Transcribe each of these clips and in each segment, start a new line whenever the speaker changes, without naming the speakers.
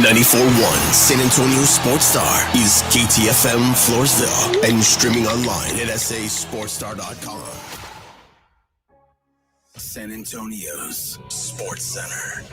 94.1 San Antonio Sports Star is KTFM Floresville and streaming online at sasportstar.com. San Antonio's Sports Center.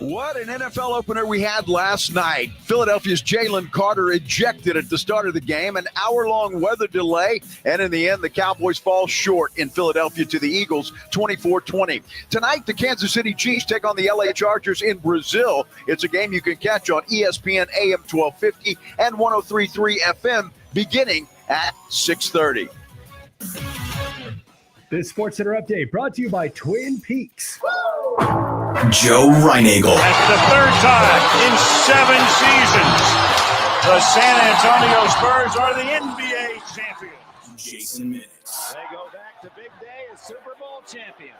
What an NFL opener we had last night. Philadelphia's Jalen Carter ejected at the start of the game, an hour-long weather delay, and in the end, the Cowboys fall short in Philadelphia to the Eagles, 24-20. Tonight, the Kansas City Chiefs take on the LA Chargers in Brazil. It's a game you can catch on ESPN AM 1250 and 103.3 FM beginning at 6:30.
This Sports Center update brought to you by Twin Peaks.
Joe Reinagel.
That's the third time in 7 seasons the San Antonio Spurs are the NBA champions.
Jason Minix.
They go back to big day as Super Bowl champions.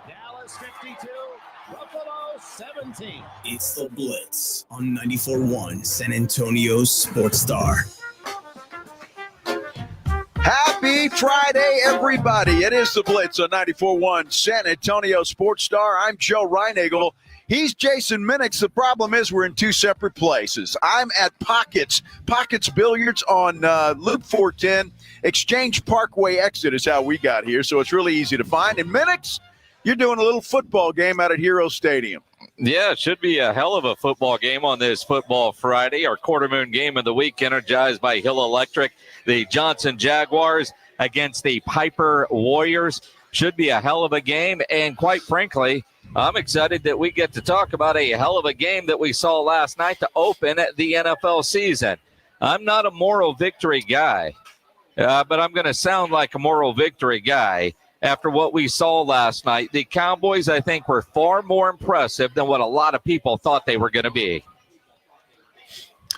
Dallas 52, Buffalo 17.
It's the Blitz on 94.1 San Antonio's Sports Star.
Happy Friday, everybody. It is the Blitz on 94.1 San Antonio Sports Star. I'm Joe Reinagel. He's Jason Minix. The problem is we're in two separate places. I'm at Pockets Billiards on Loop 410. Exchange Parkway exit is how we got here, so it's really easy to find. And Minix, you're doing a little football game out at Hero Stadium.
Yeah, it should be a hell of a football game on this Football Friday. Our quarter moon game of the week, energized by Hill Electric. The Johnson Jaguars against the Piper Warriors. Should be a hell of a game. And quite frankly, I'm excited that we get to talk about a hell of a game that we saw last night to open the NFL season. I'm not a moral victory guy, but I'm going to sound like a moral victory guy. After what we saw last night, the Cowboys, I think, were far more impressive than what a lot of people thought they were going to be.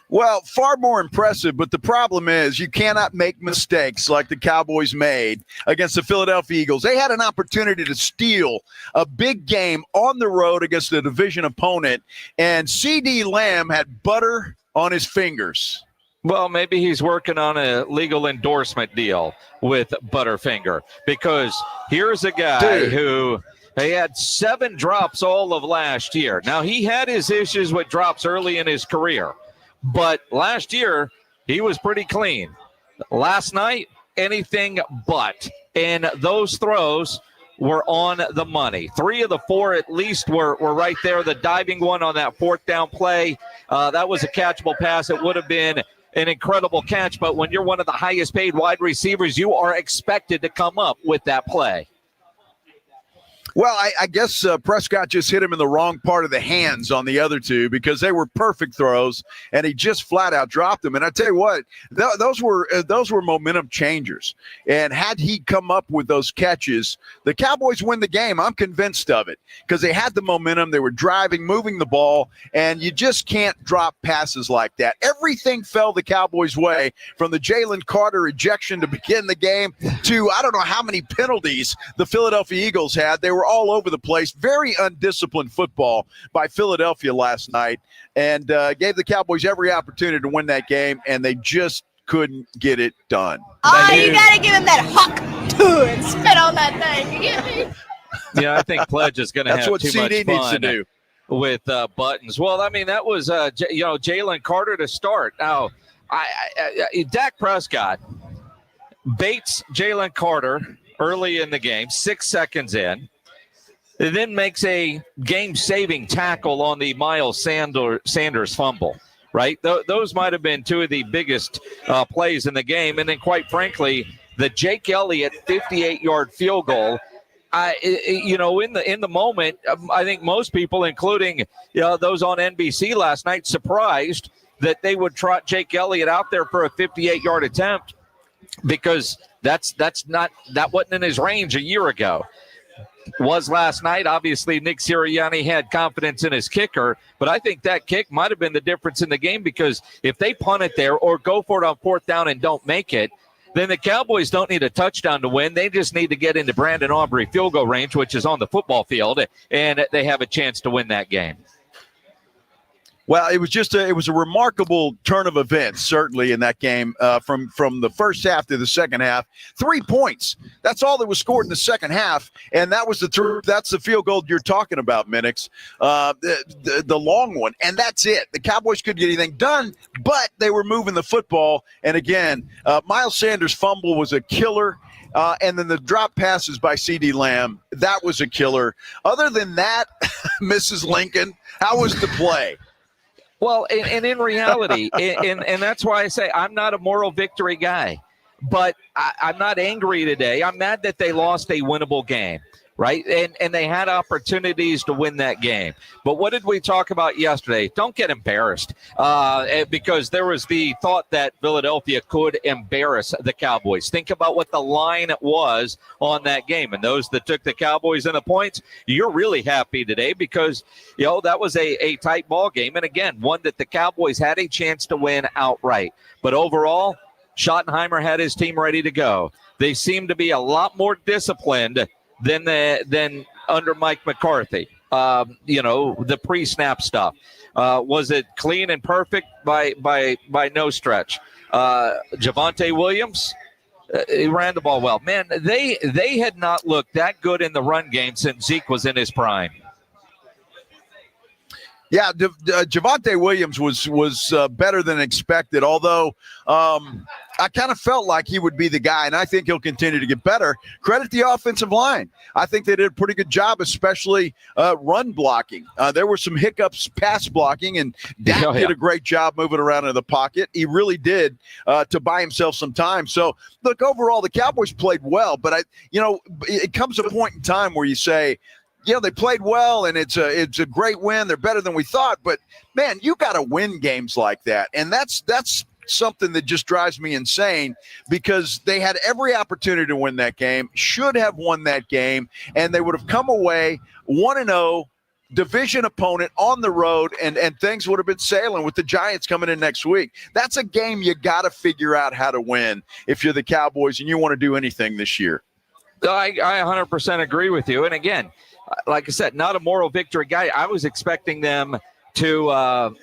Well, far more impressive, but the problem is you cannot make mistakes like the Cowboys made against the Philadelphia Eagles. They had an opportunity to steal a big game on the road against a division opponent, and C.D. Lamb had butter on his fingers.
Well, maybe he's working on a legal endorsement deal with Butterfinger, because here's a guy who he had 7 drops all of last year. Now, he had his issues with drops early in his career, but last year he was pretty clean. Last night, anything but. And those throws were on the money. 3 of the 4 at least were right there. The diving one on that 4th down play, that was a catchable pass. It would have been an incredible catch, but when you're one of the highest paid wide receivers, you are expected to come up with that play.
Well, I guess Prescott just hit him in the wrong part of the hands on the other 2 because they were perfect throws, and he just flat out dropped them. And I tell you what, those were momentum changers. And had he come up with those catches, the Cowboys win the game. I'm convinced of it because they had the momentum. They were driving, moving the ball, and you just can't drop passes like that. Everything fell the Cowboys' way, from the Jalen Carter ejection to begin the game to I don't know how many penalties the Philadelphia Eagles had. They were all over the place. Very undisciplined football by Philadelphia last night, and gave the Cowboys every opportunity to win that game, and they just couldn't get it done.
Oh, you got to give him that hawk to and spit on that thing. You get me?
Yeah, I think Pledge is going to have
what
too
CD
much
needs
fun
to do
with buttons. Well, I mean, that was Jalen Carter to start. Now, Dak Prescott baits Jalen Carter early in the game, 6 seconds in. It then makes a game-saving tackle on the Miles Sanders fumble, right? Those might have been 2 of the biggest plays in the game. And then, quite frankly, the Jake Elliott 58-yard field goal, in the moment, I think most people, including those on NBC last night, surprised that they would trot Jake Elliott out there for a 58-yard attempt, because that wasn't in his range a year ago. Was last night. Obviously, Nick Sirianni had confidence in his kicker, but I think that kick might have been the difference in the game, because if they punt it there or go for it on 4th down and don't make it, then the Cowboys don't need a touchdown to win. They just need to get into Brandon Aubrey field goal range, which is on the football field, and they have a chance to win that game.
Well, it was a remarkable turn of events, certainly in that game from the first half to the second half. 3 points. That's all that was scored in the second half, and that's the field goal you're talking about, Minix, the long one, and that's it. The Cowboys couldn't get anything done, but they were moving the football. And again, Miles Sanders' fumble was a killer. And then the drop passes by C.D. Lamb, that was a killer. Other than that, Mrs. Lincoln, how was the play?
Well, and in reality, and that's why I say I'm not a moral victory guy, but I'm not angry today. I'm mad that they lost a winnable game, right? And they had opportunities to win that game. But what did we talk about yesterday? Don't get embarrassed because there was the thought that Philadelphia could embarrass the Cowboys. Think about what the line was on that game. And those that took the Cowboys in the points, you're really happy today because, that was a tight ball game. And again, one that the Cowboys had a chance to win outright. But overall, Schottenheimer had his team ready to go. They seem to be a lot more disciplined than under Mike McCarthy. The pre-snap stuff. Was it clean and perfect? By no stretch. Javonte Williams, he ran the ball well. Man, they had not looked that good in the run game since Zeke was in his prime.
Yeah, Javonte Williams was better than expected, although I kind of felt like he would be the guy, and I think he'll continue to get better. Credit the offensive line. I think they did a pretty good job, especially run blocking. There were some hiccups pass blocking, and Dak did a great job moving around in the pocket. He really did to buy himself some time. So, look, overall, the Cowboys played well, but it comes a point in time where you say, they played well, and it's a great win. They're better than we thought. But, man, you got to win games like that. And that's something that just drives me insane because they had every opportunity to win that game, should have won that game, and they would have come away 1-0, division opponent on the road, and things would have been sailing with the Giants coming in next week. That's a game you got to figure out how to win if you're the Cowboys and you want to do anything this year.
I 100% agree with you. And, again, like I said, not a moral victory guy. I was expecting them to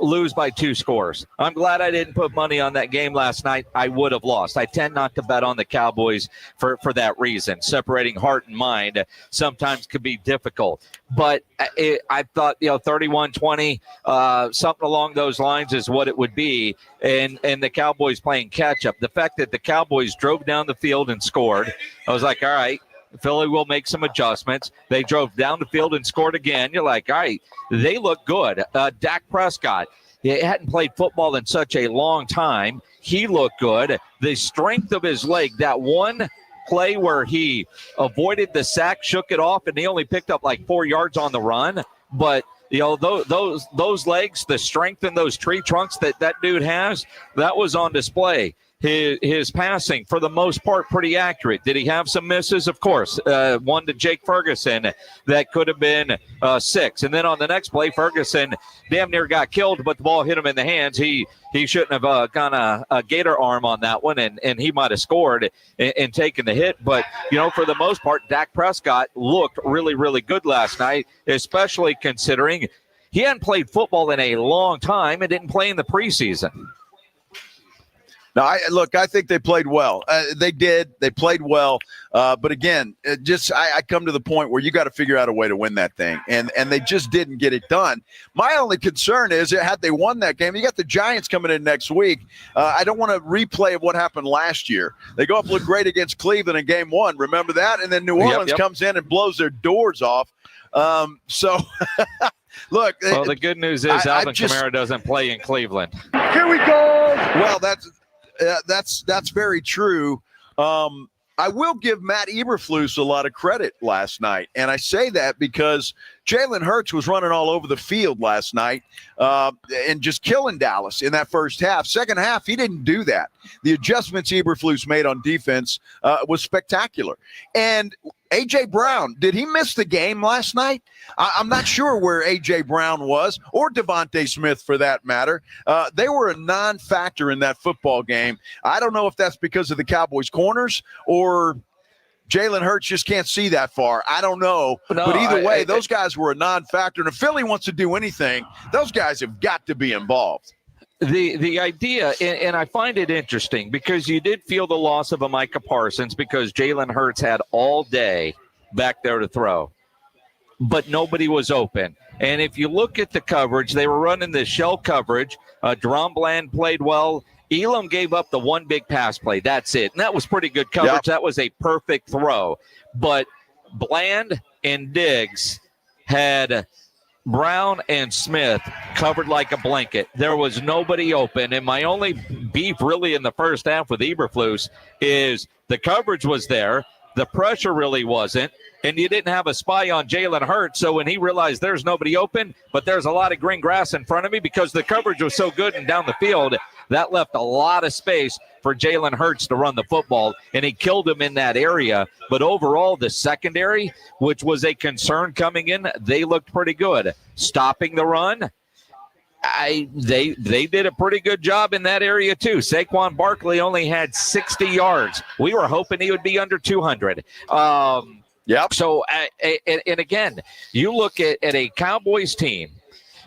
lose by 2 scores. I'm glad I didn't put money on that game last night. I would have lost. I tend not to bet on the Cowboys for that reason. Separating heart and mind sometimes could be difficult. But I thought, 31-20, something along those lines is what it would be. And the Cowboys playing catch-up. The fact that the Cowboys drove down the field and scored, I was like, all right, Philly will make some adjustments. They drove down the field and scored again. You're like, all right, they look good. Dak Prescott, he hadn't played football in such a long time. He looked good. The strength of his leg, that one play where he avoided the sack, shook it off, and he only picked up like 4 yards on the run. But, those legs, the strength in those tree trunks that dude has, that was on display. His passing, for the most part, pretty accurate. Did he have some misses? Of course. One to Jake Ferguson that could have been 6. And then on the next play, Ferguson damn near got killed, but the ball hit him in the hands. He shouldn't have gone a gator arm on that one, and he might have scored and taken the hit. But, for the most part, Dak Prescott looked really, really good last night, especially considering he hadn't played football in a long time and didn't play in the preseason.
No, I think they played well. They did. They played well. But again, I come to the point where you got to figure out a way to win that thing. And they just didn't get it done. My only concern is had they won that game, you got the Giants coming in next week. I don't want to replay of what happened last year. They go up and look great against Cleveland in game 1. Remember that? And then New Orleans comes in and blows their doors off. Look.
Well, the good news is Alvin Kamara doesn't play in Cleveland.
Here we go.
Well, that's very true. I will give Matt Eberflus a lot of credit last night, and I say that because Jalen Hurts was running all over the field last night and just killing Dallas in that first half. Second half, he didn't do that. The adjustments Eberflus made on defense was spectacular. And A.J. Brown, did he miss the game last night? I'm not sure where A.J. Brown was, or Devontae Smith for that matter. They were a non-factor in that football game. I don't know if that's because of the Cowboys' corners or Jalen Hurts just can't see that far. I don't know.
No,
but either way, those guys were a non-factor. And if Philly wants to do anything, those guys have got to be involved.
The idea, and I find it interesting because you did feel the loss of a Micah Parsons because Jalen Hurts had all day back there to throw, but nobody was open. And if you look at the coverage, they were running the shell coverage. Deron Bland played well. Elam gave up the one big pass play. That's it. And that was pretty good coverage. Yep. That was a perfect throw. But Bland and Diggs had Brown and Smith covered like a blanket. There was nobody open. And my only beef really in the first half with Eberflus is the coverage was there. The pressure really wasn't. And you didn't have a spy on Jalen Hurts. So when he realized there's nobody open, but there's a lot of green grass in front of me because the coverage was so good and down the field, that left a lot of space for Jalen Hurts to run the football, and he killed him in that area. But overall, the secondary, which was a concern coming in, they looked pretty good. Stopping the run, they did a pretty good job in that area too. Saquon Barkley only had 60 yards. We were hoping he would be under 200.
Yep.
So, and again, you look at a Cowboys team,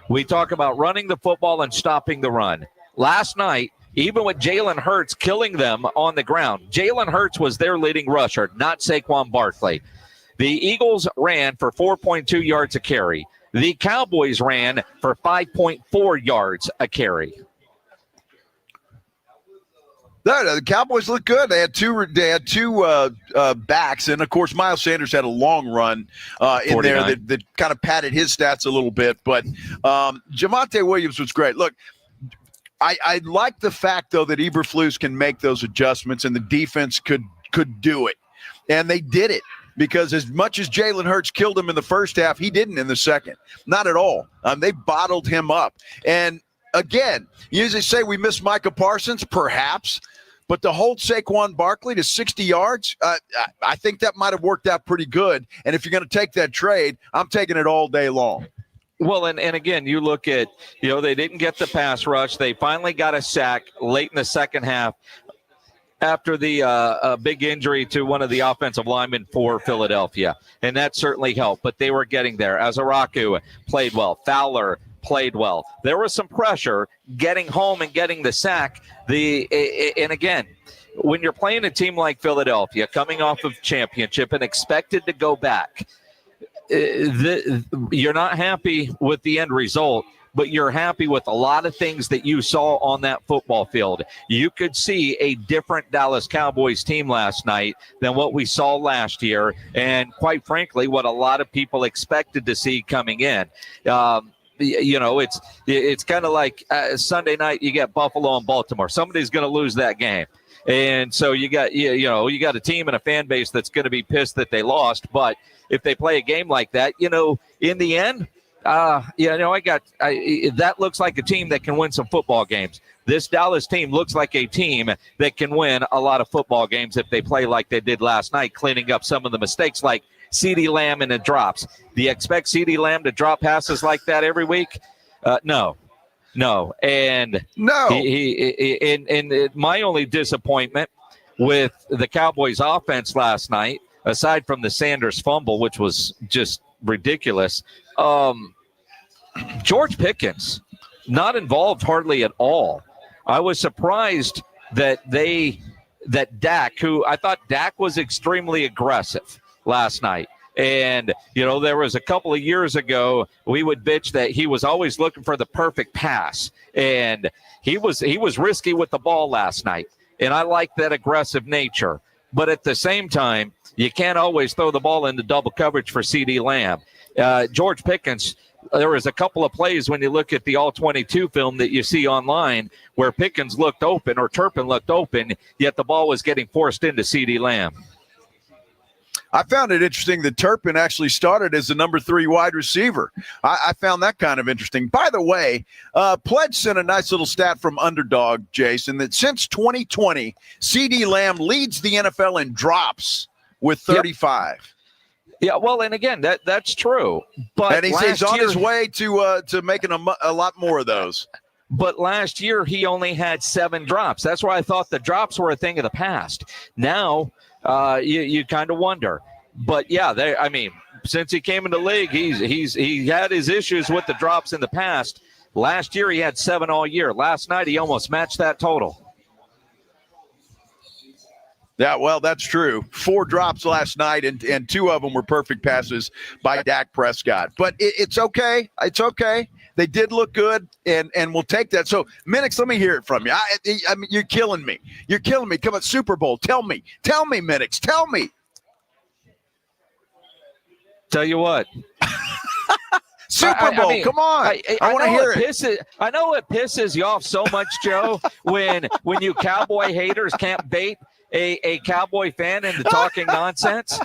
we talk about running the football and stopping the run. Last night, even with Jalen Hurts killing them on the ground, Jalen Hurts was their leading rusher, not Saquon Barkley. The Eagles ran for 4.2 yards a carry. The Cowboys ran for 5.4 yards a carry.
The Cowboys look good. They had two backs, and of course Miles Sanders had a long run in 49. There that kind of padded his stats a little bit. But Javonte Williams was great. Look, I like the fact though that Eberflus can make those adjustments, and the defense could do it, and they did it. Because as much as Jalen Hurts killed him in the first half, he didn't in the second. Not at all. They bottled him up. And again, you usually say we miss Micah Parsons, perhaps, but to hold Saquon Barkley to 60 yards, I think that might have worked out pretty good. And if you're going to take that trade, I'm taking it all day long.
Well, and again, you look at, they didn't get the pass rush. They finally got a sack late in the second half after the big injury to one of the offensive linemen for Philadelphia. And that certainly helped, but they were getting there. Azaraku played well. Fowler played well. There was some pressure getting home and getting the sack. And again, when you're playing a team like Philadelphia, coming off of championship and expected to go back, you're not happy with the end result, but you're happy with a lot of things that you saw on that football field. You could see a different Dallas Cowboys team last night than what we saw last year, and quite frankly, what a lot of people expected to see coming in. It's kind of like Sunday night, you get Buffalo and Baltimore. Somebody's going to lose that game. And so you got a team and a fan base that's going to be pissed that they lost. But if they play a game like that, in the end, that looks like a team that can win some football games. This Dallas team looks like a team that can win a lot of football games if they play like they did last night, cleaning up some of the mistakes like CeeDee Lamb and the drops. Do you expect CeeDee Lamb to drop passes like that every week? No. And
no.
My only disappointment with the Cowboys offense last night, aside from the Sanders fumble, which was just ridiculous, George Pickens not involved hardly at all. I was surprised that Dak, who I thought Dak was extremely aggressive last night. And, there was a couple of years ago, we would bitch that he was always looking for the perfect pass. And he was risky with the ball last night. And I like that aggressive nature. But at the same time, you can't always throw the ball into double coverage for CeeDee Lamb. George Pickens, there was a couple of plays when you look at the All-22 film that you see online where Pickens looked open or Turpin looked open, yet the ball was getting forced into CeeDee Lamb.
I found it interesting that Turpin actually started as the number 3 wide receiver. I found that kind of interesting. By the way, Pledge sent a nice little stat from Underdog, Jason, that since 2020, CeeDee Lamb leads the NFL in drops with 35. Yep.
Yeah, well, and again, that's true. But
he's on his way to making a lot more of those.
But last year, he only had 7 drops. That's why I thought the drops were a thing of the past. Now, you kind of wonder. But yeah, since he came into the league, he had his issues with the drops in the past. Last year he had 7 all year. Last night he almost matched that total.
Yeah, well, that's true. 4 drops last night, and 2 of them were perfect passes by Dak Prescott. But it's okay. It's okay. They did look good, and we'll take that. So, Minix, let me hear it from you. I mean, you're killing me. You're killing me. Come on, Super Bowl. Tell me, Minix. Tell me.
Tell you what.
Super Bowl, come on. I want to hear it.
I know it pisses you off so much, Joe, when you Cowboy haters can't bait a Cowboy fan into talking nonsense.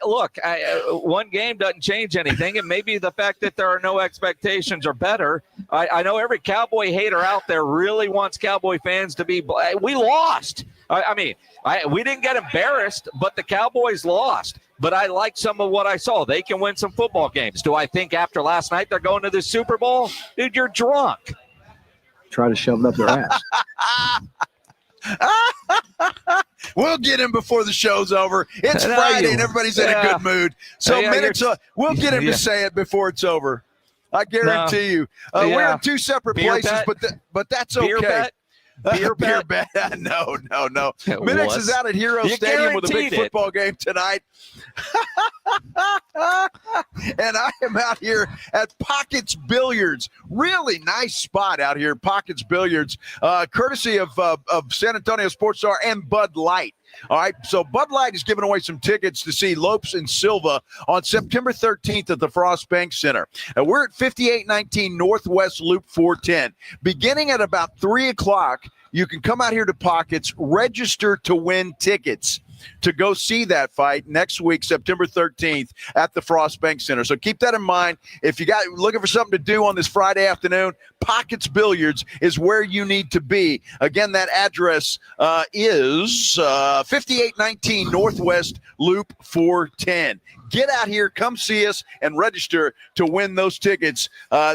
One game doesn't change anything, and maybe the fact that there are no expectations are better. I know every Cowboy hater out there really wants Cowboy fans to be – we lost. We didn't get embarrassed, but the Cowboys lost. But I like some of what I saw. They can win some football games. Do I think after last night they're going to the Super Bowl? Dude, you're drunk.
Try to shove it up their ass.
We'll get him before the show's over. It's Friday and everybody's in a good mood. So we'll get him to say it before it's over. I guarantee you. We're in 2 separate places, but that's okay.
Beer bet?
Beer bet? No. Minix is out at Hero Stadium with a big football game tonight. And I am out here at Pockets Billiards. Really nice spot out here, Pockets Billiards, courtesy of San Antonio Sports Star and Bud Light. All right, so Bud Light is giving away some tickets to see Lopes and Silva on September 13th at the Frost Bank Center. We're at 5819 Northwest Loop 410. Beginning at about 3 o'clock, you can come out here to Pockets, register to win tickets to go see that fight next week, September 13th at the Frost Bank Center. So keep that in mind. If you got looking for something to do on this Friday afternoon, Pockets Billiards is where you need to be. Again, that address is 5819 Northwest Loop 410. Get out here, come see us, and register to win those tickets.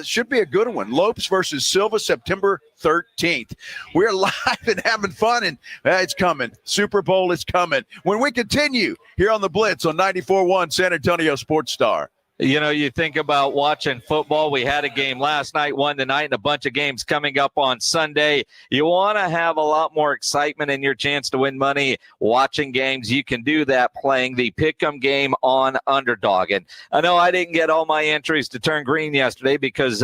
Should be a good one. Lopes versus Silva, September 13th. We're live and having fun, and it's coming. Super Bowl is coming. When we continue here on the Blitz on 94.1 San Antonio Sports Star.
You know, you think about watching football. We had a game last night, one tonight, and a bunch of games coming up on Sunday. You want to have a lot more excitement in your chance to win money watching games. You can do that playing the Pick'em game on Underdog. And I know I didn't get all my entries to turn green yesterday because,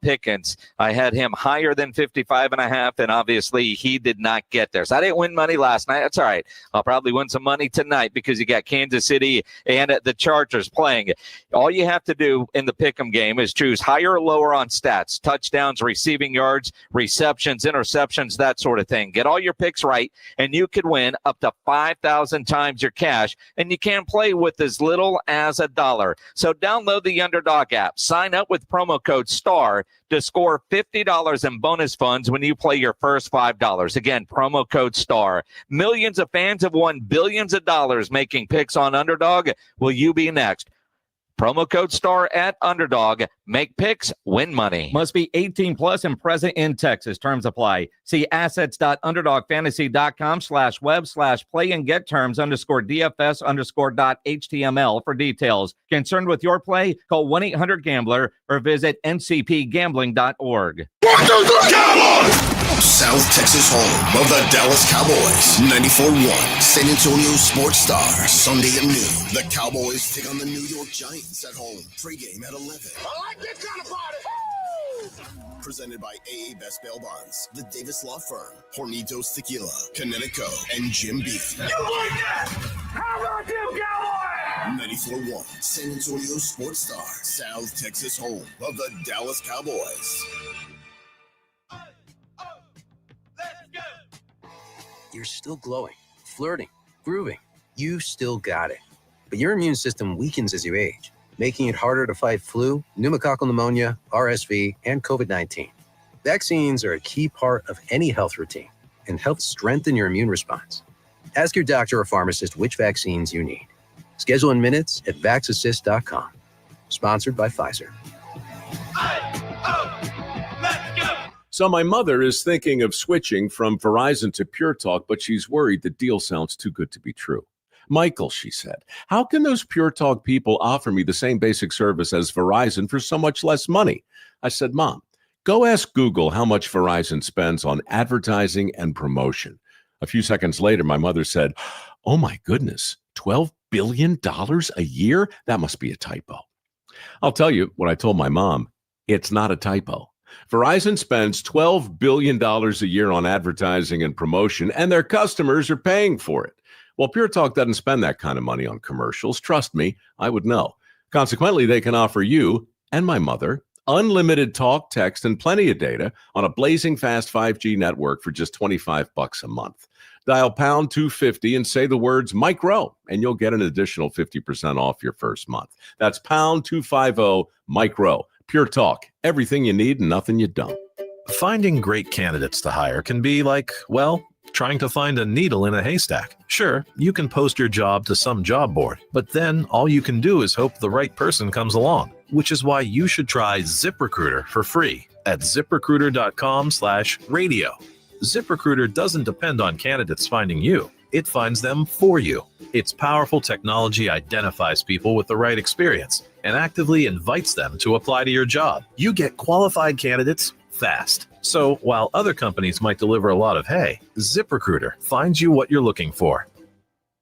Pickens, I had him higher than 55.5, and obviously he did not get there. So I didn't win money last night. That's all right. I'll probably win some money tonight because you got Kansas City and the Chargers playing. All you have to do in the Pick'em game is choose higher or lower on stats, touchdowns, receiving yards, receptions, interceptions, that sort of thing. Get all your picks right, and you could win up to 5,000 times your cash, and you can play with as little as $1. So download the Underdog app. Sign up with promo code STAR to score $50 in bonus funds when you play your first $5. Again, promo code STAR. Millions of fans have won billions of dollars making picks on Underdog. Will you be next? Promo code STAR at Underdog. Make picks, win money.
Must be 18 plus and present in Texas. Terms apply. See assets.underdogfantasy.com/web/play and get terms _DFS_.html for details. Concerned with your play? Call 1-800-GAMBLER or visit ncpgambling.org.
South Texas home of the Dallas Cowboys. 94.1 San Antonio Sports Star. Sunday at noon. The Cowboys take on the New York Giants at home. Pregame at 11.
I like this kind of party.
Presented by AA Best Bail Bonds, the Davis Law Firm, Hornitos Tequila, Connecticut, and Jim Beam.
You like that? How about them Cowboys?
94.1 San Antonio Sports Star. South Texas home of the Dallas Cowboys.
You're still glowing, flirting, grooving. You still got it. But your immune system weakens as you age, making it harder to fight flu, pneumococcal pneumonia, RSV, and COVID-19. Vaccines are a key part of any health routine and help strengthen your immune response. Ask your doctor or pharmacist which vaccines you need. Schedule in minutes at vaxassist.com. Sponsored by Pfizer.
So my mother is thinking of switching from Verizon to Pure Talk, but she's worried the deal sounds too good to be true. Michael, she said, how can those Pure Talk people offer me the same basic service as Verizon for so much less money? I said, Mom, go ask Google how much Verizon spends on advertising and promotion. A few seconds later, my mother said, oh my goodness, $12 billion a year? That must be a typo. I'll tell you what I told my mom. It's not a typo. Verizon spends $12 billion a year on advertising and promotion, and their customers are paying for it. Well, Pure Talk doesn't spend that kind of money on commercials. Trust me, I would know. Consequently, they can offer you and my mother unlimited talk, text, and plenty of data on a blazing fast 5G network for just $25 a month. Dial pound 250 and say the words Mike Rowe, and you'll get an additional 50% off your first month. That's pound 250 Mike Rowe. Pure Talk, everything you need and nothing you don't.
Finding great candidates to hire can be like, well, trying to find a needle in a haystack. Sure, you can post your job to some job board, but then all you can do is hope the right person comes along, which is why you should try ZipRecruiter for free at ZipRecruiter.com/radio. ZipRecruiter doesn't depend on candidates finding you. It finds them for you. Its powerful technology identifies people with the right experience and actively invites them to apply to your job. You get qualified candidates fast. So while other companies might deliver a lot of hay, ZipRecruiter finds you what you're looking for.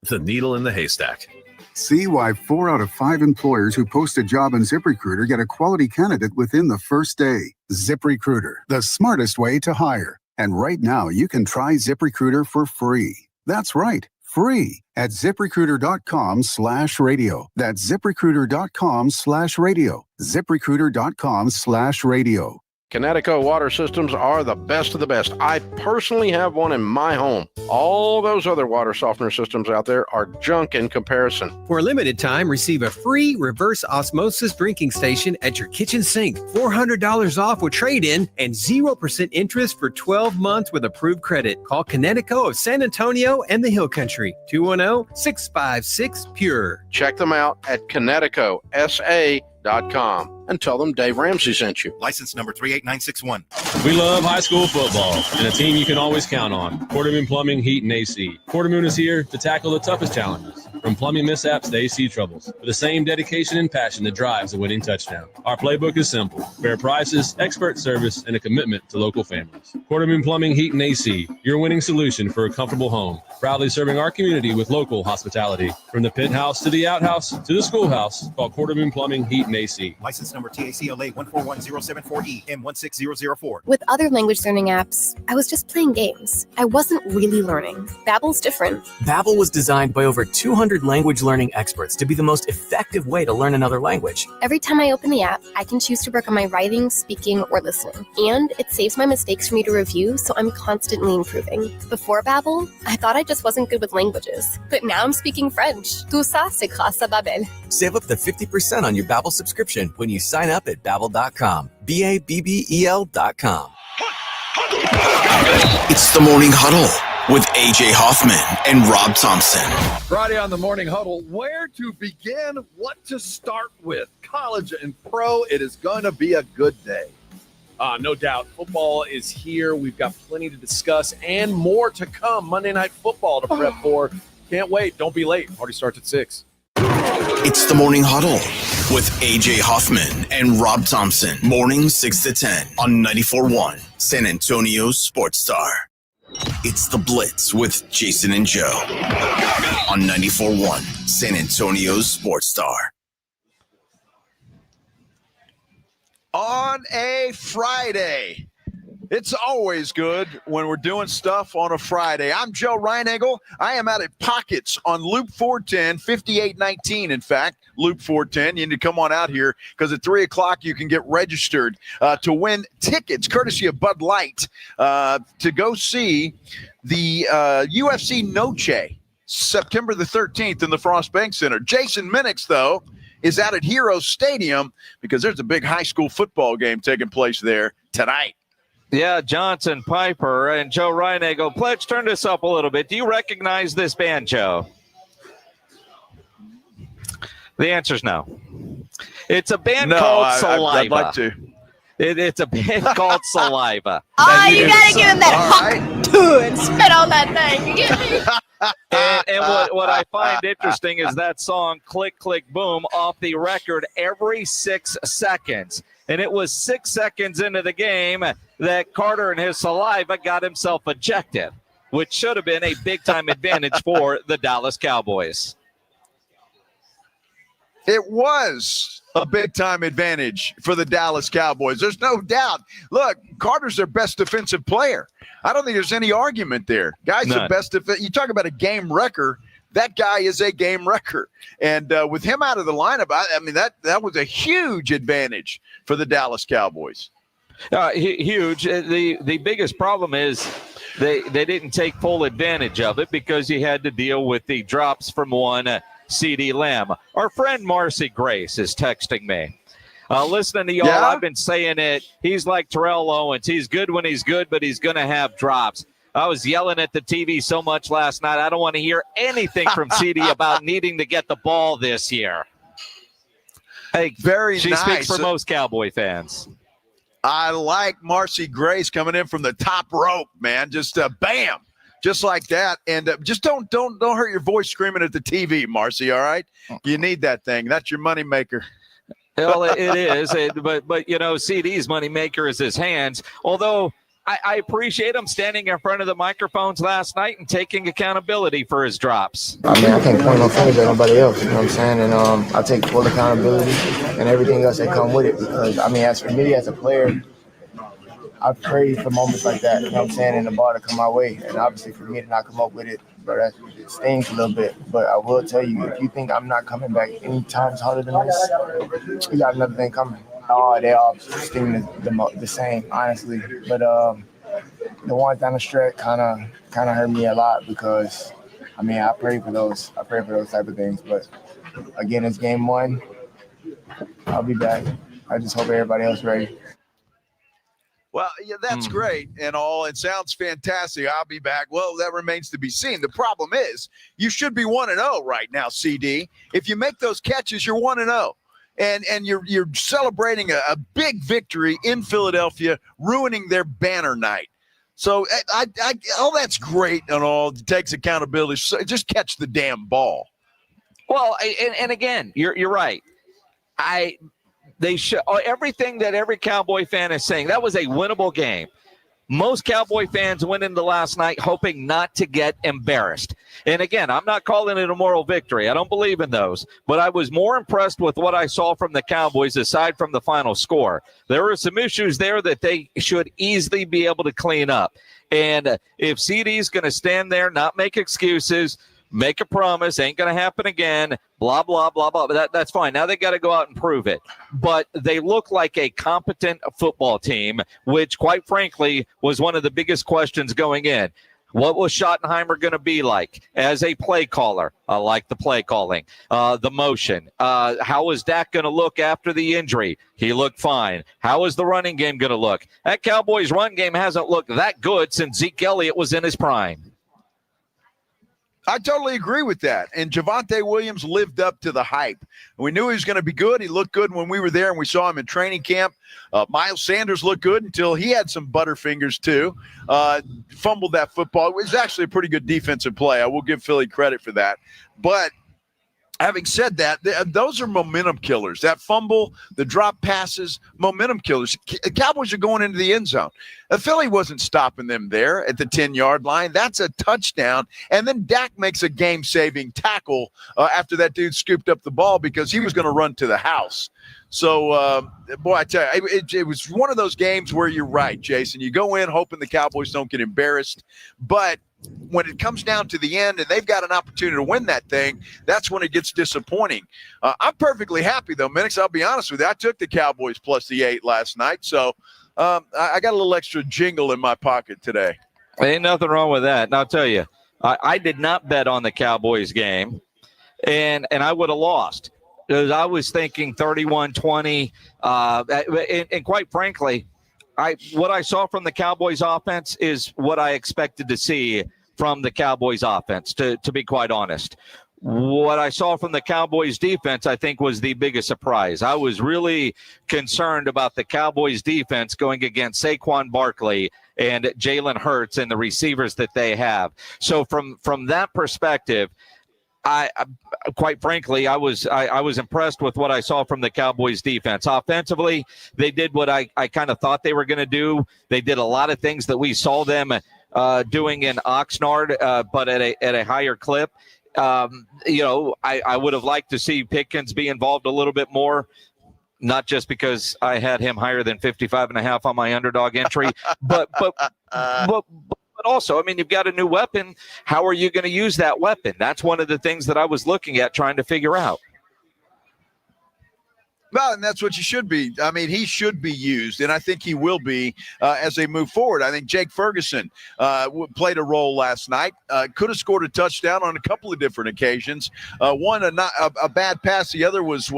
The needle in the haystack.
See why 4 out of 5 employers who post a job in ZipRecruiter get a quality candidate within the first day. ZipRecruiter, the smartest way to hire. And right now, you can try ZipRecruiter for free. That's right, free at ZipRecruiter.com/radio. That's ZipRecruiter.com/radio. ZipRecruiter.com/radio.
Connecticut water systems are the best of the best. I personally have one in my home. All those other water softener systems out there are junk in comparison.
For a limited time, receive a free reverse osmosis drinking station at your kitchen sink. $400 off with trade-in and 0% interest for 12 months with approved credit. Call Connecticut of San Antonio and the Hill Country. 210-656-PURE.
Check them out at ConnecticutSA.com and tell them Dave Ramsey sent you.
License number 38961.
We love high school football and a team you can always count on. Quartermoon Plumbing, Heat, and AC. Quartermoon is here to tackle the toughest challenges, from plumbing mishaps to AC troubles, with the same dedication and passion that drives a winning touchdown. Our playbook is simple: fair prices, expert service, and a commitment to local families. Quartermoon Plumbing, Heat, and AC, your winning solution for a comfortable home. Proudly serving our community with local hospitality. From the pit house to the outhouse to the schoolhouse, call Quartermoon Plumbing, Heat, and AC.
License number TACLA 141074E M16004.
With other language learning apps, I was just playing games. I wasn't really learning. Babbel's different.
Babbel was designed by over 200 language learning experts to be the most effective way to learn another language.
Every time I open the app, I can choose to work on my writing, speaking, or listening. And it saves my mistakes for me to review, so I'm constantly improving. Before Babbel, I thought I just wasn't good with languages. But now I'm speaking French. Tout ça, c'est grâce à Babbel.
Save up to 50% on your Babbel subscription when you sign up at Babbel.com. Babbel.com.
It's the Morning Huddle with AJ Hoffman and Rob Thompson.
Friday on the Morning Huddle, where to begin, what to start with. College and pro, it is going to be a good day.
No doubt. Football is here. We've got plenty to discuss and more to come. Monday Night Football to prep for. Can't wait. Don't be late. Party starts at 6.
It's the Morning Huddle with AJ Hoffman and Rob Thompson. Mornings 6 to 10 on 94.1 San Antonio Sports Star. It's the Blitz with Jason and Joe on 94.1 San Antonio Sports Star.
On a Friday. It's always good when we're doing stuff on a Friday. I'm Joe Reinagel. I am out at Pockets on Loop 410, 5819, in fact, Loop 410. You need to come on out here because at 3 o'clock you can get registered to win tickets, courtesy of Bud Light, to go see the UFC Noche, September the 13th in the Frost Bank Center. Jason Minix, though, is out at Heroes Stadium because there's a big high school football game taking place there tonight.
Yeah, Johnson, Piper, and Joe Reinagel. Pledge, turn this up a little bit. Do you recognize this band, Joe? The answer's no. It's a band called Saliva.
I'd like to.
It's a band called Saliva.
Oh, you got to give him that hawk and spit on that thing. You get me?
and what I find interesting is that song, Click, Click, Boom, off the record every 6 seconds. And it was 6 seconds into the game that Carter and his saliva got himself ejected, which should have been a big-time advantage for the Dallas Cowboys.
It was a big-time advantage for the Dallas Cowboys. There's no doubt. Look, Carter's their best defensive player. I don't think there's any argument there. Guy's the best you talk about a game wrecker. That guy is a game wrecker. And with him out of the lineup, I mean, that was a huge advantage for the Dallas Cowboys.
Huge. The biggest problem is they didn't take full advantage of it because you had to deal with the drops from one CeeDee Lamb. Our friend Marcy Grace is texting me. Listening to y'all, I've been saying it. He's like Terrell Owens. He's good when he's good, but he's going to have drops. I was yelling at the TV so much last night. I don't want to hear anything from CeeDee about needing to get the ball this year. Hey, she
nice.
speaks for most Cowboy fans.
I like Marcy Grace coming in from the top rope, man. Just bam, just like that. And just don't hurt your voice screaming at the TV, Marcy. All right, you need that thing. That's your moneymaker.
Well, it is, but you know, CD's moneymaker is his hands. Although I appreciate him standing in front of the microphones last night and taking accountability for his drops.
I mean, I can't point no fingers at nobody else, you know what I'm saying? And I take full accountability and everything else that come with it because, I mean, as for me as a player, I pray for moments like that, you know what I'm saying, and the ball to come my way. And obviously for me to not come up with it, but it stings a little bit. But I will tell you, if you think I'm not coming back any times harder than this, you got another thing coming. Oh, they all sting the same, honestly. But the ones down the stretch kind of hurt me a lot because, I mean, I pray for those type of things. But again, it's game one. I'll be back. I just hope everybody else ready.
Well, yeah, that's great and all. It sounds fantastic. I'll be back. Well, that remains to be seen. The problem is you should be 1-0 right now, CD. If you make those catches, you're 1-0. And you're celebrating a big victory in Philadelphia, ruining their banner night. So I all that's great and all. It takes accountability. So just catch the damn ball.
Well, and again, you're right. They should everything that every Cowboy fan is saying. That was a winnable game. Most Cowboy fans went into last night hoping not to get embarrassed. And again, I'm not calling it a moral victory. I don't believe in those. But I was more impressed with what I saw from the Cowboys aside from the final score. There were some issues there that they should easily be able to clean up. And if CD's going to stand there, not make excuses, make a promise, ain't going to happen again, blah, blah, blah, blah. But that's fine. Now they got to go out and prove it. But they look like a competent football team, which, quite frankly, was one of the biggest questions going in. What was Schottenheimer going to be like as a play caller? I like the play calling, the motion. How is Dak going to look after the injury? He looked fine. How is the running game going to look? That Cowboys run game hasn't looked that good since Zeke Elliott was in his prime.
I totally agree with that. And Javonte Williams lived up to the hype. We knew he was going to be good. He looked good when we were there and we saw him in training camp. Miles Sanders looked good until he had some butterfingers too. Fumbled that football. It was actually a pretty good defensive play. I will give Philly credit for that. But having said that, those are momentum killers. That fumble, the drop passes, momentum killers. Cowboys are going into the end zone. Philly wasn't stopping them there at the 10-yard line. That's a touchdown. And then Dak makes a game-saving tackle after that dude scooped up the ball because he was going to run to the house. So, boy, I tell you, it was one of those games where you're right, Jason. You go in hoping the Cowboys don't get embarrassed. But when it comes down to the end and they've got an opportunity to win that thing, that's when it gets disappointing. I'm perfectly happy, though, Minix. I'll be honest with you. I took the Cowboys plus the 8 last night. So I got a little extra jingle in my pocket today.
Ain't nothing wrong with that. And I'll tell you, I did not bet on the Cowboys game, and I would have lost. Because I was thinking 31-20. And quite frankly, what I saw from the Cowboys offense is what I expected to see from the Cowboys offense, to be quite honest. What I saw from the Cowboys defense, I think, was the biggest surprise. I was really concerned about the Cowboys defense going against Saquon Barkley and Jalen Hurts and the receivers that they have. So from that perspective, I quite frankly, I was impressed with what I saw from the Cowboys defense. Offensively, they did what I kind of thought they were going to do. They did a lot of things that we saw them doing in Oxnard, but at a higher clip. I would have liked to see Pickens be involved a little bit more, not just because I had him higher than 55.5 on my underdog entry, but also, I mean, you've got a new weapon. How are you going to use that weapon? That's one of the things that I was looking at trying to figure out.
Well, and that's what you should be. I mean, he should be used, and I think he will be as they move forward. I think Jake Ferguson played a role last night. Could have scored a touchdown on a couple of different occasions. One, a bad pass. The other was,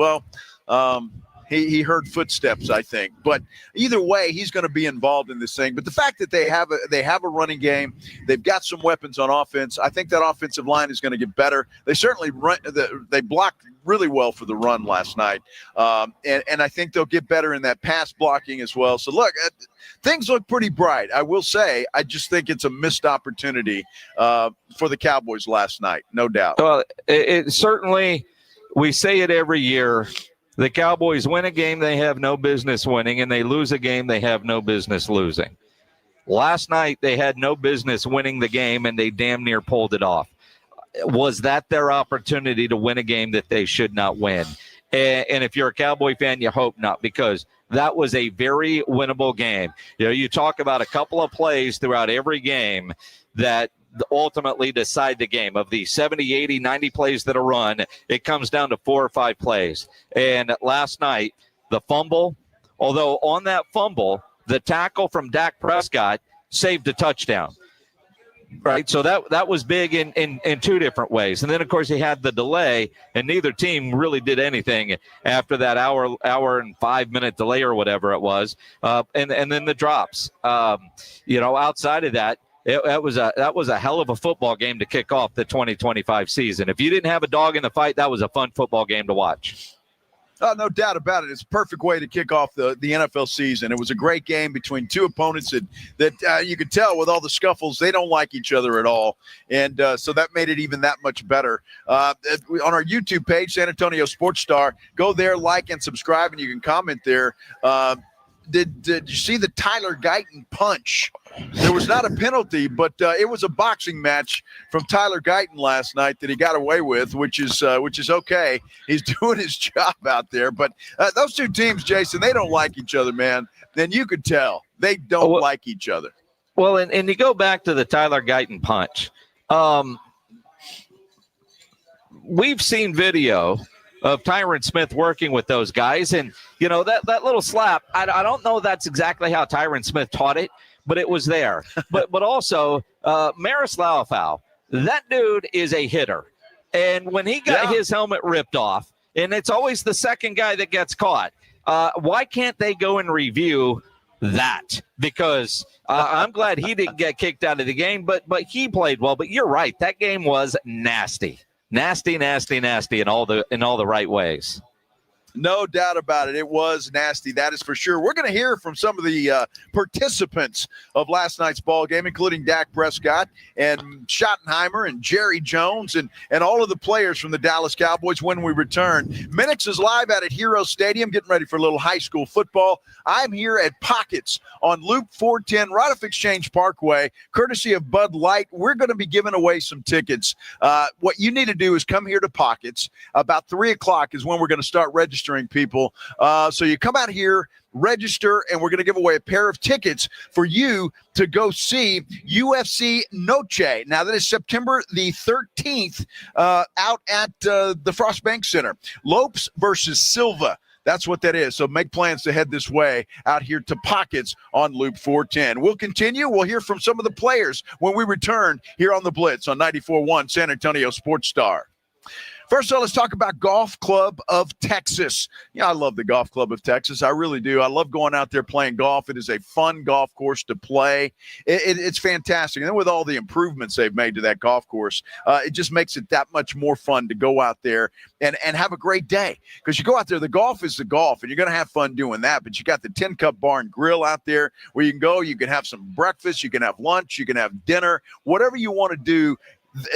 he heard footsteps, I think. But either way, he's going to be involved in this thing. But the fact that they have a running game, they've got some weapons on offense. I think that offensive line is going to get better. They certainly they blocked really well for the run last night, and I think they'll get better in that pass blocking as well. So look, things look pretty bright. I will say, I just think it's a missed opportunity for the Cowboys last night, no doubt.
Well, it certainly, we say it every year. The Cowboys win a game they have no business winning, and they lose a game they have no business losing. Last night, they had no business winning the game, and they damn near pulled it off. Was that their opportunity to win a game that they should not win? And if you're a Cowboy fan, you hope not, because that was a very winnable game. You talk about a couple of plays throughout every game that ultimately decide the game. Of the 70, 80, 90 plays that are run, it comes down to 4 or 5 plays. And last night, the fumble, although on that fumble, the tackle from Dak Prescott saved a touchdown. Right, so that was big in 2 different ways. And then, of course, he had the delay, and neither team really did anything after that hour and 5-minute delay or whatever it was. And then the drops. Outside of that, that was a hell of a football game to kick off the 2025 season. If you didn't have a dog in the fight, that was a fun football game to watch.
No doubt about it. It's a perfect way to kick off the NFL season. It was a great game between 2 opponents that you could tell with all the scuffles, they don't like each other at all. And so that made it even that much better. On our YouTube page, San Antonio Sports Star, go there, like, and subscribe, and you can comment there. Did you see the Tyler Guyton punch? There was not a penalty, but it was a boxing match from Tyler Guyton last night that he got away with, which is okay. He's doing his job out there. But those 2 teams, Jason, they don't like each other, man. Then you could tell they don't like each other.
Well, and you go back to the Tyler Guyton punch. We've seen video of Tyron Smith working with those guys. And, that little slap, I don't know that's exactly how Tyron Smith taught it, but it was there. But also, Maris Laufau, that dude is a hitter. And when he got his helmet ripped off, and it's always the second guy that gets caught, why can't they go and review that? Because I'm glad he didn't get kicked out of the game, but he played well. But you're right, that game was nasty. Nasty in all the right ways.
No doubt about it. It was nasty. That is for sure. We're going to hear from some of the participants of last night's ball game, including Dak Prescott and Schottenheimer and Jerry Jones and all of the players from the Dallas Cowboys when we return. Minix is live out at Hero Stadium, getting ready for a little high school football. I'm here at Pockets on Loop 410, right off Exchange Parkway, courtesy of Bud Light. We're going to be giving away some tickets. What you need to do is come here to Pockets. About 3 o'clock is when we're going to start registering people. So you come out here, register, and we're going to give away a pair of tickets for you to go see UFC Noche. Now, that is September the 13th out at the Frost Bank Center. Lopes versus Silva. That's what that is. So make plans to head this way out here to Pockets on Loop 410. We'll continue. We'll hear from some of the players when we return here on the Blitz on 94.1 San Antonio Sports Star. First of all, let's talk about Golf Club of Texas. Yeah, I love the Golf Club of Texas. I really do. I love going out there playing golf. It is a fun golf course to play. It's fantastic. And then with all the improvements they've made to that golf course, it just makes it that much more fun to go out there and have a great day. Because you go out there, the golf is the golf, and you're going to have fun doing that. But you got the Tin Cup Bar and Grill out there where you can go. You can have some breakfast. You can have lunch. You can have dinner. Whatever you want to do,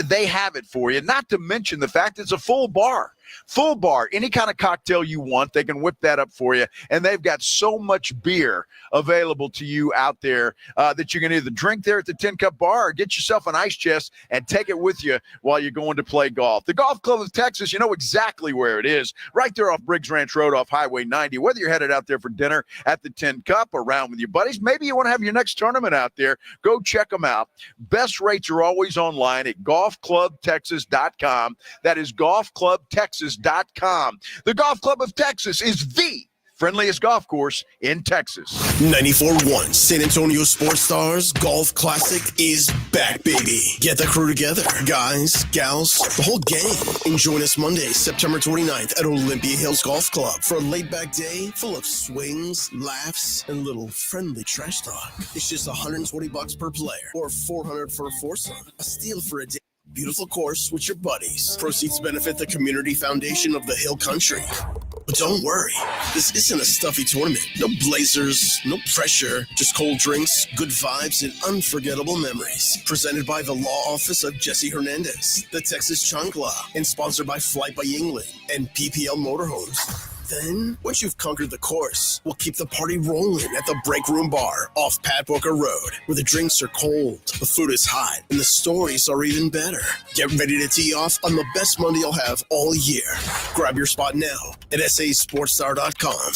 they have it for you. Not to mention the fact it's a full bar. Full bar, any kind of cocktail you want, they can whip that up for you. And they've got so much beer available to you out there that you can either drink there at the Tin Cup Bar or get yourself an ice chest and take it with you while you're going to play golf. The Golf Club of Texas, you know exactly where it is, right there off Briggs Ranch Road off Highway 90. Whether you're headed out there for dinner at the Tin Cup, around with your buddies, maybe you want to have your next tournament out there, go check them out. Best rates are always online at golfclubtexas.com. That is golfclubtexas.com. The Golf Club of Texas is the friendliest golf course in Texas.
94.1 San Antonio Sports Stars Golf Classic is back, baby. Get the crew together. Guys, gals, the whole gang. And join us Monday, September 29th at Olympia Hills Golf Club for a laid-back day full of swings, laughs, and little friendly trash talk. It's just $120 per player or $400 for a foursome. A steal for a day. Beautiful course with your buddies. Proceeds benefit the Community Foundation of the Hill Country. But don't worry, this isn't a stuffy tournament. No blazers, no pressure, just cold drinks, good vibes, and unforgettable memories. Presented by the Law Office of Jesse Hernandez, the Texas Chancla, and sponsored by Flight by England and PPL Motorhomes. Then, once you've conquered the course, we'll keep the party rolling at the Break Room Bar off Pat Booker Road, where the drinks are cold, the food is hot, and the stories are even better. Get ready to tee off on the best Monday you'll have all year. Grab your spot now at sasportstar.com.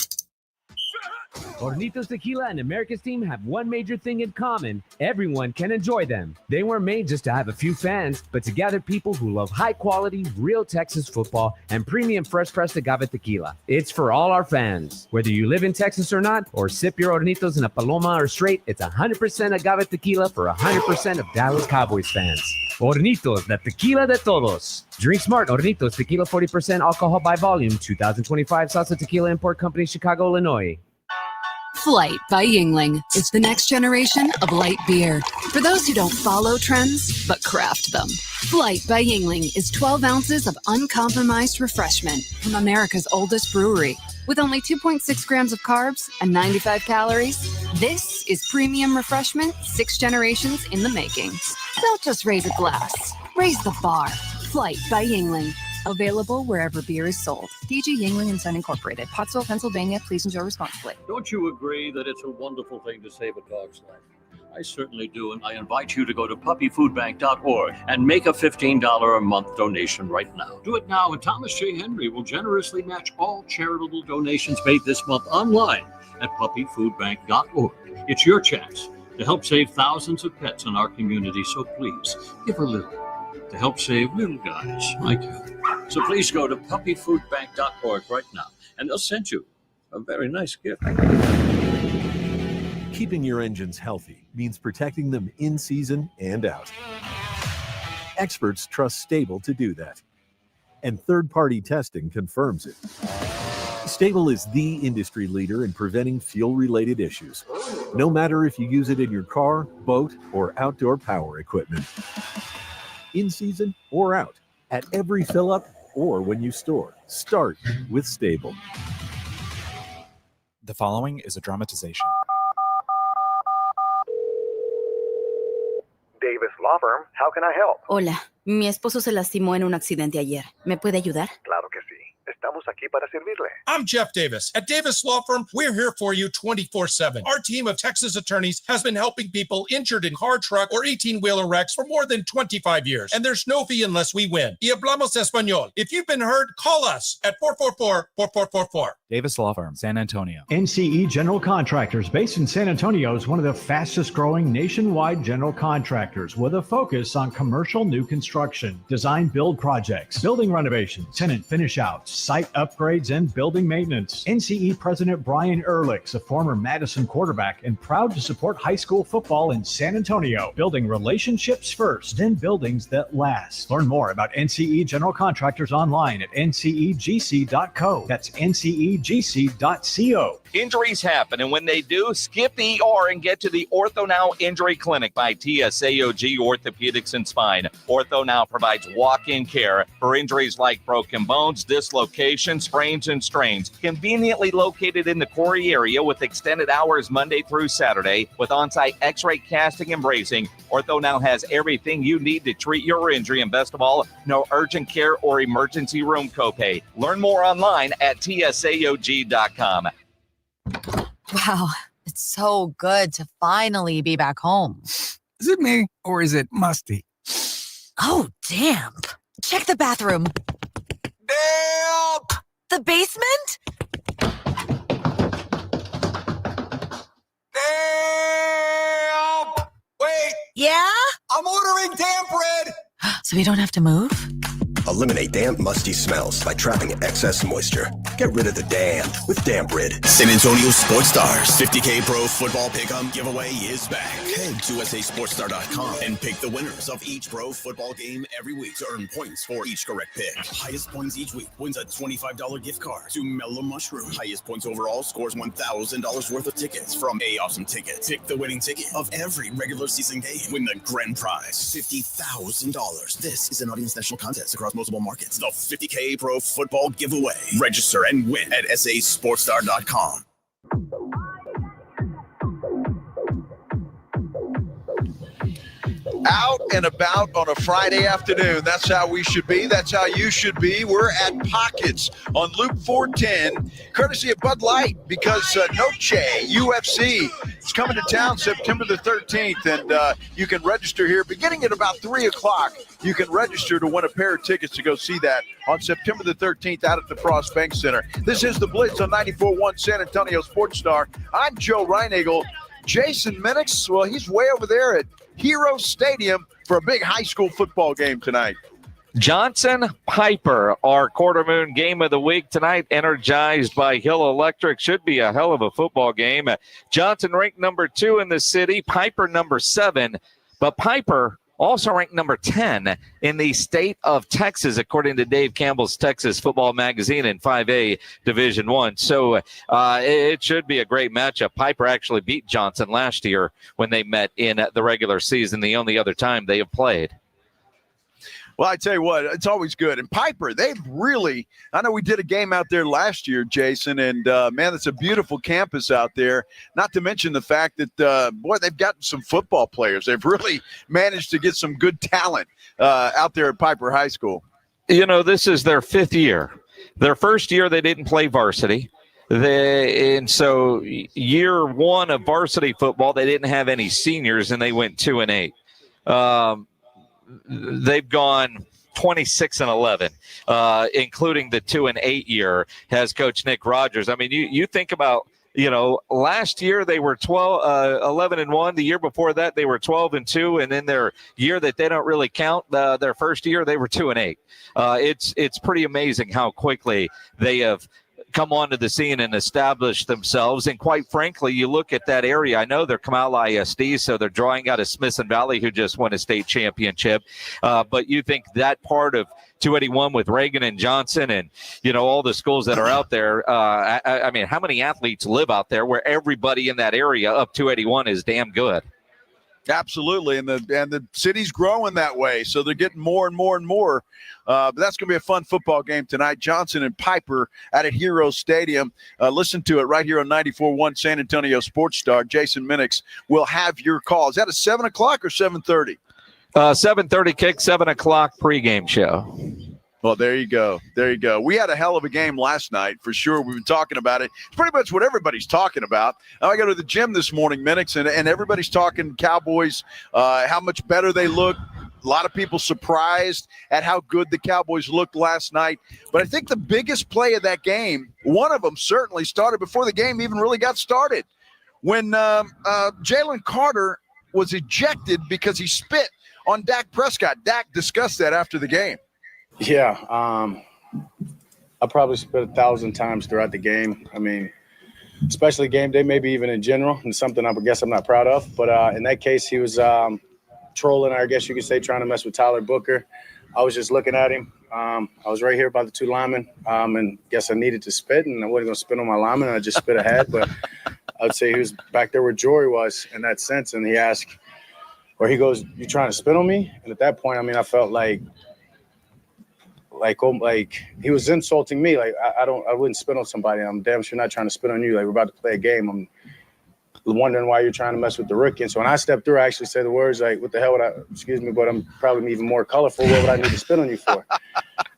Hornitos Tequila and America's team have one major thing in common. Everyone can enjoy them. They weren't made just to have a few fans, but to gather people who love high-quality, real Texas football and premium fresh-pressed agave tequila. It's for all our fans. Whether you live in Texas or not, or sip your Hornitos in a Paloma or straight, it's 100% agave tequila for 100% of Dallas Cowboys fans. Hornitos, the tequila de todos. Drink smart. Hornitos Tequila, 40% alcohol by volume. 2025 Salsa Tequila Import Company, Chicago, Illinois.
Flight by Yingling is the next generation of light beer. For those who don't follow trends, but craft them. Flight by Yingling is 12 ounces of uncompromised refreshment from America's oldest brewery. With only 2.6 grams of carbs and 95 calories, this is premium refreshment 6 generations in the making. Don't just raise a glass, raise the bar. Flight by Yingling. Available wherever beer is sold. DG Yingling and Son Incorporated, Pottsville, Pennsylvania. Please enjoy responsibly.
Don't you agree that it's a wonderful thing to save a dog's life? I certainly do, and I invite you to go to puppyfoodbank.org and make a $15 a month donation right now. Do it now, and Thomas J. Henry will generously match all charitable donations made this month online at puppyfoodbank.org. It's your chance to help save thousands of pets in our community, so please give a little to help save little guys like you. So please go to puppyfoodbank.org right now, and they'll send you a very nice gift.
Keeping your engines healthy means protecting them in season and out. Experts trust Stable to do that, and third-party testing confirms it. Stable is the industry leader in preventing fuel-related issues, no matter if you use it in your car, boat, or outdoor power equipment. In season or out, at every fill-up or when you store. Start with Stable.
The following is a dramatization.
Davis Law Firm, how can I help?
Hola, mi esposo se lastimó en un accidente ayer. ¿Me puede ayudar?
Claro que sí. Estamos aquí para servirle.
I'm Jeff Davis. At Davis Law Firm, we're here for you 24/7. Our team of Texas attorneys has been helping people injured in car, truck, or 18-wheeler wrecks for more than 25 years. And there's no fee unless we win. Y hablamos español. If you've been hurt, call us at 444-4444.
Davis Law Firm, San Antonio.
NCE General Contractors, based in San Antonio, is one of the fastest growing nationwide general contractors with a focus on commercial new construction, design build projects, building renovations, tenant finish outs, site upgrades, and building maintenance. NCE President Brian Ehrlich's a former Madison quarterback and proud to support high school football in San Antonio, building relationships first, then buildings that last. Learn more about NCE General Contractors online at ncegc.co. That's ncegc.co.
Injuries happen, and when they do, skip the ER and get to the Ortho Now Injury Clinic by TSAOG Orthopedics and Spine. Ortho Now provides walk-in care for injuries like broken bones, dislocations, sprains, and strains. Conveniently located in the Corey area with extended hours Monday through Saturday with on-site x-ray casting and bracing, Ortho Now has everything you need to treat your injury, and best of all, no urgent care or emergency room copay. Learn more online at tsaog.com.
Wow, it's so good to finally be back home.
Is it me, or is it musty?
Oh, damp. Check the bathroom.
Damp!
The basement?
Damp! Wait!
Yeah?
I'm ordering damp bread!
So we don't have to move?
Eliminate damp, musty smells by trapping excess moisture. Get rid of the damp with Damp Rid.
San Antonio Sports Stars 50K Pro Football Pick'em giveaway is back. Head to sasportstar.com and pick the winners of each pro football game every week to earn points for each correct pick. Highest points each week wins a $25 gift card to Mellow Mushroom. Highest points overall scores $1,000 worth of tickets from A Awesome Tickets. Pick the winning ticket of every regular season game. Win the grand prize, $50,000. This is an audience national contest across multiple markets. The 50K Pro Football Giveaway. Register and win at sasportstar.com.
Out and about on a Friday afternoon. That's how we should be. That's how you should be. We're at Pockets on Loop 410, courtesy of Bud Light, because Noche UFC is coming to town September the 13th, and you can register here beginning at about 3 o'clock. You can register to win a pair of tickets to go see that on September the 13th out at the Frost Bank Center. This is the Blitz on 94.1 San Antonio Sports Star. I'm Joe Reinagel. Jason Minix, well, he's way over there at Hero Stadium for a big high school football game tonight.
Johnson Piper, our quarter moon game of the week tonight, energized by Hill Electric. Should be a hell of a football game. Johnson ranked number 2 in the city, Piper number 7, but Piper also ranked number 10 in the state of Texas, according to Dave Campbell's Texas Football Magazine in 5A Division I. So it should be a great matchup. Piper actually beat Johnson last year when they met in the regular season, the only other time they have played.
Well, I tell you what, it's always good. And Piper, they've really, I know we did a game out there last year, Jason, and man, it's a beautiful campus out there. Not to mention the fact that, boy, they've got some football players. They've really managed to get some good talent out there at Piper High School.
You know, this is their 5th year. Their first year, they didn't play varsity. And so year 1 of varsity football, they didn't have any seniors, and they went 2-8. They've gone 26-11, including the 2-8 year, has Coach Nick Rogers. I mean, you think about, you know, last year they were 11-1. The year before that they were 12-2, and then their year that they don't really count, their first year, they were 2-8. It's pretty amazing how quickly they have come onto the scene and established themselves. And quite frankly, you look at that area, I know they're Kamala ISD, so they're drawing out of Smithson Valley, who just won a state championship. But you think that part of 281 with Reagan and Johnson and, you know, all the schools that are out there. I mean, how many athletes live out there where everybody in that area up 281 is damn good?
Absolutely, and the city's growing that way, so they're getting more and more and more. But that's going to be a fun football game tonight. Johnson and Piper out at Hero Stadium. Listen to it right here on 94.1 San Antonio Sports Star. Jason Minix will have your call. Is that a 7 o'clock or 7:30?
7:30 kick, 7 o'clock pregame show.
Well, there you go. There you go. We had a hell of a game last night, for sure. We've been talking about it. It's pretty much what everybody's talking about. I go to the gym this morning, Minix, and everybody's talking Cowboys, how much better they look. A lot of people surprised at how good the Cowboys looked last night. But I think the biggest play of that game, one of them certainly started before the game even really got started. When Jalen Carter was ejected because he spit on Dak Prescott. Dak discussed that after the game.
Yeah, I probably spit 1,000 times throughout the game. I mean, especially game day, maybe even in general, and something I guess I'm not proud of. But in that case, he was trolling, I guess you could say, trying to mess with Tyler Booker. I was just looking at him. I was right here by the two linemen, and guess I needed to spit, and I wasn't going to spit on my lineman, and I just spit ahead. But I would say he was back there where Jory was in that sense, and he asked, or he goes, "You trying to spit on me?" And at that point, I mean, I felt like he was insulting me. Like I wouldn't spit on somebody. I'm damn sure not trying to spit on you. Like we're about to play a game. I'm wondering why you're trying to mess with the rookie. And so when I stepped through, I actually said the words like, "What the hell would I? Excuse me, but I'm probably even more colorful. What would I need to spit on you for?"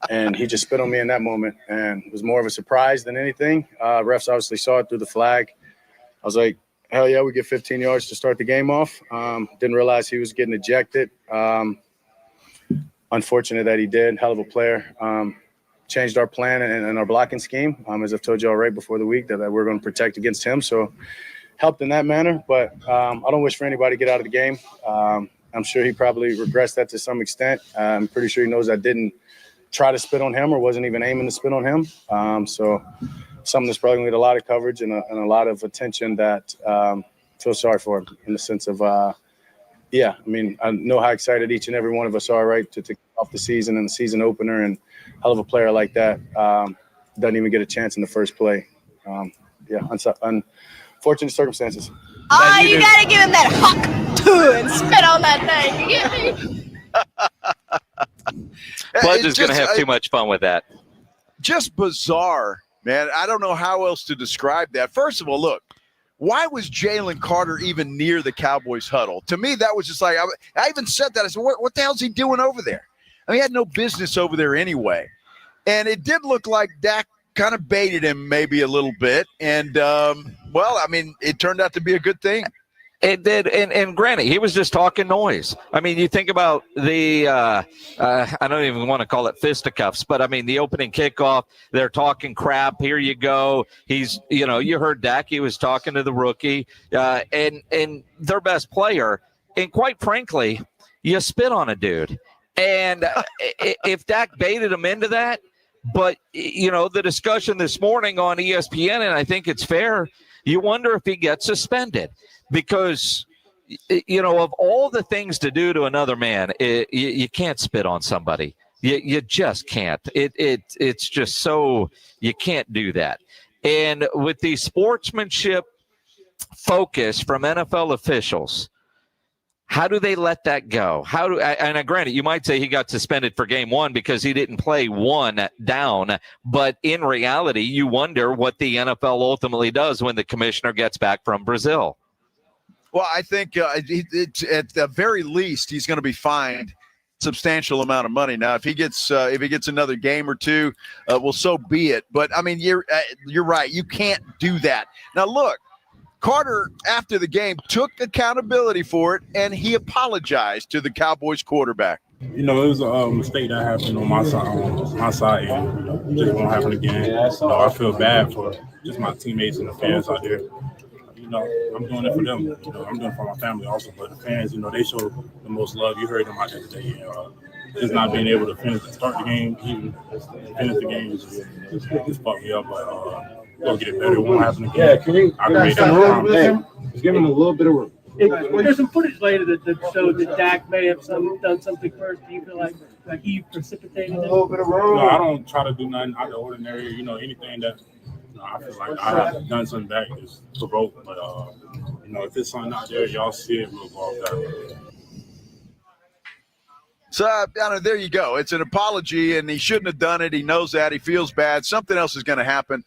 And he just spit on me in that moment, and it was more of a surprise than anything. Refs obviously saw it through the flag. I was like, hell yeah, we get 15 yards to start the game off. Didn't realize he was getting ejected. Unfortunate that he did. Hell of a player. Changed our plan and our blocking scheme. As I've told you all right before the week that we're going to protect against him. So helped in that manner. But I don't wish for anybody to get out of the game. I'm sure he probably regrets that to some extent. I'm pretty sure he knows I didn't try to spit on him or wasn't even aiming to spit on him. So something that's probably going to get a lot of coverage and a lot of attention that I feel sorry for him in the sense of yeah, I mean, I know how excited each and every one of us are, right, to kick off the season and the season opener, and hell of a player like that doesn't even get a chance in the first play. Yeah, unfortunate circumstances.
Oh, you got to give him that huck and spit on that thing. You get me?
Blitz is going to have too much fun with that.
Just bizarre, man. I don't know how else to describe that. First of all, look. Why was Jalen Carter even near the Cowboys huddle? To me, that was just like, I even said that. I said, what the hell's he doing over there? I mean, he had no business over there anyway. And it did look like Dak kind of baited him maybe a little bit. And, well, I mean, it turned out to be a good thing.
It did, and granted, he was just talking noise. I mean, you think about the, I don't even want to call it fisticuffs, but I mean, the opening kickoff, they're talking crap. Here you go. He's, you heard Dak, he was talking to the rookie, and their best player. And quite frankly, you spit on a dude. And if Dak baited him into that, but, the discussion this morning on ESPN, and I think it's fair, you wonder if he gets suspended. Because, of all the things to do to another man, you can't spit on somebody. You just can't. It's just so you can't do that. And with the sportsmanship focus from NFL officials, how do they let that go? And granted, you might say he got suspended for game one because he didn't play one down. But in reality, you wonder what the NFL ultimately does when the commissioner gets back from Brazil.
Well, I think it's at the very least he's going to be fined a substantial amount of money. Now, if he gets another game or two, well, so be it. But I mean, you're right. You can't do that. Now, look, Carter after the game took accountability for it, and he apologized to the Cowboys quarterback.
It was a mistake that happened on my side, and just won't happen again. I feel bad for just my teammates and the fans out there. I'm doing it for them. I'm doing it for my family also. But the fans, they show the most love. You heard them out there today. Just not being able to start the game, even finish the game, just fucked me up. But we'll get it better. It won't happen again. Yeah, can we just give him a little bit of room.
There's some footage later that showed that Dak may have done something first. Do you feel like he precipitated a little bit of room?
No, I don't try to do nothing out of the ordinary. Anything that I feel like I have done something back is provoked. But if there's something out there, y'all see it, we'll go off that.
So, there you go. It's an apology, and he shouldn't have done it. He knows that. He feels bad. Something else is going to happen.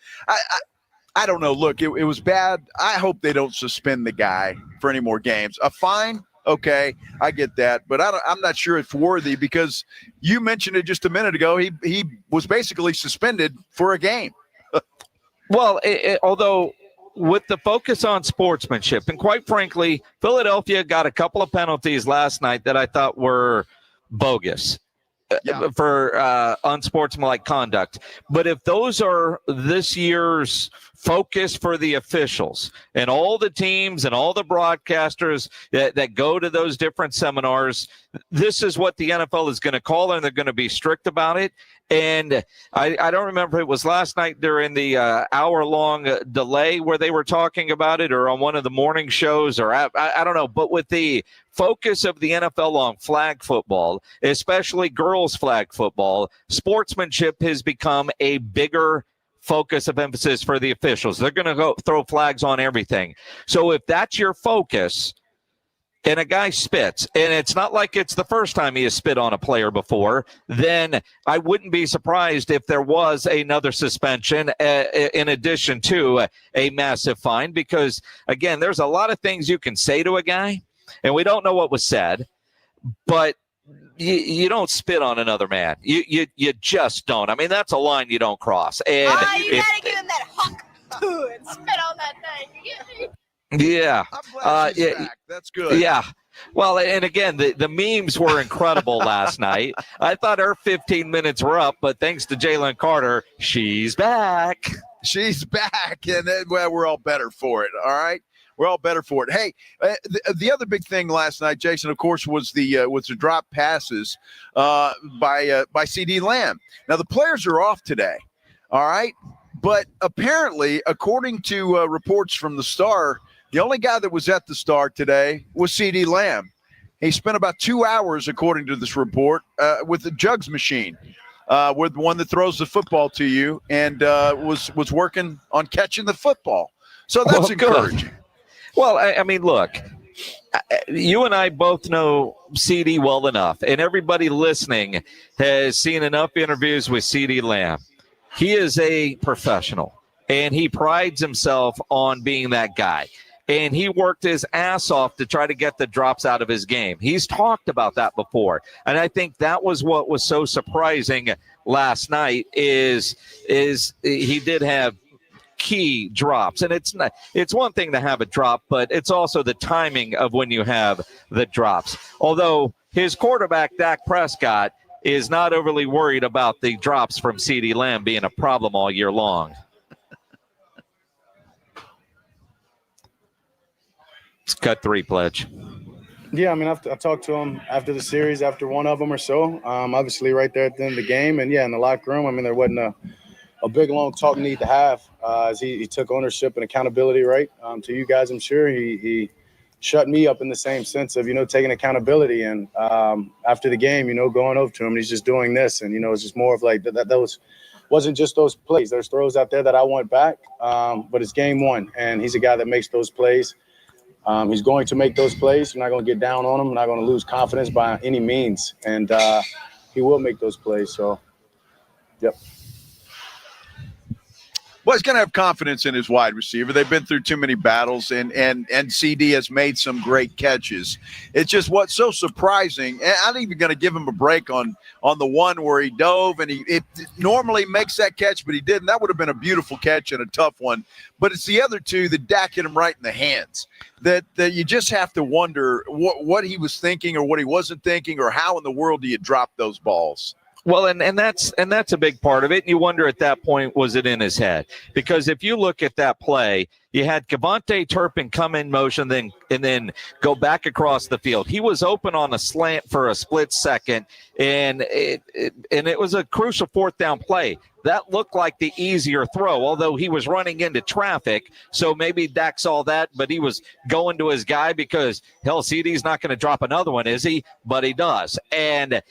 I don't know. Look, it was bad. I hope they don't suspend the guy for any more games. A fine, okay, I get that. But I'm not sure it's worthy because you mentioned it just a minute ago. He was basically suspended for a game.
Well, although with the focus on sportsmanship, and quite frankly, Philadelphia got a couple of penalties last night that I thought were bogus. For unsportsmanlike conduct. But if those are this year's focus for the officials and all the teams and all the broadcasters that go to those different seminars, this is what the NFL is going to call, and they're going to be strict about it. And I don't remember if it was last night during the hour-long delay where they were talking about it, or on one of the morning shows, or I don't know. But with the focus of the NFL on flag football, especially girls flag football, sportsmanship has become a bigger focus of emphasis for the officials. They're going to go throw flags on everything. So if that's your focus, and a guy spits, and it's not like it's the first time he has spit on a player before, then I wouldn't be surprised if there was another suspension in addition to a massive fine, because, again, there's a lot of things you can say to a guy, and we don't know what was said, but you don't spit on another man. You just don't. I mean, that's a line you don't cross. And
you got to give him that hawk and spit on that thing. You get me?
Yeah.
I'm glad she's back. That's good.
Yeah. Well, and again, the memes were incredible last night. I thought her 15 minutes were up, but thanks to Jalen Carter, she's back.
She's back, and we're all better for it, all right? We're all better for it. Hey, the other big thing last night, Jason, of course, was the drop passes by CeeDee Lamb. Now, the players are off today, all right? But apparently, according to reports from the Star, the only guy that was at the Star today was CeeDee Lamb. He spent about 2 hours, according to this report, with the jugs machine, with the one that throws the football to you, and was working on catching the football. So that's encouraging.
Good. Well, I mean, look, you and I both know CeeDee well enough, and everybody listening has seen enough interviews with CeeDee Lamb. He is a professional, and he prides himself on being that guy. And he worked his ass off to try to get the drops out of his game. He's talked about that before. And I think that was what was so surprising last night is he did have key drops. And it's one thing to have a drop, but it's also the timing of when you have the drops. Although his quarterback, Dak Prescott, is not overly worried about the drops from CeeDee Lamb being a problem all year long. It's cut 3, Pledge.
Yeah, I mean, I've talked to him after the series, after one of them or so. Obviously, right there at the end of the game, and in the locker room. I mean, there wasn't a big long talk need to have as he took ownership and accountability. Right to you guys, I'm sure he shut me up in the same sense of taking accountability. And after the game, going over to him, and he's just doing this, and it's just more of like that wasn't just those plays. There's throws out there that I want back, but it's game one, and he's a guy that makes those plays. He's going to make those plays. We're not going to get down on him. We're not going to lose confidence by any means. And he will make those plays. So, yep.
Well, he's going to have confidence in his wide receiver. They've been through too many battles, and CD has made some great catches. It's just what's so surprising. And I'm even going to give him a break on the one where he dove, and it normally makes that catch, but he didn't. That would have been a beautiful catch and a tough one. But it's the other two that Dak hit him right in the hands that you just have to wonder what he was thinking or what he wasn't thinking, or how in the world do you drop those balls?
Well, and that's a big part of it. And you wonder at that point, was it in his head? Because if you look at that play, you had Kevontae Turpin come in motion, and then go back across the field. He was open on a slant for a split second, and it was a crucial fourth down play. That looked like the easier throw, although he was running into traffic. So maybe Dak saw that, but he was going to his guy because, hell, CD's not going to drop another one, is he? But he does. And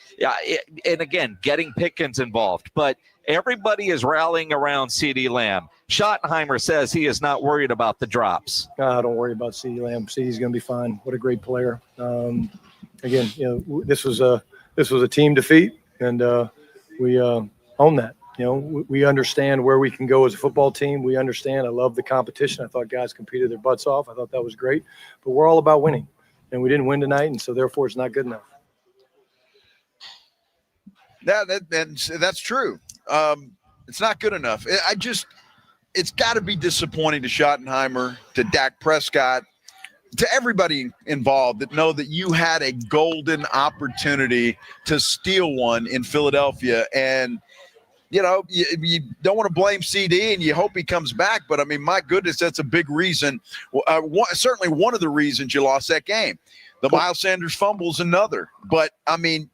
again, getting Pickens involved. But everybody is rallying around CeeDee Lamb. Schottenheimer says he is not worried about the drops.
Don't worry about CeeDee Lamb. CeeDee's going to be fine. What a great player. Again, this was a team defeat, and we own that. We understand where we can go as a football team. We understand. I love the competition. I thought guys competed their butts off. I thought that was great. But we're all about winning, and we didn't win tonight, and so therefore it's not good enough.
Yeah, that's true. It's not good enough. It's got to be disappointing to Schottenheimer, to Dak Prescott, to everybody involved that know that you had a golden opportunity to steal one in Philadelphia. And, you don't want to blame CD and you hope he comes back. But, I mean, my goodness, that's a big reason. Certainly one of the reasons you lost that game. The Miles Sanders fumble is another. But, I mean,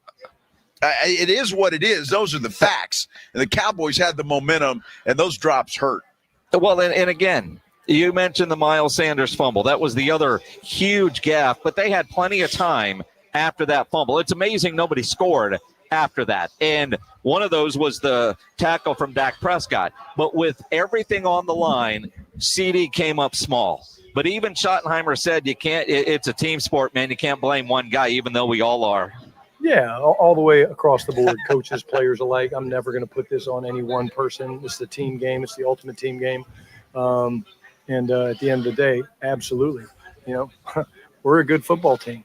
it is what it is. Those are the facts. And the Cowboys had the momentum, and those drops hurt.
Well, and again, you mentioned the Miles Sanders fumble. That was the other huge gaffe, but they had plenty of time after that fumble. It's amazing nobody scored after that. And one of those was the tackle from Dak Prescott. But with everything on the line, CD came up small. But even Schottenheimer said it's a team sport, man. You can't blame one guy, even though we all are.
Yeah, all the way across the board, coaches, players alike. I'm never going to put this on any one person. It's the team game. It's the ultimate team game. And at the end of the day, absolutely. We're a good football team,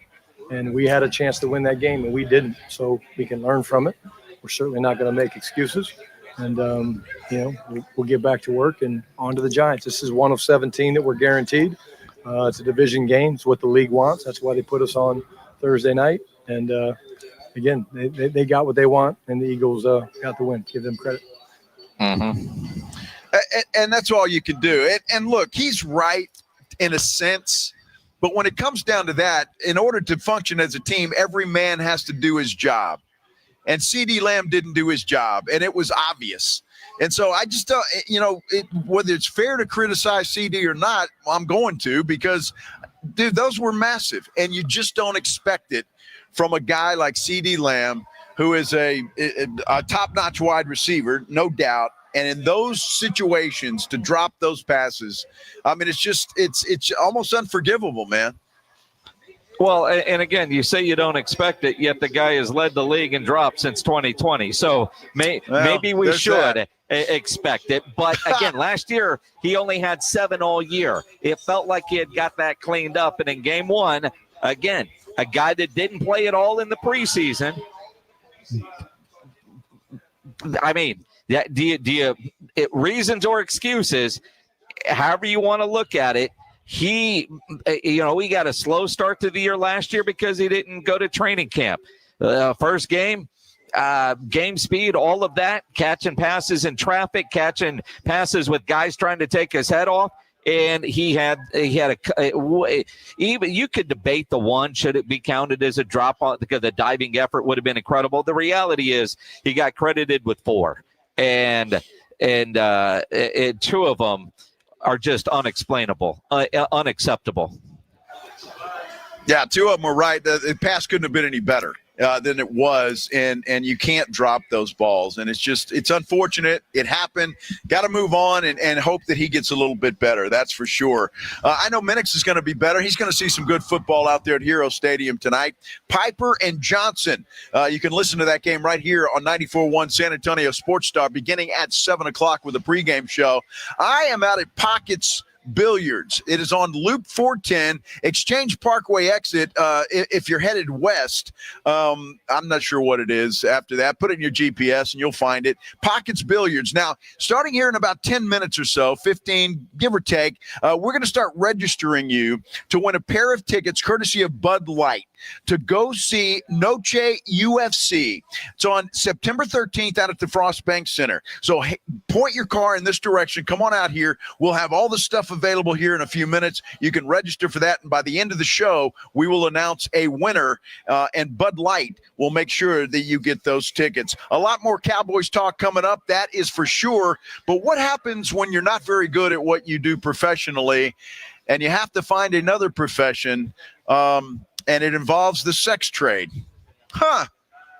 and we had a chance to win that game, and we didn't. So we can learn from it. We're certainly not going to make excuses. And, we'll get back to work and on to the Giants. This is one of 17 that we're guaranteed. It's a division game. It's what the league wants. That's why they put us on Thursday night. And, again, they got what they want, and the Eagles got the win. Give them credit.
Mm-hmm. And that's all you can do. And look, he's right in a sense, but when it comes down to that, in order to function as a team, every man has to do his job. And CD Lamb didn't do his job, and it was obvious. And so I just don't, whether it's fair to criticize CD or not, I'm going to, because, dude, those were massive, and you just don't expect it from a guy like CD Lamb, who is a top-notch wide receiver, no doubt. And in those situations, to drop those passes, I mean, it's almost unforgivable, man.
Well, and again, you say you don't expect it, yet the guy has led the league in drops since 2020. So maybe we should expect it. But again, last year, he only had 7 all year. It felt like he had got that cleaned up. And in game 1, again, a guy that didn't play at all in the preseason. I mean, reasons or excuses, however you want to look at it, he got a slow start to the year last year because he didn't go to training camp. First game, game speed, all of that, catching passes in traffic, catching passes with guys trying to take his head off. And he had even you could debate the one, should it be counted as a drop on, because the diving effort would have been incredible. The reality is he got credited with 4, and 2 of them are just unexplainable, unacceptable.
Yeah, 2 of them were right. The pass couldn't have been any better than it was, and you can't drop those balls. And it's unfortunate. It happened. Got to move on and hope that he gets a little bit better. That's for sure. I know Minix is going to be better. He's going to see some good football out there at Hero Stadium tonight. Piper and Johnson. You can listen to that game right here on 94.1 San Antonio Sports Star beginning at 7 o'clock with a pregame show. I am out at Pockets Billiards. It is on Loop 410, Exchange Parkway exit. If you're headed west, I'm not sure what it is after that. Put it in your GPS and you'll find it. Pockets Billiards. Now, starting here in about 10 minutes or so, 15, give or take, we're going to start registering you to win a pair of tickets courtesy of Bud Light to go see Noche UFC. It's on September 13th out at the Frost Bank Center. So point your car in this direction. Come on out here. We'll have all the stuff available here in a few minutes. You can register for that, and by the end of the show, we will announce a winner, and Bud Light will make sure that you get those tickets. A lot more Cowboys talk coming up, that is for sure. But what happens when you're not very good at what you do professionally and you have to find another profession, and it involves the sex trade?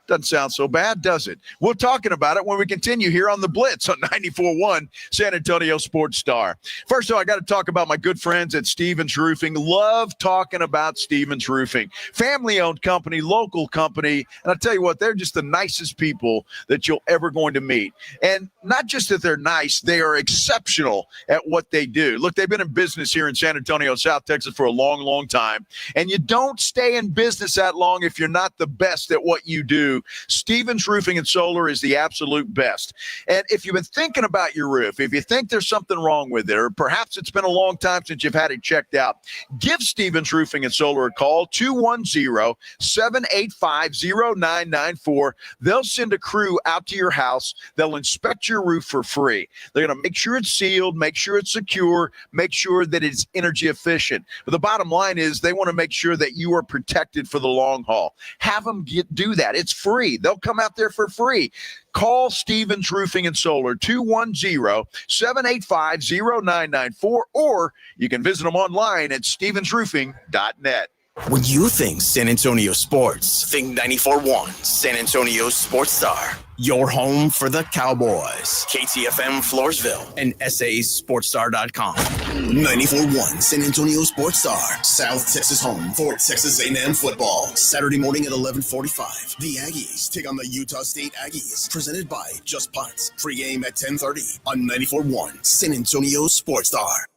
Doesn't sound so bad, does it? We're talking about it when we continue here on The Blitz on 94.1 San Antonio Sports Star. First of all, I got to talk about my good friends at Stevens Roofing. Love talking about Stevens Roofing. Family-owned company, local company, and I'll tell you what, they're just the nicest people that you'll ever going to meet. And not just that they're nice, they are exceptional at what they do. Look, they've been in business here in San Antonio, South Texas for a long, long time. And you don't stay in business that long if you're not the best at what you do. crew, Stevens Roofing and Solar is the absolute best. And if you've been thinking about your roof, if you think there's something wrong with it, or perhaps it's been a long time since you've had it checked out, give Stevens Roofing and Solar a call, 210-785-0994. They'll send a crew out to your house. They'll inspect your roof for free. They're going to make sure it's sealed, make sure it's secure, make sure that it's energy efficient. But the bottom line is they want to make sure that you are protected for the long haul. Have them do that. It's free. They'll come out there for free. Call Stevens Roofing and Solar, 210-785-0994, or you can visit them online at stevensroofing.net.
When you think San Antonio sports, think 94.1 San Antonio Sports Star. Your home for the Cowboys. KTFM Floresville and SASportsStar.com. 94.1 San Antonio Sports Star. South Texas home for Texas A&M football. Saturday morning at 11:45. The Aggies take on the Utah State Aggies. Presented by Just Punts. Pre-game at 10:30 on 94.1 San Antonio Sports Star.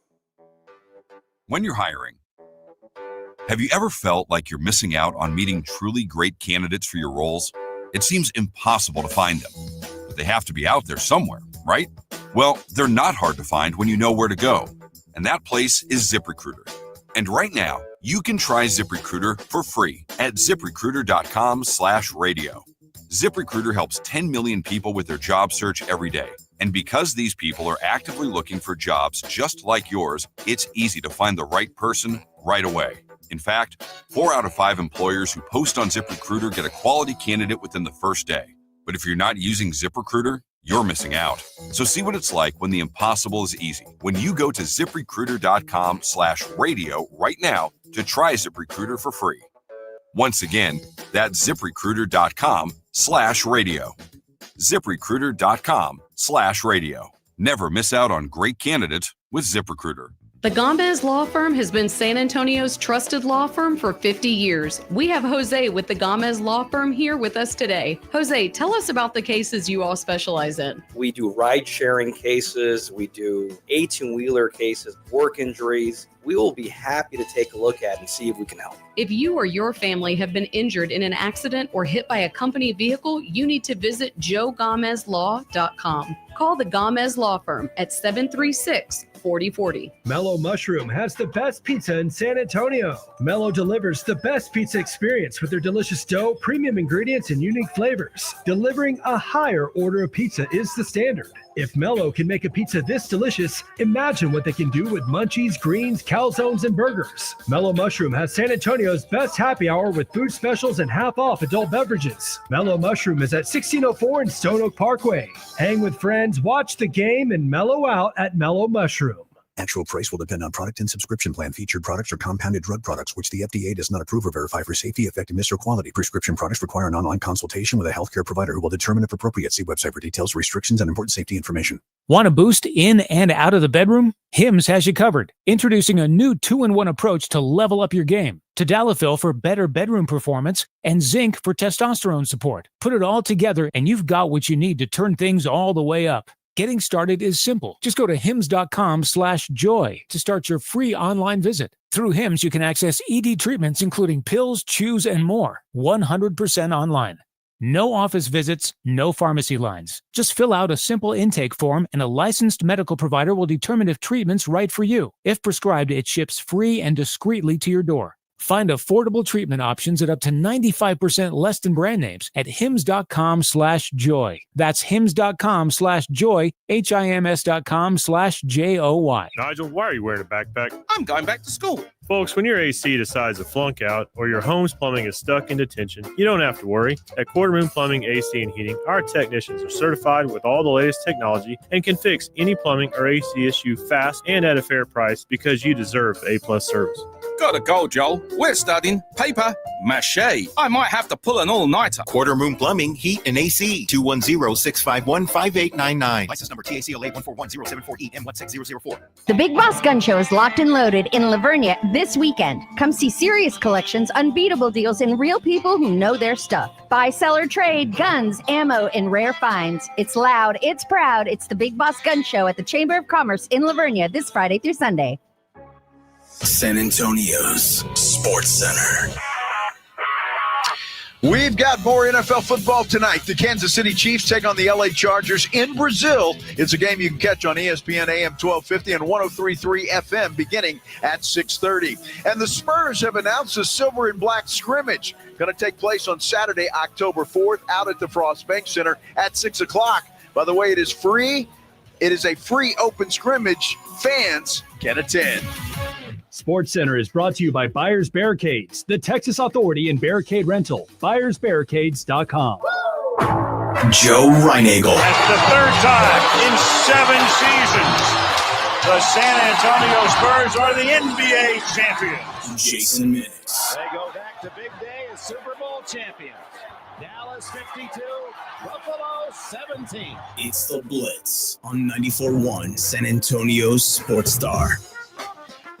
When you're hiring, have you ever felt like you're missing out on meeting truly great candidates for your roles? It seems impossible to find them, but they have to be out there somewhere, right? Well, they're not hard to find when you know where to go, and that place is ZipRecruiter. And right now, you can try ZipRecruiter for free at ZipRecruiter.com/radio. ZipRecruiter helps 10 million people with their job search every day. And because these people are actively looking for jobs just like yours, it's easy to find the right person right away. In fact, 4 out of 5 employers who post on ZipRecruiter get a quality candidate within the first day. But if you're not using ZipRecruiter, you're missing out. So see what it's like when the impossible is easy. When you go to ZipRecruiter.com/radio right now to try ZipRecruiter for free. Once again, that's ZipRecruiter.com/radio. ZipRecruiter.com/radio. Never miss out on great candidates with ZipRecruiter.
The Gomez Law Firm has been San Antonio's trusted law firm for 50 years. We have Jose with the Gomez Law Firm here with us today. Jose, tell us about the cases you all specialize in.
We do ride-sharing cases. We do 18-wheeler cases, work injuries. We will be happy to take a look at and see if we can help.
If you or your family have been injured in an accident or hit by a company vehicle, you need to visit joegomezlaw.com. Call the Gomez Law Firm at 736-4040.
Mellow Mushroom has the best pizza in San Antonio. Mellow delivers the best pizza experience with their delicious dough, premium ingredients, and unique flavors. Delivering a higher order of pizza is the standard. If Mellow can make a pizza this delicious, imagine what they can do with munchies, greens, calzones, and burgers. Mellow Mushroom has San Antonio's best happy hour with food specials and half-off adult beverages. Mellow Mushroom is at 1604 in Stone Oak Parkway. Hang with friends, watch the game, and mellow out at Mellow Mushroom.
Actual price will depend on product and subscription plan. Featured products are compounded drug products, which the FDA does not approve or verify for safety, effectiveness, or quality. Prescription products require an online consultation with a healthcare provider who will determine if appropriate. See website for details, restrictions, and important safety information.
Want a boost in and out of the bedroom? Hims has you covered. Introducing a new 2-in-1 approach to level up your game. Tadalafil for better bedroom performance and zinc for testosterone support. Put it all together and you've got what you need to turn things all the way up. Getting started is simple. Just go to hims.com/joy to start your free online visit. Through Hims, you can access ED treatments, including pills, chews, and more. 100% online. No office visits, no pharmacy lines. Just fill out a simple intake form and a licensed medical provider will determine if treatment's right for you. If prescribed, it ships free and discreetly to your door. Find affordable treatment options at up to 95% less than brand names at hims.com/joy. That's hims.com/joy, HIMS.com/JOY.
Nigel, why are you wearing a backpack?
I'm going back to school.
Folks, when your AC decides to flunk out or your home's plumbing is stuck in detention, you don't have to worry. At Quarter Moon Plumbing, AC, and Heating, our technicians are certified with all the latest technology and can fix any plumbing or AC issue fast and at a fair price because you deserve A+ service.
Gotta go, Joel. We're studying paper mache. I might have to pull an all-nighter.
Quarter Moon Plumbing, Heat, and AC. 210-651-5899. License number TACLA 141-074-EM16004.
The Big Boss Gun Show is locked and loaded in Lavernia this weekend. Come see serious collections, unbeatable deals, and real people who know their stuff. Buy, sell, or trade guns, ammo, and rare finds. It's loud, it's proud. It's the Big Boss Gun Show at the Chamber of Commerce in Lavernia this Friday through Sunday.
San Antonio's Sports Center.
We've got more NFL football tonight. The Kansas City Chiefs take on the LA Chargers in Brazil. It's a game you can catch on ESPN AM 1250 and 103.3 FM beginning at 6:30. And the Spurs have announced a silver and black scrimmage. Going to take place on Saturday, October 4th, out at the Frost Bank Center at 6 o'clock. By the way, it is free. It is a free open scrimmage. Fans can attend.
SportsCenter is brought to you by Buyers Barricades, the Texas authority in barricade rental. BuyersBarricades.com.
Joe Reinagle.
That's the third time in 7 seasons the San Antonio Spurs are the NBA champions.
Jason Minix.
They go back to big day as Super Bowl champions. Dallas 52, Buffalo 17.
It's the Blitz on 94.1 San Antonio's Sports Star.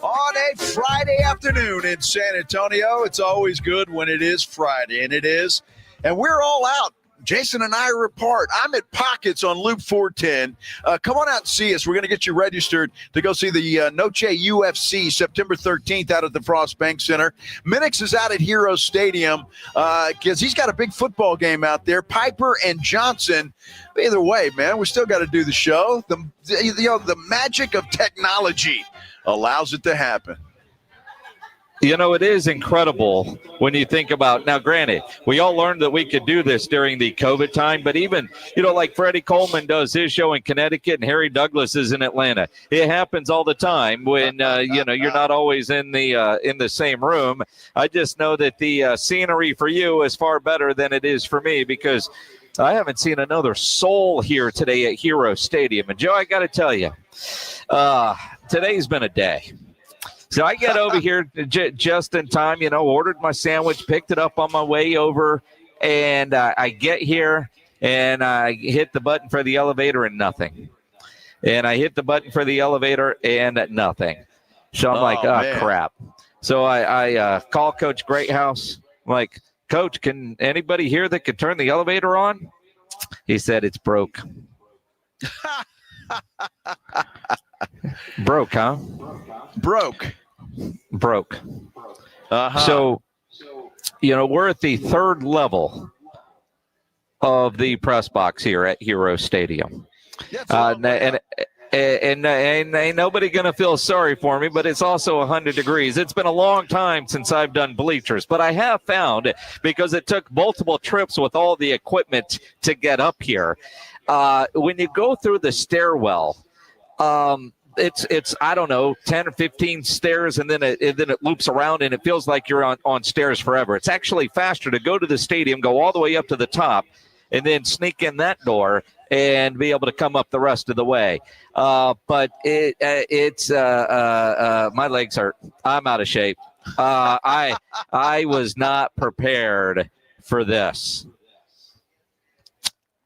On a Friday afternoon in San Antonio, it's always good when it is Friday, and it is. And we're all out. Jason and I are apart. I'm at Pockets on Loop 410. Come on out and see us. We're going to get you registered to go see the Noche UFC September 13th out at the Frost Bank Center. Minix is out at Hero Stadium because he's got a big football game out there. Piper and Johnson. Either way, man, we still got to do the show. The magic of technology allows it to happen.
You know, it is incredible when you think about, now granted, we all learned that we could do this during the COVID time, but even, you know, like Freddie Coleman does his show in Connecticut and Harry Douglas is in Atlanta. It happens all the time when, you know, you're not always in the same room. I just know that the scenery for you is far better than it is for me because I haven't seen another soul here today at Hero Stadium. And Joe, I got to tell you, today's been a day. So I get over here just in time, you know, ordered my sandwich, picked it up on my way over, and I get here, and I hit the button for the elevator and nothing. And I hit the button for the elevator and nothing. So I'm like,
man.
crap. So I call Coach Greathouse. I'm like, Coach, can anybody here that could turn the elevator on? He said, it's broke. Broke, huh?
Broke.
Uh-huh. So, you know, we're at the third level of the press box here at Hero Stadium. And ain't nobody going to feel sorry for me, but it's also 100 degrees. It's been a long time since I've done bleachers, but I have found, because it took multiple trips with all the equipment to get up here, when you go through the stairwell, it's I don't know, 10 or 15 stairs, and then it loops around, and it feels like you're on stairs forever. It's actually faster to go to the stadium, go all the way up to the top, and then sneak in that door and be able to come up the rest of the way. But it's my legs hurt. I'm out of shape. I was not prepared for this.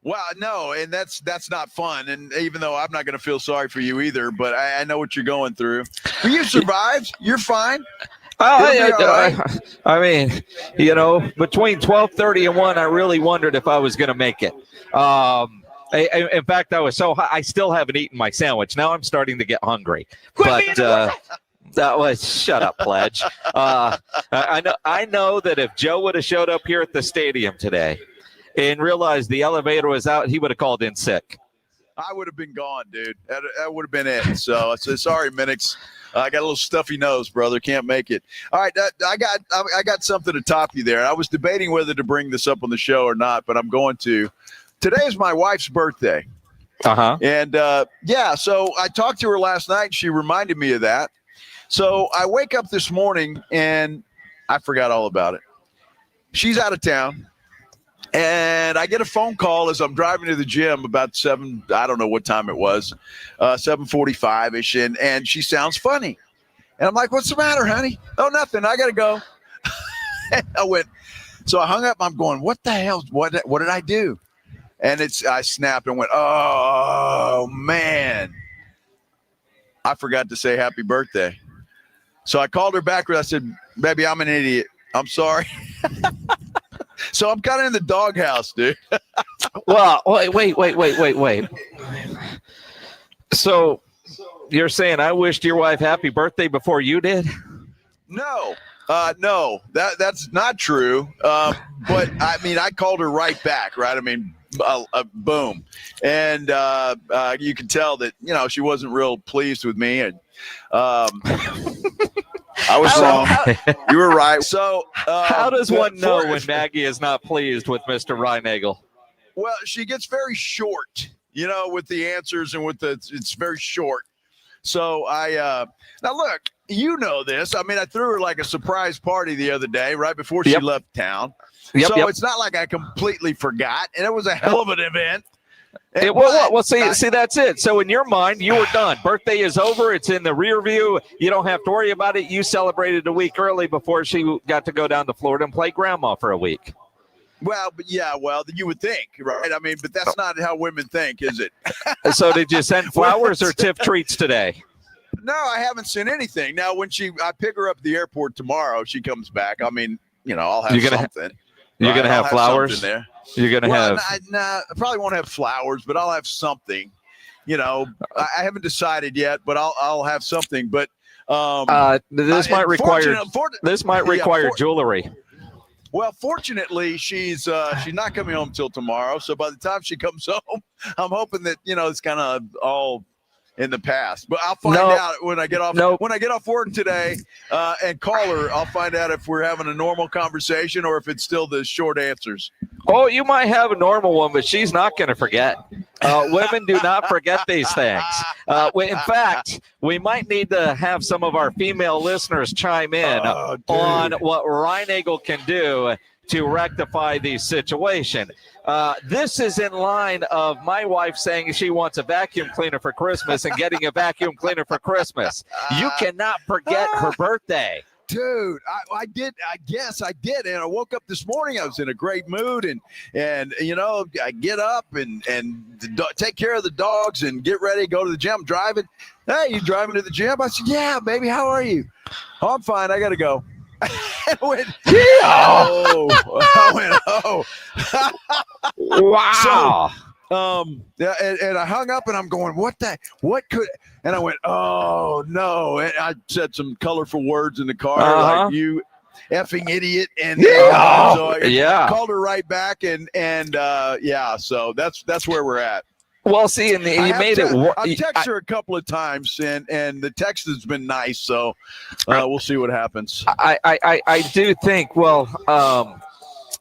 Well, no, and that's not fun. And even though I'm not going to feel sorry for you either, but I know what you're going through. But you survived. You're fine.
I mean, you know, between 12:30 and 1, I really wondered if I was going to make it. In fact, I was so high, I still haven't eaten my sandwich. Now I'm starting to get hungry. But that was shut up, Pledge. I know that if Joe would have showed up here at the stadium today and realized the elevator was out, he would have called in sick.
I would have been gone, dude. That would have been it. So I said, sorry, Minix. I got a little stuffy nose, brother. Can't make it. All right, I got something to top you there. I was debating whether to bring this up on the show or not, but I'm going to. Today is my wife's birthday.
Uh-huh.
And, so I talked to her last night. She reminded me of that. So I wake up this morning, and I forgot all about it. She's out of town. And I get a phone call as I'm driving to the gym about 7, I don't know what time it was, 7:45-ish, and she sounds funny. And I'm like, what's the matter, honey? Oh, nothing. I got to go. So I hung up. I'm going, what the hell? What did I do? And I snapped and went, oh, man. I forgot to say happy birthday. So I called her back and I said, baby, I'm an idiot. I'm sorry. So I'm kind of in the doghouse, dude.
Well, wait. So you're saying I wished your wife happy birthday before you did?
No. No, that's not true. But I mean, I called her right back, right? I mean, boom. And you can tell that, she wasn't real pleased with me. And I was wrong. You were right. So
how does one know when Maggie is not pleased with Mr. Reinagel?
Well, she gets very short, with the answers and it's very short. So now look, this. I mean, I threw her like a surprise party the other day, right before she left town. It's not like I completely forgot, and it was a hell of an event.
See, that's it. So in your mind, you were done. Birthday is over. It's in the rear view. You don't have to worry about it. You celebrated a week early before she got to go down to Florida and play grandma for a week.
Well, you would think, right? I mean, but that's not how women think, is it?
So did you send flowers or tip treats today?
No, I haven't sent anything. Now, when I pick her up at the airport tomorrow, she comes back. I mean, I'll have something.
You're going to have flowers?
There.
You're going to have...
I probably won't have flowers, but I'll have something. I haven't decided yet, but I'll have something. But
this might require jewelry.
Well, fortunately, she's not coming home till tomorrow. So by the time she comes home, I'm hoping that it's kind of all in the past. But I'll find out when I get off. When I get off work today and call her, I'll find out if we're having a normal conversation or if it's still the short answers.
Oh, you might have a normal one, but she's not going to forget. Women do not forget these things. In fact, we might need to have some of our female listeners chime in on what Reinagel can do to rectify the situation. This is in line of my wife saying she wants a vacuum cleaner for Christmas and getting a vacuum cleaner for Christmas. You cannot forget her birthday.
Dude, I did. I guess I did. And I woke up this morning. I was in a great mood. And I get up and take care of the dogs and get ready, go to the gym, driving. Hey, you driving to the gym? I said, yeah, baby, how are you? Oh, I'm fine. I got to go. I went,
wow.
And I hung up and I'm going, and I went, oh no. And I said some colorful words in the car, like you effing idiot. And so I called her right back and so that's where we're at.
Well, see, and you made it work.
I've texted her a couple of times, and the text has been nice, so we'll see what happens.
I do think,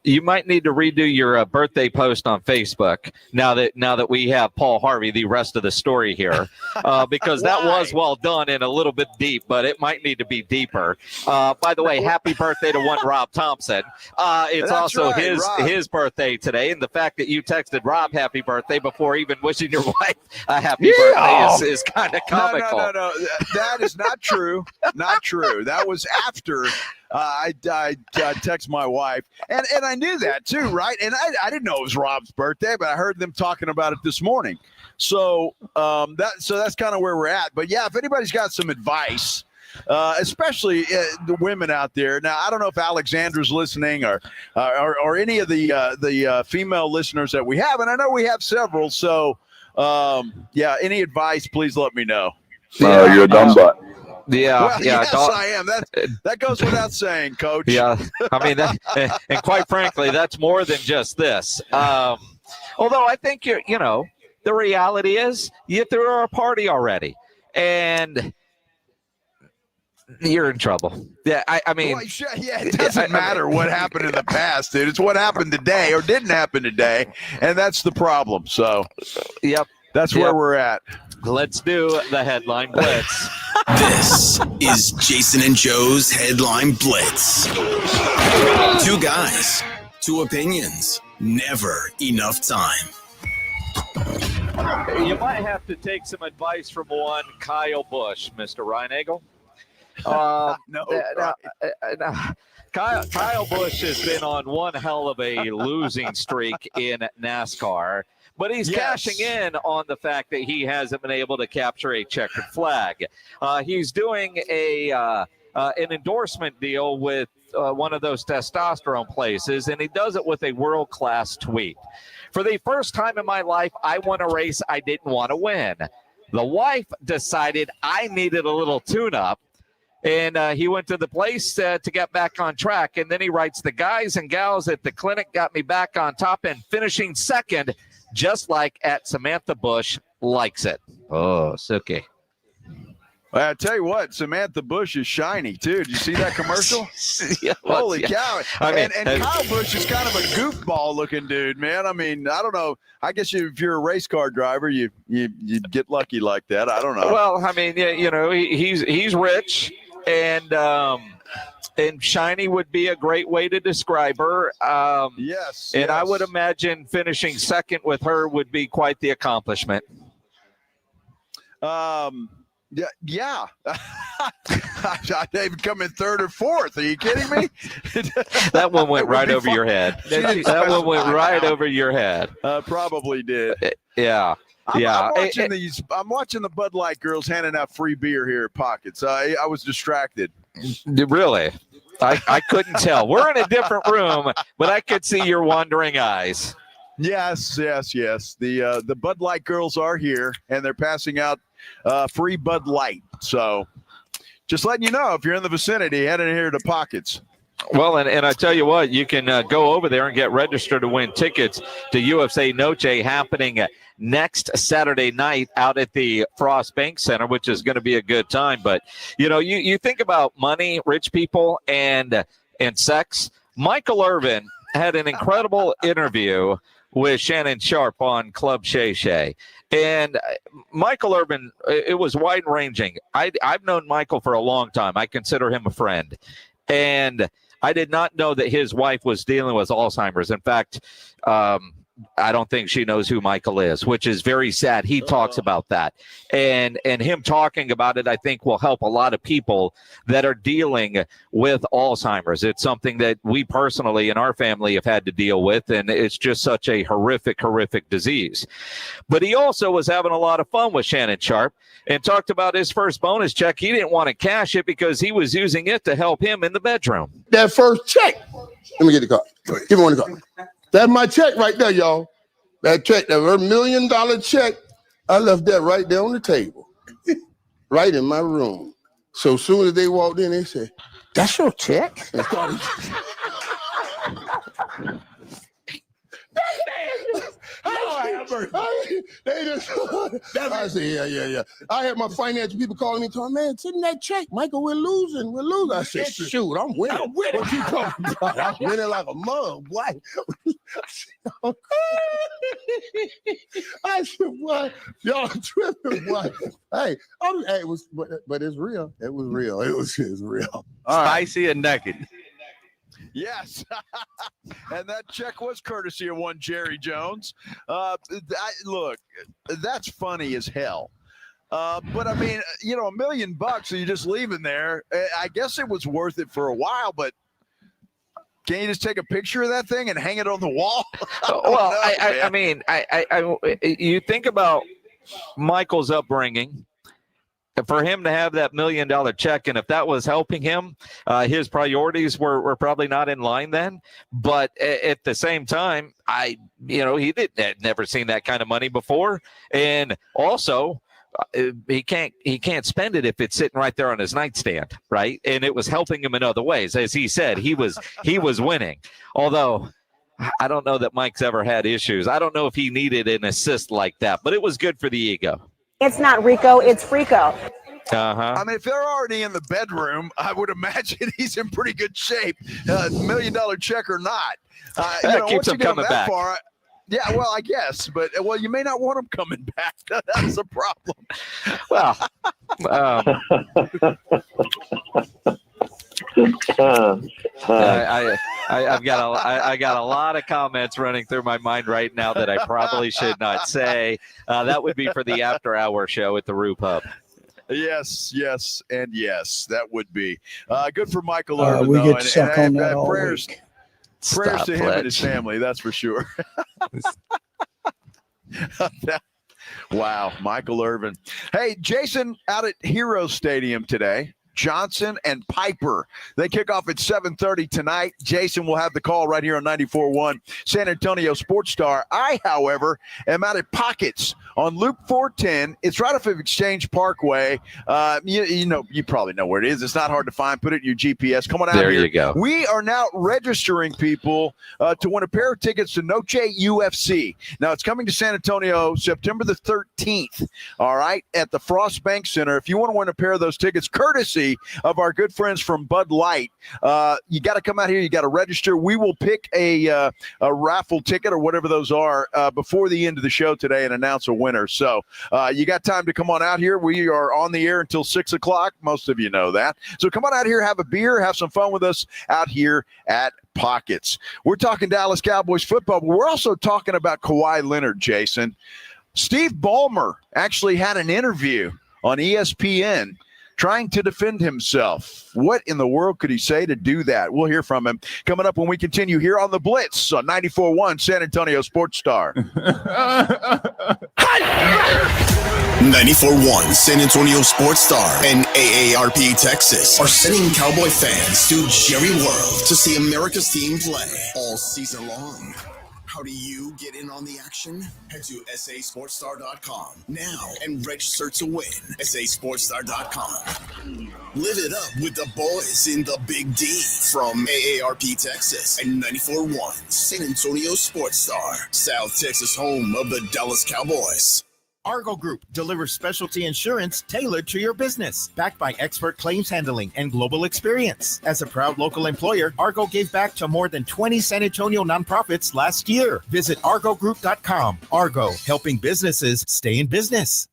you might need to redo your birthday post on Facebook now that we have Paul Harvey, the rest of the story here, because that was well done and a little bit deep, but it might need to be deeper. By the way, happy birthday to one Rob Thompson. It's That's also right, his birthday today, and the fact that you texted Rob happy birthday before even wishing your wife a happy birthday is kind of comical.
No. That is not true. Not true. That was after I text my wife, and I knew that too, right? And I didn't know it was Rob's birthday, but I heard them talking about it this morning. So that's kind of where we're at. But yeah, if anybody's got some advice, especially the women out there. Now, I don't know if Alexandra's listening or any of the female listeners that we have, and I know we have several. So any advice, please let me know.
You're a dumb butt.
Yes, I am. That goes without saying, Coach.
Yeah, I mean, and quite frankly, that's more than just this. Although I think the reality is you threw her a party already, and you're in trouble. Yeah, I mean,
it doesn't matter what happened in the past, dude. It's what happened today or didn't happen today, and that's the problem. So, that's where we're at.
Let's do the headline blitz.
This is Jason and Joe's Headline Blitz. Two guys, two opinions, never enough time.
You might have to take some advice from one Kyle Busch, Mr. Reinagel. Kyle Busch has been on one hell of a losing streak in NASCAR. But he's cashing in on the fact that he hasn't been able to capture a checkered flag. He's doing an endorsement deal with one of those testosterone places, and he does it with a world-class tweet. For the first time in my life, I won a race I didn't want to win. The wife decided I needed a little tune-up, And he went to the place to get back on track. And then he writes, the guys and gals at the clinic got me back on top and finishing second, just like at Samantha Bush likes it. Oh, Suki.
I tell you what, Samantha Bush is shiny, too. Did you see that commercial? Holy cow. And Kyle Busch is kind of a goofball-looking dude, man. I mean, I don't know. I guess if you're a race car driver, you get lucky like that. I don't know.
Well, I mean, he's rich, and shiny would be a great way to describe her.
Yes.
And I would imagine finishing second with her would be quite the accomplishment.
Yeah. They've come in third or fourth. Are you kidding me?
That one went right over your head. That one went right over your head.
Probably did.
Yeah.
I'm watching the Bud Light girls handing out free beer here at Pockets. I was distracted.
Really? I couldn't tell. We're in a different room, but I could see your wandering eyes.
Yes. The Bud Light girls are here, and they're passing out free Bud Light. So just letting you know, if you're in the vicinity, head in here to Pockets.
Well, and I tell you what, you can go over there and get registered to win tickets to USA Noche happening next Saturday night out at the Frost Bank Center, which is going to be a good time. But, you think about money, rich people, and sex. Michael Irvin had an incredible interview with Shannon Sharp on Club Shay Shay. And Michael Irvin, it was wide-ranging. I've known Michael for a long time. I consider him a friend. And I did not know that his wife was dealing with Alzheimer's. In fact, I don't think she knows who Michael is, which is very sad. He talks about that. And him talking about it, I think, will help a lot of people that are dealing with Alzheimer's. It's something that we personally in our family have had to deal with, and it's just such a horrific, horrific disease. But he also was having a lot of fun with Shannon Sharp and talked about his first bonus check. He didn't want to cash it because he was using it to help him in the bedroom.
That first check. Let me get the card. Give me one of the card. That's my check right there, y'all. That check, that $1 million check, I left that right there on the table, right in my room. So soon as they walked in, they said, "That's your check?" And started, I said, yeah. I had my financial people calling me, telling me, "Man, send that check, Michael. We're losing. I said, "Shoot, I'm winning. What you talking about? I'm winning like a mug, boy." I said, "What? Y'all tripping, boy?" Hey, but it's real. It was real. It's real.
Spicy and naked.
Yes. And that check was courtesy of one Jerry Jones. Look, that's funny as hell. But I mean, $1 million, so you're just leaving there. I guess it was worth it for a while, but can you just take a picture of that thing and hang it on the wall?
I mean, you think about Michael's upbringing. For him to have that $1 million check, and if that was helping him, his priorities were probably not in line then. But at the same time, he had never seen that kind of money before, and also he can't spend it if it's sitting right there on his nightstand, right? And it was helping him in other ways, as he said. He was winning, although. I don't know that Mike's ever had issues. I don't know if he needed an assist like that, but it was good for the ego.
It's not Rico, it's Frico.
Uh-huh.
I mean, if they're already in the bedroom, I would imagine he's in pretty good shape, $1 million check or not.
That keeps him coming back.
Yeah, well, I guess. But, you may not want him coming back. That's a problem.
Well, I got a lot of comments running through my mind right now that I probably should not say. That would be for the after-hour show at the Roo Pub.
Yes, and yes, that would be good for Michael Irvin.
We get to suck on that all
prayers
week.
Prayers to him and his family. That's for sure. Wow, Michael Irvin. Hey, Jason, out at Hero Stadium today. Johnson, and Piper. They kick off at 7:30 tonight. Jason will have the call right here on 94.1 San Antonio Sports Star. I, however, am out at Pockets on Loop 410. It's right off of Exchange Parkway. You probably know where it is. It's not hard to find. Put it in your GPS. Come on out
there
here.
You go.
We are now registering people to win a pair of tickets to Noche UFC. Now, it's coming to San Antonio September the 13th, all right, at the Frost Bank Center. If you want to win a pair of those tickets, courtesy of our good friends from Bud Light, you got to come out here. You got to register. We will pick a raffle ticket or whatever those are before the end of the show today and announce a winner. So you got time to come on out here. We are on the air until 6 o'clock. Most of you know that. So come on out here, have a beer, have some fun with us out here at Pockets. We're talking Dallas Cowboys football, but we're also talking about Kawhi Leonard, Jason. Steve Ballmer actually had an interview on ESPN trying to defend himself. What in the world could he say to do that? We'll hear from him coming up when we continue here on the Blitz on 94.1 San Antonio Sports Star.
94.1 San Antonio Sports Star and AARP Texas are sending Cowboy fans to Jerry World to see America's team play all season long. How do you get in on the action? Head to sasportstar.com now and register to win. sasportstar.com. Live it up with the boys in the Big D from AARP Texas and 94.1 San Antonio Sports Star, South Texas home of the Dallas Cowboys.
Argo Group delivers specialty insurance tailored to your business, backed by expert claims handling and global experience. As a proud local employer, Argo gave back to more than 20 San Antonio nonprofits last year. Visit argogroup.com. Argo, helping businesses stay in business.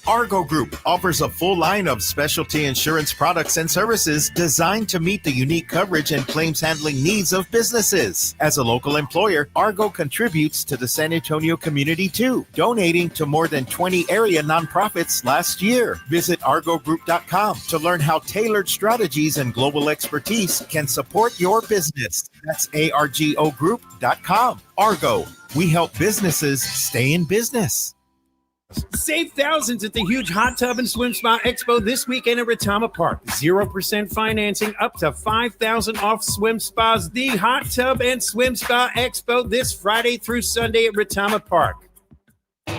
Argo Group offers a full line of specialty insurance products and services designed to meet the unique coverage and claims handling needs of businesses. As a local employer, Argo contributes to the San Antonio community too, donating to more than 20 area nonprofits last year. Visit argogroup.com to learn how tailored strategies and global expertise can support your business. That's argogroup.com. Argo, we help businesses stay in business.
Save thousands at the huge Hot Tub and Swim Spa Expo this weekend at Retama Park. 0% financing up to $5,000 off swim spas. The Hot Tub and Swim Spa Expo this Friday through Sunday at Retama Park.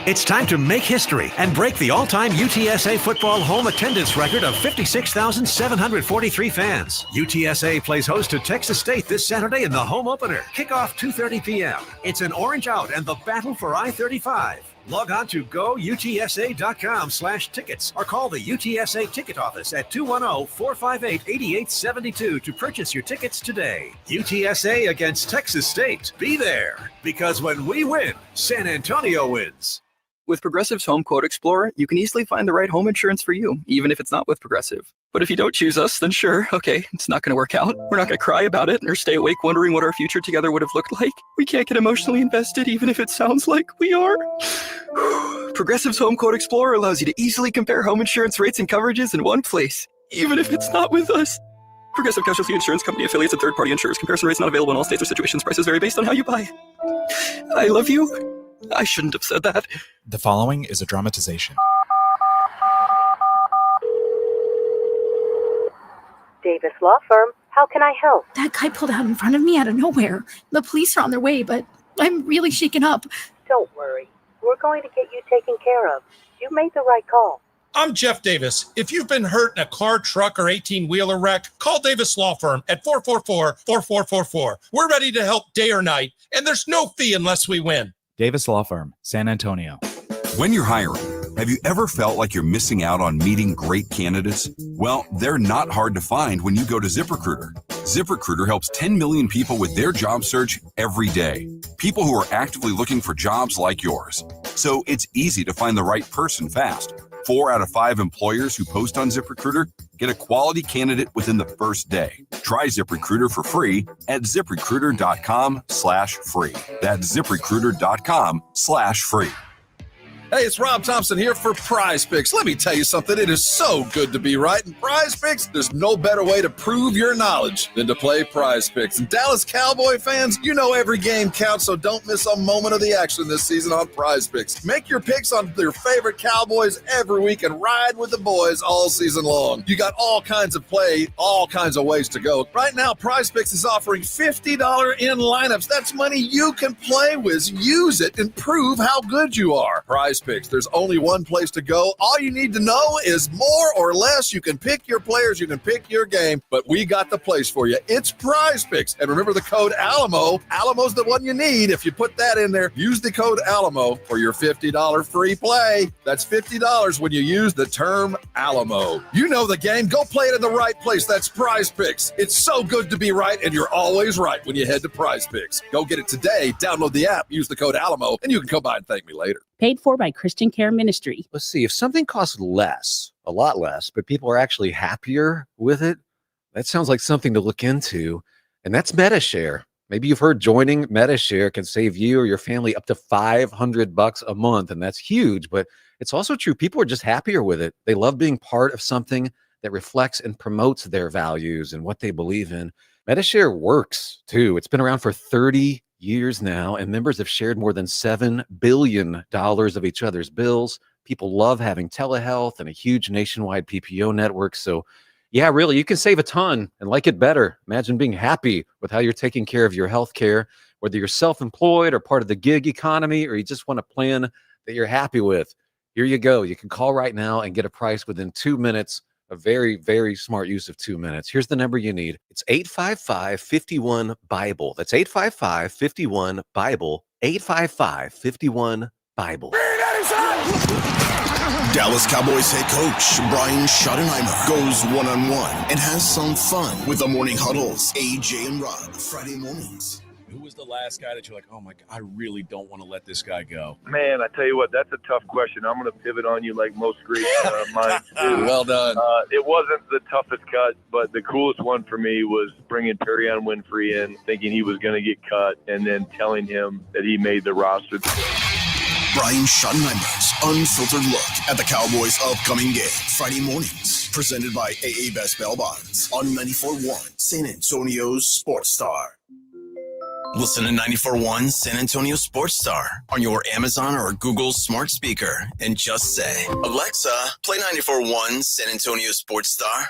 It's time to make history and break the all-time UTSA football home attendance record of 56,743 fans. UTSA plays host to Texas State this Saturday in the home opener. Kickoff 2:30 p.m. It's an orange out and the battle for I-35. Log on to goutsa.com/tickets or call the UTSA ticket office at 210-458-8872 to purchase your tickets today. UTSA against Texas State. Be there, because when we win, San Antonio wins.
With Progressive's Home Quote Explorer, you can easily find the right home insurance for you, even if it's not with Progressive. But if you don't choose us, then sure, okay, it's not going to work out. We're not going to cry about it or stay awake wondering what our future together would have looked like. We can't get emotionally invested even if it sounds like we are. Progressive's Home Quote Explorer allows you to easily compare home insurance rates and coverages in one place, even if it's not with us. Progressive Casualty Insurance Company affiliates and third-party insurers. Comparison rates not available in all states or situations. Prices vary based on how you buy. I love you. I shouldn't have said that.
The following is a dramatization.
Davis Law Firm, how can I help?
That guy pulled out in front of me out of nowhere. The police are on their way, but I'm really shaken up.
Don't worry. We're going to get you taken care of. You made the right call.
I'm Jeff Davis. If you've been hurt in a car, truck, or 18-wheeler wreck, call Davis Law Firm at 444-4444. We're ready to help day or night, and there's no fee unless we win.
Davis Law Firm, San Antonio.
When you're hiring, have you ever felt like you're missing out on meeting great candidates? Well, they're not hard to find when you go to ZipRecruiter. ZipRecruiter helps 10 million people with their job search every day. People who are actively looking for jobs like yours. So it's easy to find the right person fast. 4 out of 5 employers who post on ZipRecruiter get a quality candidate within the first day. Try ZipRecruiter for free at ZipRecruiter.com/free. That's ZipRecruiter.com/free.
Hey, it's Rob Thompson here for Prize Picks. Let me tell you something. It is so good to be right. In Prize Picks, there's no better way to prove your knowledge than to play Prize Picks. And Dallas Cowboy fans, you know every game counts, so don't miss a moment of the action this season on Prize Picks. Make your picks on your favorite Cowboys every week and ride with the boys all season long. You got all kinds of play, all kinds of ways to go. Right now, Prize Picks is offering $50 in lineups. That's money you can play with. Use it and prove how good you are. Prize Picks. There's only one place to go. All you need to know is more or less. You can pick your players, you can pick your game, but we got the place for you. It's Prize Picks. And remember the code Alamo. Alamo's the one you need. If you put that in there, use the code Alamo for your $50 free play. That's $50 when you use the term Alamo. You know the game. Go play it in the right place. That's Prize Picks. It's so good to be right, and you're always right when you head to Prize Picks. Go get it today. Download the app, use the code Alamo, and you can come by and thank me later.
Paid for by Christian Care Ministry.
Let's see, if something costs less, a lot less, but people are actually happier with it, that sounds like something to look into. And that's MetaShare. Maybe you've heard joining MetaShare can save you or your family up to $500 a month. And that's huge, but it's also true. People are just happier with it. They love being part of something that reflects and promotes their values and what they believe in. MetaShare works too. It's been around for 30 years now, and members have shared more than $7 billion of each other's bills. People love having telehealth and a huge nationwide PPO network. So yeah, really, you can save a ton and like it better. Imagine being happy with how you're taking care of your health care, whether you're self-employed or part of the gig economy, or you just want a plan that you're happy with. Here you go. You can call right now and get a price within 2 minutes. A very, very smart use of 2 minutes. Here's the number you need. It's 855-51-BIBLE. That's 855-51-BIBLE. 855-51-BIBLE.
Dallas Cowboys head coach Brian Schottenheimer goes one-on-one and has some fun with the Morning Huddles. AJ and Rob, Friday mornings.
Who was the last guy that you're like, oh my God, I really don't want to let this guy go?
Man, I tell you what, that's a tough question. I'm going to pivot on you like most great minds do.
Well done.
It wasn't the toughest cut, but the coolest one for me was bringing Perion Winfrey in, thinking he was going to get cut, and then telling him that he made the roster.
Brian Schottenheimer's unfiltered look at the Cowboys' upcoming game. Friday mornings, presented by AA Best Bail Bonds on 94.1 San Antonio's Sports Star. Listen to 94.1 San Antonio Sports Star on your Amazon or Google smart speaker and just say, Alexa, play 94.1 San Antonio Sports Star.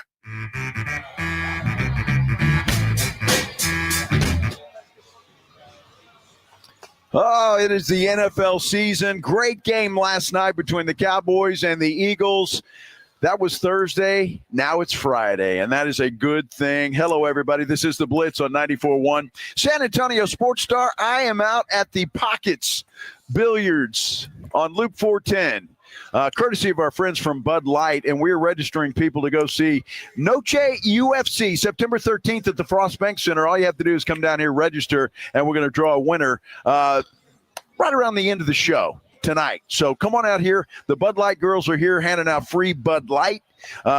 Oh, it is the NFL season. Great game last night between the Cowboys and the Eagles. That was Thursday. Now it's Friday, and that is a good thing. Hello, everybody. This is the Blitz on 94.1 San Antonio Sports Star. I am out at the Pockets Billiards on Loop 410, courtesy of our friends from Bud Light, and we're registering people to go see Noche UFC September 13th at the Frost Bank Center. All you have to do is come down here, register, and we're going to draw a winner right around the end of the show tonight. So come on out here. The Bud Light girls are here handing out free Bud Light.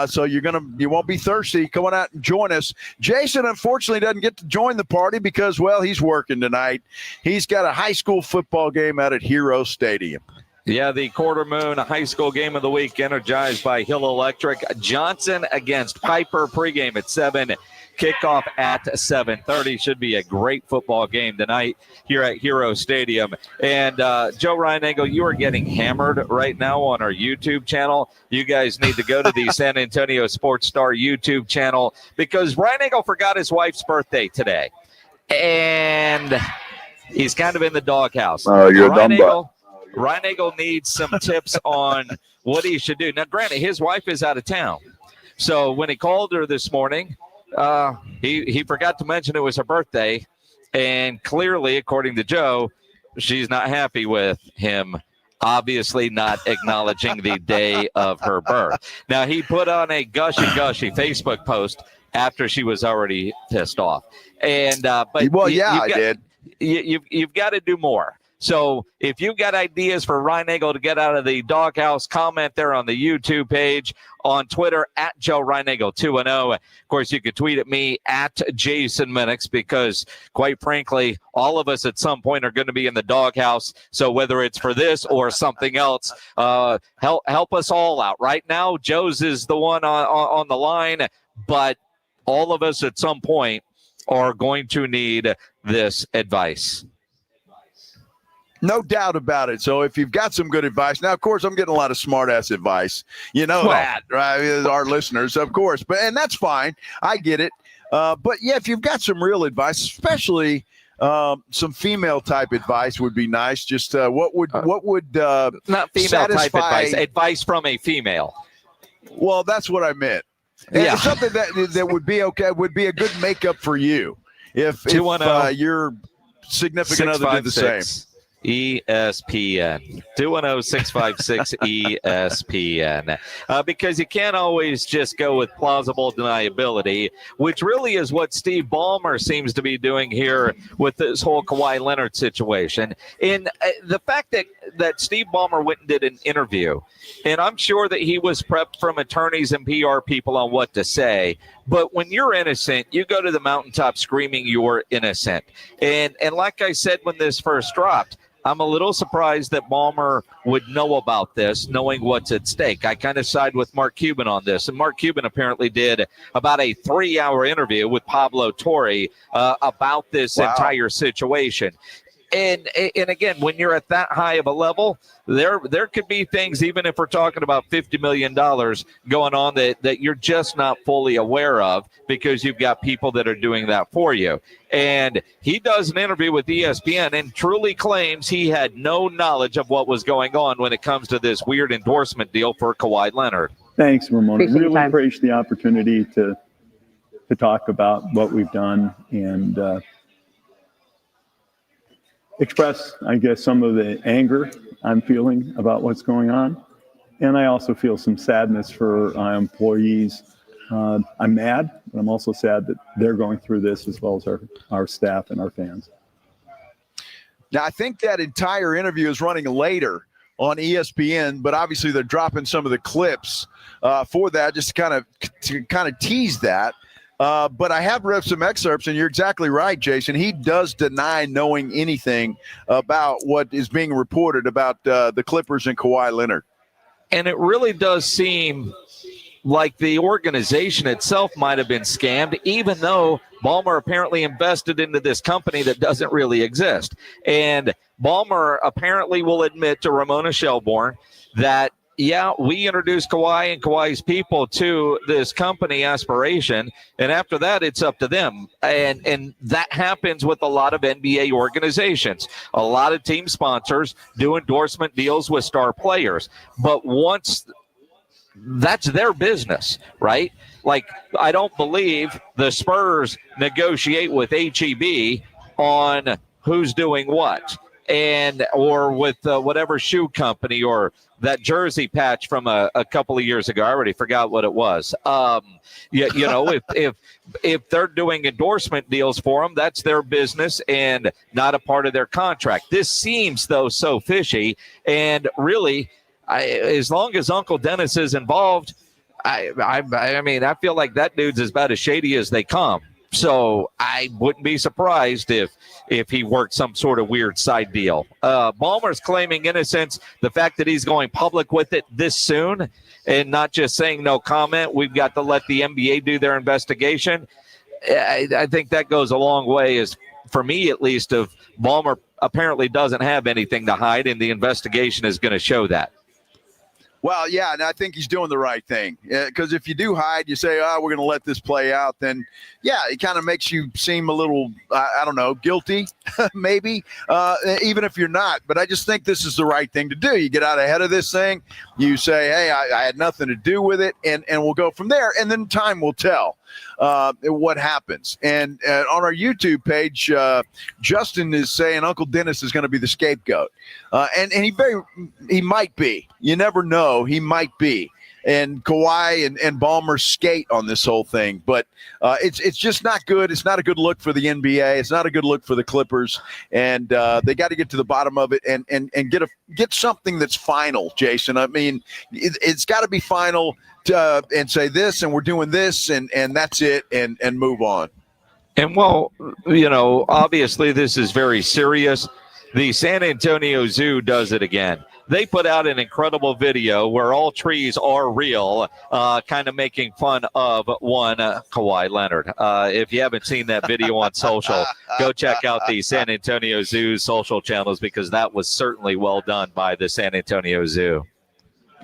So you won't be thirsty. Come on out and join us. Jason, unfortunately, doesn't get to join the party because, well, he's working tonight. He's got a high school football game out at Hero Stadium.
Yeah, the Quarter Moon high school game of the week, energized by Hill Electric. Johnson against Piper, pregame at 7. Kickoff at 7:30. Should be a great football game tonight here at Hero Stadium. And Joe Reinagel, you are getting hammered right now on our YouTube channel. You guys need to go to the San Antonio Sports Star YouTube channel because Reinagel forgot his wife's birthday today. And he's kind of in the doghouse.
You're a dumb butt.
Reinagel needs some tips on what he should do. Now, granted, his wife is out of town. So when he called her this morning, he forgot to mention it was her birthday, and clearly, according to Joe, she's not happy with him, obviously not acknowledging the day of her birth. Now, he put on a gushy Facebook post after she was already pissed off. And but
well, I did.
You've got to do more. So if you've got ideas for Ryan Nagel to get out of the doghouse, comment there on the YouTube page, on Twitter at Joe Reinagel 210. Of course, you can tweet at me at Jason Minix, because quite frankly, all of us at some point are going to be in the doghouse. So whether it's for this or something else, help us all out. Right now, Joe's is the one on the line, but all of us at some point are going to need this advice.
No doubt about it. So if you've got some good advice, now, of course, I'm getting a lot of smart-ass advice. You know that, right? Our listeners, of course. And that's fine. I get it. But, yeah, if you've got some real advice, especially some female-type advice would be nice. Just what would
not female-type advice, advice from a female.
Well, that's what I meant.
Yeah.
It's something that would be okay, would be a good makeup for you if your significant other did the same.
ESPN 210-656 ESPN, because you can't always just go with plausible deniability, which really is what Steve Ballmer seems to be doing here with this whole Kawhi Leonard situation. And the fact that Steve Ballmer went and did an interview, and I'm sure that he was prepped from attorneys and PR people on what to say, but when you're innocent, you go to the mountaintop screaming you're innocent. And like I said when this first dropped, I'm a little surprised that Ballmer would know about this, knowing what's at stake. I kind of side with Mark Cuban on this. And Mark Cuban apparently did about a 3-hour interview with Pablo Torre about this entire situation. And again, when you're at that high of a level, there could be things, even if we're talking about $50 million going on, that you're just not fully aware of, because you've got people that are doing that for you. And he does an interview with ESPN and truly claims he had no knowledge of what was going on when it comes to this weird endorsement deal for Kawhi Leonard.
Thanks, Ramon. Really appreciate the opportunity to talk about what we've done and express, I guess, some of the anger I'm feeling about what's going on. And I also feel some sadness for our employees. I'm mad, but I'm also sad that they're going through this, as well as our staff and our fans.
Now, I think that entire interview is running later on ESPN, but obviously they're dropping some of the clips for that, just to kind of tease that. But I have read some excerpts, and you're exactly right, Jason. He does deny knowing anything about what is being reported about the Clippers and Kawhi Leonard.
And it really does seem like the organization itself might have been scammed, even though Ballmer apparently invested into this company that doesn't really exist. And Ballmer apparently will admit to Ramona Shelbourne that, yeah, we introduced Kawhi and Kawhi's people to this company Aspiration, and after that, it's up to them. And that happens with a lot of NBA organizations. A lot of team sponsors do endorsement deals with star players. But once that's their business, right? Like, I don't believe the Spurs negotiate with HEB on who's doing what. Or with whatever shoe company, or that jersey patch from a couple of years ago. I already forgot what it was. If they're doing endorsement deals for them, that's their business and not a part of their contract. This seems, though, so fishy. And really, as long as Uncle Dennis is involved, I mean, I feel like that dude's as about as shady as they come. So I wouldn't be surprised if he worked some sort of weird side deal. Ballmer's claiming innocence. The fact that he's going public with it this soon and not just saying no comment, we've got to let the NBA do their investigation. I think that goes a long way, as for me at least, of Ballmer apparently doesn't have anything to hide, and the investigation is going to show that.
Well, yeah, and I think he's doing the right thing, because if you do hide, you say, we're going to let this play out, then, yeah, it kind of makes you seem a little, I don't know, guilty, maybe, even if you're not. But I just think this is the right thing to do. You get out ahead of this thing. You say, hey, I had nothing to do with it, and we'll go from there, and then time will tell what happens. And on our YouTube page, Justin is saying Uncle Dennis is going to be the scapegoat, and he might be. You never know. He might be. Kawhi and Ballmer skate on this whole thing. But it's just not good. It's not a good look for the NBA. It's not a good look for the Clippers. And they got to get to the bottom of it and get something that's final, Jason. I mean, it's got to be final and say this, and we're doing this, and that's it, and move on.
And, well, obviously this is very serious. The San Antonio Zoo does it again. They put out an incredible video where all trees are real, kind of making fun of one Kawhi Leonard. If you haven't seen that video on social, go check out the San Antonio Zoo's social channels, because that was certainly well done by the San Antonio Zoo.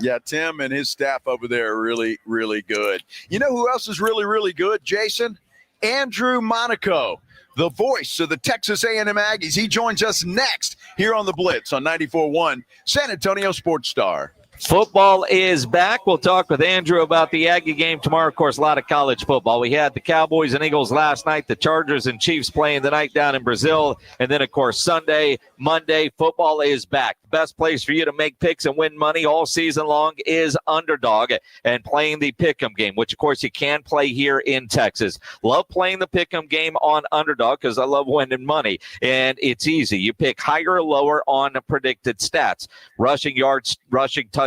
Yeah, Tim and his staff over there are really, really good. You know who else is really, really good, Jason? Andrew Monaco, the voice of the Texas A&M Aggies. He joins us next here on the Blitz on 94.1 San Antonio Sports Star.
Football is back. We'll talk with Andrew about the Aggie game tomorrow. Of course, a lot of college football. We had the Cowboys and Eagles last night, the Chargers and Chiefs playing the night down in Brazil. And then, of course, Sunday, Monday, football is back. The best place for you to make picks and win money all season long is Underdog and playing the Pick'em game, which, of course, you can play here in Texas. Love playing the Pick'em game on Underdog because I love winning money. And it's easy. You pick higher or lower on predicted stats. Rushing yards, rushing touchdowns,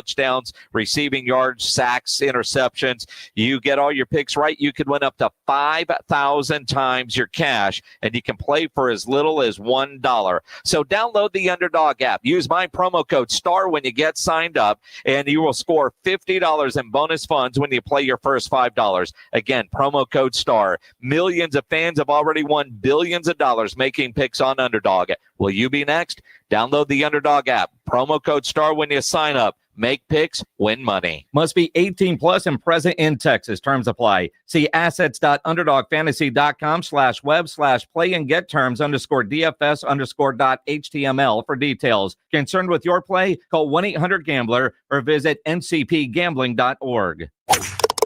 receiving yards, sacks, interceptions. You get all your picks right, you could win up to 5,000 times your cash, and you can play for as little as $1. So download the Underdog app. Use my promo code STAR when you get signed up, and you will score $50 in bonus funds when you play your first $5. Again, promo code STAR. Millions of fans have already won billions of dollars making picks on Underdog. Will you be next? Download the Underdog app. Promo code STAR when you sign up. Make picks, win money.
Must be 18 plus and present in Texas. Terms apply. See assets.underdogfantasy.com/web/play and get terms _DFS_.html for details. Concerned with your play? Call 1-800-GAMBLER or visit ncpgambling.org.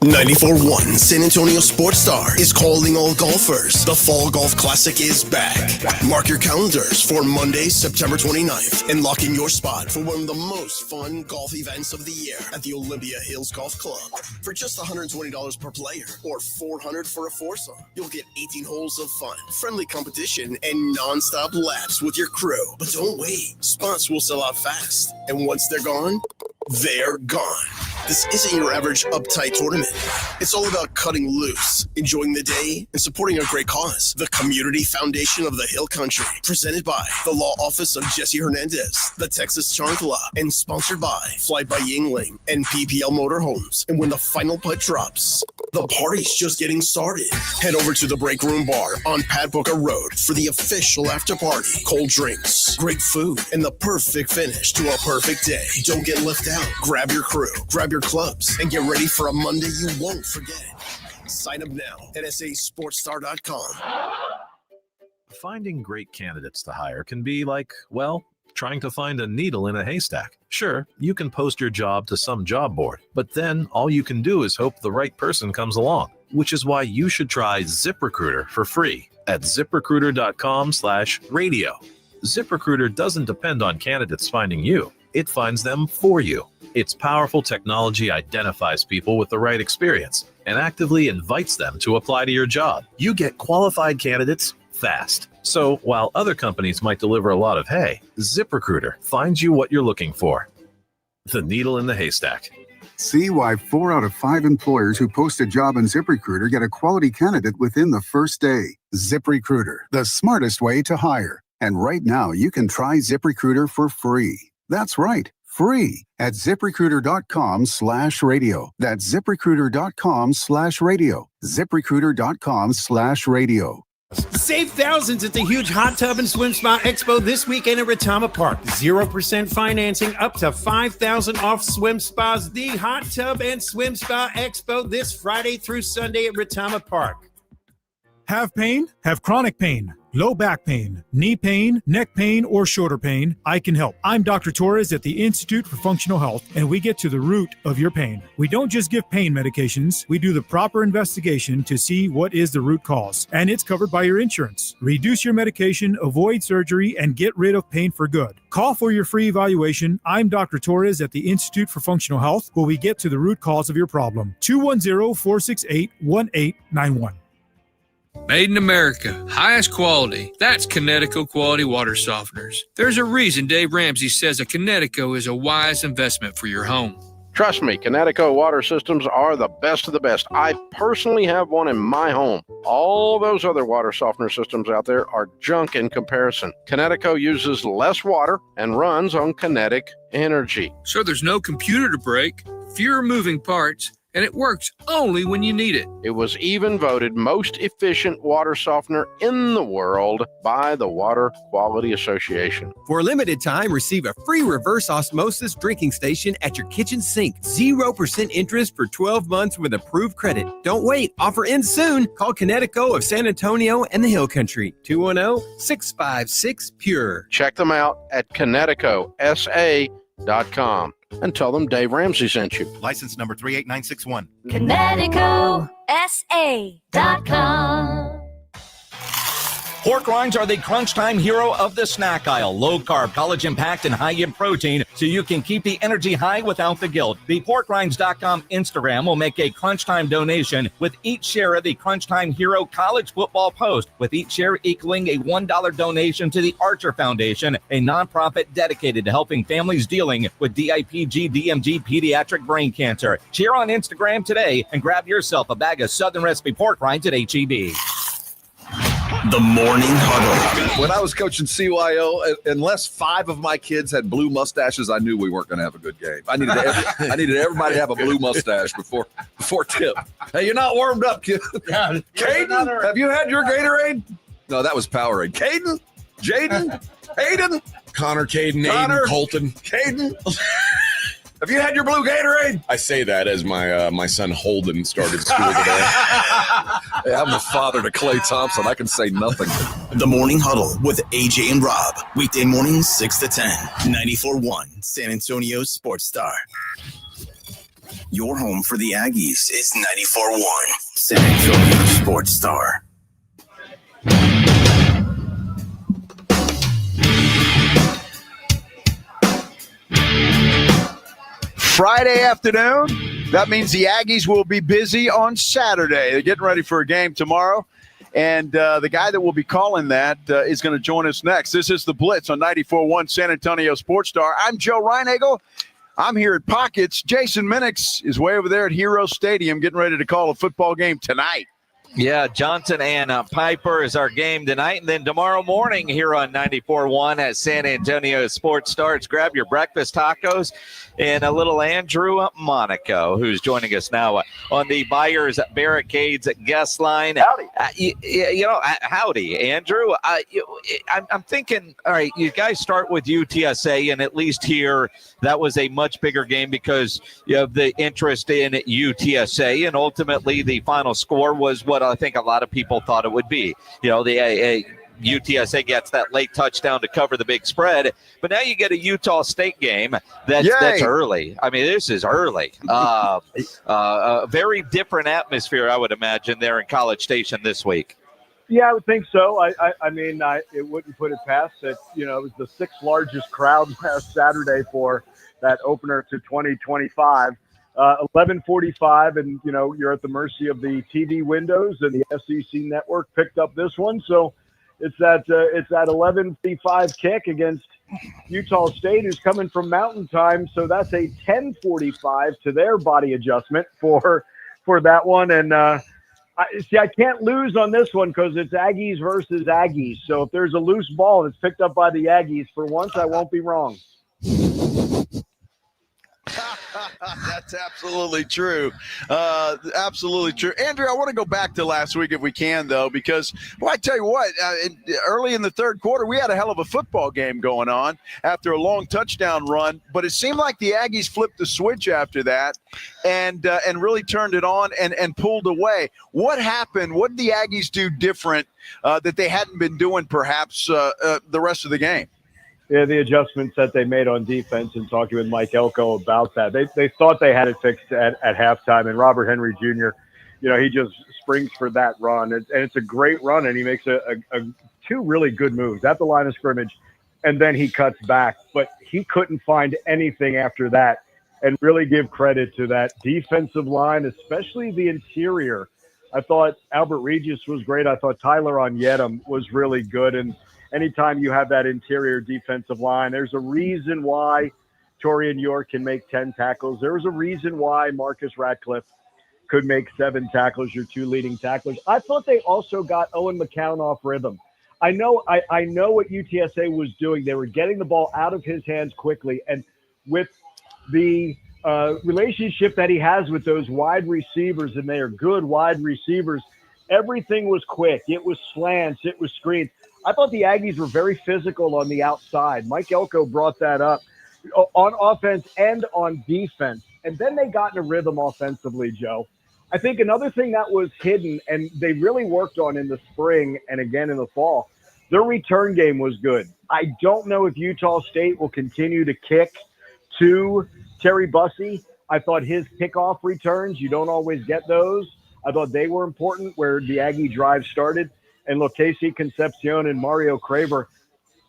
94.1 San Antonio Sports Star is calling all golfers. The Fall Golf Classic is back. Mark your calendars for Monday, September 29th, and lock in your spot for one of the most fun golf events of the year at the Olympia Hills Golf Club. For just $120 per player or $400 for a foursome, you'll get 18 holes of fun, friendly competition, and non-stop laps with your crew. But don't wait. Spots will sell out fast, and once they're gone, they're gone. This isn't your average uptight tournament. It's all about cutting loose, enjoying the day, and supporting a great cause. The Community Foundation of the Hill Country, presented by the Law Office of Jesse Hernandez, the Texas Charm Club, and sponsored by Fly by Yingling and PPL Motorhomes. And when the final putt drops, the party's just getting started. Head over to the Break Room Bar on Pat Booker Road for the official after party. Cold drinks, great food, and the perfect finish to a perfect day. Don't get left out. Grab your crew, grab your clubs, and get ready for a Monday you won't forget. Sign up now at sasportstar.com.
Finding great candidates to hire can be like, well, trying to find a needle in a haystack. Sure, you can post your job to some job board, but then all you can do is hope the right person comes along, which is why you should try ZipRecruiter for free at ZipRecruiter.com/radio. ZipRecruiter doesn't depend on candidates finding you. It finds them for you. Its powerful technology identifies people with the right experience and actively invites them to apply to your job. You get qualified candidates fast. So while other companies might deliver a lot of hay, ZipRecruiter finds you what you're looking for. The needle in the haystack.
See why 4 out of 5 employers who post a job on ZipRecruiter get a quality candidate within the first day. ZipRecruiter, the smartest way to hire. And right now you can try ZipRecruiter for free. That's right, free at ZipRecruiter.com/radio. That's ZipRecruiter.com/radio. ZipRecruiter.com/radio.
Save thousands at the huge Hot Tub and Swim Spa Expo this weekend at Retama Park. 0% financing, up to $5,000 off swim spas. The Hot Tub and Swim Spa Expo this Friday through Sunday at Retama Park.
Have pain? Have chronic pain, low back pain, knee pain, neck pain, or shoulder pain? I can help. I'm Dr. Torres at the Institute for Functional Health, and we get to the root of your pain. We don't just give pain medications. We do the proper investigation to see what is the root cause, and it's covered by your insurance. Reduce your medication, avoid surgery, and get rid of pain for good. Call for your free evaluation. I'm Dr. Torres at the Institute for Functional Health, where we get to the root cause of your problem. 210-468-1891.
Made in America, highest quality. That's Connecticut Quality Water Softeners. There's a reason Dave Ramsey says a Connecticut is a wise investment for your home.
Trust me, Connecticut water systems are the best of the best. I personally have one in my home. All those other water softener systems out there are junk in comparison. Connecticut uses less water and runs on kinetic energy.
So there's no computer to break, fewer moving parts, and it works only when you need it.
It was even voted most efficient water softener in the world by the Water Quality Association.
For a limited time, receive a free reverse osmosis drinking station at your kitchen sink. 0% interest for 12 months with approved credit. Don't wait. Offer ends soon. Call Connecticut of San Antonio and the Hill Country. 210-656-PURE.
Check them out at ConnecticutSA.com. And tell them Dave Ramsey sent you.
License number 38961.
ConnecticutSA.com.
Pork rinds are the crunch time hero of the snack aisle. Low carb, college impact, and high in protein, so you can keep the energy high without the guilt. The porkrinds.com Instagram will make a crunch time donation with each share of the Crunch Time Hero College Football Post, with each share equaling a $1 donation to the Archer Foundation, a nonprofit dedicated to helping families dealing with DIPG, DMG, pediatric brain cancer. Share on Instagram today and grab yourself a bag of Southern Recipe pork rinds at HEB.
The Morning Huddle.
When I was coaching CYO, unless 5 of my kids had blue mustaches, I knew we weren't going to have a good game. I needed everybody to have a blue mustache before tip. Hey, you're not warmed up, kid. Yeah, Caden, have you had your Gatorade? No, that was Powerade. Caden, Jaden, Hayden,
Connor, Caden, Aiden, Colton.
Caden. Have you had your blue Gatorade?
I say that as my son Holden started school today.
Hey, I'm the father to Clay Thompson. I can say nothing.
The Morning Huddle with AJ and Rob. Weekday mornings 6 to 10. 94.1 San Antonio Sports Star. Your home for the Aggies is 94.1 San Antonio Sports Star.
Friday afternoon. That means the Aggies will be busy on Saturday. They're getting ready for a game tomorrow. And the guy that will be calling that is going to join us next. This is the Blitz on 94.1 San Antonio Sports Star. I'm Joe Reinagel. I'm here at Pockets. Jason Minix is way over there at Hero Stadium getting ready to call a football game tonight.
Yeah, Johnson and Piper is our game tonight. And then tomorrow morning here on 94.1 at San Antonio Sports Starts. Grab your breakfast tacos and a little Andrew Monaco, who's joining us now on the Buyers Barricades guest line.
Howdy.
Howdy, Andrew. I'm thinking, all right, you guys start with UTSA, and at least here that was a much bigger game because you have the interest in UTSA, and ultimately the final score was what I think a lot of people thought it would be. The UTSA gets that late touchdown to cover the big spread, but now you get a Utah State game that's early. I mean, this is early. A very different atmosphere, I would imagine, there in College Station this week.
Yeah, I would think so. I it wouldn't put it past it. It was the 6th largest crowd last Saturday for that opener to 2025. 11:45, and you're at the mercy of the TV windows, and the SEC network picked up this one, so it's that 11:45 kick against Utah State, who's coming from Mountain Time, so that's a 10:45 to their body adjustment for that one, and I can't lose on this one because it's Aggies versus Aggies. So if there's a loose ball that's picked up by the Aggies, for once I won't be wrong.
That's absolutely true. Absolutely true. Andrew, I want to go back to last week if we can, though, because, well, I tell you what, early in the third quarter, we had a hell of a football game going on after a long touchdown run, but it seemed like the Aggies flipped the switch after that and really turned it on and pulled away. What happened? What did the Aggies do different that they hadn't been doing perhaps the rest of the game?
Yeah, the adjustments that they made on defense, and talking with Mike Elko about that. They thought they had it fixed at halftime, and Robert Henry Jr., he just springs for that run. And it's a great run, and he makes two really good moves at the line of scrimmage, and then he cuts back. But he couldn't find anything after that, and really give credit to that defensive line, especially the interior. I thought Albert Regis was great. I thought Tyler Onyedem was really good, and anytime you have that interior defensive line, there's a reason why Torian York can make 10 tackles. There's a reason why Marcus Ratcliffe could make 7 tackles, your 2 leading tacklers. I thought they also got Owen McCown off rhythm. I know what UTSA was doing. They were getting the ball out of his hands quickly, and with the relationship that he has with those wide receivers, and they are good wide receivers, everything was quick. It was slants. It was screens. I thought the Aggies were very physical on the outside. Mike Elko brought that up on offense and on defense. And then they got in a rhythm offensively, Joe. I think another thing that was hidden, and they really worked on in the spring and again in the fall, their return game was good. I don't know if Utah State will continue to kick to Terry Bussey. I thought his kickoff returns, you don't always get those. I thought they were important where the Aggie drive started. And look, Casey Concepcion and Mario Craver,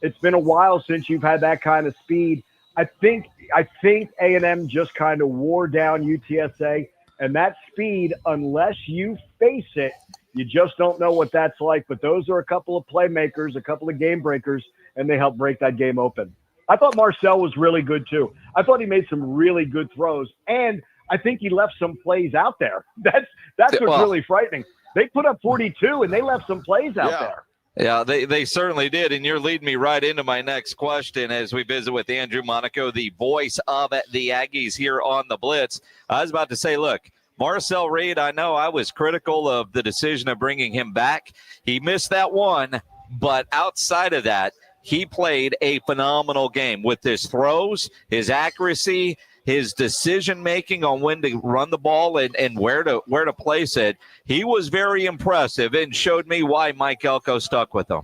it's been a while since you've had that kind of speed. I think A&M just kind of wore down UTSA, and that speed, unless you face it, you just don't know what that's like. But those are a couple of playmakers, a couple of game breakers, and they helped break that game open. I thought Marcel was really good too. I thought he made some really good throws, and I think he left some plays out there. That's what's really frightening. They put up 42, and they left some plays out there.
Yeah, they certainly did. And you're leading me right into my next question as we visit with Andrew Monaco, the voice of the Aggies here on the Blitz. I was about to say, look, Marcel Reed, I know I was critical of the decision of bringing him back. He missed that one, but outside of that, he played a phenomenal game with his throws, his accuracy, his decision-making on when to run the ball and where to place it. He was very impressive and showed me why Mike Elko stuck with him.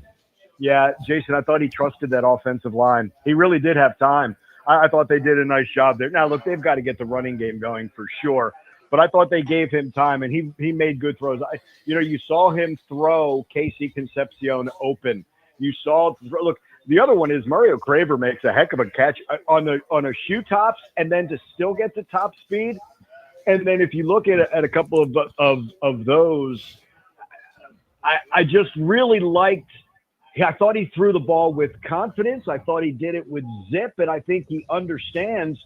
Yeah, Jason, I thought he trusted that offensive line. He really did have time. I thought they did a nice job there. Now, look, they've got to get the running game going for sure, but I thought they gave him time, and he made good throws. You saw him throw Casey Concepcion open. You saw – look, the other one is Mario Craver makes a heck of a catch on a shoe tops, and then to still get to top speed. And then if you look at a couple of those, I just really liked. I thought he threw the ball with confidence. I thought he did it with zip, and I think he understands.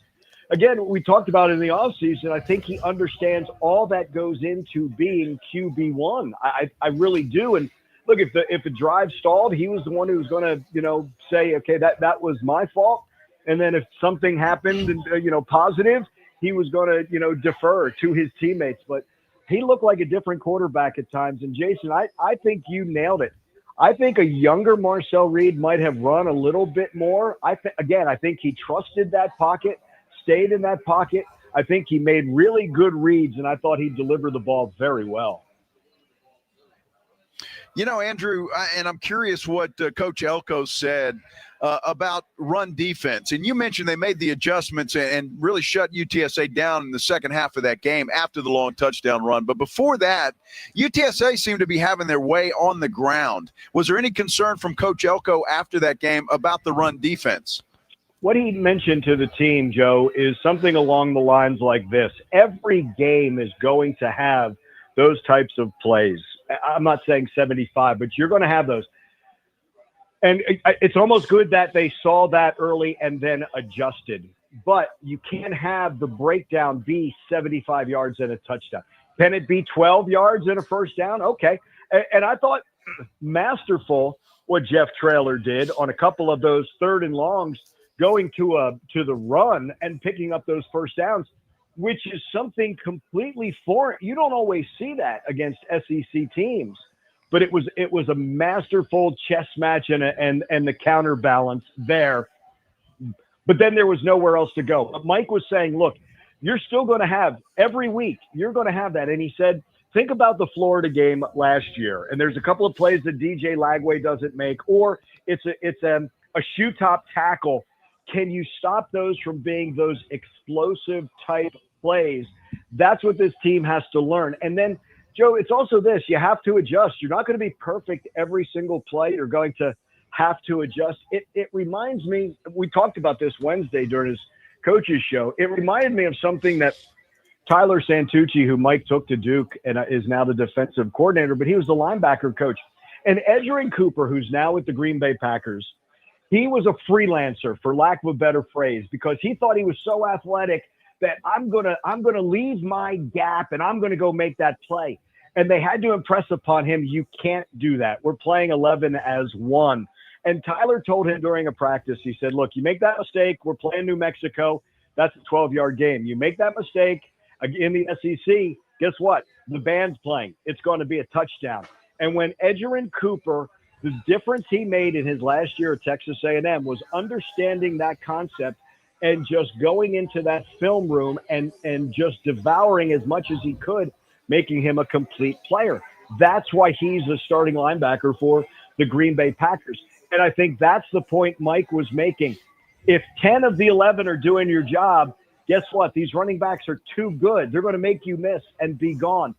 Again, we talked about it in the offseason. I think he understands all that goes into being QB1. I really do. And look, if the drive stalled, he was the one who was going to, say, okay, that was my fault. And then if something happened, positive, he was going to, defer to his teammates. But he looked like a different quarterback at times. And Jason, I think you nailed it. I think a younger Marcel Reed might have run a little bit more. I think he trusted that pocket, stayed in that pocket. I think he made really good reads, and I thought he delivered the ball very well.
Andrew, and I'm curious what Coach Elko said about run defense. And you mentioned they made the adjustments and really shut UTSA down in the second half of that game after the long touchdown run. But before that, UTSA seemed to be having their way on the ground. Was there any concern from Coach Elko after that game about the run defense?
What he mentioned to the team, Joe, is something along the lines like this. Every game is going to have those types of plays. I'm not saying 75, but you're going to have those. And it's almost good that they saw that early and then adjusted. But you can't have the breakdown be 75 yards and a touchdown. Can it be 12 yards and a first down? Okay. And I thought masterful what Jeff Traylor did on a couple of those third and longs, going to the run and picking up those first downs. which is something completely foreign. You don't always see that against SEC teams, but it was a masterful chess match and the counterbalance there. But then there was nowhere else to go. But Mike was saying, look, you're still going to have every week, you're going to have that. And he said, think about the Florida game last year. And there's a couple of plays that DJ Lagway doesn't make, or it's a shoe top tackle. Can you stop those from being those explosive type plays? That's what this team has to learn. And then, Joe, it's also this. You have to adjust. You're not going to be perfect every single play. You're going to have to adjust. It reminds me, we talked about this Wednesday during his coach's show. It reminded me of something that Tyler Santucci, who Mike took to Duke and is now the defensive coordinator, but he was the linebacker coach. And Edgerrin Cooper, who's now with the Green Bay Packers, he was a freelancer, for lack of a better phrase, because he thought he was so athletic that I'm gonna leave my gap and I'm gonna go make that play. And they had to impress upon him, you can't do that. We're playing 11 as one. And Tyler told him during a practice, he said, look, you make that mistake, we're playing New Mexico, that's a 12-yard game. You make that mistake in the SEC, guess what? The band's playing. It's going to be a touchdown. And when Edgerrin Cooper, the difference he made in his last year at Texas A&M was understanding that concept and just going into that film room and just devouring as much as he could, making him a complete player. That's why he's a starting linebacker for the Green Bay Packers. And I think that's the point Mike was making. If 10 of the 11 are doing your job, guess what? These running backs are too good. They're going to make you miss and be gone.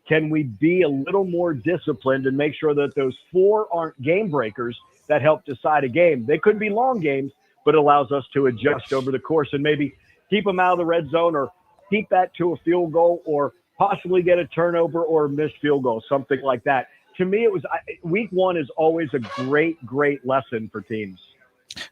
Can we be a little more disciplined and make sure that those 4 aren't game breakers that help decide a game? They could be long games, but it allows us to adjust over the course and maybe keep them out of the red zone or keep that to a field goal or possibly get a turnover or a missed field goal, something like that. To me, it was week 1 is always a great, great lesson for teams.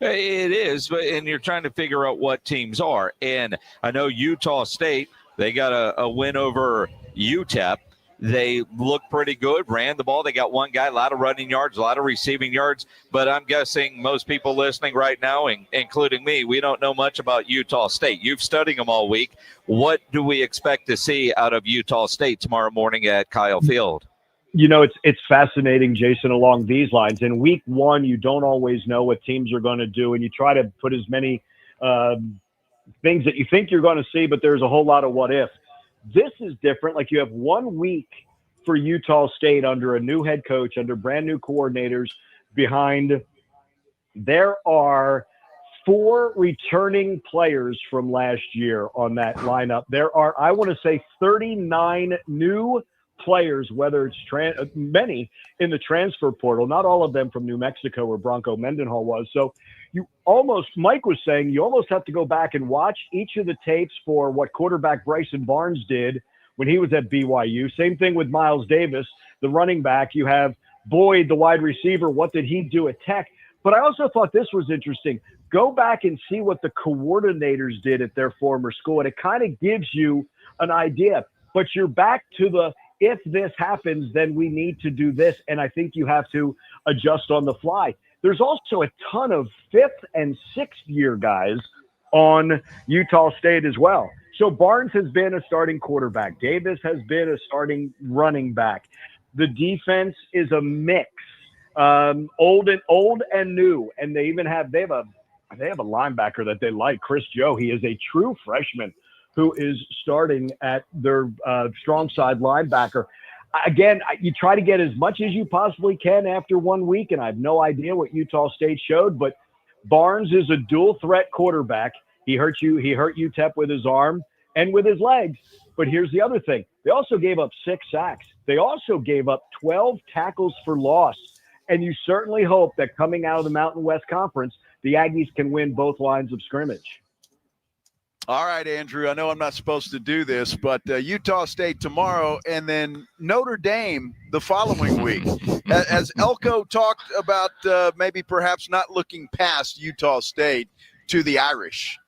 It is, and you're trying to figure out what teams are. And I know Utah State, they got a win over UTEP. They look pretty good, ran the ball. They got one guy, a lot of running yards, a lot of receiving yards. But I'm guessing most people listening right now, including me, we don't know much about Utah State. You've studied them all week. What do we expect to see out of Utah State tomorrow morning at Kyle Field?
You know, it's fascinating, Jason, along these lines. In week 1, you don't always know what teams are going to do, and you try to put as many things that you think you're going to see, but there's a whole lot of what if. This is different. Like, you have 1 week for Utah State under a new head coach, under brand new coordinators behind. There are 4 returning players from last year on that lineup. There are, I want to say, 39 new players, whether it's many in the transfer portal, not all of them from New Mexico where Bronco Mendenhall was. So Mike was saying, you almost have to go back and watch each of the tapes for what quarterback Bryson Barnes did when he was at BYU. Same thing with Miles Davis, the running back. You have Boyd, the wide receiver. What did he do at Tech? But I also thought this was interesting. Go back and see what the coordinators did at their former school, and it kind of gives you an idea. But you're back to the, if this happens, then we need to do this. And I think you have to adjust on the fly. There's also a ton of 5th and 6th year guys on Utah State as well. So Barnes has been a starting quarterback. Davis has been a starting running back. The defense is a mix, old and new. And they have a linebacker that they like, Chris Joe. He is a true freshman who is starting at their strong side linebacker. Again, you try to get as much as you possibly can after 1 week, and I have no idea what Utah State showed, but Barnes is a dual threat quarterback. He hurt UTEP with his arm and with his legs. But here's the other thing. They also gave up 6 sacks. They also gave up 12 tackles for loss. And you certainly hope that coming out of the Mountain West Conference, the Aggies can win both lines of scrimmage.
All right, Andrew, I know I'm not supposed to do this, but Utah State tomorrow and then Notre Dame the following week. As Elko talked about maybe perhaps not looking past Utah State to the Irish.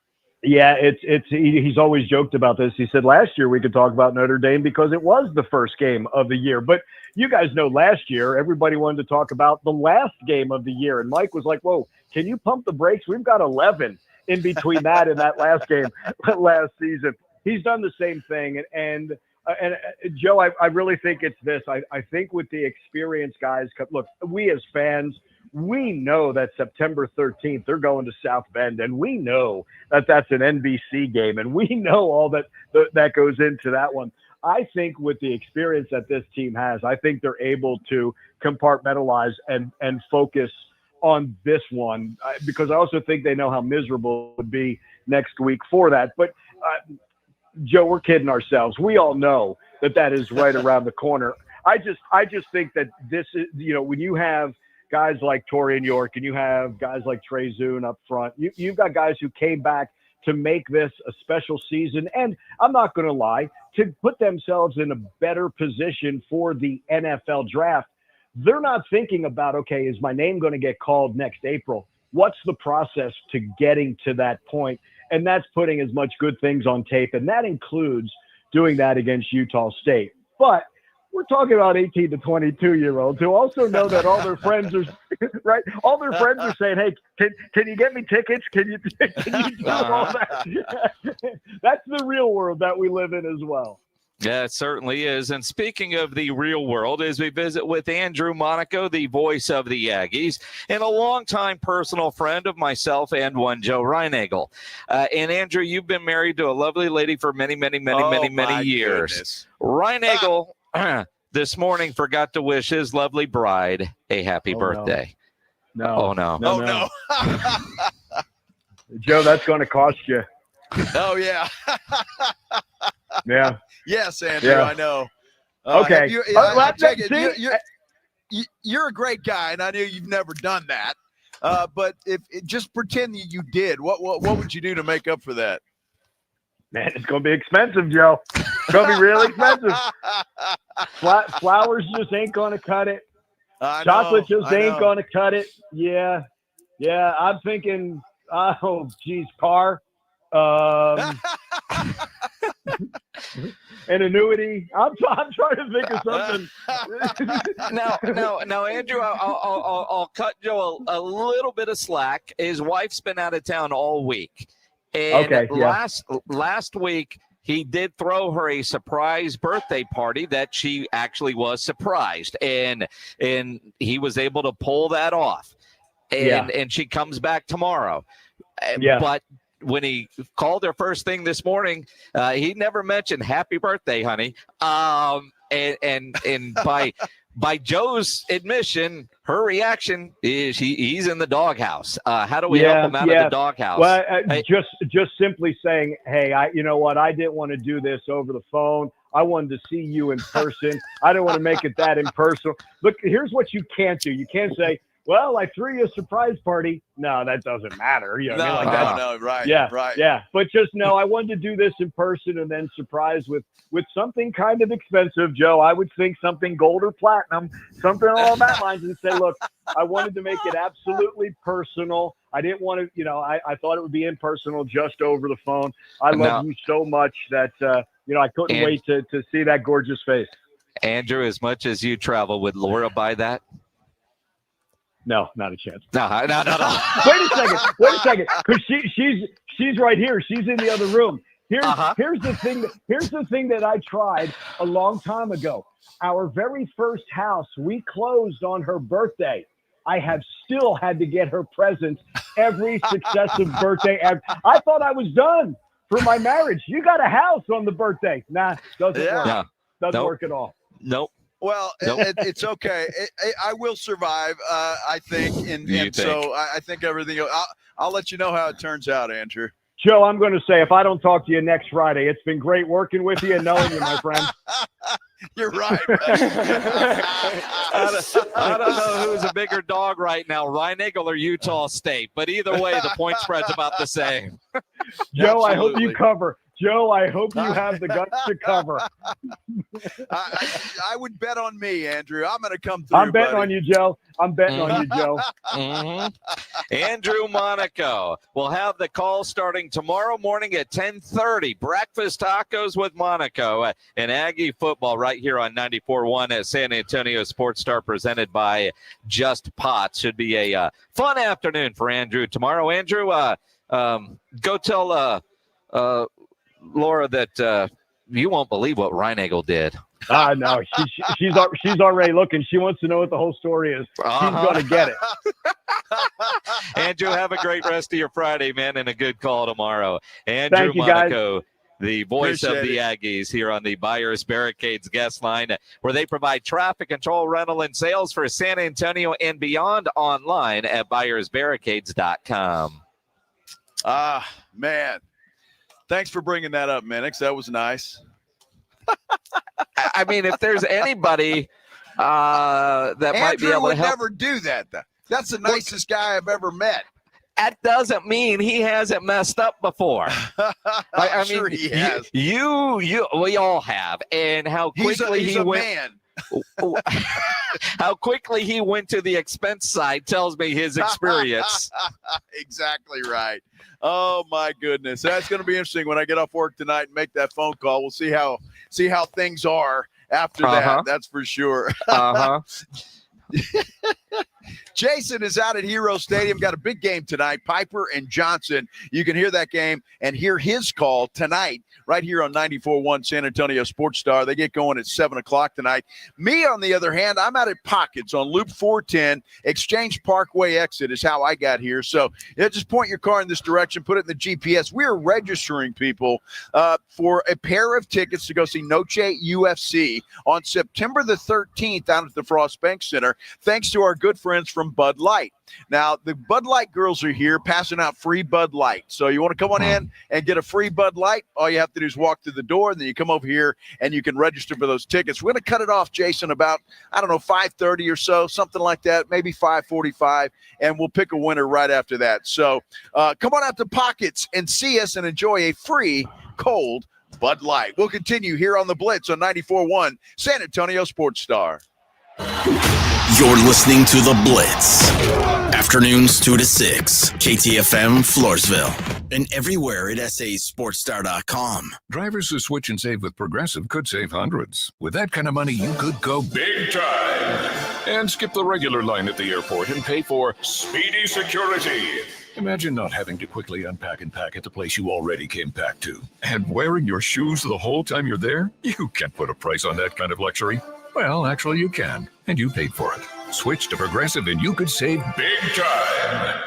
Yeah, he's always joked about this. He said last year we could talk about Notre Dame because it was the first game of the year. But you guys know last year everybody wanted to talk about the last game of the year. And Mike was like, whoa, can you pump the brakes? We've got 11 in between that and that last game last season. he's done the same thing. And Joe, I really think it's this. I think with the experienced guys, look, we as fans, we know that September 13th they're going to South Bend, and we know that that's an NBC game, and we know all that goes into that one. I think with the experience that this team has, I think they're able to compartmentalize and focus on this one, because I also think they know how miserable it would be next week for that. But Joe, we're kidding ourselves. We all know that is right around the corner. I just think that this is, when you have guys like Torian York and you have guys like Trey Zune up front, you've got guys who came back to make this a special season. And I'm not going to lie, to put themselves in a better position for the NFL draft. They're not thinking about, okay, is my name going to get called next April? What's the process to getting to that point? And that's putting as much good things on tape. And that includes doing that against Utah State. But we're talking about 18 to 22-year-olds who also know that all their friends are right. All their friends are saying, "Hey, can you get me tickets? Can you do all that?" That's the real world that we live in as well.
Yeah, it certainly is. And speaking of the real world, as we visit with Andrew Monaco, the voice of the Aggies, and a longtime personal friend of myself and one Joe Reinagel. And Andrew, you've been married to a lovely lady for many years.
Goodness.
Reinagel this morning forgot to wish his lovely bride a happy birthday.
No.
No.
Joe, that's going to cost you.
Oh, yeah.
Yeah.
Yes, Andrew,
Yeah.
I know.
Okay.
I take it, you're a great guy, and I know you've never done that. But if just pretend you did, what would you do to make up for that?
Man, it's going to be expensive, Joe. It's going to be really expensive. Flowers just ain't going to cut it. Chocolate just ain't going to cut it. Yeah. I'm thinking, car. An annuity. I'm trying to think of something.
Now, Andrew, I'll cut Joe a little bit of slack. His wife's been out of town all week. And last week, he did throw her a surprise birthday party that she actually was surprised. And he was able to pull that off. And she comes back tomorrow.
Yeah.
But when he called her first thing this morning, he never mentioned happy birthday, honey. And by Joe's admission, her reaction is he's in the doghouse. How do we help him out of the doghouse?
Well, just simply saying, hey, you know what? I didn't want to do this over the phone. I wanted to see you in person. I didn't want to make it that impersonal. Look, here's what you can't do. You can't say, well, I threw you a surprise party. No, that doesn't matter. You know what I mean?
No, right.
Yeah,
right.
Yeah, but just know I wanted to do this in person and then surprise with something kind of expensive, Joe. I would think something gold or platinum, something along that lines, and say, look, I wanted to make it absolutely personal. I didn't want to, I thought it would be impersonal, just over the phone. I love you so much that, I couldn't wait to see that gorgeous face.
Andrew, as much as you travel, would Laura buy that?
No, not a chance.
No.
Wait a second, because she's right here. She's in the other room. Here's the thing that I tried a long time ago. Our very first house, we closed on her birthday. I have still had to get her presents every successive birthday. I thought I was done for my marriage. You got a house on the birthday. Nah, doesn't work. Doesn't work at all.
Nope.
Well, it's okay. I will survive, I think. So I think everything – I'll let you know how it turns out, Andrew.
Joe, I'm going to say, if I don't talk to you next Friday, it's been great working with you and knowing you, my friend.
You're right.
I don't know who's a bigger dog right now, Reinagel or Utah State. But either way, the point spread's about the same.
Joe, I hope you cover. Joe, I hope you have the guts to cover.
I would bet on me, Andrew. I'm going to come through.
I'm betting on you, Joe. I'm betting on you, Joe.
Andrew Monaco will have the call starting tomorrow morning at 10:30. Breakfast tacos with Monaco and Aggie football right here on 94.1 at San Antonio Sports Star, presented by Just Pots. Should be a fun afternoon for Andrew tomorrow. Andrew, go tell Laura, that you won't believe what Reinagel did.
No, she's already looking. She wants to know what the whole story is. She's going to get it.
Andrew, have a great rest of your Friday, man, and a good call tomorrow. Andrew
Thank you,
Monaco, the voice
Appreciate
of the
it.
Aggies here on the Buyers Barricades guest line, where they provide traffic control, rental, and sales for San Antonio and beyond online at buyersbarricades.com.
Man. Thanks for bringing that up, Minix. That was nice.
I mean, if there's anybody that might be
Andrew
able to
would
help.
never do that, though. That's the nicest guy I've ever met.
That doesn't mean he hasn't messed up before. I mean,
sure he has.
We all have. And how quickly
he's
he
a
went.
man.
How quickly he went to the expense side tells me his experience.
Exactly right. Oh my goodness, that's going to be interesting when I get off work tonight and make that phone call. We'll see how things are after that. That's for sure. Jason is out at Hero Stadium. Got a big game tonight. Piper and Johnson. You can hear that game and hear his call tonight right here on 94.1 San Antonio Sports Star. They get going at 7 o'clock tonight. Me, on the other hand, I'm out at Pockets on Loop 410. Exchange Parkway exit is how I got here. So just point your car in this direction, put it in the GPS. We're registering people for a pair of tickets to go see Noche UFC on September the 13th out at the Frost Bank Center, thanks to our good friends from Bud Light. Now, the Bud Light girls are here passing out free Bud Light. So you want to come on in and get a free Bud Light, all you have to do is walk through the door, and then you come over here and you can register for those tickets. We're going to cut it off, Jason, about, 5:30 or so, something like that, maybe 5:45, and we'll pick a winner right after that. So come on out to Pockets and see us and enjoy a free cold Bud Light. We'll continue here on the Blitz on 94.1 San Antonio Sports Star.
You're listening to The Blitz. Afternoons 2 to 6. KTFM Floresville. And everywhere at sasportstar.com.
Drivers who switch and save with Progressive could save hundreds. With that kind of money, you could go big time and skip the regular line at the airport and pay for speedy security. Imagine not having to quickly unpack and pack at the place you already came packed to. And wearing your shoes the whole time you're there? You can't put a price on that kind of luxury. Well, actually you can, and you paid for it. Switch to Progressive and you could save big time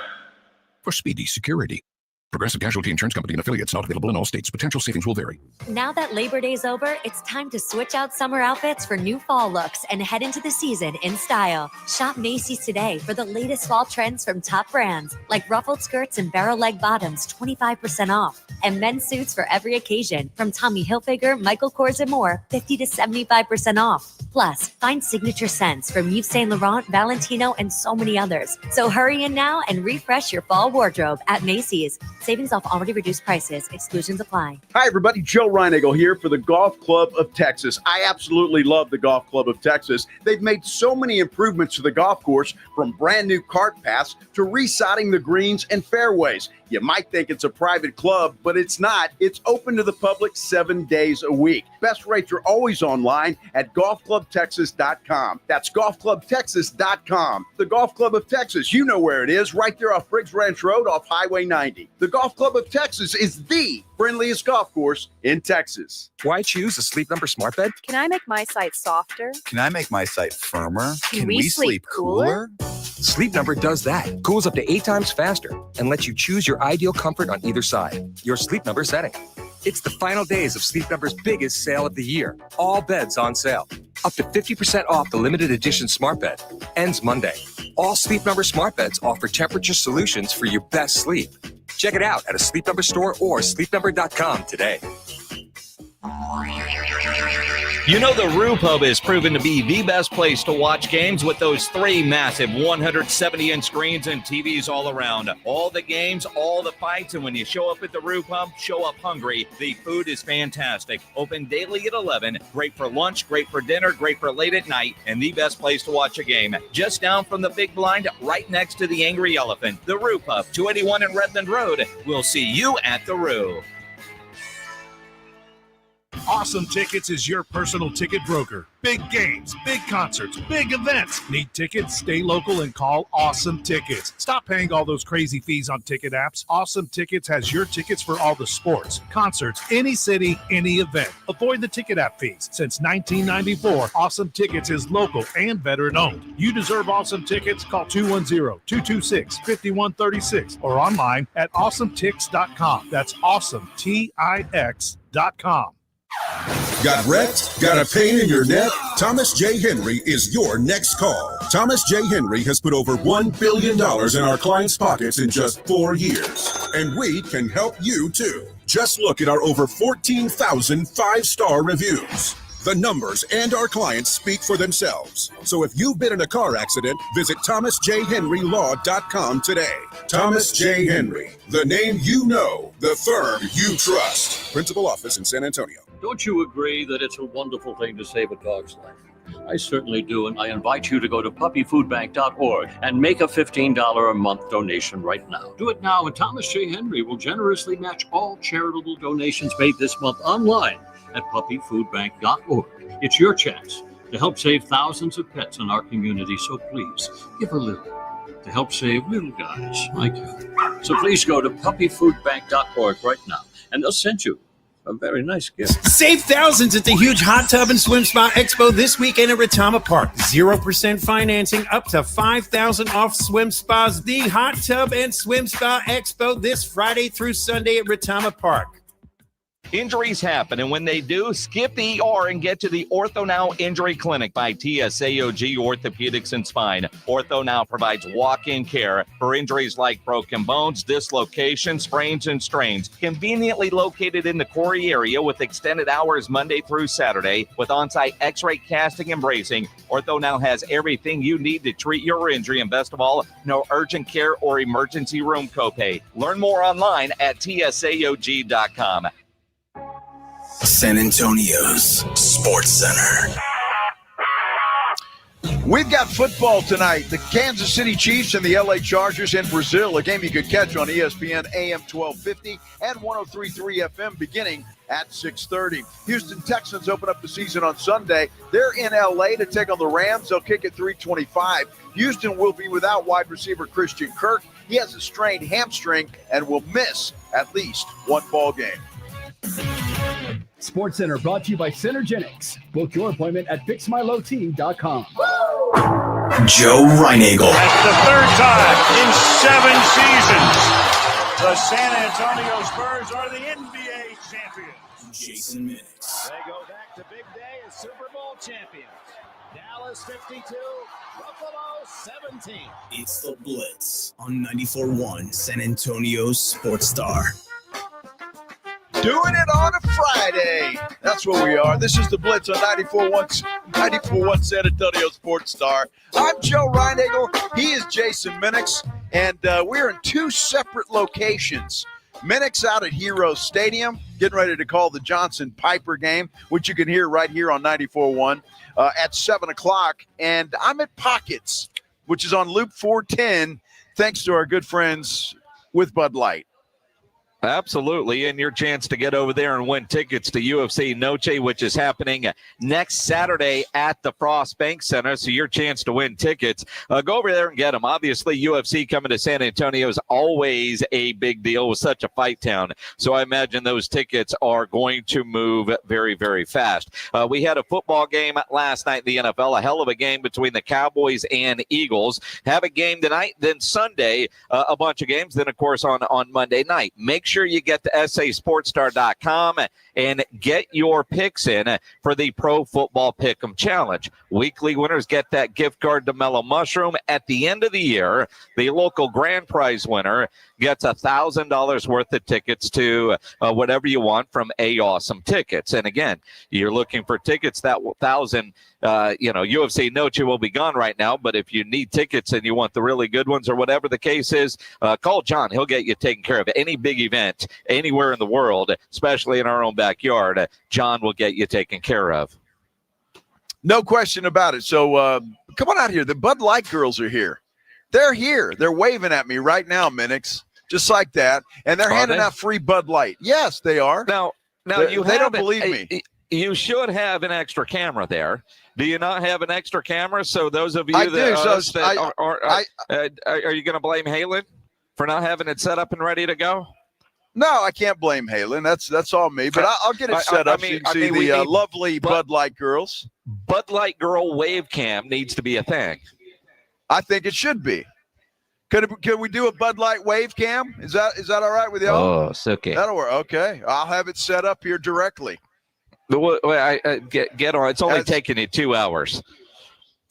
for speedy security. Progressive Casualty Insurance Company and affiliates, not available in all states. Potential savings will vary.
Now that Labor Day's over, it's time to switch out summer outfits for new fall looks and head into the season in style. Shop Macy's today for the latest fall trends from top brands like ruffled skirts and barrel leg bottoms, 25% off. And men's suits for every occasion from Tommy Hilfiger, Michael Kors, and more, 50 to 75% off. Plus, find signature scents from Yves Saint Laurent, Valentino, and so many others. So hurry in now and refresh your fall wardrobe at Macy's. Savings off already reduced prices. Exclusions apply.
Hi, everybody. Joe Reinagel here for the Golf Club of Texas. I absolutely love the Golf Club of Texas. They've made so many improvements to the golf course, from brand new cart paths to resodding the greens and fairways. You might think it's a private club, but it's not. It's open to the public 7 days a week. Best rates are always online at golfclubtexas.com. That's golfclubtexas.com. The Golf Club of Texas, you know where it is, right there off Briggs Ranch Road off Highway 90. The Golf Club of Texas is the friendliest golf course in Texas.
Why choose a Sleep Number smart bed?
Can I make my site softer?
Can I make my site firmer?
Can we sleep cooler?
Sleep Number does that. Cools up to 8 times faster and lets you choose your ideal comfort on either side. Your Sleep Number setting. It's the final days of Sleep Number's biggest sale of the year. All beds on sale. Up to 50% off the limited edition smart bed. Ends Monday. All Sleep Number smart beds offer temperature solutions for your best sleep. Check it out at a Sleep Number store or sleepnumber.com today.
You know, the Roo Pub is proven to be the best place to watch games with those 3 massive 170-inch screens and TVs all around. All the games, all the fights, and when you show up at the Roo Pub, show up hungry. The food is fantastic. Open daily at 11. Great for lunch, great for dinner, great for late at night, and the best place to watch a game. Just down from the big blind, right next to the Angry Elephant. The Roo Pub, 281 in Redland Road. We'll see you at the Roo.
Awesome Tickets is your personal ticket broker. Big games, big concerts, big events. Need tickets? Stay local and call Awesome Tickets. Stop paying all those crazy fees on ticket apps. Awesome Tickets has your tickets for all the sports, concerts, any city, any event. Avoid the ticket app fees. Since 1994, Awesome Tickets is local and veteran-owned. You deserve Awesome Tickets. Call 210-226-5136 or online at awesometix.com. That's awesometix.com.
Got wrecked? Got a pain in your neck? Thomas J. Henry is your next call. Thomas J. Henry has put over $1 billion in our clients' pockets in just 4 years. And we can help you too. Just look at our over 14,000 5-star reviews. The numbers and our clients speak for themselves. So if you've been in a car accident, visit thomasjhenrylaw.com today. Thomas J. Henry, the name you know, the firm you trust. Principal office in San Antonio.
Don't you agree that it's a wonderful thing to save a dog's life? I certainly do, and I invite you to go to puppyfoodbank.org and make a $15 a month donation right now. Do it now, and Thomas J. Henry will generously match all charitable donations made this month online at puppyfoodbank.org. It's your chance to help save thousands of pets in our community, so please give a little to help save little guys like you. So please go to puppyfoodbank.org right now, and they'll send you a very nice gift.
Save thousands at the huge Hot Tub and Swim Spa Expo this weekend at Retama Park. 0% financing, up to $5,000 off swim spas. The Hot Tub and Swim Spa Expo this Friday through Sunday at Retama Park.
Injuries happen, and when they do, skip the ER and get to the Ortho Now Injury Clinic by TSAOG Orthopedics and Spine. Ortho Now provides walk-in care for injuries like broken bones, dislocations, sprains, and strains. Conveniently located in the Corey area with extended hours Monday through Saturday with on-site x-ray casting and bracing, Ortho Now has everything you need to treat your injury, and best of all, no urgent care or emergency room copay. Learn more online at tsaog.com.
San Antonio's Sports Center.
We've got football tonight. The Kansas City Chiefs and the LA Chargers in Brazil, a game you could catch on ESPN AM 1250 and 103.3 FM beginning at 6:30. Houston Texans open up the season on Sunday. They're in LA to take on the Rams. They'll kick at 3:25. Houston will be without wide receiver Christian Kirk. He has a strained hamstring and will miss at least one ball game.
SportsCenter brought to you by Synergenics. Book your appointment at fixmylowt.com.
Joe Reinagel.
That's the third time in 7 seasons. The San Antonio Spurs are the NBA champions.
Jason Minix.
They go back to big day as Super Bowl champions. Dallas 52, Buffalo 17.
It's the Blitz on 94.1 San Antonio's Sports Star.
Doing it on a Friday. That's what we are. This is the Blitz on 94.1 San Antonio Sports Star. I'm Joe Reinagel. He is Jason Minix. And we're in 2 separate locations. Minix out at Hero Stadium, getting ready to call the Johnson-Piper game, which you can hear right here on 94.1 at 7 o'clock. And I'm at Pockets, which is on Loop 410, thanks to our good friends with Bud Light.
Absolutely, and your chance to get over there and win tickets to UFC Noche, which is happening next Saturday at the Frost Bank Center, so your chance to win tickets. Go over there and get them. Obviously, UFC coming to San Antonio is always a big deal with such a fight town, so I imagine those tickets are going to move very, very fast. We had a football game last night in the NFL, a hell of a game between the Cowboys and Eagles. Have a game tonight, then Sunday, a bunch of games, then, of course, on Monday night. Make sure you get to sasportstar.com and get your picks in for the Pro Football Pick'em Challenge. Weekly winners get that gift card to Mellow Mushroom. At the end of the year, the local grand prize winner gets $1,000 worth of tickets to whatever you want from A Awesome Tickets. And again, you're looking for tickets, that 1,000, UFC Noche will be gone right now. But if you need tickets and you want the really good ones or whatever the case is, call John. He'll get you taken care of. Any big event anywhere in the world, especially in our own backyard, John will get you taken care of.
No question about it. So come on out here. The Bud Light girls are here. They're here. They're waving at me right now, Minix, just like that. And they're handing out free Bud Light. Yes, they are.
Now
they don't believe me.
You should have an extra camera there
Do you not have an extra camera? So those of you
I
that
do.
are you going to blame Halen for not having it set up and ready to go?
No, I can't blame Halen. That's all me. But I'll get it set up so you can see the lovely Bud Light girls.
Bud Light girl wave cam needs to be a thing.
I think it should be. Could we do a Bud Light wave cam? Is that all right with y'all?
Oh, it's okay.
That'll work. Okay, I'll have it set up here directly.
Get on. It's only taking you 2 hours.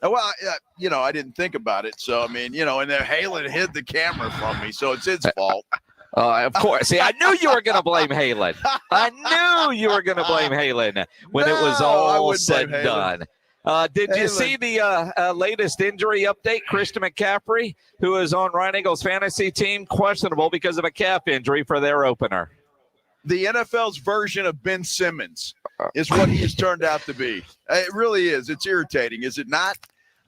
Well, I didn't think about it. So I mean, and then Halen hid the camera from me, so it's his fault.
Of course. See, I knew you were going to blame Halen. I knew you were going to blame Halen when it was all said and done. Did you see the latest injury update? Christian McCaffrey, who is on Ryan Eagles' fantasy team, questionable because of a calf injury for their opener.
The NFL's version of Ben Simmons is what he has turned out to be. It really is. It's irritating, is it not?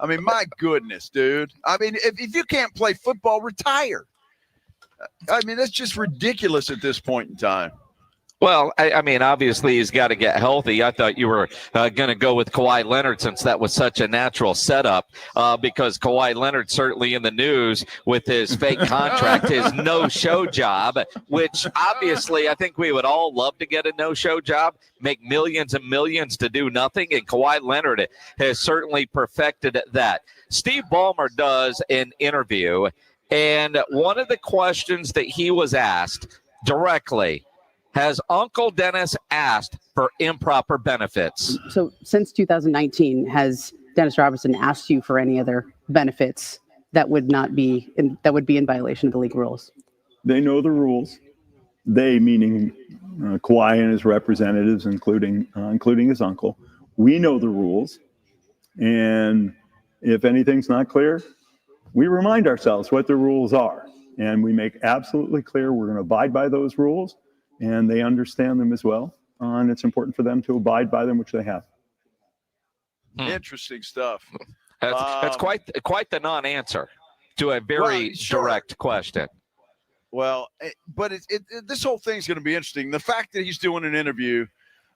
I mean, my goodness, dude. I mean, if you can't play football, retire. I mean, that's just ridiculous at this point in time.
Well, I mean, obviously he's got to get healthy. I thought you were going to go with Kawhi Leonard since that was such a natural setup because Kawhi Leonard certainly in the news with his fake contract, his no-show job, which obviously I think we would all love to get a no-show job, make millions and millions to do nothing, and Kawhi Leonard has certainly perfected that. Steve Ballmer does an interview, and one of the questions that he was asked directly, has Uncle Dennis asked for improper benefits?
So since 2019, has Dennis Robinson asked you for any other benefits that would be in violation of the league rules?
They know the rules. They, meaning Kawhi and his representatives, including his uncle. We know the rules. And if anything's not clear, we remind ourselves what the rules are. And we make absolutely clear we're going to abide by those rules. And they understand them as well. And it's important for them to abide by them, which they have.
Interesting stuff.
That's quite the non-answer to a very direct question.
Well, but this whole thing's going to be interesting. The fact that he's doing an interview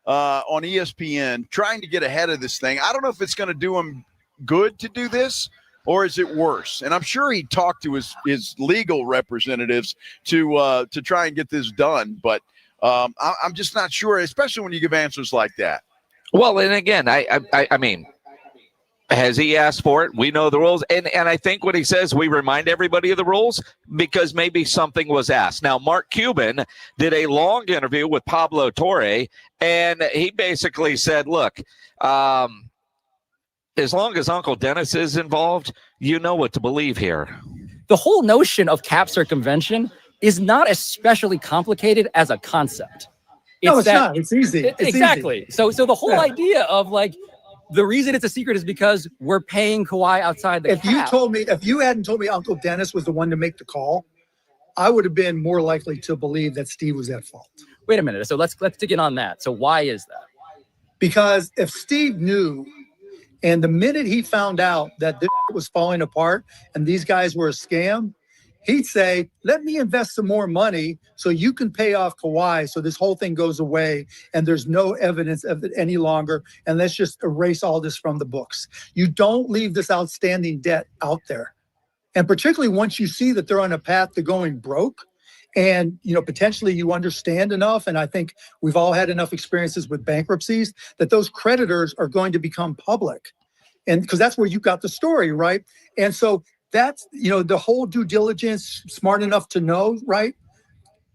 on ESPN, trying to get ahead of this thing, I don't know if it's going to do him good to do this, or is it worse? And I'm sure he talked to his legal representatives to try and get this done. But I'm just not sure, especially when you give answers like that.
Well, and again, I mean, has he asked for it? We know the rules. And I think what he says, we remind everybody of the rules because maybe something was asked. Now, Mark Cuban did a long interview with Pablo Torre, and he basically said, look, as long as Uncle Dennis is involved, you know what to believe here.
The whole notion of cap circumvention is not especially complicated as a concept.
It's not. It's easy.
Exactly. So the whole idea of like the reason it's a secret is because we're paying Kawhi outside the cap.
If you hadn't told me Uncle Dennis was the one to make the call, I would have been more likely to believe that Steve was at fault.
Wait a minute. So let's dig in on that. So why is that?
Because if Steve knew, and the minute he found out that this was falling apart and these guys were a scam, he'd say, let me invest some more money so you can pay off Kawhi so this whole thing goes away and there's no evidence of it any longer, and let's just erase all this from the books. You don't leave this outstanding debt out there. And particularly once you see that they're on a path to going broke, and potentially you understand enough, and I think we've all had enough experiences with bankruptcies, that those creditors are going to become public. And because that's where you got the story, right? And so that's, the whole due diligence, smart enough to know, right?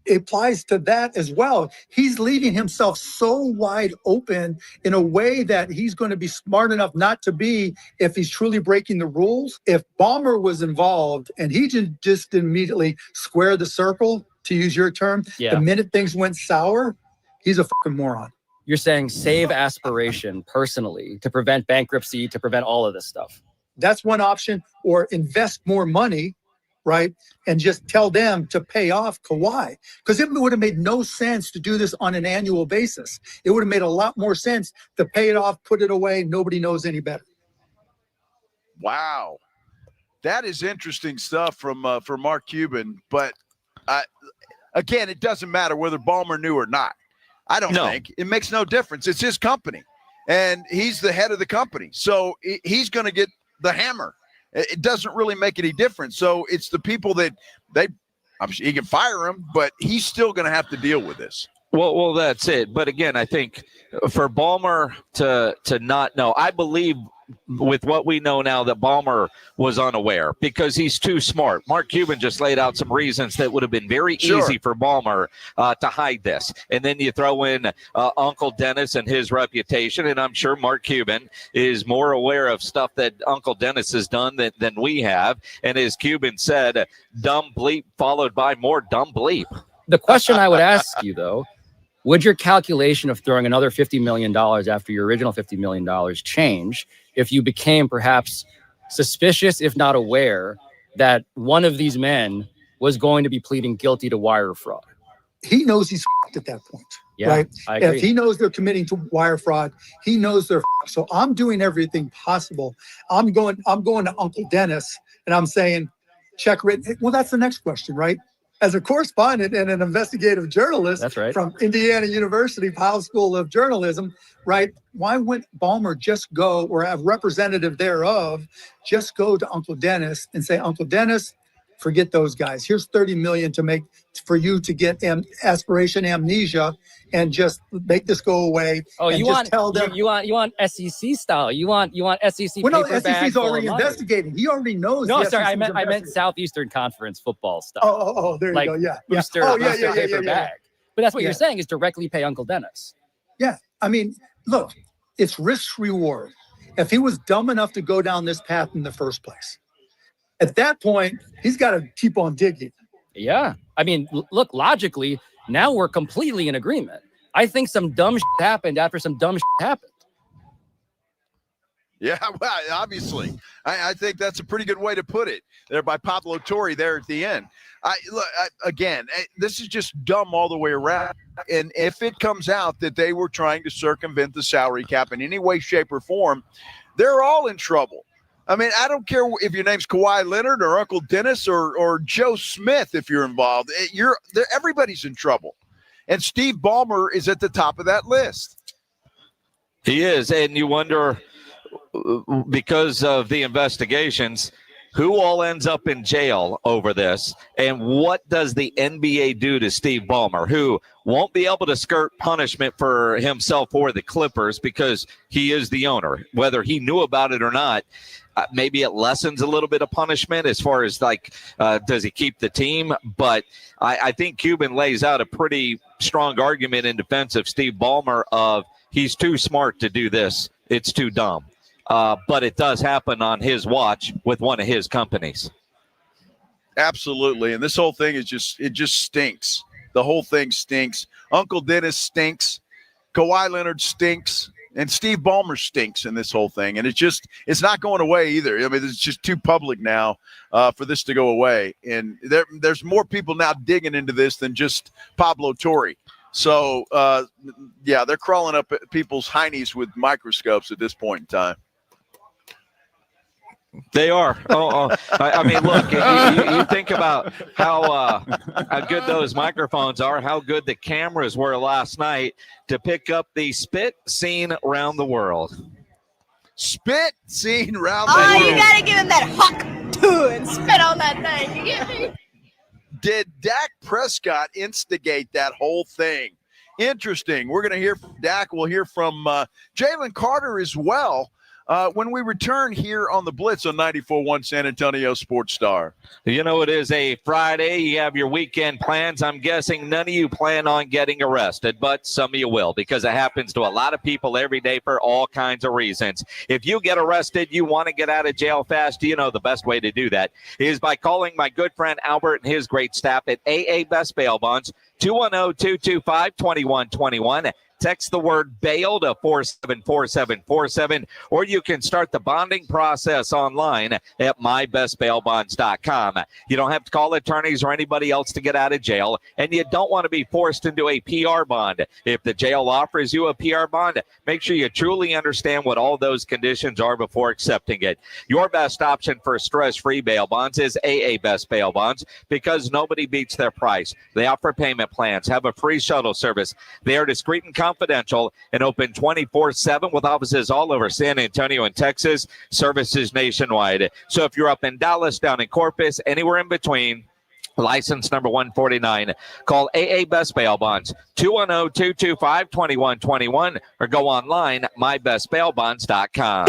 It applies to that as well. He's leaving himself so wide open in a way that he's going to be smart enough not to be if he's truly breaking the rules. If Ballmer was involved and he just immediately square the circle, to use your term, the minute things went sour, he's a fucking moron.
You're saying save aspiration personally to prevent bankruptcy, to prevent all of this stuff.
That's one option, or invest more money, right? And just tell them to pay off Kawhi. Because it would have made no sense to do this on an annual basis. It would have made a lot more sense to pay it off, put it away. Nobody knows any better.
Wow. That is interesting stuff from Mark Cuban. But again, it doesn't matter whether Ballmer knew or not. I don't think. It makes no difference. It's his company. and he's the head of the company. So he's going to get the hammer. It doesn't really make any difference. So it's the people that I'm sure he can fire him, but he's still going to have to deal with this.
Well, that's it. But again, I think for Ballmer to not know, I believe with what we know now that Ballmer was unaware because he's too smart. Mark Cuban just laid out some reasons that would have been very easy for Ballmer to hide this. And then you throw in Uncle Dennis and his reputation, and I'm sure Mark Cuban is more aware of stuff that Uncle Dennis has done than we have. And as Cuban said, dumb bleep followed by more dumb bleep.
The question I would ask you, though, would your calculation of throwing another $50 million after your original $50 million change if you became perhaps suspicious, if not aware, that one of these men was going to be pleading guilty to wire fraud?
He knows he's at that point, right?
I agree.
If he knows they're committing to wire fraud, he knows they're. So I'm doing everything possible. I'm going to Uncle Dennis and I'm saying, check written. Well, that's the next question, right? As a correspondent and an investigative journalist from Indiana University, Powell School of Journalism, right? Why wouldn't Ballmer just go, or a representative thereof, just go to Uncle Dennis and say, Uncle Dennis, forget those guys. Here's $30 million for you to get aspiration amnesia and just make this go away.
Oh,
and
you
just
want
tell them,
you want SEC style. You want SEC.
Well, no,
paper bag
SEC's
full
already
of money.
investigating. He already knows.
No,
the
sorry, I
SEC's
meant Southeastern Conference football stuff.
Oh, there you go. Yeah,
booster, booster paper bag. But that's what you're saying is directly pay Uncle Dennis.
Yeah, I mean, look, it's risk reward. If he was dumb enough to go down this path in the first place, at that point, he's got to keep on digging.
Yeah, I mean, look, logically, now we're completely in agreement. I think some dumb shit happened after some dumb shit happened.
Yeah, well, obviously. I think that's a pretty good way to put it there by Pablo Torre there at the end. This is just dumb all the way around. And if it comes out that they were trying to circumvent the salary cap in any way, shape, or form, they're all in trouble. I mean, I don't care if your name's Kawhi Leonard or Uncle Dennis or Joe Smith if you're involved. Everybody's in trouble. And Steve Ballmer is at the top of that list.
He is, and you wonder, because of the investigations, who all ends up in jail over this, and what does the NBA do to Steve Ballmer, who won't be able to skirt punishment for himself or the Clippers because he is the owner, whether he knew about it or not. Maybe it lessens a little bit of punishment as far as does he keep the team? But I think Cuban lays out a pretty strong argument in defense of Steve Ballmer of he's too smart to do this. It's too dumb. But it does happen on his watch with one of his companies.
Absolutely. And this whole thing is just stinks. The whole thing stinks. Uncle Dennis stinks. Kawhi Leonard stinks. And Steve Ballmer stinks in this whole thing. And it's not going away either. I mean, it's just too public now for this to go away. And there's more people now digging into this than just Pablo Torre. So, they're crawling up at people's heinies with microscopes at this point in time.
They are. I mean, look, you think about how good those microphones are, how good the cameras were last night to pick up the spit seen around the world.
Spit seen around the world.
Oh, you got to give him that hawk too and spit on that thing. You get me?
Did Dak Prescott instigate that whole thing? Interesting. We're going to hear from Dak. We'll hear from Jalen Carter as well. When we return here on the Blitz on 94.1 San Antonio Sports Star.
You know, it is a Friday. You have your weekend plans. I'm guessing none of you plan on getting arrested, but some of you will because it happens to a lot of people every day for all kinds of reasons. If you get arrested, you want to get out of jail fast, you know the best way to do that is by calling my good friend Albert and his great staff at AA Best Bail Bonds, 210-225-2121. Text the word bail to 474747, or you can start the bonding process online at mybestbailbonds.com. You don't have to call attorneys or anybody else to get out of jail, and you don't want to be forced into a PR bond. If the jail offers you a PR bond, make sure you truly understand what all those conditions are before accepting it. Your best option for stress-free bail bonds is AA Best Bail Bonds because nobody beats their price. They offer payment plans, have a free shuttle service. They are discreet and confidential and open 24/7 with offices all over San Antonio and Texas, services nationwide. So if you're up in Dallas, down in Corpus, anywhere in between, license number 149. Call AA Best Bail Bonds, 210-225-2121, or go online, mybestbailbonds.com.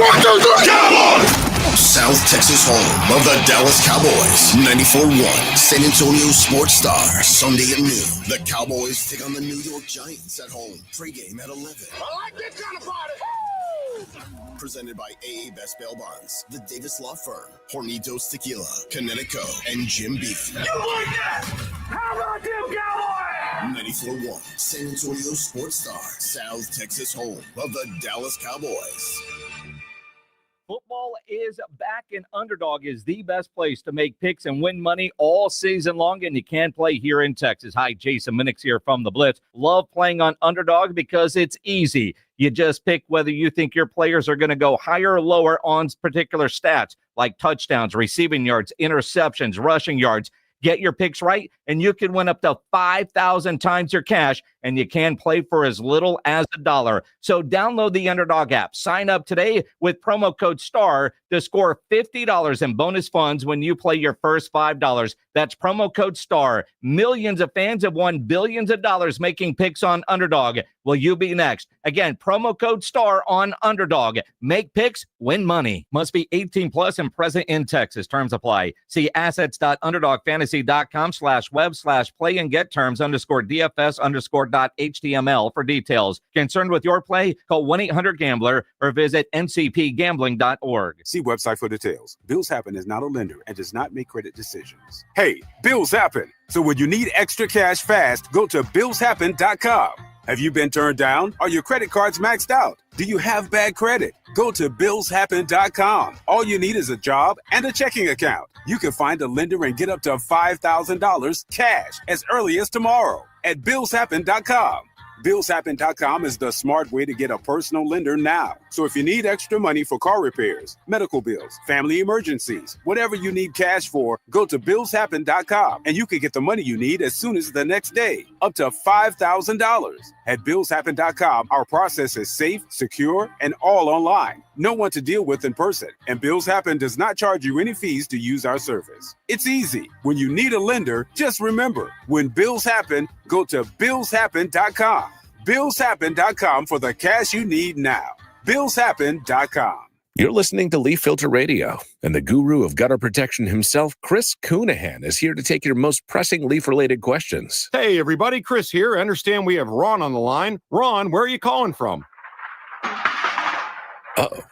South Texas home of the Dallas Cowboys. 94.1 San Antonio Sports Star. Sunday at noon. The Cowboys take on the New York Giants at home. Pregame at 11.
I like this kind of party.
Presented by AA Best Bail Bonds, the Davis Law Firm, Hornitos Tequila, Connecticut, and Jim Beam.
You like that? How about them Cowboys?
94.1 San Antonio Sports Star. South Texas home of the Dallas Cowboys.
Football is back, and Underdog is the best place to make picks and win money all season long, and you can play here in Texas. Hi, Jason Minix here from the Blitz. Love playing on Underdog because it's easy. You just pick whether you think your players are going to go higher or lower on particular stats like touchdowns, receiving yards, interceptions, rushing yards. Get your picks right, and you can win up to 5,000 times your cash, and you can play for as little as $1. So download the Underdog app. Sign up today with promo code STAR to score $50 in bonus funds when you play your first $5. That's promo code STAR. Millions of fans have won billions of dollars making picks on Underdog. Will you be next? Again, promo code STAR on Underdog. Make picks, win money. Must be 18 plus and present in Texas. Terms apply. See assets.underdogfantasy.com/web/play and get terms _DFS_.html for details. Concerned with your play? Call 1-800-GAMBLER or visit ncpgambling.org.
See website for details. Bills Happen is not a lender and does not make credit decisions. Hey, bills happen. So when you need extra cash fast, go to billshappen.com. Have you been turned down? Are your credit cards maxed out? Do you have bad credit? Go to billshappen.com. All you need is a job and a checking account. You can find a lender and get up to $5,000 cash as early as tomorrow at billshappen.com. Billshappen.com is the smart way to get a personal lender now. So if you need extra money for car repairs, medical bills, family emergencies, whatever you need cash for, go to billshappen.com and you can get the money you need as soon as the next day, up to $5,000. At billshappen.com, our process is safe, secure, and all online. No one to deal with in person. And Bills Happen does not charge you any fees to use our service. It's easy. When you need a lender, just remember, when bills happen, go to billshappen.com. Billshappen.com for the cash you need now. Billshappen.com.
You're listening to Leaf Filter Radio, and the guru of gutter protection himself, Chris Coonahan, is here to take your most pressing leaf-related questions.
Hey, everybody, Chris here. I understand we have Ron on the line. Ron, where are you calling from?
Uh-oh.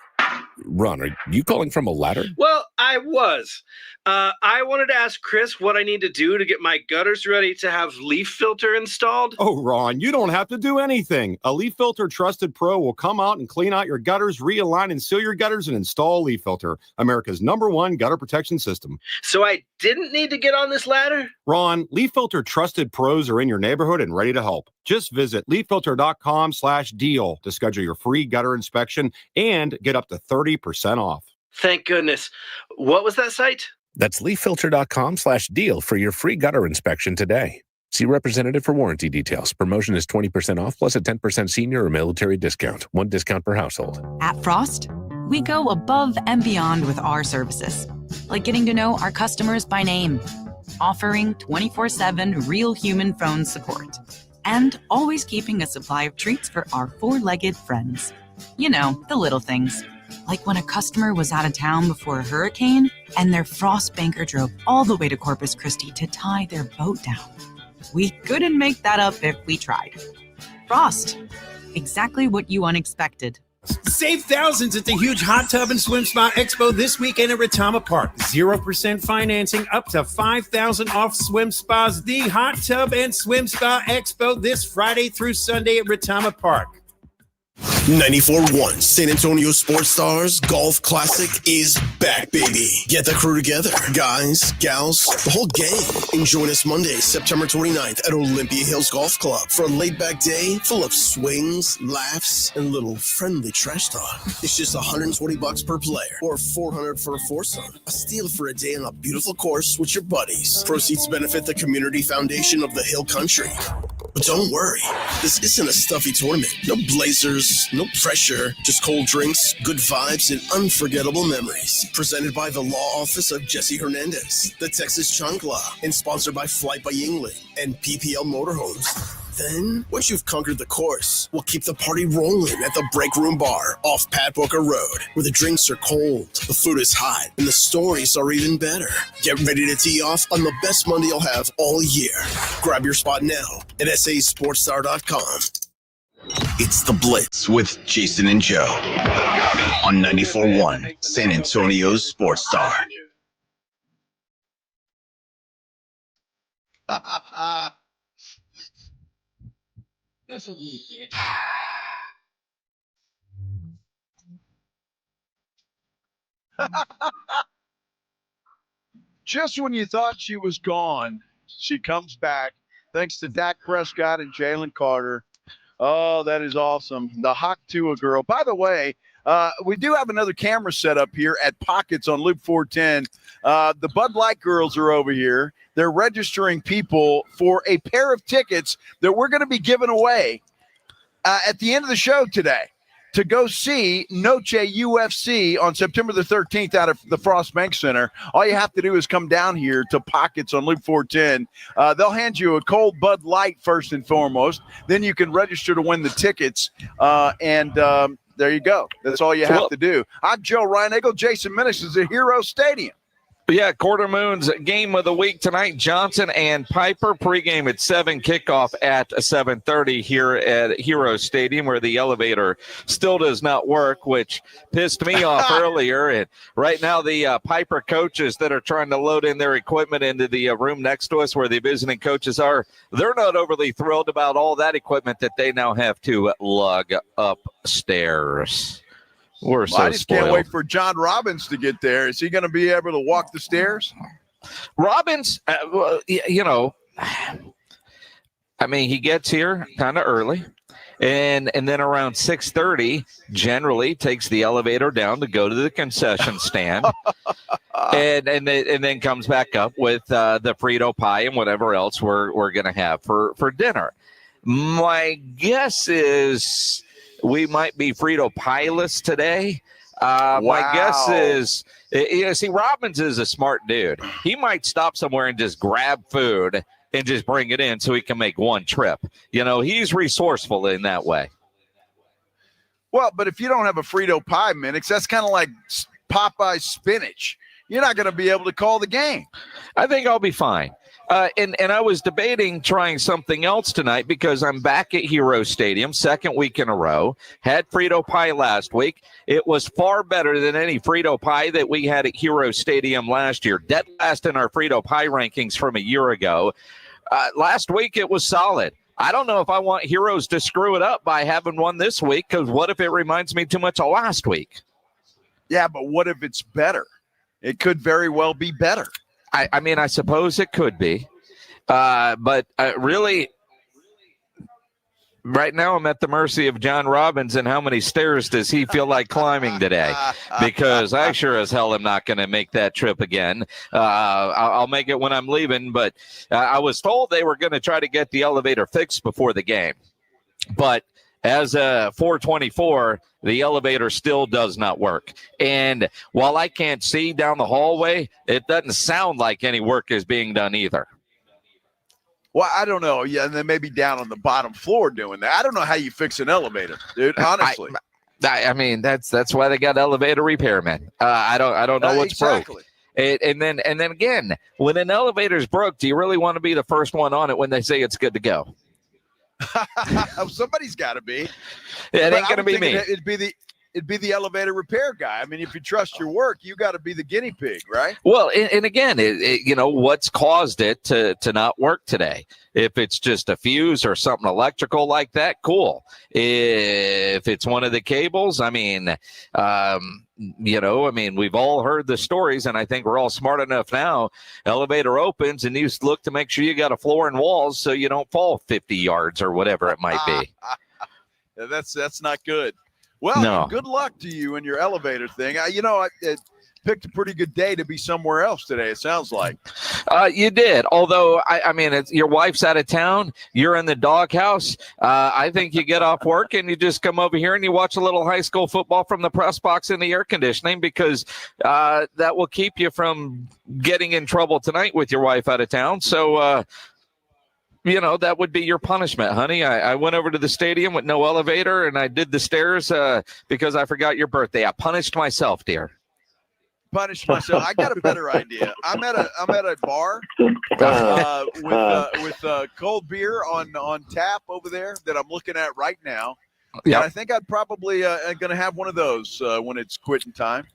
Ron, are you calling from a ladder?
Well, I was. I wanted to ask Chris what I need to do to get my gutters ready to have Leaf Filter installed.
Oh, Ron, you don't have to do anything. A Leaf Filter Trusted Pro will come out and clean out your gutters, realign and seal your gutters, and install Leaf Filter, America's #1 gutter protection system.
So I didn't need to get on this ladder?
Ron, Leaf Filter Trusted Pros are in your neighborhood and ready to help. Just visit leaffilter.com/deal to schedule your free gutter inspection and get up to 30% off.
Thank goodness. What was that site?
That's leaffilter.com/deal for your free gutter inspection today. See representative for warranty details. Promotion is 20% off plus a 10% senior or military discount. One discount per household.
At Frost, we go above and beyond with our services, like getting to know our customers by name, offering 24/7 real human phone support, and always keeping a supply of treats for our four-legged friends. You know, the little things. Like when a customer was out of town before a hurricane and their Frost banker drove all the way to Corpus Christi to tie their boat down. We couldn't make that up if we tried. Frost, exactly what you unexpected.
Save thousands at the huge Hot Tub and Swim Spa Expo this weekend at Retama Park. 0% financing, up to $5,000 off swim spas. The Hot Tub and Swim Spa Expo this Friday through Sunday at Retama Park.
94.1 San Antonio Sports Stars Golf Classic is back, baby. Get the crew together. Guys, gals, the whole gang. And join us Monday, September 29th at Olympia Hills Golf Club for a laid-back day full of swings, laughs, and little friendly trash talk. It's just $120 per player or $400 for a foursome. A steal for a day on a beautiful course with your buddies. Proceeds benefit the Community Foundation of the Hill Country. But don't worry, this isn't a stuffy tournament. No blazers, no pressure, just cold drinks, good vibes, and unforgettable memories. Presented by the law office of Jesse Hernandez, the Texas Chancla, and sponsored by Flight by Yingling and PPL Motorhomes. Then, once you've conquered the course, we'll keep the party rolling at the Break Room Bar off Pat Booker Road, where the drinks are cold, the food is hot, and the stories are even better. Get ready to tee off on the best Monday you'll have all year. Grab your spot now at sasportstar.com. It's the Blitz with Jason and Joe on 94.1 San Antonio's Sports Star.
Just when you thought she was gone, she comes back thanks to Dak Prescott and Jalen Carter. Oh, that is awesome. The Hawk Tua girl. By the way, we do have another camera set up here at Pockets on Loop 410. The Bud Light girls are over here. They're registering people for a pair of tickets that we're going to be giving away at the end of the show today to go see Noche UFC on September the 13th out of the Frost Bank Center. All you have to do is come down here to Pockets on Loop 410. They'll hand you a cold Bud Light first and foremost. Then you can register to win the tickets. And there you go. That's all you have to do. I'm Joe Reinagle. Jason Minnis is at Hero Stadium.
Yeah, Quarter Moon's game of the week tonight, Johnson and Piper. Pregame at 7, kickoff at 7:30 here at Hero Stadium, where the elevator still does not work, which pissed me off earlier. And right now the Piper coaches that are trying to load in their equipment into the room next to us where the visiting coaches are, they're not overly thrilled about all that equipment that they now have to lug upstairs. We're so
I just
spoiled.
can't wait for John Robbins to get there. Is he going to be able to walk the stairs?
Robbins, you know, I mean, he gets here kind of early, and then around 6:30, generally takes the elevator down to go to the concession stand, and then comes back up with the Frito pie and whatever else we're going to have for dinner. My guess is we might be Frito pie-less today. My guess is, see, Robbins is a smart dude. He might stop somewhere and just grab food and just bring it in so he can make one trip. You know, he's resourceful in that way.
Well, but if you don't have a Frito pie mix, that's kind of like Popeye spinach. You're not going to be able to call the game.
I think I'll be fine. And I was debating trying something else tonight because I'm back at Hero Stadium, second week in a row. Had Frito pie last week. It was far better than any Frito pie that we had at Hero Stadium last year. Dead last in our Frito pie rankings from a year ago. Last week it was solid. I don't know if I want Heroes to screw it up by having one this week, because what if it reminds me too much of last week?
Yeah, but what if it's better? It could very well be better.
I mean, I suppose it could be. But really, right now I'm at the mercy of John Robbins and how many stairs does he feel like climbing today? Because I sure as hell am not going to make that trip again. I'll make it when I'm leaving, but I was told they were going to try to get the elevator fixed before the game. But as a 424, the elevator still does not work. And while I can't see down the hallway, it doesn't sound like any work is being done either.
Well, I don't know. Yeah, and then maybe down on the bottom floor doing that. I don't know how you fix an elevator, dude. Honestly,
I mean that's why they got elevator repairmen. I don't know what's broke. And then again, when an elevator's broke, do you really want to be the first one on it when they say it's good to go?
Somebody's got to be.
It ain't going to be me.
It'd be the elevator repair guy. I mean, if you trust your work, you got to be the guinea pig, right?
Well, and again, you know, what's caused it to not work today? If it's just a fuse or something electrical like that, cool. If it's one of the cables, I mean, you know, I mean, we've all heard the stories, and I think we're all smart enough now. Elevator opens, and you look to make sure you got a floor and walls so you don't fall 50 yards or whatever it might be.
That's not good. Well,
no.
Good luck to you and your elevator thing. You know, picked a pretty good day to be somewhere else today, it sounds like.
You did. Although, I mean, your wife's out of town. You're in the doghouse. I think you get off work and you just come over here and you watch a little high school football from the press box in the air conditioning, because that will keep you from getting in trouble tonight with your wife out of town. So, that would be your punishment, honey. I went over to the stadium with no elevator, and I did the stairs because I forgot your birthday. I punished myself, dear.
Punished myself. I got a better idea. I'm at a bar with cold beer on tap over there that I'm looking at right now. Yep. And I think I'd probably going to have one of those when it's quitting time.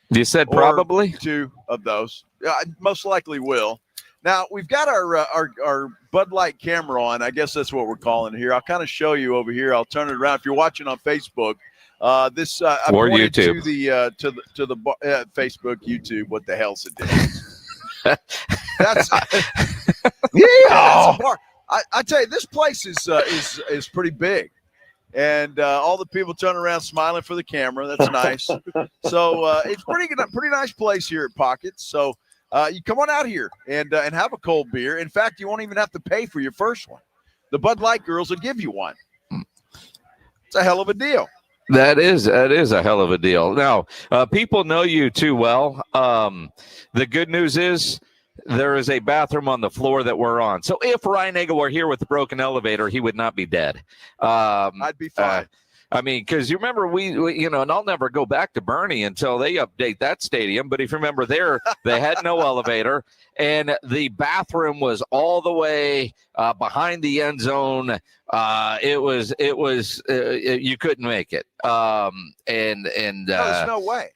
You said probably?
2 of those. I most likely will. Now, we've got our Bud Light camera on. I guess that's what we're calling it here. I'll kind of show you over here. I'll turn it around. If you're watching on Facebook, I pointed
YouTube.
to the Facebook, YouTube. What the hell's it doing? That's yeah. I tell you, this place is pretty big, and all the people turn around smiling for the camera. That's nice. So it's pretty nice place here at Pockets. So. You come on out here and have a cold beer. In fact, you won't even have to pay for your first one. The Bud Light girls will give you one. It's a hell of a deal.
That is a hell of a deal. Now, people know you too well. The good news is there is a bathroom on the floor that we're on. So if Ryan Nagel were here with the broken elevator, he would not be dead.
I'd be fine.
I mean, because you remember we and I'll never go back to Bernie until they update that stadium. But if you remember there, they had no elevator, and the bathroom was all the way behind the end zone. It was you couldn't make it.
There's no way.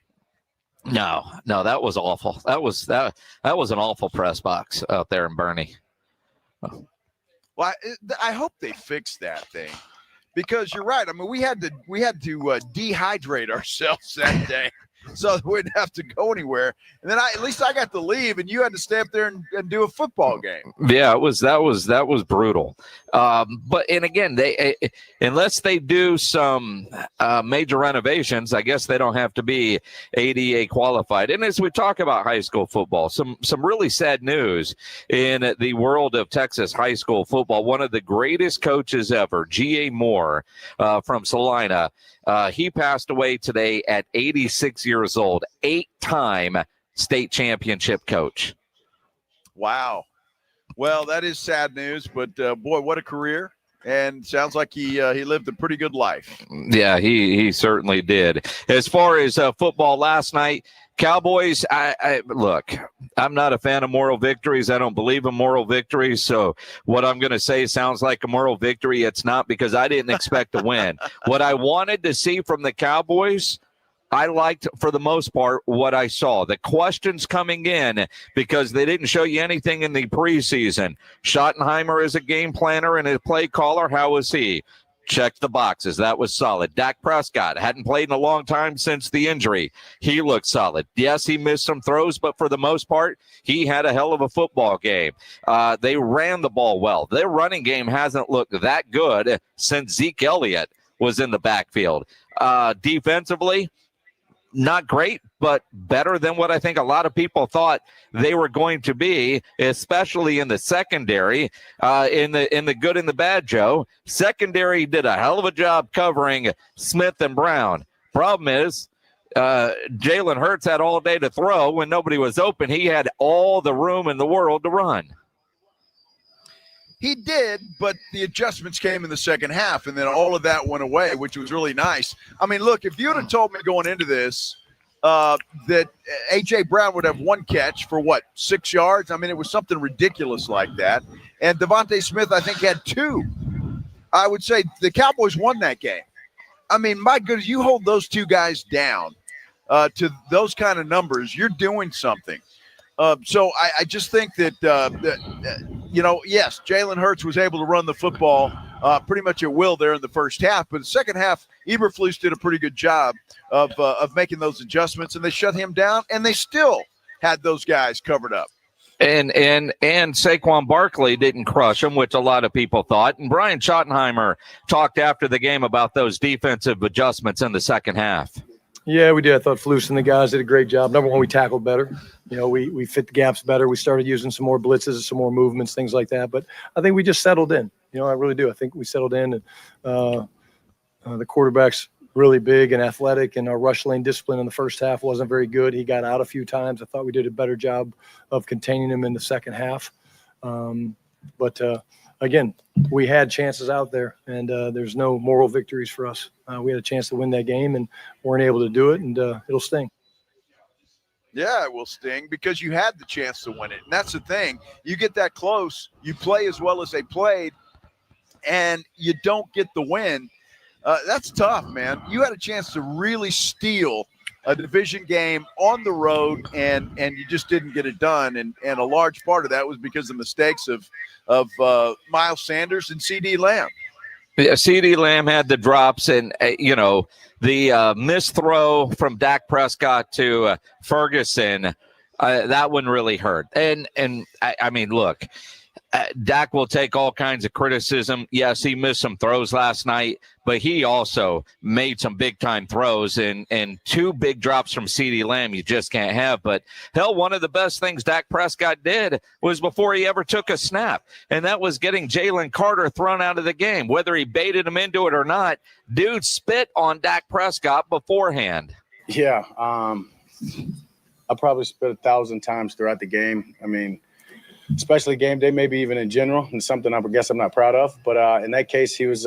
No, that was awful. That was an awful press box out there in Bernie.
Well, I hope they fix that thing. Because you're right. I mean, we had to dehydrate ourselves that day, so we didn't have to go anywhere. And then at least I got to leave, and you had to stay up there and do a football game.
Yeah, that was brutal. But again, they unless they do some major renovations, I guess they don't have to be ADA qualified. And as we talk about high school football, some really sad news in the world of Texas high school football. One of the greatest coaches ever, G.A. Moore from Salina, he passed away today at 86 years old, 8-time state championship coach.
Wow. Well, that is sad news, but boy, what a career. And sounds like he lived a pretty good life.
Yeah, he certainly did. As far as football last night, Cowboys, look, I'm not a fan of moral victories. I don't believe in moral victories. So what I'm going to say sounds like a moral victory. It's not, because I didn't expect to win. What I wanted to see from the Cowboys, I liked, for the most part, what I saw. The questions coming in, because they didn't show you anything in the preseason. Schottenheimer is a game planner and a play caller. How was he? Checked the boxes. That was solid. Dak Prescott hadn't played in a long time since the injury. He looked solid. Yes, he missed some throws, but for the most part, he had a hell of a football game. They ran the ball well. Their running game hasn't looked that good since Zeke Elliott was in the backfield. Defensively, not great, but better than what I think a lot of people thought they were going to be, especially in the secondary. In the good and the bad, Joe, secondary did a hell of a job covering Smith and Brown. Problem is, Jalen Hurts had all day to throw. When nobody was open, he had all the room in the world to run.
He did, but the adjustments came in the second half, and then all of that went away, which was really nice. I mean, look, if you would have told me going into this that A.J. Brown would have one catch for, 6 yards? I mean, it was something ridiculous like that. And Devontae Smith, I think, had 2. I would say the Cowboys won that game. I mean, my goodness, you hold those 2 guys down to those kind of numbers, you're doing something. So I just think that, yes, Jalen Hurts was able to run the football pretty much at will there in the first half. But the second half, Eberflus did a pretty good job of making those adjustments, and they shut him down, and they still had those guys covered up.
And Saquon Barkley didn't crush him, which a lot of people thought. And Brian Schottenheimer talked after the game about those defensive adjustments in the second half.
Yeah, we did. I thought Flus and the guys did a great job. Number one, we tackled better. We fit the gaps better. We started using some more blitzes, some more movements, things like that. But I think we just settled in. I really do. I think we settled in, and the quarterback's really big and athletic, and our rush lane discipline in the first half wasn't very good. He got out a few times. I thought we did a better job of containing him in the second half. But again, we had chances out there, and there's no moral victories for us. We had a chance to win that game and weren't able to do it, and it'll sting.
Yeah, it will sting because you had the chance to win it. And that's the thing. You get that close, you play as well as they played, and you don't get the win. That's tough, man. You had a chance to really steal a division game on the road, and you just didn't get it done. And a large part of that was because of mistakes of Miles Sanders and C.D. Lamb.
Yeah, C.D. Lamb had the drops, and the missed throw from Dak Prescott to Ferguson, that one really hurt. And I mean, look, Dak will take all kinds of criticism. Yes, he missed some throws last night, but he also made some big-time throws, and two big drops from C.D. Lamb you just can't have. But, hell, one of the best things Dak Prescott did was before he ever took a snap, and that was getting Jalen Carter thrown out of the game. Whether he baited him into it or not, dude spit on Dak Prescott beforehand.
Yeah, I probably spit 1,000 times throughout the game. I mean, especially game day, maybe even in general, and something I guess I'm not proud of. But in that case, he was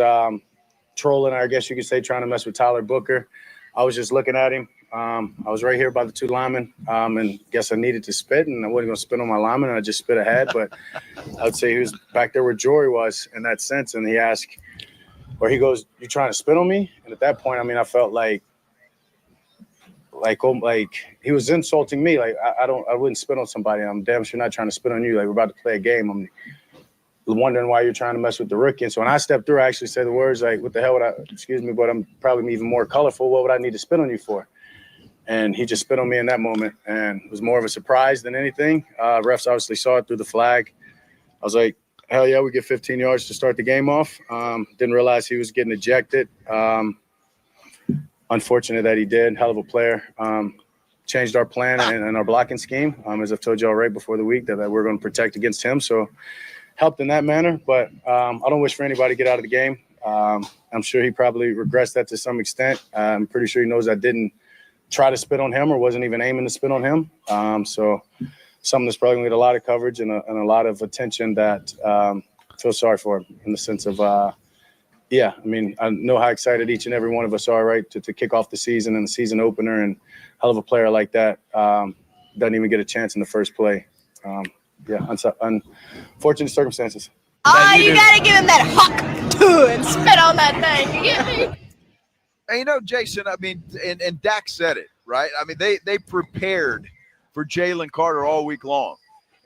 trolling, I guess you could say, trying to mess with Tyler Booker. I was just looking at him. I was right here by the two linemen, and guess I needed to spit, and I wasn't going to spit on my lineman, and I just spit ahead. But I would say he was back there where Jory was in that sense, and he asked, or he goes, "You trying to spit on me?" And at that point, I mean, I felt like he was insulting me. Like I wouldn't spit on somebody. I'm damn sure not trying to spit on you. Like we're about to play a game. I'm wondering why you're trying to mess with the rookie. And so when I stepped through, I actually said the words like, "What the hell would I? Excuse me, but I'm probably even more colorful. What would I need to spit on you for?" And he just spit on me in that moment, and it was more of a surprise than anything. Refs obviously saw it through the flag. I was like, "Hell yeah, we get 15 yards to start the game off." Didn't realize he was getting ejected. Unfortunate that he did. Hell of a player. Changed our plan and our blocking scheme. As I've told you all right before the week that we're going to protect against him. So helped in that manner. But I don't wish for anybody to get out of the game. I'm sure he probably regrets that to some extent. I'm pretty sure he knows I didn't try to spit on him or wasn't even aiming to spit on him. So something that's probably going to get a lot of coverage and a lot of attention that I feel sorry for him in the sense of yeah, I mean, I know how excited each and every one of us are, right, to kick off the season and the season opener, and hell of a player like that doesn't even get a chance in the first play. Yeah, unfortunate circumstances.
Oh, you got to give him that huck, too, and spit on that thing. You get me?
And Jason, I mean, and Dak said it, right? I mean, they prepared for Jalen Carter all week long.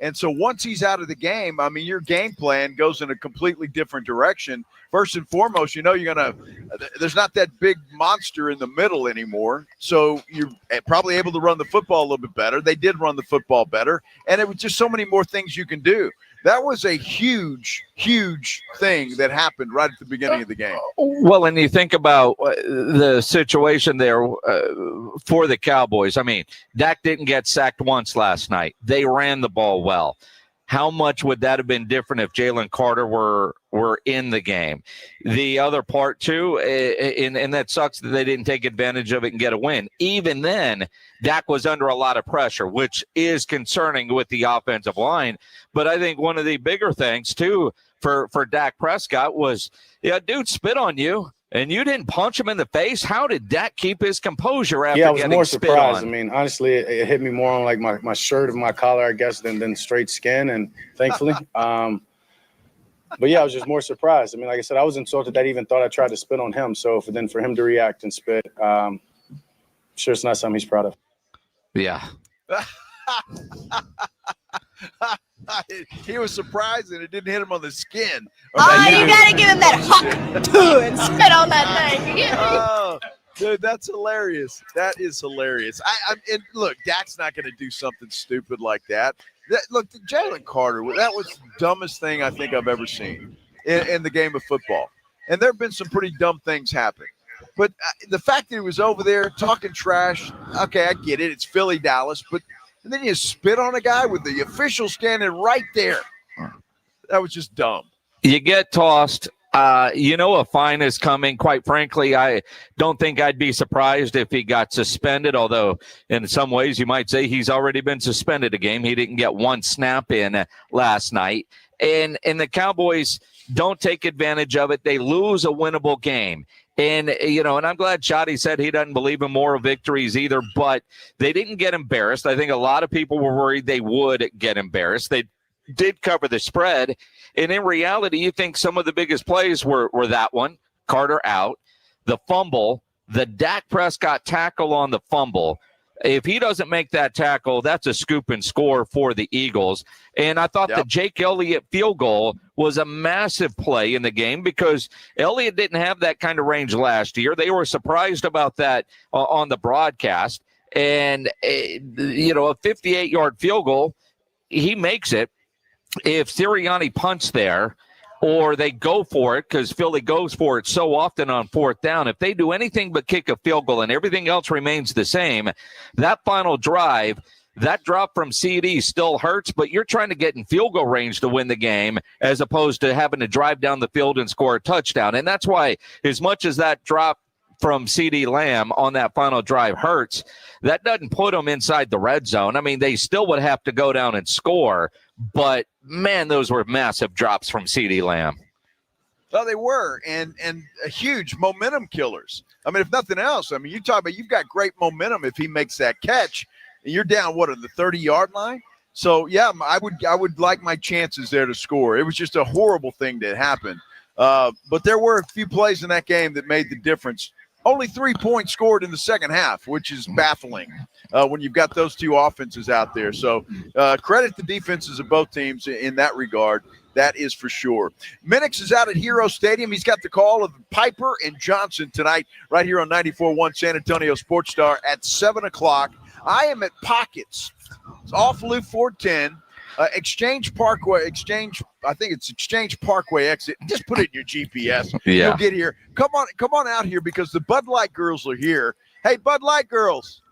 And so once he's out of the game, I mean, your game plan goes in a completely different direction. First and foremost, there's not that big monster in the middle anymore. So you're probably able to run the football a little bit better. They did run the football better. And it was just so many more things you can do. That was a huge, huge thing that happened right at the beginning of the game.
Well, and you think about the situation there for the Cowboys. I mean, Dak didn't get sacked once last night. They ran the ball well. How much would that have been different if Jalen Carter were in the game? The other part, too, and that sucks that they didn't take advantage of it and get a win. Even then, Dak was under a lot of pressure, which is concerning with the offensive line. But I think one of the bigger things, too, for Dak Prescott was, dude spit on you, and you didn't punch him in the face. How did Dak keep his composure after getting spit on?
Yeah, I was more surprised. I mean, honestly, it hit me more on like my shirt of my collar, I guess, than straight skin, and thankfully. But yeah, I was just more surprised. I mean, like I said, I was insulted that he even thought I tried to spit on him. So for him to react and spit, sure it's not something he's proud of.
Yeah.
He was surprised and it didn't hit him on the skin.
Oh, you got to give him that huck, too, and spit on that thing. You get me?
Oh, dude, that's hilarious. That is hilarious. And look, Dak's not going to do something stupid like that. Look, Jalen Carter, that was the dumbest thing I think I've ever seen in the game of football. And there have been some pretty dumb things happen. But the fact that he was over there talking trash, okay, I get it. It's Philly, Dallas. But and then you spit on a guy with the official standing right there. That was just dumb.
You get tossed. A fine is coming. Quite frankly, I don't think I'd be surprised if he got suspended, although in some ways you might say he's already been suspended a game. He didn't get one snap in last night. And the Cowboys don't take advantage of it. They lose a winnable game. And, and I'm glad Shoddy said he doesn't believe in moral victories either, but they didn't get embarrassed. I think a lot of people were worried they would get embarrassed. They did cover the spread. And in reality, you think some of the biggest plays were that one, Carter out, the fumble, the Dak Prescott tackle on the fumble. If he doesn't make that tackle, that's a scoop and score for the Eagles. And I thought the Jake Elliott field goal was a massive play in the game because Elliott didn't have that kind of range last year. They were surprised about that on the broadcast. And, a 58-yard field goal, he makes it. If Sirianni punts there, or they go for it because Philly goes for it so often on fourth down. If they do anything but kick a field goal and everything else remains the same, that final drive, that drop from CD still hurts, but you're trying to get in field goal range to win the game as opposed to having to drive down the field and score a touchdown. And that's why as much as that drop from CD Lamb on that final drive hurts, that doesn't put them inside the red zone. I mean, they still would have to go down and score, but man, those were massive drops from CD Lamb.
Well, they were, and huge momentum killers. I mean, if nothing else, I mean, you talk about you've got great momentum if he makes that catch, and you're down, on the 30-yard line? So, yeah, I would like my chances there to score. It was just a horrible thing that happened. But there were a few plays in that game that made the difference. Only 3 points scored in the second half, which is baffling when you've got those two offenses out there. So credit the defenses of both teams in that regard. That is for sure. Minix is out at Hero Stadium. He's got the call of Piper and Johnson tonight right here on 94.1 San Antonio Sports Star at 7 o'clock. I am at Pockets. It's off Loop 410. Exchange Parkway exit. Just put it in your GPS.
Yeah.
You'll get here. Come on out here because the Bud Light girls are here. Hey, Bud Light girls.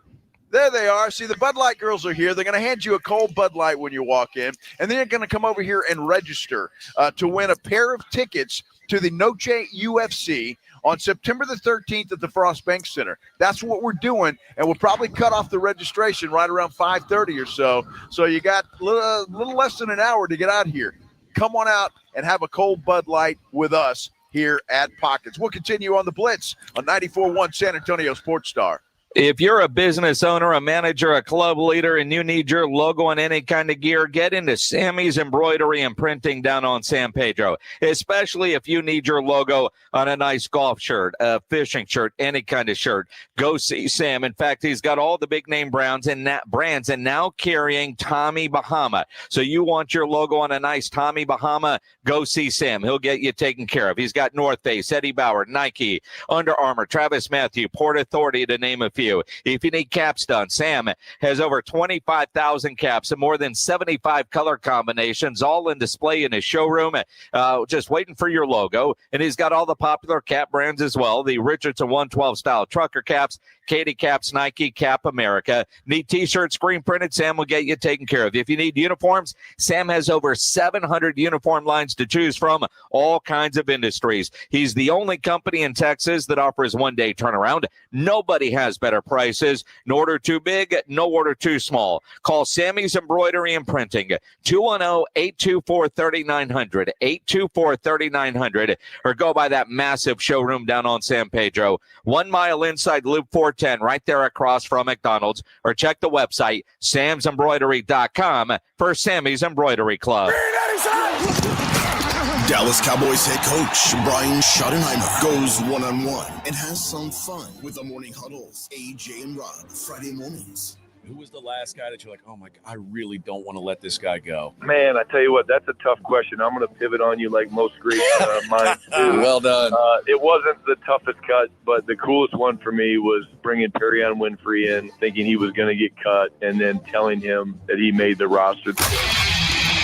There they are. See, the Bud Light girls are here. They're going to hand you a cold Bud Light when you walk in, and then you're going to come over here and register to win a pair of tickets to the Noche UFC on September the 13th at the Frost Bank Center. That's what we're doing, and we'll probably cut off the registration right around 5:30 or so. So you got a little less than an hour to get out here. Come on out and have a cold Bud Light with us here at Pockets. We'll continue on the Blitz on 94.1 San Antonio Sports Star.
If you're a business owner, a manager, a club leader, and you need your logo on any kind of gear, get into Sammy's Embroidery and Printing down on San Pedro, especially if you need your logo on a nice golf shirt, a fishing shirt, any kind of shirt. Go see Sam. In fact, he's got all the big-name brands and now carrying Tommy Bahama. So you want your logo on a nice Tommy Bahama, go see Sam. He'll get you taken care of. He's got North Face, Eddie Bauer, Nike, Under Armour, Travis Matthew, Port Authority, to name a few. If you need caps done, Sam has over 25,000 caps and more than 75 color combinations, all in display in his showroom, just waiting for your logo. And he's got all the popular cap brands as well, the Richardson 112 style trucker caps, Katie caps, Nike, Cap America. Need t-shirts, screen printed, Sam will get you taken care of. If you need uniforms, Sam has over 700 uniform lines to choose from, all kinds of industries. He's the only company in Texas that offers one-day turnaround. Nobody has better prices. No order too big, no order too small. Call Sammy's Embroidery and Printing, 210-824-3900, 824-3900, or go by that massive showroom down on San Pedro, 1 mile inside Loop 410, right there across from McDonald's, or check the website, samsembroidery.com, for Sammy's Embroidery Club.
Dallas Cowboys head coach Brian Schottenheimer goes one-on-one and has some fun with the Morning Huddles. AJ and Rob, Friday mornings.
Who was the last guy that you're like, oh my God, I really don't want to let this guy go?
Man, I tell you what, that's a tough question. I'm going to pivot on you like most great minds do.
Well done.
It wasn't the toughest cut, but the coolest one for me was bringing Perion Winfrey in, thinking he was going to get cut, and then telling him that he made the roster.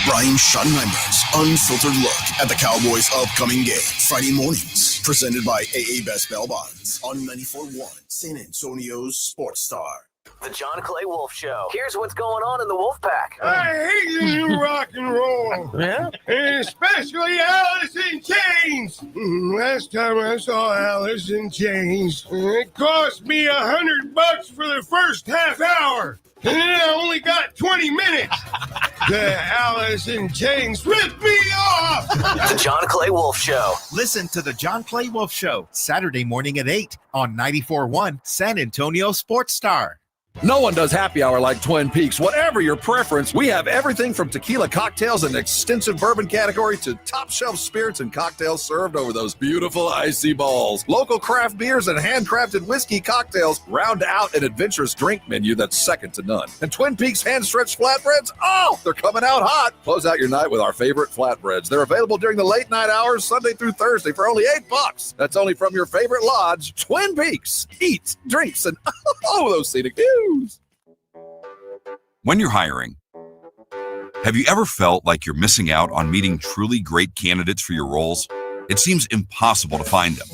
Brian Schottenheimer's unfiltered look at the Cowboys' upcoming game. Friday mornings, presented by AA Best Bail Bonds on 94.1 San Antonio's Sports Star.
The John Clay Wolf Show. Here's what's going on in the Wolf Pack.
I hate the new rock and roll.
Yeah?
And especially Alice in Chains. Last time I saw Alice in Chains, it cost me $100 for the first half hour. And then I only got 20 minutes. The Alice in Chains ripped me off.
The John Clay Wolf Show.
Listen to the John Clay Wolf Show, Saturday morning at 8 on 94.1 San Antonio Sports Star.
No one does happy hour like Twin Peaks. Whatever your preference, we have everything from tequila cocktails and extensive bourbon category to top shelf spirits and cocktails served over those beautiful icy balls. Local craft beers and handcrafted whiskey cocktails round out an adventurous drink menu that's second to none. And Twin Peaks hand-stretched flatbreads, oh, they're coming out hot. Close out your night with our favorite flatbreads. They're available during the late night hours, Sunday through Thursday for only $8. That's only from your favorite lodge, Twin Peaks. Eat, drinks, and oh, those scenic views.
When you're hiring, have you ever felt like you're missing out on meeting truly great candidates for your roles? It seems impossible to find them,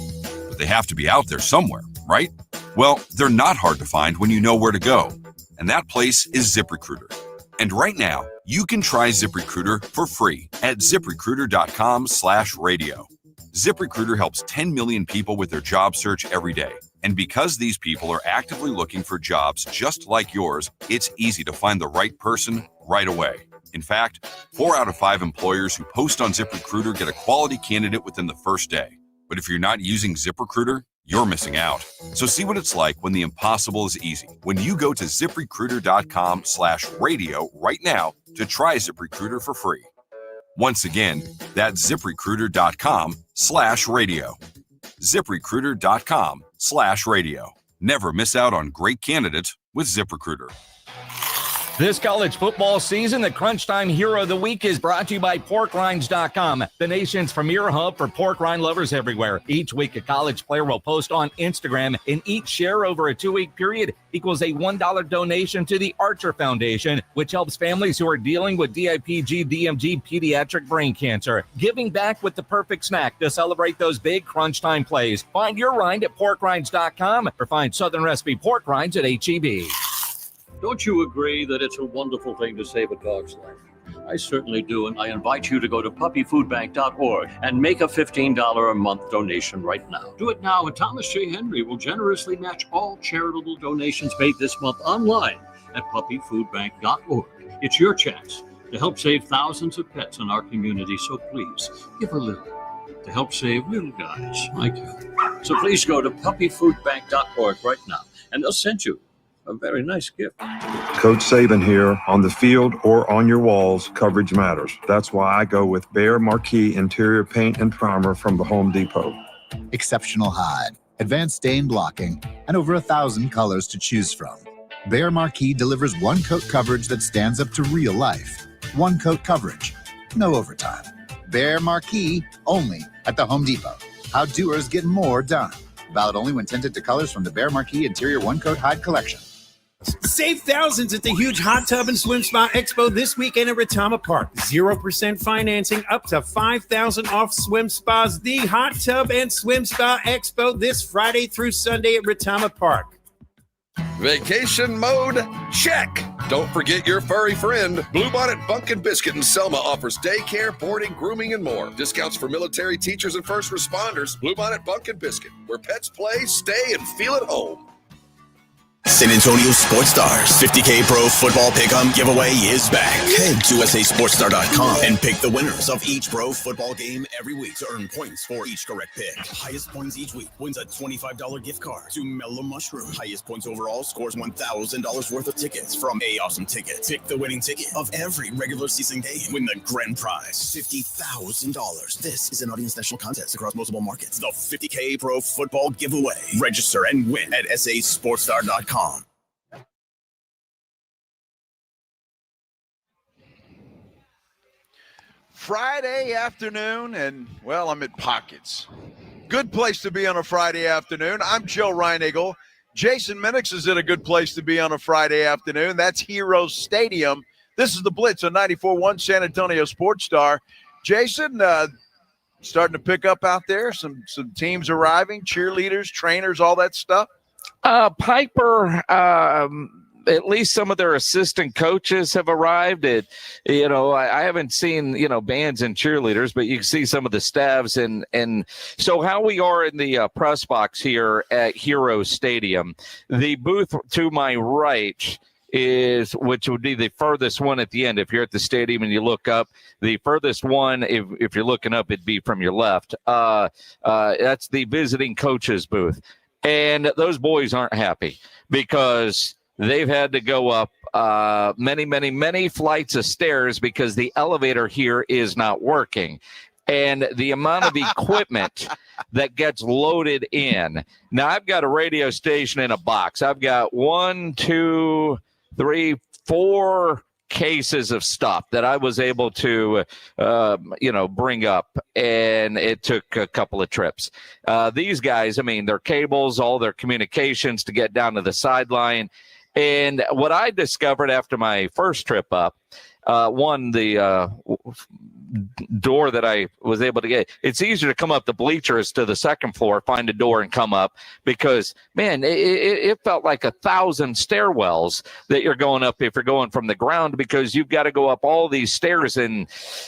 but they have to be out there somewhere, right? Well, they're not hard to find when you know where to go, and that place is ZipRecruiter. And right now, you can try ZipRecruiter for free at ZipRecruiter.com/radio. ZipRecruiter helps 10 million people with their job search every day. And because these people are actively looking for jobs just like yours, it's easy to find the right person right away. In fact, 4 out of 5 employers who post on ZipRecruiter get a quality candidate within the first day. But if you're not using ZipRecruiter, you're missing out. So see what it's like when the impossible is easy. When you go to ZipRecruiter.com/radio right now to try ZipRecruiter for free. Once again, that's ZipRecruiter.com/radio. ZipRecruiter.com/radio. Never miss out on great candidates with ZipRecruiter.
This college football season, the Crunch Time Hero of the Week is brought to you by PorkRinds.com, the nation's premier hub for pork rind lovers everywhere. Each week, a college player will post on Instagram, and each share over a 2-week period equals a $1 donation to the Archer Foundation, which helps families who are dealing with DIPG, DMG, pediatric brain cancer. Giving back with the perfect snack to celebrate those big Crunch Time plays. Find your rind at PorkRinds.com or find Southern Recipe Pork Rinds at HEB.
Don't you agree that it's a wonderful thing to save a dog's life? I certainly do, and I invite you to go to puppyfoodbank.org and make a $15 a month donation right now. Do it now, and Thomas J. Henry will generously match all charitable donations made this month online at puppyfoodbank.org. It's your chance to help save thousands of pets in our community, so please give a little to help save little guys like you. So please go to puppyfoodbank.org right now, and they'll send you a very nice gift.
Coach Saban here. On the field or on your walls, coverage matters. That's why I go with Behr Marquee Interior Paint and Primer from the Home Depot.
Exceptional hide, advanced stain blocking, and over 1,000 colors to choose from. Behr Marquee delivers one-coat coverage that stands up to real life. One-coat coverage, no overtime. Behr Marquee, only at the Home Depot. How doers get more done. Valid only when tinted to colors from the Behr Marquee Interior One-Coat Hide Collection.
Save thousands at the huge Hot Tub and Swim Spa Expo this weekend at Retama Park. 0% financing, up to $5,000 off swim spas. The Hot Tub and Swim Spa Expo this Friday through Sunday at Retama Park.
Vacation mode, check. Don't forget your furry friend. Bluebonnet Bunkin' Biscuit in Selma offers daycare, boarding, grooming, and more. Discounts for military, teachers, and first responders. Bluebonnet Bunkin' Biscuit, where pets play, stay, and feel at home.
San Antonio Sports Stars 50K Pro Football Pick'em giveaway is back. Head to SASportsStar.com and pick the winners of each pro football game every week to earn points for each correct pick. Highest points each week wins a $25 gift card to Mellow Mushroom. Highest points overall scores $1,000 worth of tickets from A Awesome Tickets. Pick the winning ticket of every regular season game. Win the grand prize, $50,000. This is an audience national contest across multiple markets. The 50K Pro Football Giveaway. Register and win at SASportsStar.com.
Friday afternoon, and well, I'm at Pockets. Good place to be on a Friday afternoon. I'm Joe Reinagle. Jason Minix is at a good place to be on a Friday afternoon. That's Heroes Stadium. This is the Blitz on 94.1 San Antonio Sports Star. Jason, starting to pick up out there. Some teams arriving, cheerleaders, trainers, all that stuff.
Piper, at least some of their assistant coaches have arrived. I haven't seen, bands and cheerleaders, but you can see some of the staffs. And so how we are in the press box here at Hero Stadium, the booth to my right which would be the furthest one at the end. If you're at the stadium and you look up, the furthest one, if you're looking up, it'd be from your left. That's the visiting coaches booth. And those boys aren't happy because they've had to go up many flights of stairs because the elevator here is not working. And the amount of equipment that gets loaded in. Now, I've got a radio station in a box. I've got 1, 2, 3, 4 cases of stuff that I was able to, bring up, and it took a couple of trips. These guys, their cables, all their communications to get down to the sideline. And what I discovered after my first trip up, the door that I was able to get, it's easier to come up the bleachers to the second floor, find a door and come up, because man, it felt like 1,000 stairwells that you're going up if you're going from the ground, because you've got to go up all these stairs and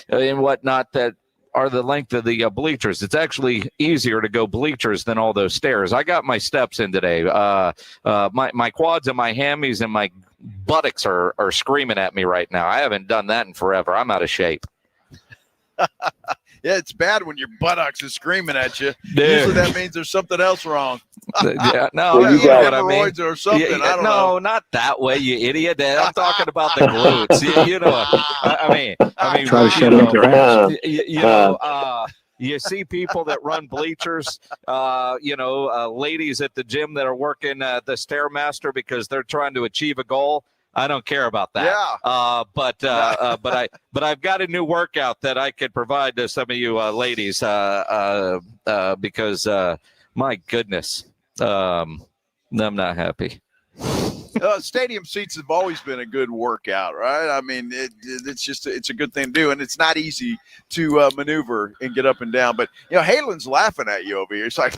whatnot that are the length of the bleachers. It's actually easier to go bleachers than all those stairs. I got my steps in today. My quads and my hammies and my buttocks are screaming at me right now. I haven't done that in forever. I'm out of shape.
Yeah, it's bad when your buttocks is screaming at you.
Dude.
Usually that means there's something else wrong.
Yeah, no,
you
know what I mean.
Or something.
Yeah,
I don't know.
Not that way, you idiot. I'm talking about the glutes.
Try to shut up your
you see people that run bleachers, ladies at the gym that are working the Stairmaster because they're trying to achieve a goal. I don't care about that.
Yeah.
But I've got a new workout that I could provide to some of you ladies because my goodness, I'm not happy.
Stadium seats have always been a good workout, right? It's a good thing to do, and it's not easy to maneuver and get up and down. But Halen's laughing at you over here. It's like,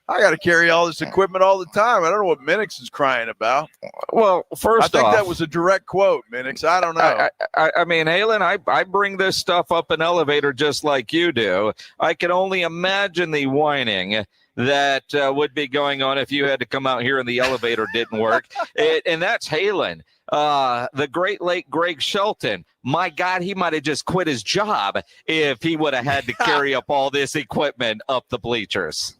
I got to carry all this equipment all the time. I don't know what Minix is crying about.
Well,
I think that was a direct quote, Minix. I don't know.
Halen, I bring this stuff up an elevator just like you do. I can only imagine the whining that would be going on if you had to come out here and the elevator didn't work. And that's Halen. The great late Greg Shelton. My God, he might have just quit his job if he would have had to carry up all this equipment up the bleachers.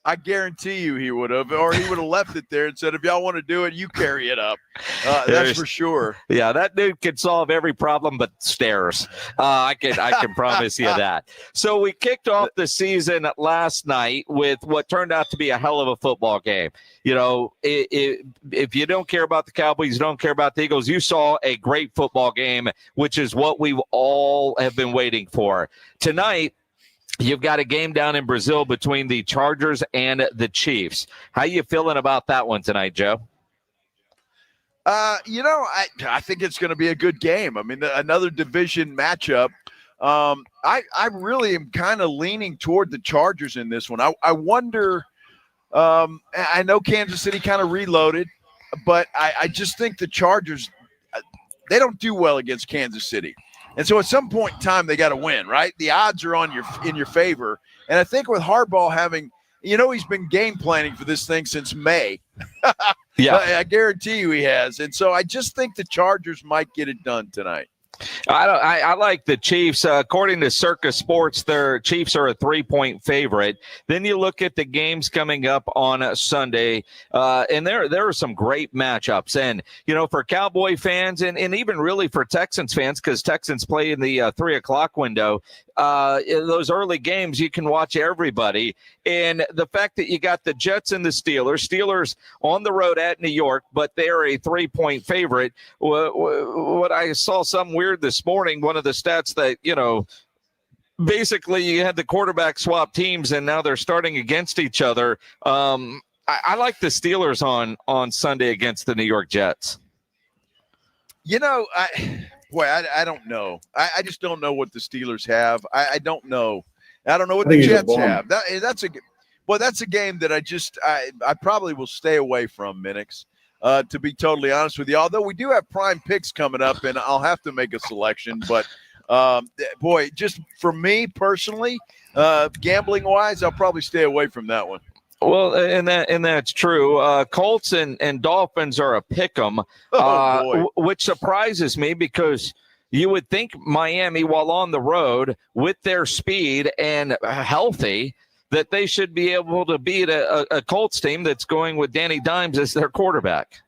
I guarantee you he would have, or he would have left it there and said, if y'all want to do it, you carry it up. That's for sure.
Yeah, that dude could solve every problem but stairs. I can promise you that. So we kicked off the season last night with what turned out to be a hell of a football game. If you don't care about the Cowboys, you don't care about the Eagles, you saw a great football game, which is what we all have been waiting for. Tonight, you've got a game down in Brazil between the Chargers and the Chiefs. How you feeling about that one tonight, Joe?
I think it's going to be a good game. Another division matchup. I really am kind of leaning toward the Chargers in this one. I wonder, I know Kansas City kind of reloaded, but I just think the Chargers, they don't do well against Kansas City. And so at some point in time, they got to win, right? The odds are in your favor. And I think with Harbaugh having, he's been game planning for this thing since May.
Yeah,
I guarantee you he has. And so I just think the Chargers might get it done tonight.
I like the Chiefs. According to Circus Sports, their Chiefs are a 3-point favorite. Then you look at the games coming up on Sunday, and there are some great matchups. And, for Cowboy fans and even really for Texans fans, because Texans play in the 3 o'clock window, in those early games, you can watch everybody. And the fact that you got the Jets and the Steelers on the road at New York, but they're a 3-point favorite. What I saw some weird this morning, one of the stats that, basically you had the quarterback swap teams and now they're starting against each other. I like the Steelers on Sunday against the New York Jets.
I don't know. I just don't know what the Steelers have. I don't know. I don't know what
I
the
think he's a
Jets
bum.
have. That's a game that I probably will stay away from, Minix, to be totally honest with you. Although we do have prime picks coming up, and I'll have to make a selection. But, just for me personally, gambling-wise, I'll probably stay away from that one.
Well, and that's true. Colts and Dolphins are a pick 'em, which surprises me because you would think Miami, while on the road with their speed and healthy, that they should be able to beat a Colts team that's going with Danny Dimes as their quarterback.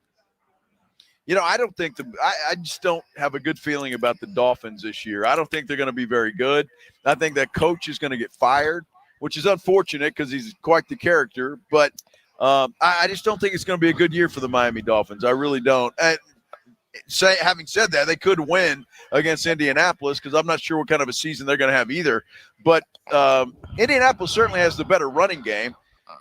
I don't think I just don't have a good feeling about the Dolphins this year. I don't think they're going to be very good. I think that coach is going to get fired, which is unfortunate because he's quite the character. But I just don't think it's going to be a good year for the Miami Dolphins. I really don't. Having said that, they could win against Indianapolis because I'm not sure what kind of a season they're going to have either. But Indianapolis certainly has the better running game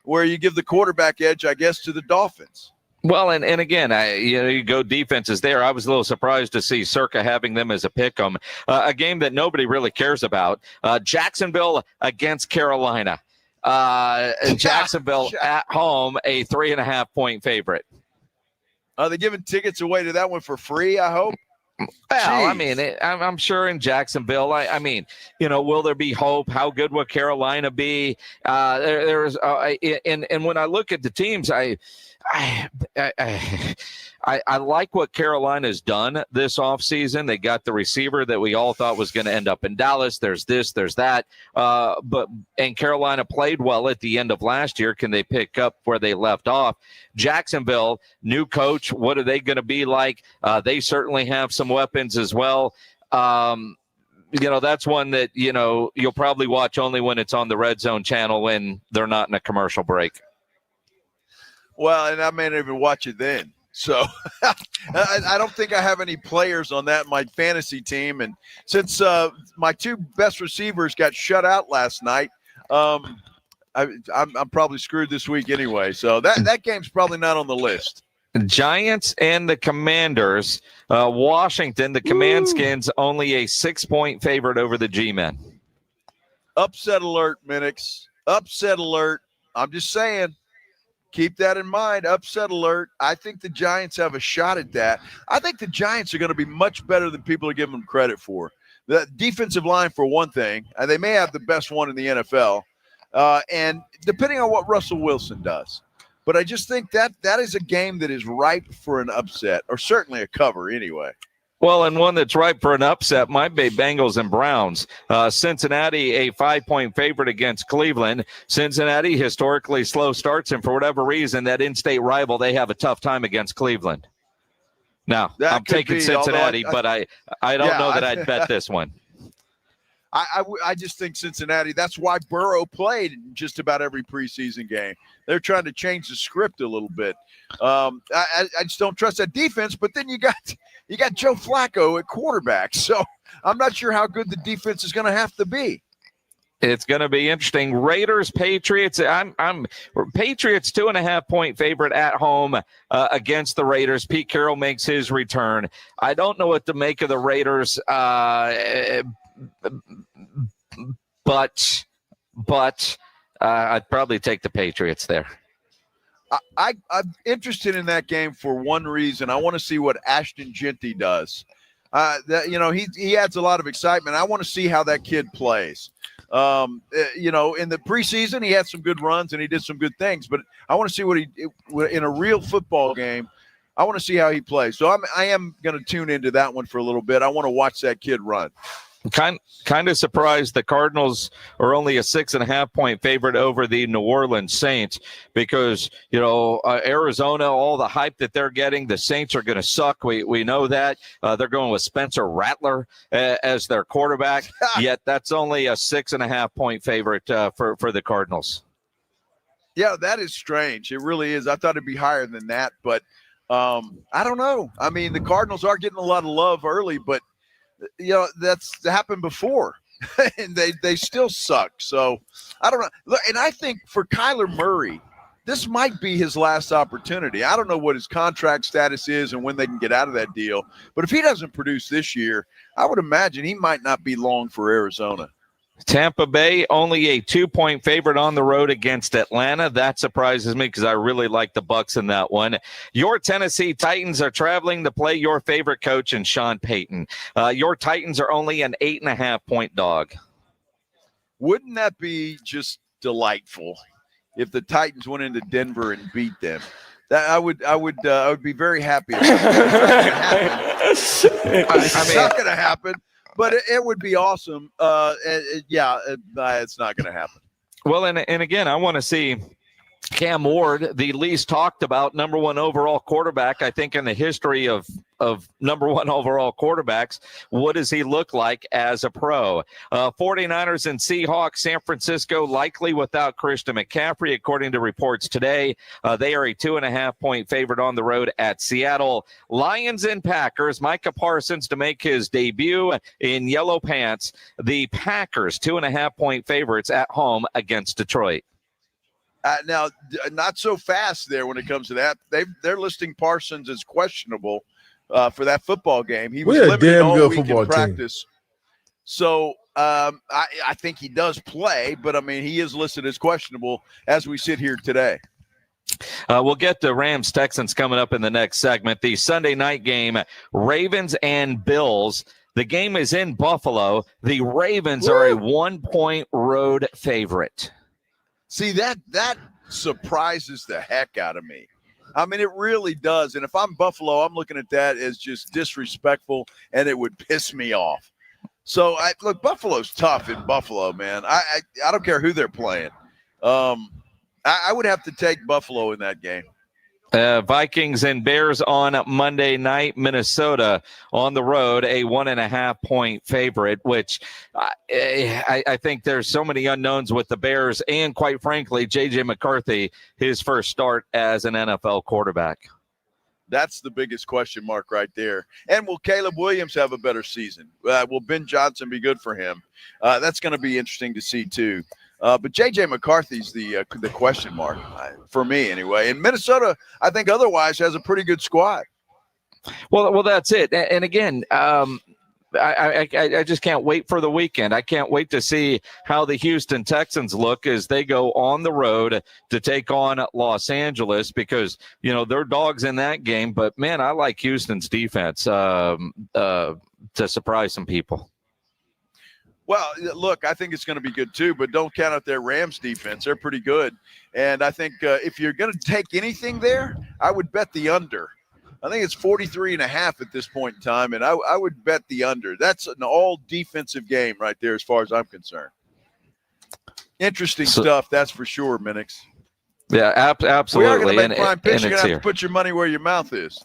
where you give the quarterback edge, I guess, to the Dolphins.
Well, and again, you go defenses there. I was a little surprised to see Circa having them as a pick 'em. A game that nobody really cares about. Jacksonville against Carolina. Jacksonville at home, a 3.5-point favorite.
Are they giving tickets away to that one for free, I hope?
Well,
Jeez.
I mean, I'm sure in Jacksonville, I mean, will there be hope? How good will Carolina be? And when I look at the teams, I like what Carolina's done this offseason. They got the receiver that we all thought was going to end up in Dallas. There's this, there's that. And Carolina played well at the end of last year. Can they pick up where they left off? Jacksonville, new coach. What are they going to be like? They certainly have some weapons as well. That's one that, you'll probably watch only when it's on the Red Zone channel when they're not in a commercial break.
Well, and I may not even watch it then. So I don't think I have any players on that my fantasy team. And since my two best receivers got shut out last night, I'm probably screwed this week anyway. So that game's probably not on the list.
Giants and the Commanders. Washington, the Commandskins, only a 6-point favorite over the G-Men.
Upset alert, Minix. Upset alert. I'm just saying. Keep that in mind. Upset alert. I think the Giants have a shot at that. I think the Giants are going to be much better than people are giving them credit for. The defensive line, for one thing, they may have the best one in the NFL, and depending on what Russell Wilson does. But I just think that is a game that is ripe for an upset, or certainly a cover anyway.
Well, and one that's ripe for an upset might be Bengals and Browns. Cincinnati, a 5-point favorite against Cleveland. Cincinnati, historically slow starts, and for whatever reason, that in-state rival, they have a tough time against Cleveland. Now, I'm taking Cincinnati, but I don't know that I'd bet this one.
I just think Cincinnati, that's why Burrow played in just about every preseason game. They're trying to change the script a little bit. I just don't trust that defense, but then you got Joe Flacco at quarterback. So I'm not sure how good the defense is going to have to be.
It's going to be interesting. Raiders, Patriots. Patriots 2.5-point favorite at home against the Raiders. Pete Carroll makes his return. I don't know what to make of the Raiders. But I'd probably take the Patriots there.
I'm interested in that game for one reason. I want to see what Ashton Genty does. He adds a lot of excitement. I want to see how that kid plays. In the preseason, he had some good runs and he did some good things. But I want to see what in a real football game. I want to see how he plays. So I am going to tune into that one for a little bit. I want to watch that kid run.
Kind of surprised the Cardinals are only a 6.5-point favorite over the New Orleans Saints because, Arizona, all the hype that they're getting, the Saints are going to suck. We know that. They're going with Spencer Rattler as their quarterback, yet that's only a 6.5-point favorite for the Cardinals.
Yeah, that is strange. It really is. I thought it'd be higher than that, but I don't know. I mean, the Cardinals are getting a lot of love early, but that's happened before and they still suck. So I don't know. Look, and I think for Kyler Murray, this might be his last opportunity. I don't know what his contract status is and when they can get out of that deal. But if he doesn't produce this year, I would imagine he might not be long for Arizona.
Tampa Bay only a 2-point favorite on the road against Atlanta. That surprises me because I really like the Bucs in that one. Your Tennessee Titans are traveling to play your favorite coach in Sean Payton. Your Titans are only an 8.5-point dog.
Wouldn't that be just delightful if the Titans went into Denver and beat them? That I would be very happy. It's not going to happen. But it would be awesome. It's not going to happen.
Well, and again, I want to see Cam Ward, the least talked about number 1 overall quarterback, I think, in the history of number 1 overall quarterbacks. What does he look like as a pro? 49ers and Seahawks, San Francisco, likely without Christian McCaffrey, according to reports today. They are a 2.5-point favorite on the road at Seattle. Lions and Packers, Micah Parsons to make his debut in yellow pants. The Packers, 2.5-point favorites at home against Detroit.
Now, not so fast there when it comes to that. They're listing Parsons as questionable for that football game. He was limited all week in practice. So I think he does play, but, I mean, he is listed as questionable as we sit here today.
We'll get to Rams-Texans coming up in the next segment. The Sunday night game, Ravens and Bills. The game is in Buffalo. The Ravens are a 1-point road favorite.
See, that surprises the heck out of me. I mean, it really does. And if I'm Buffalo, I'm looking at that as just disrespectful, and it would piss me off. So, look, Buffalo's tough in Buffalo, man. I don't care who they're playing. I would have to take Buffalo in that game.
Vikings and Bears on Monday night. Minnesota on the road, a 1.5-point favorite, which I think there's so many unknowns with the Bears and, quite frankly, J.J. McCarthy, his first start as an NFL quarterback.
That's the biggest question mark right there. And will Caleb Williams have a better season? Will Ben Johnson be good for him? That's going to be interesting to see, too. But J.J. McCarthy's the question mark for me anyway. And Minnesota, I think otherwise, has a pretty good squad.
Well, that's it. And again, I just can't wait for the weekend. I can't wait to see how the Houston Texans look as they go on the road to take on Los Angeles because, they're dogs in that game. But, man, I like Houston's defense to surprise some people.
Well, look, I think it's going to be good too, but don't count out their Rams defense. They're pretty good. And I think if you're going to take anything there, I would bet the under. I think it's 43.5 at this point in time, and I would bet the under. That's an all-defensive game right there as far as I'm concerned. Interesting stuff, that's for sure, Minix.
Yeah, absolutely.
We are going to make prime picks. You're going to have to put your money where your mouth is.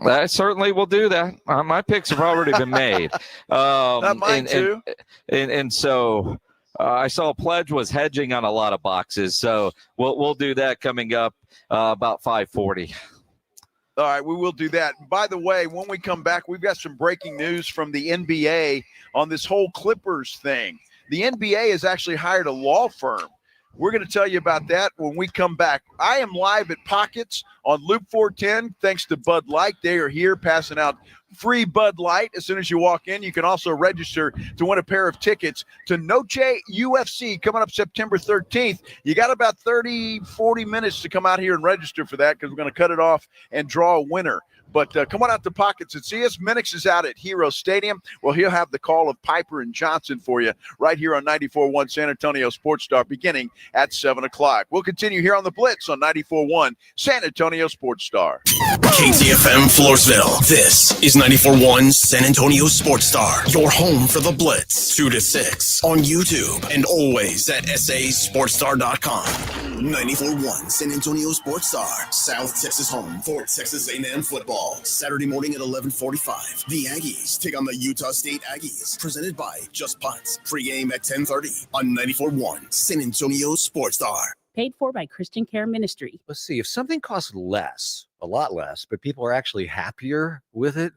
I certainly will do that. My picks have already been made.
Mine too.
And so I saw Pledge was hedging on a lot of boxes. So we'll do that coming up about 5:40.
All right, we will do that. By the way, when we come back, we've got some breaking news from the NBA on this whole Clippers thing. The NBA has actually hired a law firm. We're going to tell you about that when we come back. I am live at Pockets on Loop 410, thanks to Bud Light. They are here passing out free Bud Light as soon as you walk in. You can also register to win a pair of tickets to Noche UFC coming up September 13th. You got about 40 minutes to come out here and register for that because we're going to cut it off and draw a winner. But come on out to Pockets and see us. Minix is out at Hero Stadium. Well, he'll have the call of Piper and Johnson for you right here on 94.1 San Antonio Sports Star beginning at 7 o'clock. We'll continue here on the Blitz on 94.1 San Antonio Sports Star.
KTFM Floresville. This is 94.1 San Antonio Sports Star. Your home for the Blitz. 2 to 6 on YouTube and always at sasportstar.com. 94.1 San Antonio Sports Star. South Texas home for Texas A&M football. Saturday morning at 11:45. The Aggies take on the Utah State Aggies. Presented by Just Putts. Pre-game at 10:30 on 94.1 San Antonio Sports Star.
Paid for by Christian Care Ministry.
Let's see, if something costs less, a lot less, but people are actually happier with it,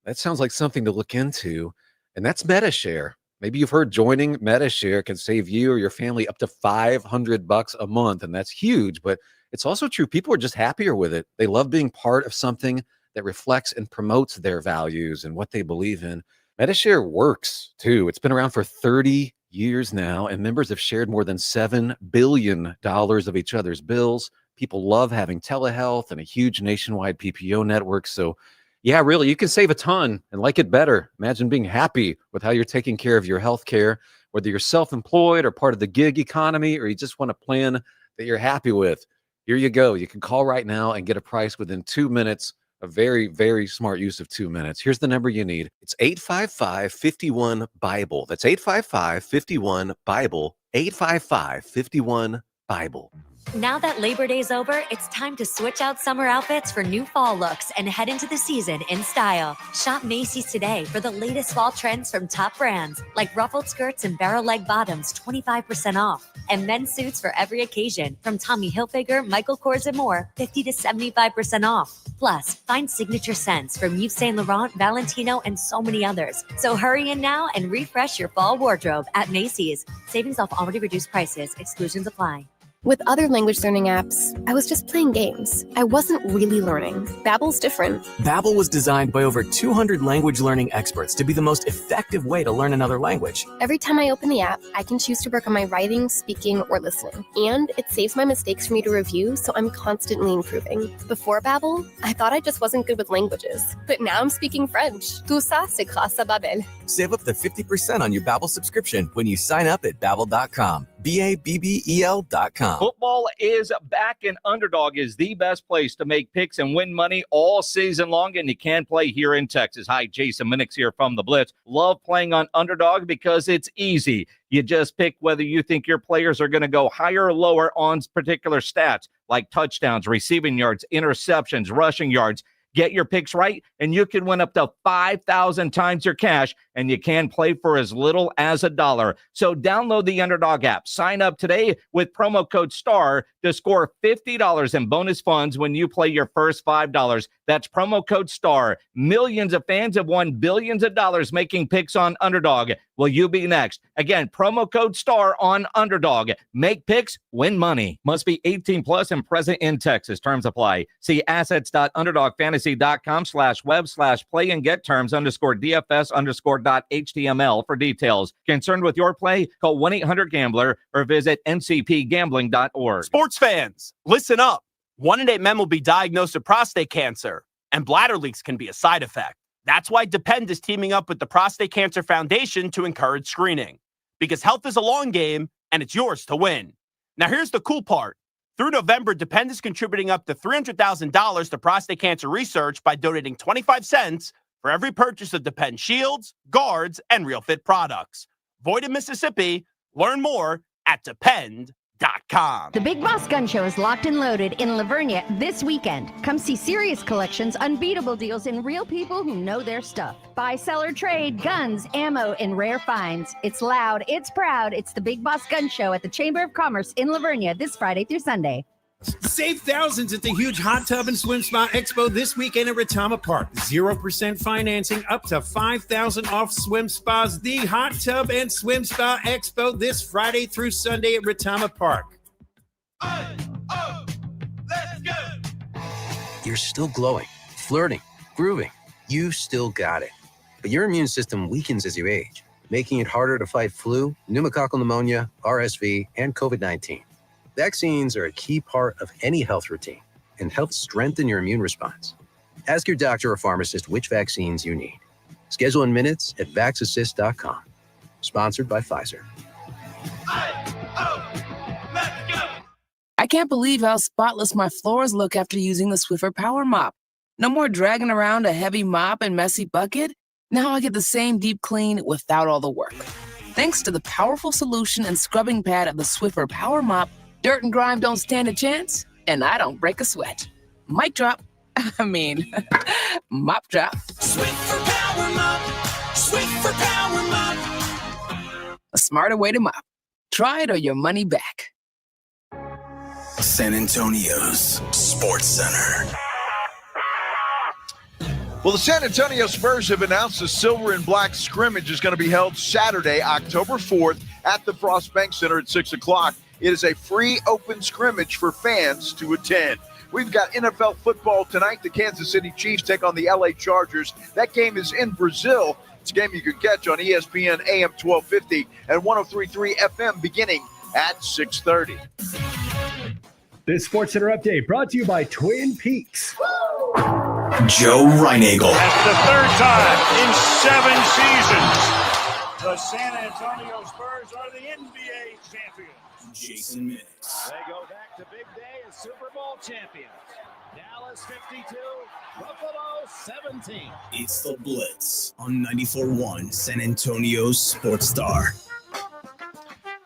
that sounds like something to look into. And that's MetaShare. Maybe you've heard joining MetaShare can save you or your family up to $500 a month, and that's huge. But it's also true. People are just happier with it. They love being part of something that reflects and promotes their values and what they believe in. MediShare works too. It's been around for 30 years now, and members have shared more than $7 billion of each other's bills. People love having telehealth and a huge nationwide PPO network. So yeah, really, you can save a ton and like it better. Imagine being happy with how you're taking care of your health care, whether you're self-employed or part of the gig economy, or you just want a plan that you're happy with. Here you go. You can call right now and get a price within 2 minutes. A very, very smart use of 2 minutes. Here's the number you need. It's 855-51-BIBLE. That's 855-51-BIBLE. 855-51-BIBLE.
Now that Labor Day's over, it's time to switch out summer outfits for new fall looks and head into the season in style. Shop Macy's today for the latest fall trends from top brands like ruffled skirts and barrel leg bottoms, 25% off. And men's suits for every occasion from Tommy Hilfiger, Michael Kors, and more, 50 to 75% off. Plus, find signature scents from Yves Saint Laurent, Valentino, and so many others. So hurry in now and refresh your fall wardrobe at Macy's. Savings off already reduced prices. Exclusions apply.
With other language learning apps, I was just playing games. I wasn't really learning. Babbel's different.
Babbel was designed by over 200 language learning experts to be the most effective way to learn another language.
Every time I open the app, I can choose to work on my writing, speaking, or listening. And it saves my mistakes for me to review, so I'm constantly improving. Before Babbel, I thought I just wasn't good with languages. But now I'm speaking French. Tout ça, c'est grâce à Babbel.
Save up to 50% on your Babbel subscription when you sign up at Babbel.com. Babbel.com.
Football is back, and Underdog is the best place to make picks and win money all season long, and you can play here in Texas. Hi, Jason Minix here from the Blitz. Love playing on Underdog because it's easy. You just pick whether you think your players are going to go higher or lower on particular stats like touchdowns, receiving yards, interceptions, rushing yards. Get your picks right, and you can win up to 5,000 times your cash, and you can play for as little as $1. So download the Underdog app. Sign up today with promo code STAR to score $50 in bonus funds when you play your first $5. That's promo code STAR. Millions of fans have won billions of dollars making picks on Underdog. Will you be next? Again, promo code STAR on Underdog. Make picks, win money. Must be 18 plus and present in Texas. Terms apply. See assets.underdogfantasy.com/web/play and get terms _DFS_.html for details. Concerned with your play? Call 1-800-GAMBLER or visit ncpgambling.org.
Sports fans, listen up. 1 in 8 men will be diagnosed with prostate cancer, and bladder leaks can be a side effect. That's why Depend is teaming up with the Prostate Cancer Foundation to encourage screening. Because health is a long game, and it's yours to win. Now, here's the cool part. Through November, Depend is contributing up to $300,000 to prostate cancer research by donating 25 cents for every purchase of Depend shields, guards, and Real Fit products. Void in Mississippi. Learn more at Depend.com.
The Big Boss Gun Show is locked and loaded in Lavernia this weekend. Come see serious collections, unbeatable deals, and real people who know their stuff. Buy, sell, or trade guns, ammo, and rare finds. It's loud, it's proud. It's the Big Boss Gun Show at the Chamber of Commerce in Lavernia this Friday through Sunday.
Save thousands at the huge Hot Tub and Swim Spa Expo this weekend at Retama Park. 0% financing, up to $5,000 off swim spas. The Hot Tub and Swim Spa Expo this Friday through Sunday at Retama Park.
You're still glowing, flirting, grooving. You still got it. But your immune system weakens as you age, making it harder to fight flu, pneumococcal pneumonia, RSV, and COVID-19. Vaccines are a key part of any health routine and help strengthen your immune response. Ask your doctor or pharmacist which vaccines you need. Schedule in minutes at vaxassist.com. Sponsored by Pfizer.
I can't believe how spotless my floors look after using the Swiffer Power Mop. No more dragging around a heavy mop and messy bucket. Now I get the same deep clean without all the work. Thanks to the powerful solution and scrubbing pad of the Swiffer Power Mop, dirt and grime don't stand a chance, and I don't break a sweat. Mic drop. Mop drop.
Swiffer Power Mop. Swiffer Power Mop.
A smarter way to mop. Try it or your money back.
San Antonio's Sports Center.
Well, the San Antonio Spurs have announced the Silver and Black scrimmage is going to be held Saturday, October 4th at the Frost Bank Center at 6 o'clock. It is a free open scrimmage for fans to attend. We've got NFL football tonight. The Kansas City Chiefs take on the LA Chargers. That game is in Brazil. It's a game you can catch on ESPN AM 1250 and 103.3 FM beginning at 6:30.
This SportsCenter update brought to you by Twin Peaks.
Joe Reinagle.
That's the third time in 7 seasons. The San Antonio Spurs are the NBA champions.
Jason Minix.
They go back to big day as Super Bowl champions. Dallas 52, Buffalo 17.
It's the Blitz on 94.1 San Antonio's Sports Star.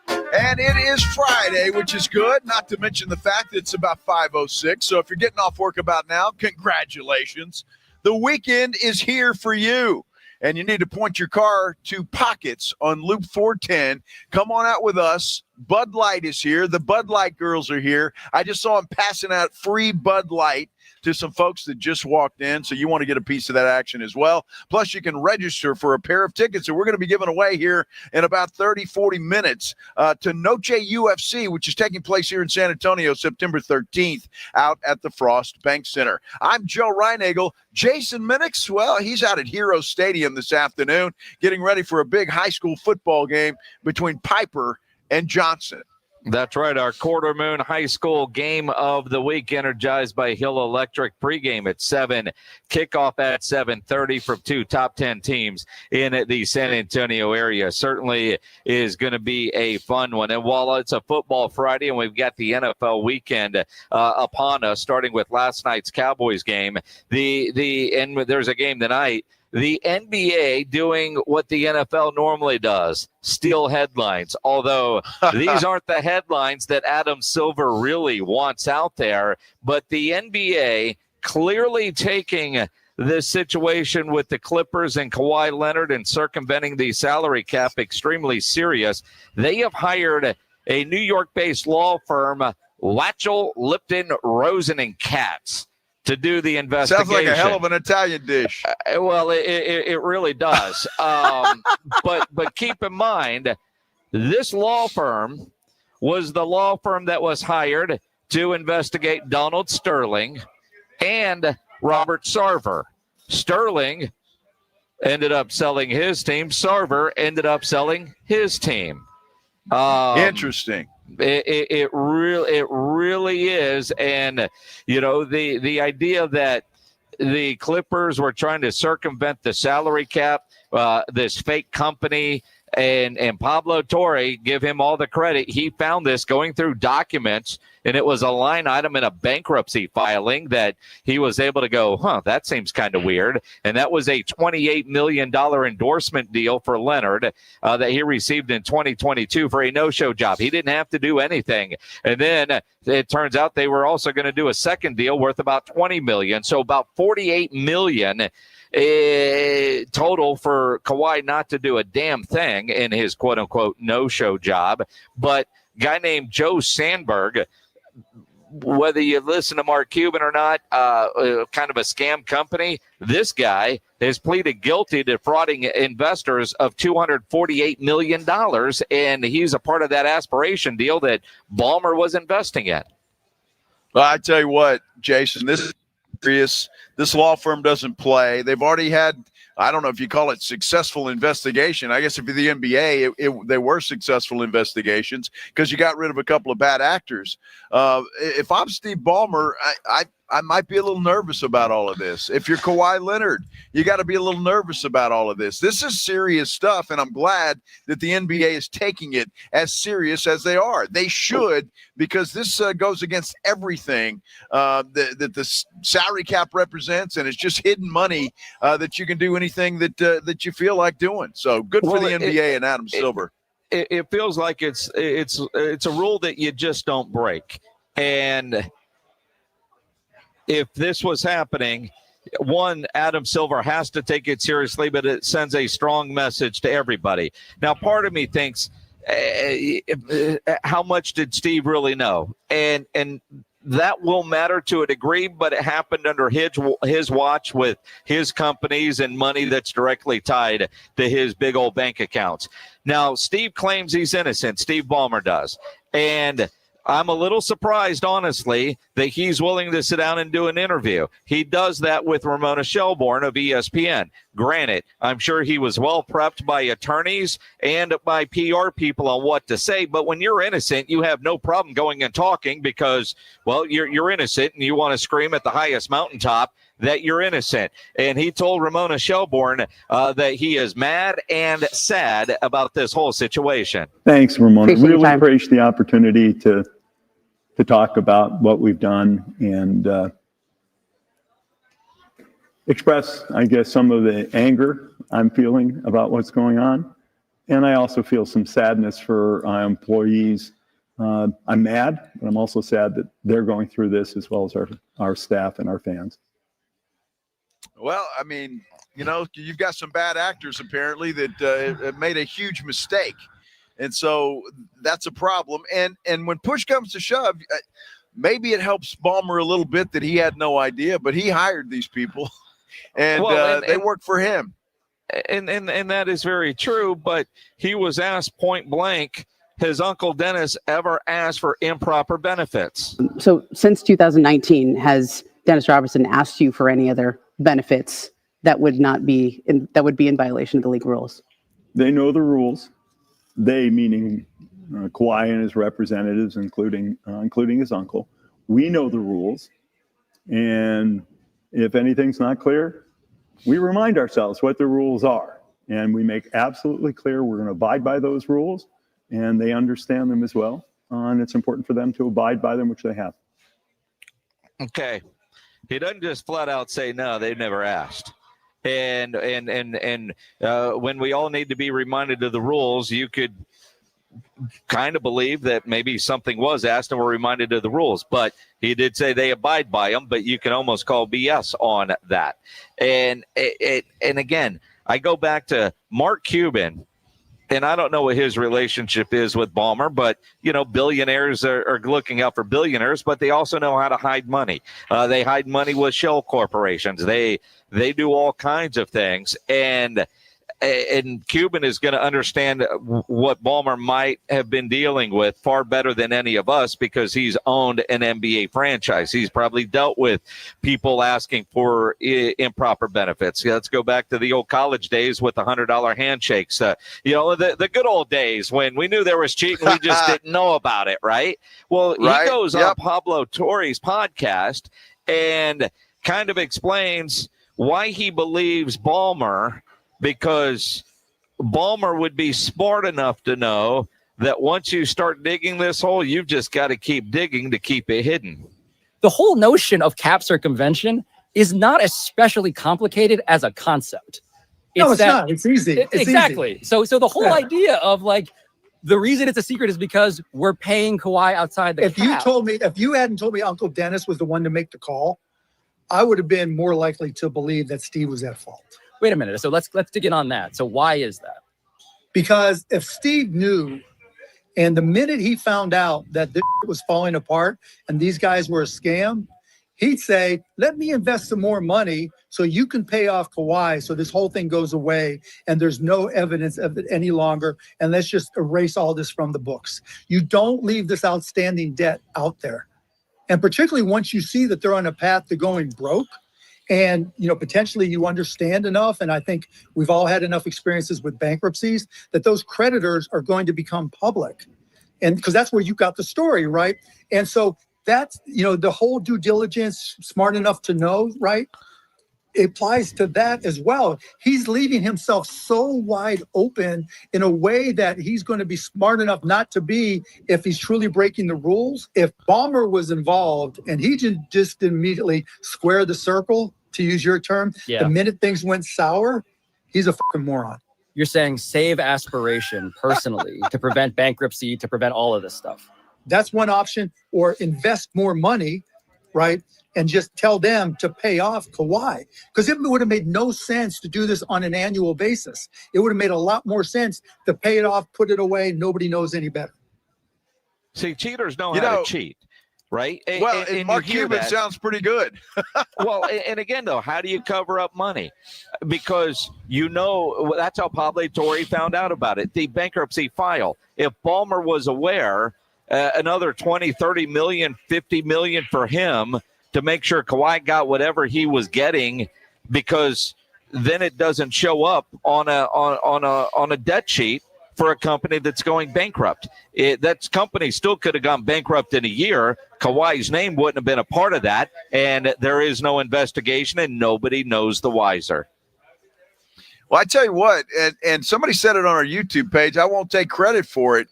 And it is Friday, which is good, not to mention the fact that it's about 5:06. So if you're getting off work about now, congratulations. The weekend is here for you. And you need to point your car to Pockets on Loop 410. Come on out with us. Bud Light is here. The Bud Light girls are here. I just saw them passing out free Bud Light to some folks that just walked in, so you want to get a piece of that action as well. Plus, you can register for a pair of tickets that we're going to be giving away here in about 30, 40 minutes to Noche UFC, which is taking place here in San Antonio, September 13th, out at the Frost Bank Center. I'm Joe Reinagle. Jason Minix, well, he's out at Hero Stadium this afternoon, getting ready for a big high school football game between Piper and Johnson.
That's right. Our Quarter Moon High School game of the week, energized by Hill Electric. Pregame at 7, kickoff at 7:30 from 2 top 10 teams in the San Antonio area. Certainly is going to be a fun one. And while it's a football Friday and we've got the NFL weekend upon us, starting with last night's Cowboys game, and there's a game tonight. The NBA doing what the NFL normally does, steal headlines, although these aren't the headlines that Adam Silver really wants out there. But the NBA clearly taking this situation with the Clippers and Kawhi Leonard and circumventing the salary cap extremely serious. They have hired a New York-based law firm, Latchell, Lipton, Rosen, and Katz, to do the investigation.
Sounds like a hell of an Italian dish.
Well, it really does. But keep in mind, this law firm was the law firm that was hired to investigate Donald Sterling and Robert Sarver. Sterling ended up selling his team. Sarver ended up selling his team.
Interesting.
It really is. And, you know, the idea that the Clippers were trying to circumvent the salary cap, this fake company, and Pablo Torre, give him all the credit. He found this going through documents, and it was a line item in a bankruptcy filing that he was able to go, that seems kind of weird. And that was a $28 million endorsement deal for Leonard that he received in 2022 for a no-show job. He didn't have to do anything. And then it turns out they were also going to do a second deal worth about $20 million. So about $48 million total for Kawhi not to do a damn thing in his quote-unquote no-show job. But a guy named Joe Sandberg, whether you listen to Mark Cuban or not, kind of a scam company, this guy has pleaded guilty to defrauding investors of $248 million, and he's a part of that aspiration deal that Ballmer was investing in.
Well, I tell you what, Jason, this is serious. This law firm doesn't play. They've already had, I don't know if you call it successful investigation. I guess if you're the NBA, they were successful investigations because you got rid of a couple of bad actors. If I'm Steve Ballmer, I might be a little nervous about all of this. If you're Kawhi Leonard, you got to be a little nervous about all of this. This is serious stuff, and I'm glad that the NBA is taking it as serious as they are. They should, because this goes against everything that the salary cap represents, and it's just hidden money that you can do anything that you feel like doing. So good for the NBA and Adam Silver.
It feels like it's a rule that you just don't break. And if this was happening, one, Adam Silver has to take it seriously, but it sends a strong message to everybody. Now, part of me thinks, how much did Steve really know? And that will matter to a degree, but it happened under his watch with his companies and money that's directly tied to his big old bank accounts. Now, Steve claims he's innocent. Steve Ballmer does. And I'm a little surprised, honestly, that he's willing to sit down and do an interview. He does that with Ramona Shelbourne of ESPN. Granted, I'm sure he was well prepped by attorneys and by PR people on what to say. But when you're innocent, you have no problem going and talking because, well, you're innocent and you want to scream at the highest mountaintop that you're innocent. And he told Ramona Shelbourne that he is mad and sad about this whole situation.
Thanks, Ramona.
Appreciate your
Really
time.
appreciate the opportunity to talk about what we've done and express, I guess, some of the anger I'm feeling about what's going on. And I also feel some sadness for our employees. I'm mad, but I'm also sad that they're going through this as well as our staff and our fans.
Well, I mean, you know, you've got some bad actors apparently that made a huge mistake. And so that's a problem. And when push comes to shove, maybe it helps Ballmer a little bit that he had no idea, but he hired these people and they work for him.
And that is very true, but he was asked point blank, has Uncle Dennis ever asked for improper benefits?
So since 2019, has Dennis Robertson asked you for any other benefits that would be in violation of the league rules?
They know the rules. They, meaning Kawhi and his representatives, including his uncle. We know the rules. And if anything's not clear, we remind ourselves what the rules are. And we make absolutely clear we're going to abide by those rules. And they understand them as well. And it's important for them to abide by them, which they have.
Okay. He doesn't just flat out say, no, they've never asked. And when we all need to be reminded of the rules, you could kind of believe that maybe something was asked and we're reminded of the rules. But he did say they abide by them, but you can almost call BS on that. And again, I go back to Mark Cuban. And I don't know what his relationship is with Ballmer, but, you know, billionaires are looking out for billionaires, but they also know how to hide money. They hide money with shell corporations. They do all kinds of things. And Cuban is going to understand what Ballmer might have been dealing with far better than any of us because he's owned an NBA franchise. He's probably dealt with people asking for improper benefits. Let's go back to the old college days with the $100 handshakes. You know, the good old days when we knew there was cheating, we just didn't know about it, right? Well,
right.
He goes on Pablo Torre's podcast and kind of explains why he believes Ballmer, because Ballmer would be smart enough to know that once you start digging this hole, you've just got to keep digging to keep it hidden.
The whole notion of cap circumvention is not especially complicated as a concept.
No, it's not. It's easy. It's
exactly.
Easy.
So the whole idea of like the reason it's a secret is because we're paying Kawhi outside the cap.
If you hadn't told me Uncle Dennis was the one to make the call, I would have been more likely to believe that Steve was at fault.
Wait a minute. So let's dig in on that. So why is that?
Because if Steve knew, and the minute he found out that this was falling apart and these guys were a scam, he'd say, let me invest some more money so you can pay off Kawhi so this whole thing goes away and there's no evidence of it any longer, and let's just erase all this from the books. You don't leave this outstanding debt out there. And particularly once you see that they're on a path to going broke, and, you know, potentially you understand enough, and I think we've all had enough experiences with bankruptcies, that those creditors are going to become public. And because that's where you got the story, right? And so that's, you know, the whole due diligence, smart enough to know, right? It applies to that as well. He's leaving himself so wide open in a way that he's going to be smart enough not to be if he's truly breaking the rules. If Ballmer was involved and he just immediately square the circle, to use your term, the minute things went sour, he's a fucking moron.
You're saying save aspiration personally to prevent bankruptcy, to prevent all of this stuff.
That's one option, or invest more money, right? And just tell them to pay off Kawhi. Because it would have made no sense to do this on an annual basis. It would have made a lot more sense to pay it off, put it away, nobody knows any better.
See, cheaters know how to cheat. Right.
And Mark Cuban sounds pretty good.
Well, and again, though, how do you cover up money? Because, you know, that's how Pablo Torre found out about it. The bankruptcy file. If Ballmer was aware another 20, 30 million, 50 million for him to make sure Kawhi got whatever he was getting, because then it doesn't show up on a debt sheet for a company that's going bankrupt. That company still could have gone bankrupt in a year. Kawhi's name wouldn't have been a part of that, and there is no investigation, and nobody knows the wiser.
Well, I tell you what, and somebody said it on our YouTube page. I won't take credit for it.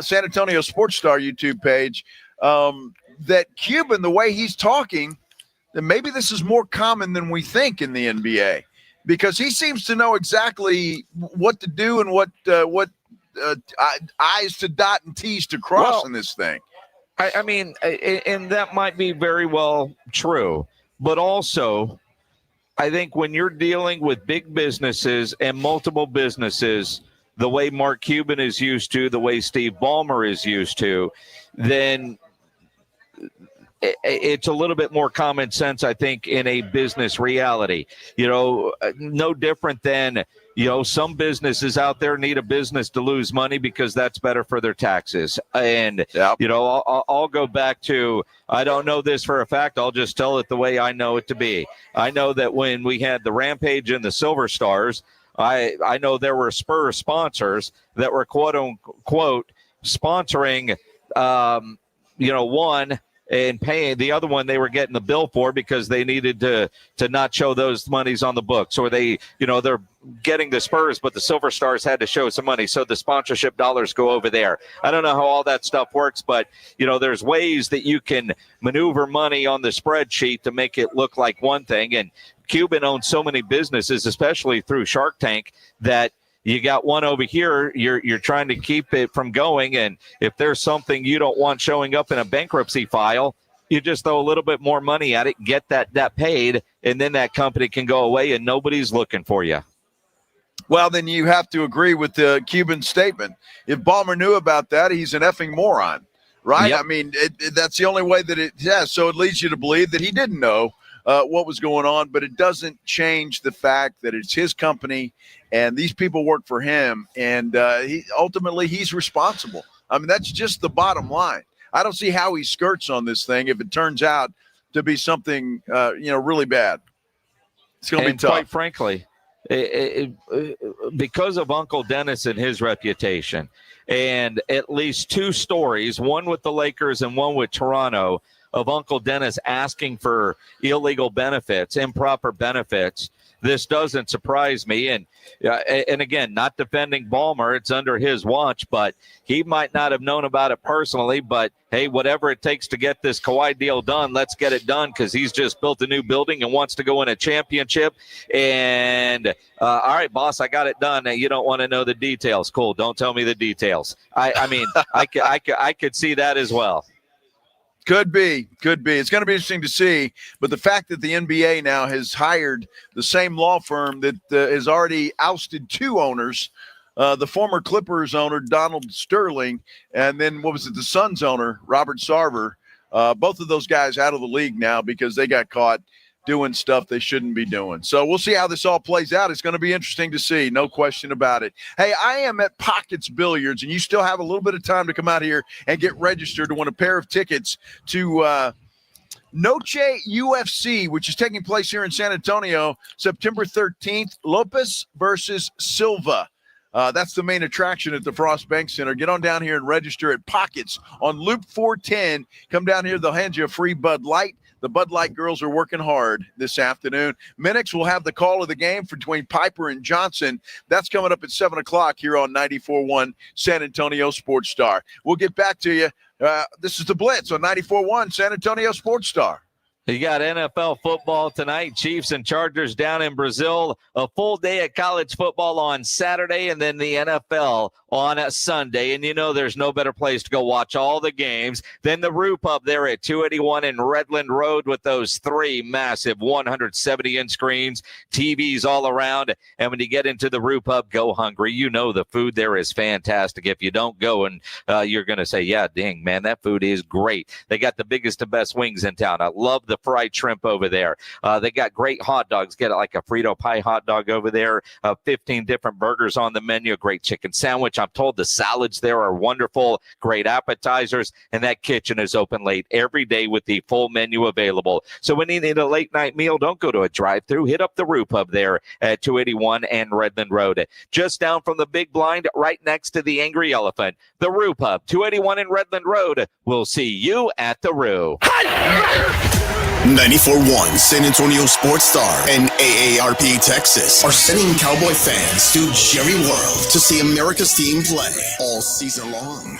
San Antonio Sports Star YouTube page, that Cuban, the way he's talking, that maybe this is more common than we think in the NBA, because he seems to know exactly what to do and what I's to dot and T's to cross in this thing.
I mean, and that might be very well true, but also I think when you're dealing with big businesses and multiple businesses, the way Mark Cuban is used to, the way Steve Ballmer is used to, then it's a little bit more common sense, I think, in a business reality. You know, no different than, you know, some businesses out there need a business to lose money because that's better for their taxes. And, you know, I'll go back to, I don't know this for a fact. I'll just tell it the way I know it to be. I know that when we had the Rampage and the Silver Stars, I know there were Spurs sponsors that were quote unquote sponsoring, you know, one and paying the other one they were getting the bill for because they needed to not show those monies on the books, or they, you know, they're getting the Spurs, but the Silver Stars had to show some money. So the sponsorship dollars go over there. I don't know how all that stuff works, but, you know, there's ways that you can maneuver money on the spreadsheet to make it look like one thing. And Cuban owns so many businesses, especially through Shark Tank, that you got one over here, you're trying to keep it from going. And if there's something you don't want showing up in a bankruptcy file, you just throw a little bit more money at it, get that paid, and then that company can go away and nobody's looking for you.
Well, then you have to agree with the Cuban statement. If Ballmer knew about that, he's an effing moron, right?
Yep.
I mean, that's the only way that it – yeah, so it leads you to believe that he didn't know what was going on, but it doesn't change the fact that it's his company and these people work for him, and ultimately he's responsible. I mean, that's just the bottom line. I don't see how he skirts on this thing if it turns out to be something, you know, really bad. It's going to be tough.
Quite frankly, because of Uncle Dennis and his reputation, and at least two stories, one with the Lakers and one with Toronto, of Uncle Dennis asking for illegal benefits, improper benefits, this doesn't surprise me. And again, not defending Ballmer, it's under his watch, but he might not have known about it personally. But hey, whatever it takes to get this Kawhi deal done, let's get it done, because he's just built a new building and wants to go in a championship. And all right, boss, I got it done. You don't want to know the details. Cool, don't tell me the details. I mean, I could see that as well.
Could be. It's going to be interesting to see. But the fact that the NBA now has hired the same law firm that has already ousted two owners, the former Clippers owner, Donald Sterling, and then what was it, the Suns owner, Robert Sarver, both of those guys out of the league now because they got caught doing stuff they shouldn't be doing. So we'll see how this all plays out. It's going to be interesting to see, no question about it. Hey, I am at Pockets Billiards, and you still have a little bit of time to come out here and get registered to win a pair of tickets to Noche UFC, which is taking place here in San Antonio, September 13th, Lopez versus Silva. That's the main attraction at the Frost Bank Center. Get on down here and register at Pockets on Loop 410. Come down here. They'll hand you a free Bud Light. The Bud Light girls are working hard this afternoon. Minix will have the call of the game between Piper and Johnson. That's coming up at 7 o'clock here on 94.1 San Antonio Sports Star. We'll get back to you. This is the Blitz on 94.1 San Antonio Sports Star.
You got NFL football tonight, Chiefs and Chargers down in Brazil, a full day of college football on Saturday, and then the NFL on a Sunday. And you know there's no better place to go watch all the games than the Roo Pub there at 281 in Redland Road with those three massive 170-inch screens, TVs all around. And when you get into the Roo Pub, go hungry. You know the food there is fantastic. If you don't go, and you're going to say, yeah, dang, man, that food is great. They got the biggest and best wings in town. I love the fried shrimp over there. They got great hot dogs. Get like a Frito pie hot dog over there. 15 different burgers on the menu. Great chicken sandwich. I'm told the salads there are wonderful, great appetizers, and that kitchen is open late every day with the full menu available. So when you need a late night meal, don't go to a drive-thru. Hit up the Roo Pub there at 281 and Redmond Road. Just down from the Big Blind, right next to the Angry Elephant. The Roo Pub, 281 and Redmond Road. We'll see you at the Roo.
94.1 San Antonio Sports Star and AARP Texas are sending Cowboy fans to Jerry World to see America's team play all season long.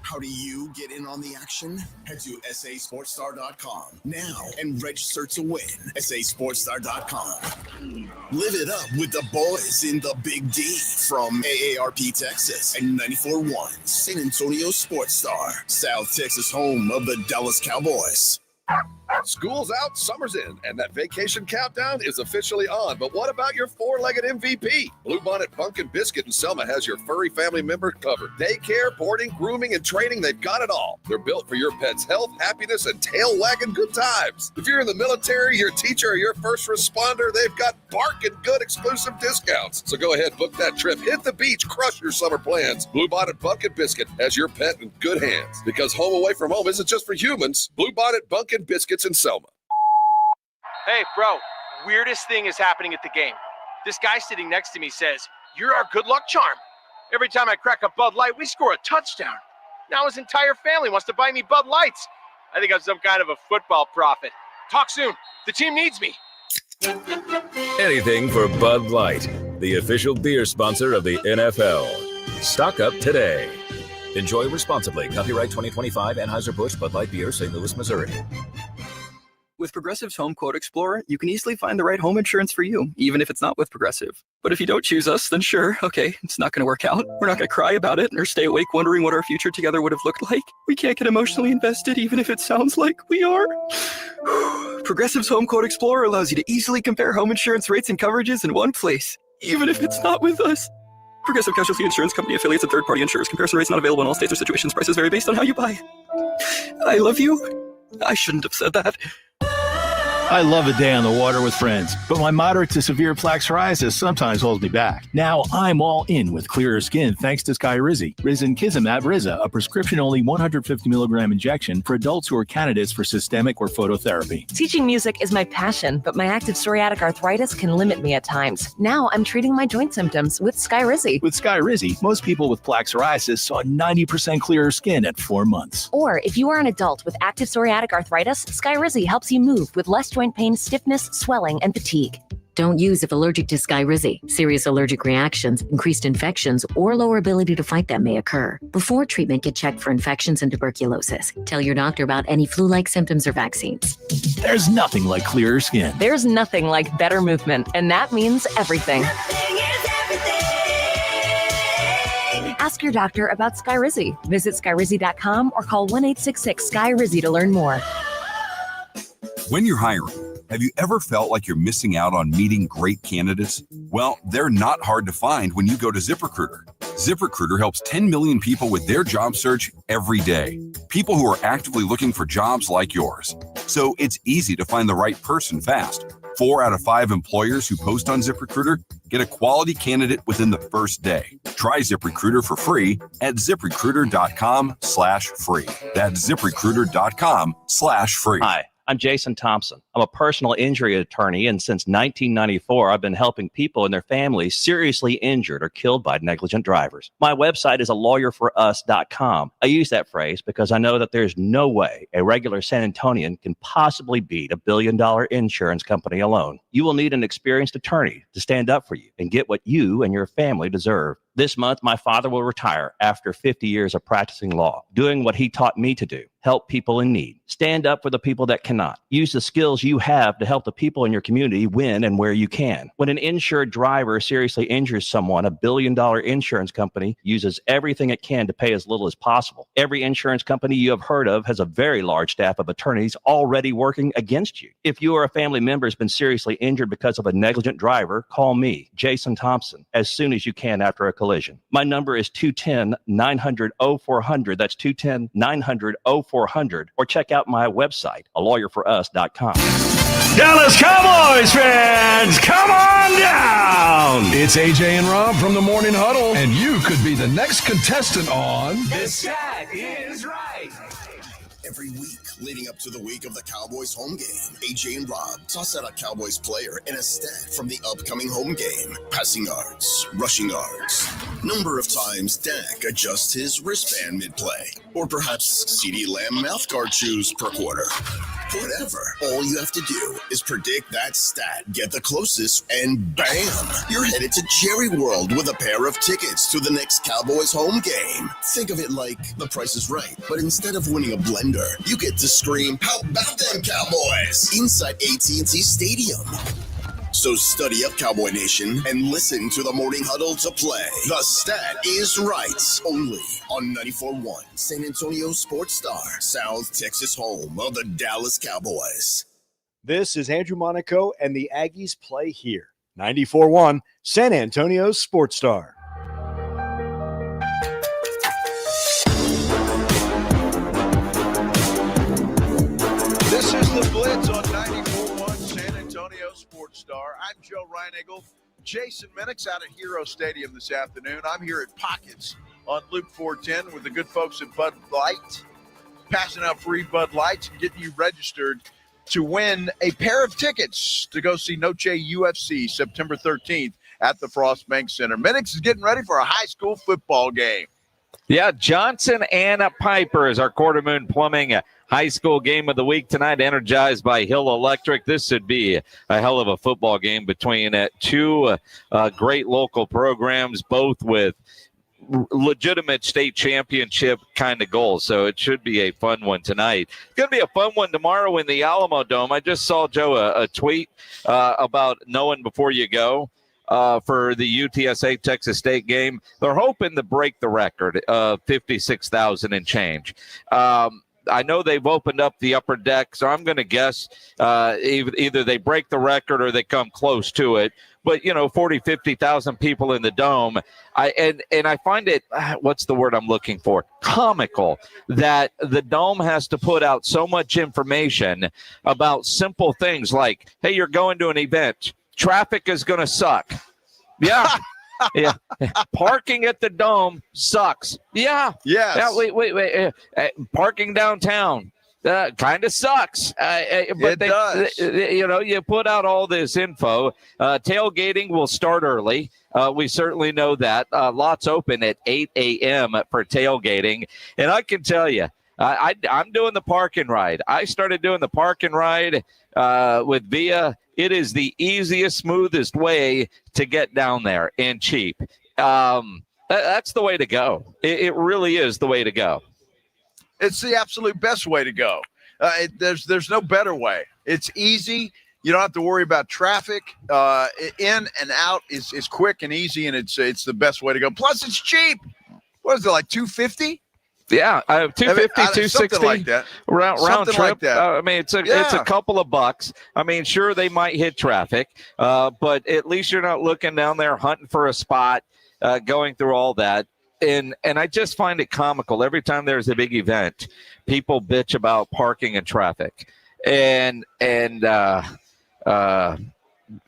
How do you get in on the action? Head to sasportstar.com now and register to win. sasportstar.com. Live it up with the boys in the Big D from AARP Texas and 94.1 San Antonio Sports Star, South Texas home of the Dallas Cowboys.
School's out, summer's in, and that vacation countdown is officially on. But what about your four-legged MVP? Bluebonnet Pumpkin Biscuit in Selma has your furry family member covered. Daycare, boarding, grooming, and training, they've got it all. They're built for your pet's health, happiness, and tail-wagging good times. If you're in the military, your teacher, or your first responder, they've got barking good exclusive discounts. So go ahead, book that trip, hit the beach, crush your summer plans. Bluebonnet Pumpkin Biscuit has your pet in good hands. Because home away from home isn't just for humans. Bluebonnet Pumpkin Biscuits in Selma.
Hey, bro, weirdest thing is happening at the game. This guy sitting next to me says, "You're our good luck charm. Every time I crack a Bud Light, we score a touchdown." Now his entire family wants to buy me Bud Lights. I think I'm some kind of a football prophet. Talk soon. The team needs me.
Anything for Bud Light, the official beer sponsor of the NFL. Stock up today. Enjoy responsibly. Copyright 2025 Anheuser-Busch Bud Light Beer, St. Louis, Missouri.
With Progressive's Home Quote Explorer, you can easily find the right home insurance for you, even if it's not with Progressive. But if you don't choose us, then sure, okay, it's not going to work out. We're not going to cry about it or stay awake wondering what our future together would have looked like. We can't get emotionally invested, even if it sounds like we are. Progressive's Home Quote Explorer allows you to easily compare home insurance rates and coverages in one place, even if it's not with us. Progressive Casualty Insurance Company affiliates and third-party insurers. Comparison rates not available in all states or situations. Prices vary based on how you buy. I love you. I shouldn't have said that.
I love a day on the water with friends, but my moderate to severe plaque psoriasis sometimes holds me back. Now I'm all in with clearer skin thanks to Skyrizi. Risankizumab Riza, a prescription-only 150 milligram injection for adults who are candidates for systemic or phototherapy.
Teaching music is my passion, but my active psoriatic arthritis can limit me at times. Now I'm treating my joint symptoms with Skyrizi.
With Skyrizi, most people with plaque psoriasis saw 90% clearer skin at 4 months.
Or if you are an adult with active psoriatic arthritis, Skyrizi helps you move with less joint pain, stiffness, swelling, and fatigue.
Don't use if allergic to Skyrizi. Serious allergic reactions, increased infections, or lower ability to fight them may occur. Before treatment, get checked for infections and tuberculosis. Tell your doctor about any flu-like symptoms or vaccines.
There's nothing like clearer skin.
There's nothing like better movement, and that means everything. Ask your doctor about Skyrizi. Visit Skyrizi.com or call 1-866-SKY-RIZZI to learn more.
When you're hiring, have you ever felt like you're missing out on meeting great candidates? Well, they're not hard to find when you go to ZipRecruiter. ZipRecruiter helps 10 million people with their job search every day. People who are actively looking for jobs like yours. So it's easy to find the right person fast. 4 out of 5 employers who post on ZipRecruiter get a quality candidate within the first day. Try ZipRecruiter for free at ZipRecruiter.com/free. That's ZipRecruiter.com/free.
Hi, I'm Jason Thompson. I'm a personal injury attorney, and since 1994, I've been helping people and their families seriously injured or killed by negligent drivers. My website is alawyer4us.com. I use that phrase because I know that there's no way a regular San Antonian can possibly beat $1 billion insurance company alone. You will need an experienced attorney to stand up for you and get what you and your family deserve. This month, my father will retire after 50 years of practicing law, doing what he taught me to do, help people in need. Stand up for the people that cannot. Use the skills you have to help the people in your community win and where you can. When an insured driver seriously injures someone, $1 billion insurance company uses everything it can to pay as little as possible. Every insurance company you have heard of has a very large staff of attorneys already working against you. If you or a family member has been seriously injured because of a negligent driver, call me, Jason Thompson, as soon as you can after a collision. My number is 210-900-0400. That's 210-900-0400. Or check out my website, alawyer4us.com.
Dallas Cowboys fans, come on down! It's AJ and Rob from the Morning Huddle, and you could be the next contestant on
The Stat Is Right. Every week leading up to the week of the Cowboys home game, AJ and Rob toss out a Cowboys player and a stat from the upcoming home game. Passing yards, rushing yards, number of times Dak adjusts his wristband mid-play, or perhaps CeeDee Lamb mouthguard chews per quarter. Whatever. All you have to do is predict that stat, get the closest, and bam! You're headed to Jerry World with a pair of tickets to the next Cowboys home game. Think of it like The Price is Right, but instead of winning a blender, you get to scream, "How about them Cowboys?" inside AT&T Stadium. So study up, Cowboy Nation, and listen to the Morning Huddle to play. The Stat Is Right, only on 94.1 San Antonio Sports Star, South Texas home of the Dallas Cowboys.
This is Andrew Monaco, and the Aggies play here. 94.1 San Antonio Sports Star.
This is the Blitz on 94.1 San Antonio Sports Star. I'm Joe Reinigle. Jason Minix out at Hero Stadium this afternoon. I'm here at Pockets on Loop 410 with the good folks at Bud Light, passing out free Bud Lights and getting you registered to win a pair of tickets to go see Noche UFC September 13th at the Frost Bank Center. Minix is getting ready for a high school football game.
Yeah, Johnson and Piper is our Quarter Moon Plumbing high school game of the week tonight, energized by Hill Electric. This should be a hell of a football game between two great local programs, both with legitimate state championship kind of goals. So it should be a fun one tonight. It's going to be a fun one tomorrow in the Alamo Dome. I just saw, Joe, a tweet about knowing before you go. For the UTSA Texas State game. They're hoping to break the record of 56,000 and change. I know they've opened up the upper deck, so I'm going to guess either they break the record or they come close to it. But, 40, 50,000 people in the dome. And I find it, what's the word I'm looking for? Comical that the dome has to put out so much information about simple things like, hey, you're going to an event. Traffic is going to suck. Yeah. Yeah. Parking at the dome sucks. Yeah.
Yes.
Yeah. Wait. Parking downtown kind of sucks. But
it does.
You put out all this info. Tailgating will start early. We certainly know that. Lots open at 8 a.m. for tailgating. And I can tell you, I'm doing the park and ride. I started doing the park and ride with Via. It is the easiest, smoothest way to get down there and cheap. That's the way to go. It really is the way to go.
It's the absolute best way to go. There's no better way. It's easy. You don't have to worry about traffic. In and out is quick and easy, and it's the best way to go. Plus, it's cheap. What is it, like $250?
Yeah, 250, 260,
something like that.
Round trip.
Like that.
I mean, it's a couple of bucks. I mean, sure, they might hit traffic, but at least you're not looking down there hunting for a spot, going through all that. And I just find it comical every time there's a big event, people bitch about parking and traffic, and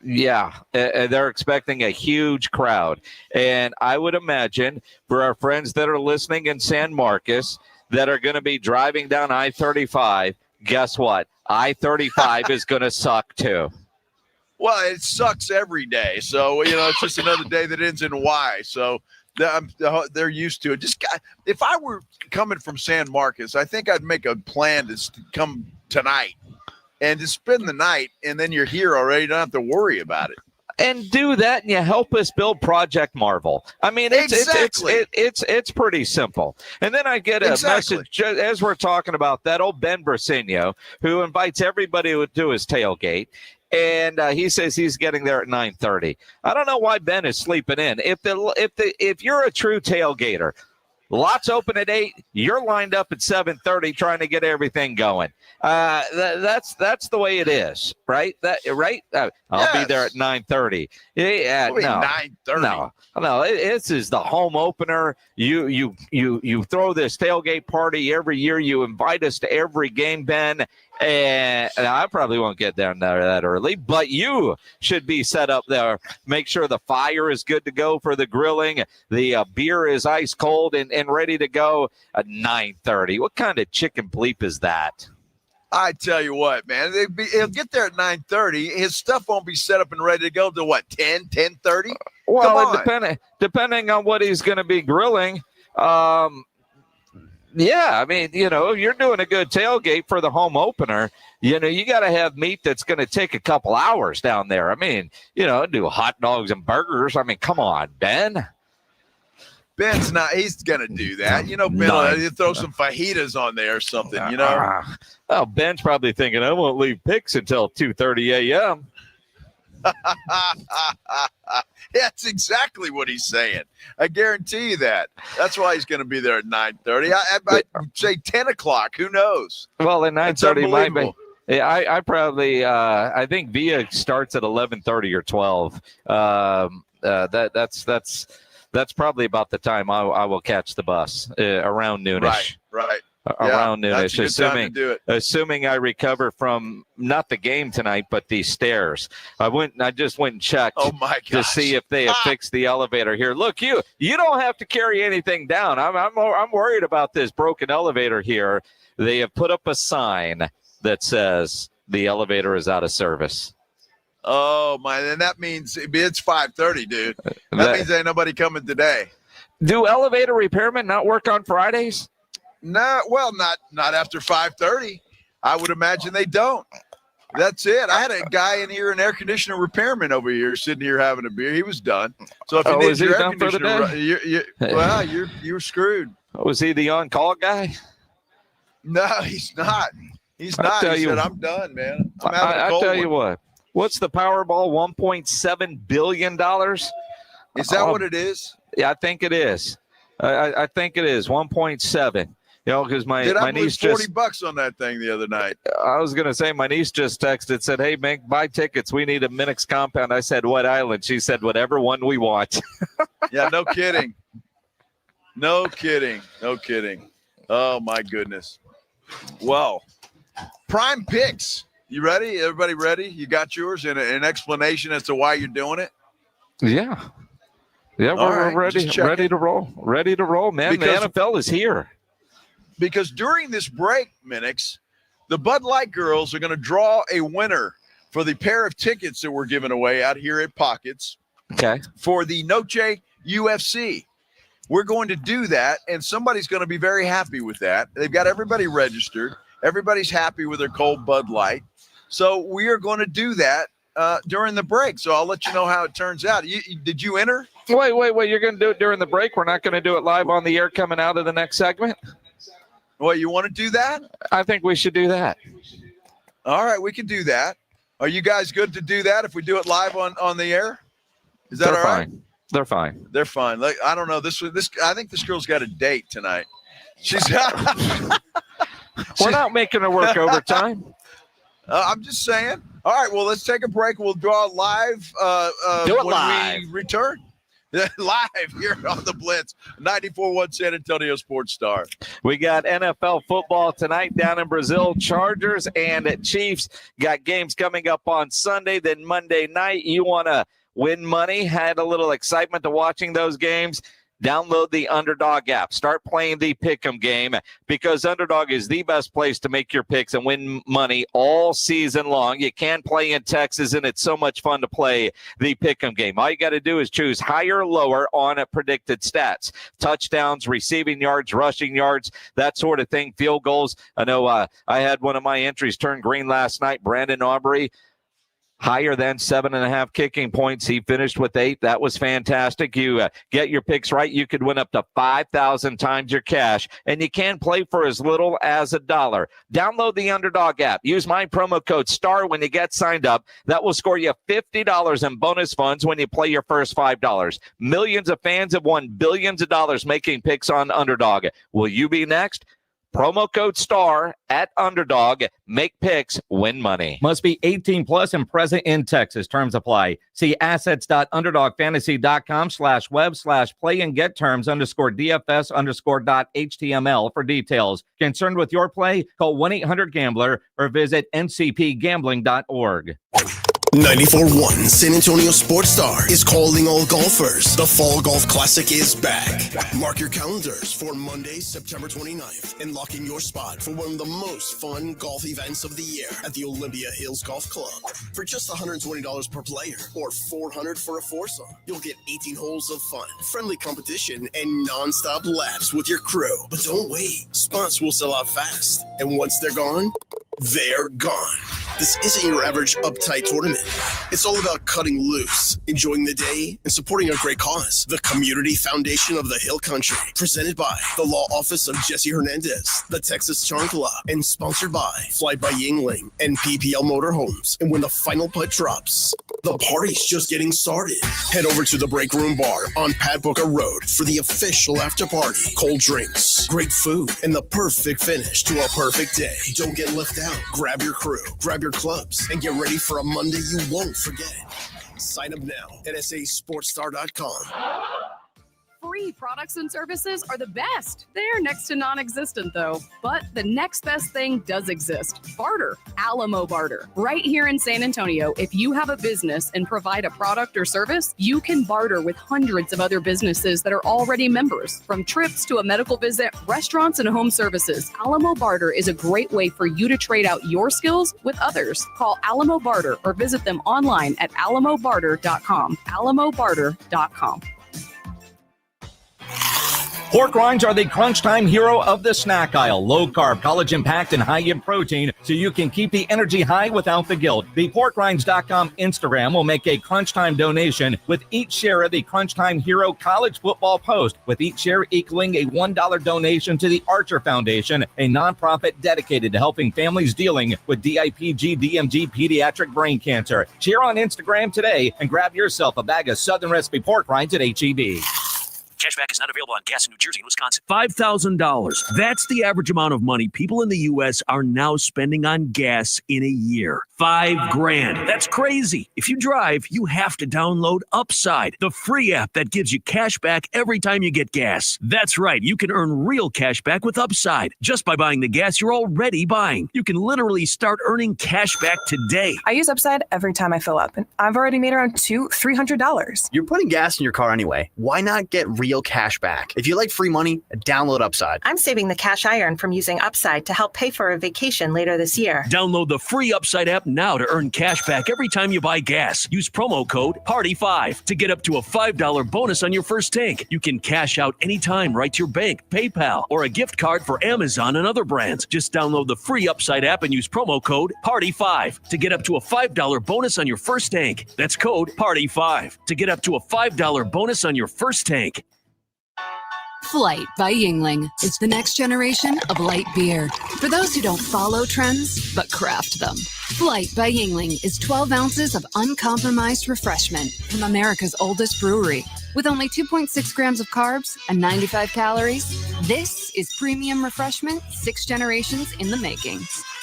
they're expecting a huge crowd. And I would imagine for our friends that are listening in San Marcos that are going to be driving down I-35, guess what? I-35 is going to suck too.
Well, it sucks every day. So, it's just another day that ends in Y. So they're used to it. If I were coming from San Marcos, I think I'd make a plan to come tonight and to spend the night, and then you're here already. You don't have to worry about it.
And do that, and you help us build Project Marvel. I mean, it's pretty simple. And then I get a message as we're talking about that old Ben Briseno, who invites everybody to his tailgate. And he says he's getting there at 9:30. I don't know why Ben is sleeping in. If you're a true tailgater, lots open at 8. You're lined up at 7:30 trying to get everything going. That's the way it is, right? I'll be there at 9:30. Yeah, no,
9:30.
No. This is the home opener. You throw this tailgate party every year. You invite us to every game, Ben. And I probably won't get down there that early, but you should be set up there. Make sure the fire is good to go for the grilling. The beer is ice cold and ready to go at 9:30. What kind of chicken bleep is that?
I tell you what, man, he'll get there at 9:30. His stuff won't be set up and ready to go till what, 10:30?
Well, depending on what he's going to be grilling. Yeah, I mean, if you're doing a good tailgate for the home opener, you got to have meat that's going to take a couple hours down there. I mean, do hot dogs and burgers. I mean, come on, Ben.
Ben's not. He's going to do that. Ben, he'll throw some fajitas on there or something,
Well, Ben's probably thinking, I won't leave picks until 2:30 a.m.
That's exactly what he's saying. I guarantee you that. That's why he's going to be there at 9:30. I'd say 10 o'clock. Who knows?
Well, at 9:30 might be. Yeah, I probably I think Via starts at 11:30 or 12. That's probably about the time I will catch the bus around noonish.
Right.
Around noonish,
that's a good time to do it.
assuming I recover from not the game tonight, but the stairs. I just went and checked to see if they have fixed the elevator here. Look, you don't have to carry anything down. I'm worried about this broken elevator here. They have put up a sign that says the elevator is out of service.
Oh my! And that means it's 5:30, dude. That means ain't nobody coming today.
Do elevator repairmen not work on Fridays?
No, well, not after 5:30. I would imagine they don't. That's it. I had a guy in here, an air conditioner repairman over here, sitting here having a beer. He was done. So if you need your air conditioner, you're screwed.
Was he the on-call guy?
No, he's not. He's not. He said, "I'm done, man. I'm having a cold
I tell you
one."
what. What's the Powerball? $1.7 billion.
Is that what it is?
Yeah, I think it is. I think it is 1.7. Because my niece
just $40 on that thing the other night.
I was going to say my niece just texted, said, "Hey, man, buy tickets. We need a Minix compound." I said, "What island?" She said, "Whatever one we want."
Yeah, no kidding. No kidding. Oh my goodness. Well, prime picks. You ready? Everybody ready? You got yours and an explanation as to why you're doing it?
Yeah. Yeah, we're ready to roll. Ready to roll, man. The NFL is here.
Because during this break, Minix, the Bud Light girls are going to draw a winner for the pair of tickets that we're giving away out here at Pockets.
Okay.
For the Noche UFC. We're going to do that, and somebody's going to be very happy with that. They've got everybody registered. Everybody's happy with their cold Bud Light. So we are going to do that during the break. So I'll let you know how it turns out. Did you enter?
Wait. You're going to do it during the break? We're not going to do it live on the air coming out of the next segment?
Well, you want to do that?
I think we should do that.
All right, we can do that. Are you guys good to do that if we do it live on the air? Is that all right?
They're fine.
They're fine. Like, I don't know. This I think this girl's got a date tonight. She's
We're not making her work overtime.
I'm just saying. All right, well, let's take a break. We'll draw live when we return. Live here on the Blitz, 94.1 San Antonio Sports Star.
We got NFL football tonight down in Brazil. Chargers and Chiefs got games coming up on Sunday. Then Monday night, you want to win money, had a little excitement to watching those games. Download the Underdog app. Start playing the Pick'em game because Underdog is the best place to make your picks and win money all season long. You can play in Texas, and it's so much fun to play the Pick'em game. All you got to do is choose higher or lower on predicted stats. Touchdowns, receiving yards, rushing yards, that sort of thing, field goals. I know I had one of my entries turn green last night. Brandon Aubrey, higher than 7.5 kicking points. He finished with 8. That was fantastic. You get your picks right, you could win up to 5,000 times your cash, and you can play for as little as $1. Download the Underdog app. Use my promo code STAR when you get signed up. That will score you $50 in bonus funds when you play your first $5. Millions of fans have won billions of dollars making picks on Underdog. Will you be next? Promo code STAR at Underdog. Make picks, win money.
Must be 18 plus and present in Texas. Terms apply. See assets.underdogfantasy.com/web/play and get terms _DFS_.html for details. Concerned with your play? Call 1-800-GAMBLER or visit ncpgambling.org.
94.1 San Antonio Sports Star is calling all golfers. The Fall Golf Classic is back. Mark your calendars for Monday, September 29th, and lock in your spot for one of the most fun golf events of the year at the Olympia Hills Golf Club. For just $120 per player or $400 for a foursome, you'll get 18 holes of fun, friendly competition, and non-stop laps with your crew. But don't wait. Spots will sell out fast. And once they're gone, they're gone. This isn't your average uptight tournament. It's all about cutting loose, enjoying the day, and supporting a great cause. The Community Foundation of the Hill Country, presented by the Law Office of Jesse Hernandez, the Texas Charm Club, and sponsored by Fly by Yingling and PPL Motorhomes. And when the final putt drops, the party's just getting started. Head over to the Break Room Bar on Pat Booker Road for the official after party. Cold drinks, great food, and the perfect finish to a perfect day. Don't get left out. Grab your crew, grab your clubs, and get ready for a Monday you won't forget. Sign up now at sasportstar.com.
Free products and services are the best. They're next to non-existent, though. But the next best thing does exist. Barter. Alamo Barter. Right here in San Antonio, if you have a business and provide a product or service, you can barter with hundreds of other businesses that are already members. From trips to a medical visit, restaurants, and home services, Alamo Barter is a great way for you to trade out your skills with others. Call Alamo Barter or visit them online at alamobarter.com. alamobarter.com.
Pork rinds are the crunch time hero of the snack aisle. Low carb, collagen packed, and high in protein, so you can keep the energy high without the guilt. The porkrinds.com Instagram will make a crunch time donation with each share of the Crunch Time Hero college football post, with each share equaling a $1 donation to the Archer Foundation, a nonprofit dedicated to helping families dealing with DIPG, DMG, pediatric brain cancer. Share on Instagram today and grab yourself a bag of Southern Recipe pork rinds at HEB.
Cashback is not available on gas in New Jersey and Wisconsin. $5,000. That's the average amount of money people in the U.S. are now spending on gas in a year. $5,000. That's crazy. If you drive, you have to download Upside, the free app that gives you cash back every time you get gas. That's right. You can earn real cash back with Upside just by buying the gas you're already buying. You can literally start earning cash back today.
I use Upside every time I fill up, and I've already made around $300.
You're putting gas in your car anyway. Why not get real cash back? If you like free money, download Upside.
I'm saving the cash I earn from using Upside to help pay for a vacation later this year.
Download the free Upside app now to earn cash back every time you buy gas. Use promo code PARTY5 to get up to a $5 bonus on your first tank. You can cash out anytime right to your bank, PayPal, or a gift card for Amazon and other brands. Just download the free Upside app and use promo code PARTY5 to get up to a $5 bonus on your first tank. That's code PARTY5 to get up to a $5 bonus on your first tank.
Flight by Yingling. It's the next generation of light beer. For those who don't follow trends, but craft them. Flight by Yingling is 12 ounces of uncompromised refreshment from America's oldest brewery. With only 2.6 grams of carbs and 95 calories, this is premium refreshment 6 generations in the making.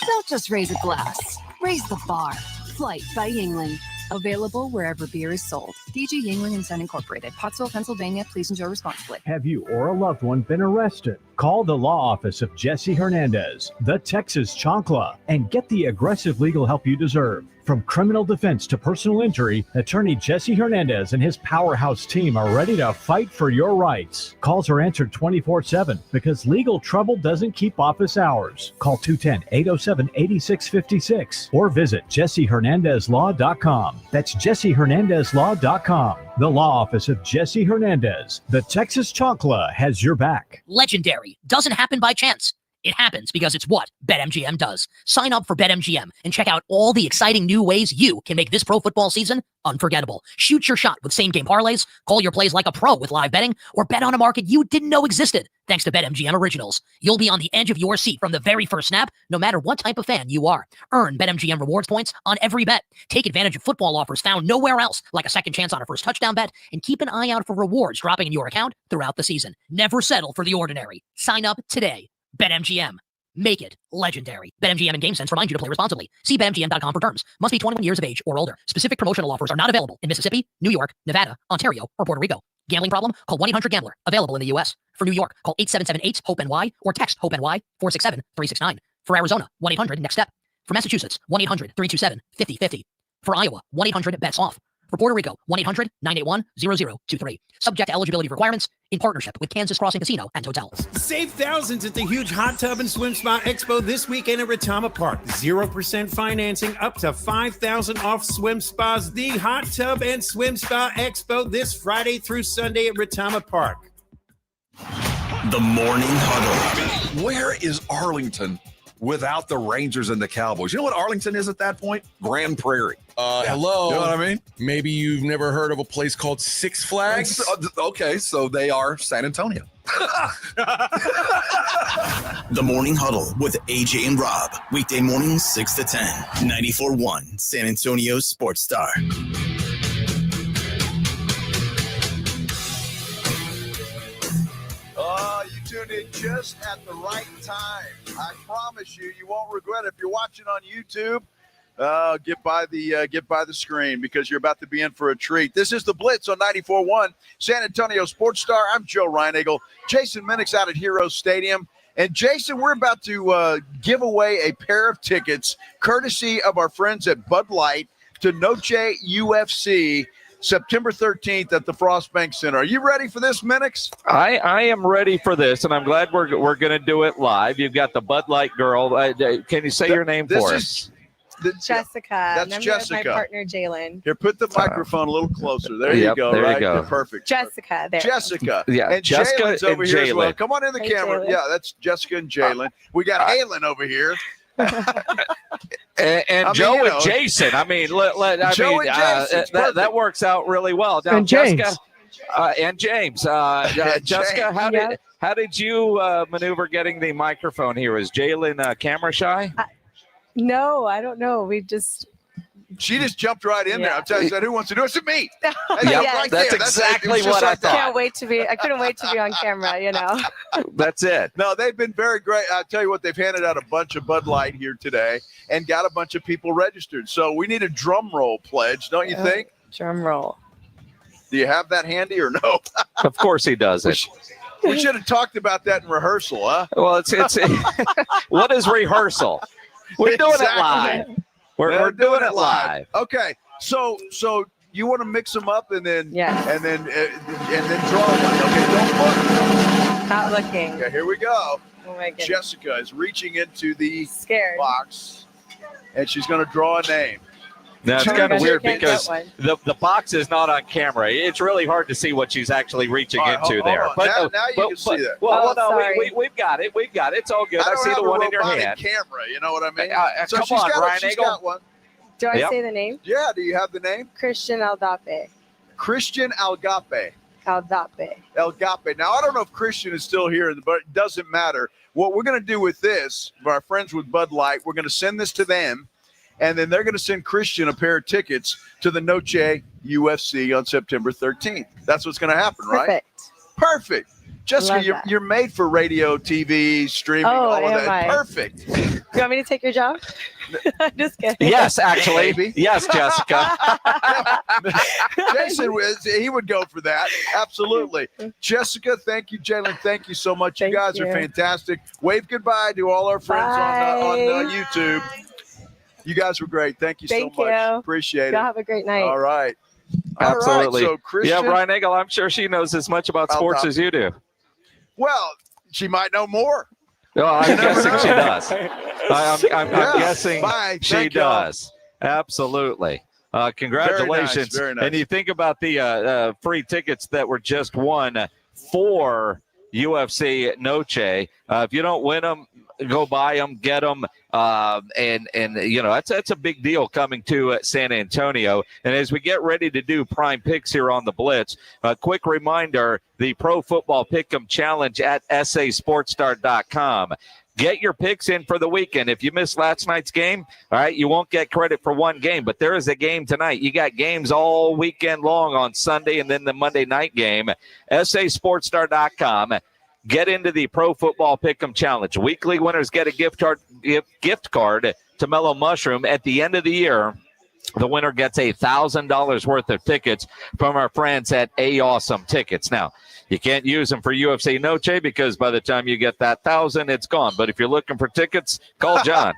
Don't just raise a glass, raise the bar. Flight by Yingling. Available wherever beer is sold. DG Yingling & Son Incorporated, Pottsville, Pennsylvania. Please enjoy responsibly.
Have you or a loved one been arrested? Call the law office of Jesse Hernandez, the Texas Chancla, and get the aggressive legal help you deserve. From criminal defense to personal injury, attorney Jesse Hernandez and his powerhouse team are ready to fight for your rights. Calls are answered 24/7 because legal trouble doesn't keep office hours. Call 210-807-8656 or visit JesseHernandezLaw.com. That's JesseHernandezLaw.com. The law office of Jesse Hernandez, the Texas Chancla, has your back.
Legendary. Doesn't happen by chance. It happens because it's what BetMGM does. Sign up for BetMGM and check out all the exciting new ways you can make this pro football season unforgettable. Shoot your shot with same-game parlays, call your plays like a pro with live betting, or bet on a market you didn't know existed thanks to BetMGM Originals. You'll be on the edge of your seat from the very first snap, no matter what type of fan you are. Earn BetMGM rewards points on every bet. Take advantage of football offers found nowhere else, like a second chance on a first touchdown bet, and keep an eye out for rewards dropping in your account throughout the season. Never settle for the ordinary. Sign up today. BetMGM. Make it legendary. BetMGM and GameSense remind you to play responsibly. See BetMGM.com for terms. Must be 21 years of age or older. Specific promotional offers are not available in Mississippi, New York, Nevada, Ontario, or Puerto Rico. Gambling problem? Call 1-800-GAMBLER. Available in the U.S. For New York, call 877-8-HOPE-NY or text HOPE-NY 467-369. For Arizona, 1-800-NEXT-STEP. For Massachusetts, 1-800-327-5050. For Iowa, 1-800-BETS-OFF. For Puerto Rico, 1-800-981-0023. Subject to eligibility requirements in partnership with Kansas Crossing Casino and Hotel.
Save thousands at the huge Hot Tub and Swim Spa Expo this weekend at Retama Park. 0% financing up to $5,000 off swim spas. The Hot Tub and Swim Spa Expo this Friday through Sunday at Retama Park.
The Morning Huddle.
Where is Arlington without the Rangers and the Cowboys? You know what Arlington is at that point? Grand Prairie.
Hello.
You know what I mean?
Maybe you've never heard of a place called Six Flags?
Okay, so they are San Antonio.
The Morning Huddle with AJ and Rob. Weekday mornings 6 to 10. 94.1 San Antonio Sports Star.
You tuned in just at the right time. I promise you, you won't regret it. If you're watching on YouTube, get by the screen because you're about to be in for a treat. This is the Blitz on 94.1 San Antonio Sports Star. I'm Joe Reinagle. Jason Minnick's out at Hero Stadium. And Jason, we're about to give away a pair of tickets courtesy of our friends at Bud Light to Noche UFC September 13th at the Frost Bank Center. Are you ready for this, Minix?
I am ready for this, and I'm glad we're going to do it live. You've got the Bud Light girl. Can you say your name for us?
Jessica.
That's
I'm
Jessica.
With my partner, Jalen.
Here, put the microphone a little closer. There you go.
There
right?
you go.
Perfect.
Jessica. There.
Jessica.
Yeah,
and
Jessica
Jalen's over
and
here as well.
Jalen.
Come on in the
Hey,
camera.
Jalen.
Yeah, that's Jessica and Jalen. We got Halen over here.
And Joe and Jason. I mean,
Joe and Jason.
That works out really well. Now,
And James.
Jessica, and James. Jessica, how did you maneuver getting the microphone here? Is Jalen camera shy?
No, I don't know.
She just jumped right in there. I'm telling you, said, who wants to do it? It's me.
Yes.
That's exactly what I thought.
I couldn't wait to be on camera, you know.
That's it.
No, they've been very great. I'll tell you what, they've handed out a bunch of Bud Light here today and got a bunch of people registered. So we need a drum roll pledge, don't you think?
Drum roll.
Do you have that handy or no?
Of course he does it.
We should have talked about that in rehearsal, huh?
Well, it's what is rehearsal? We're doing it live. We're doing it live.
Okay, so you want to mix them up and then and then draw one. Okay, don't look.
Not looking.
Okay, here we go.
Oh my goodness.
Jessica is reaching into the
Scared.
box, and she's going to draw a name.
Now, it's
Oh my
kind of
gosh,
weird
I can't
because
get one.
the box is not on camera. It's really hard to see what she's actually reaching
All right,
into
hold
there.
on.
But
Now you can see that.
Well, no,
sorry.
we've got it. We've got it. It's all good. I
don't
see
have
the
a
one in your
robotic
hand.
camera, you know what I mean?
Come
she's
on,
got
Ryan
she's
Eagle.
got one.
Do I
Yep.
say the name?
Yeah, do you have the name?
Christian Aldape.
Christian Algape.
Aldape.
Now, I don't know if Christian is still here, but it doesn't matter. What we're going to do with this, for our friends with Bud Light, we're going to send this to them, and then they're going to send Christian a pair of tickets to the Noche UFC on September 13th. That's what's going to happen, right? Perfect. Jessica, you're made for radio, TV, streaming, all of that.
am I?
Perfect.
You want me to take your job? I'm just kidding.
Yes, actually. Yes, Jessica.
Jason, he would go for that. Absolutely. Jessica, thank you. Jalen, thank you so much. You guys are fantastic. Wave goodbye to all our friends on YouTube. You guys were great. Thank you so much. Appreciate it.
Y'all have a great night.
All right.
Absolutely.
All right, so Christian,
Ryan Eagle, I'm sure she knows as much about sports as you do.
Well, she might know more.
No, I'm guessing she does. I'm guessing she
Thank
does. Absolutely. Congratulations.
Very nice.
And you think about the free tickets that were just won for UFC Noche. If you don't win them, go buy them, get them. And you know, that's a big deal coming to San Antonio. And as we get ready to do prime picks here on the Blitz, a quick reminder, the Pro Football Pick'em Challenge at sasportstar.com. Get your picks in for the weekend. If you missed last night's game, all right, you won't get credit for one game, but there is a game tonight. You got games all weekend long on Sunday and then the Monday night game. sasportstar.com. get into the Pro Football Pick'em Challenge. Weekly winners get a gift card to Mellow Mushroom. At the end of the year, the winner gets $1,000 worth of tickets from our friends at Awesome Tickets. Now, you can't use them for UFC Noche because by the time you get that $1,000, it's gone. But if you're looking for tickets, call John.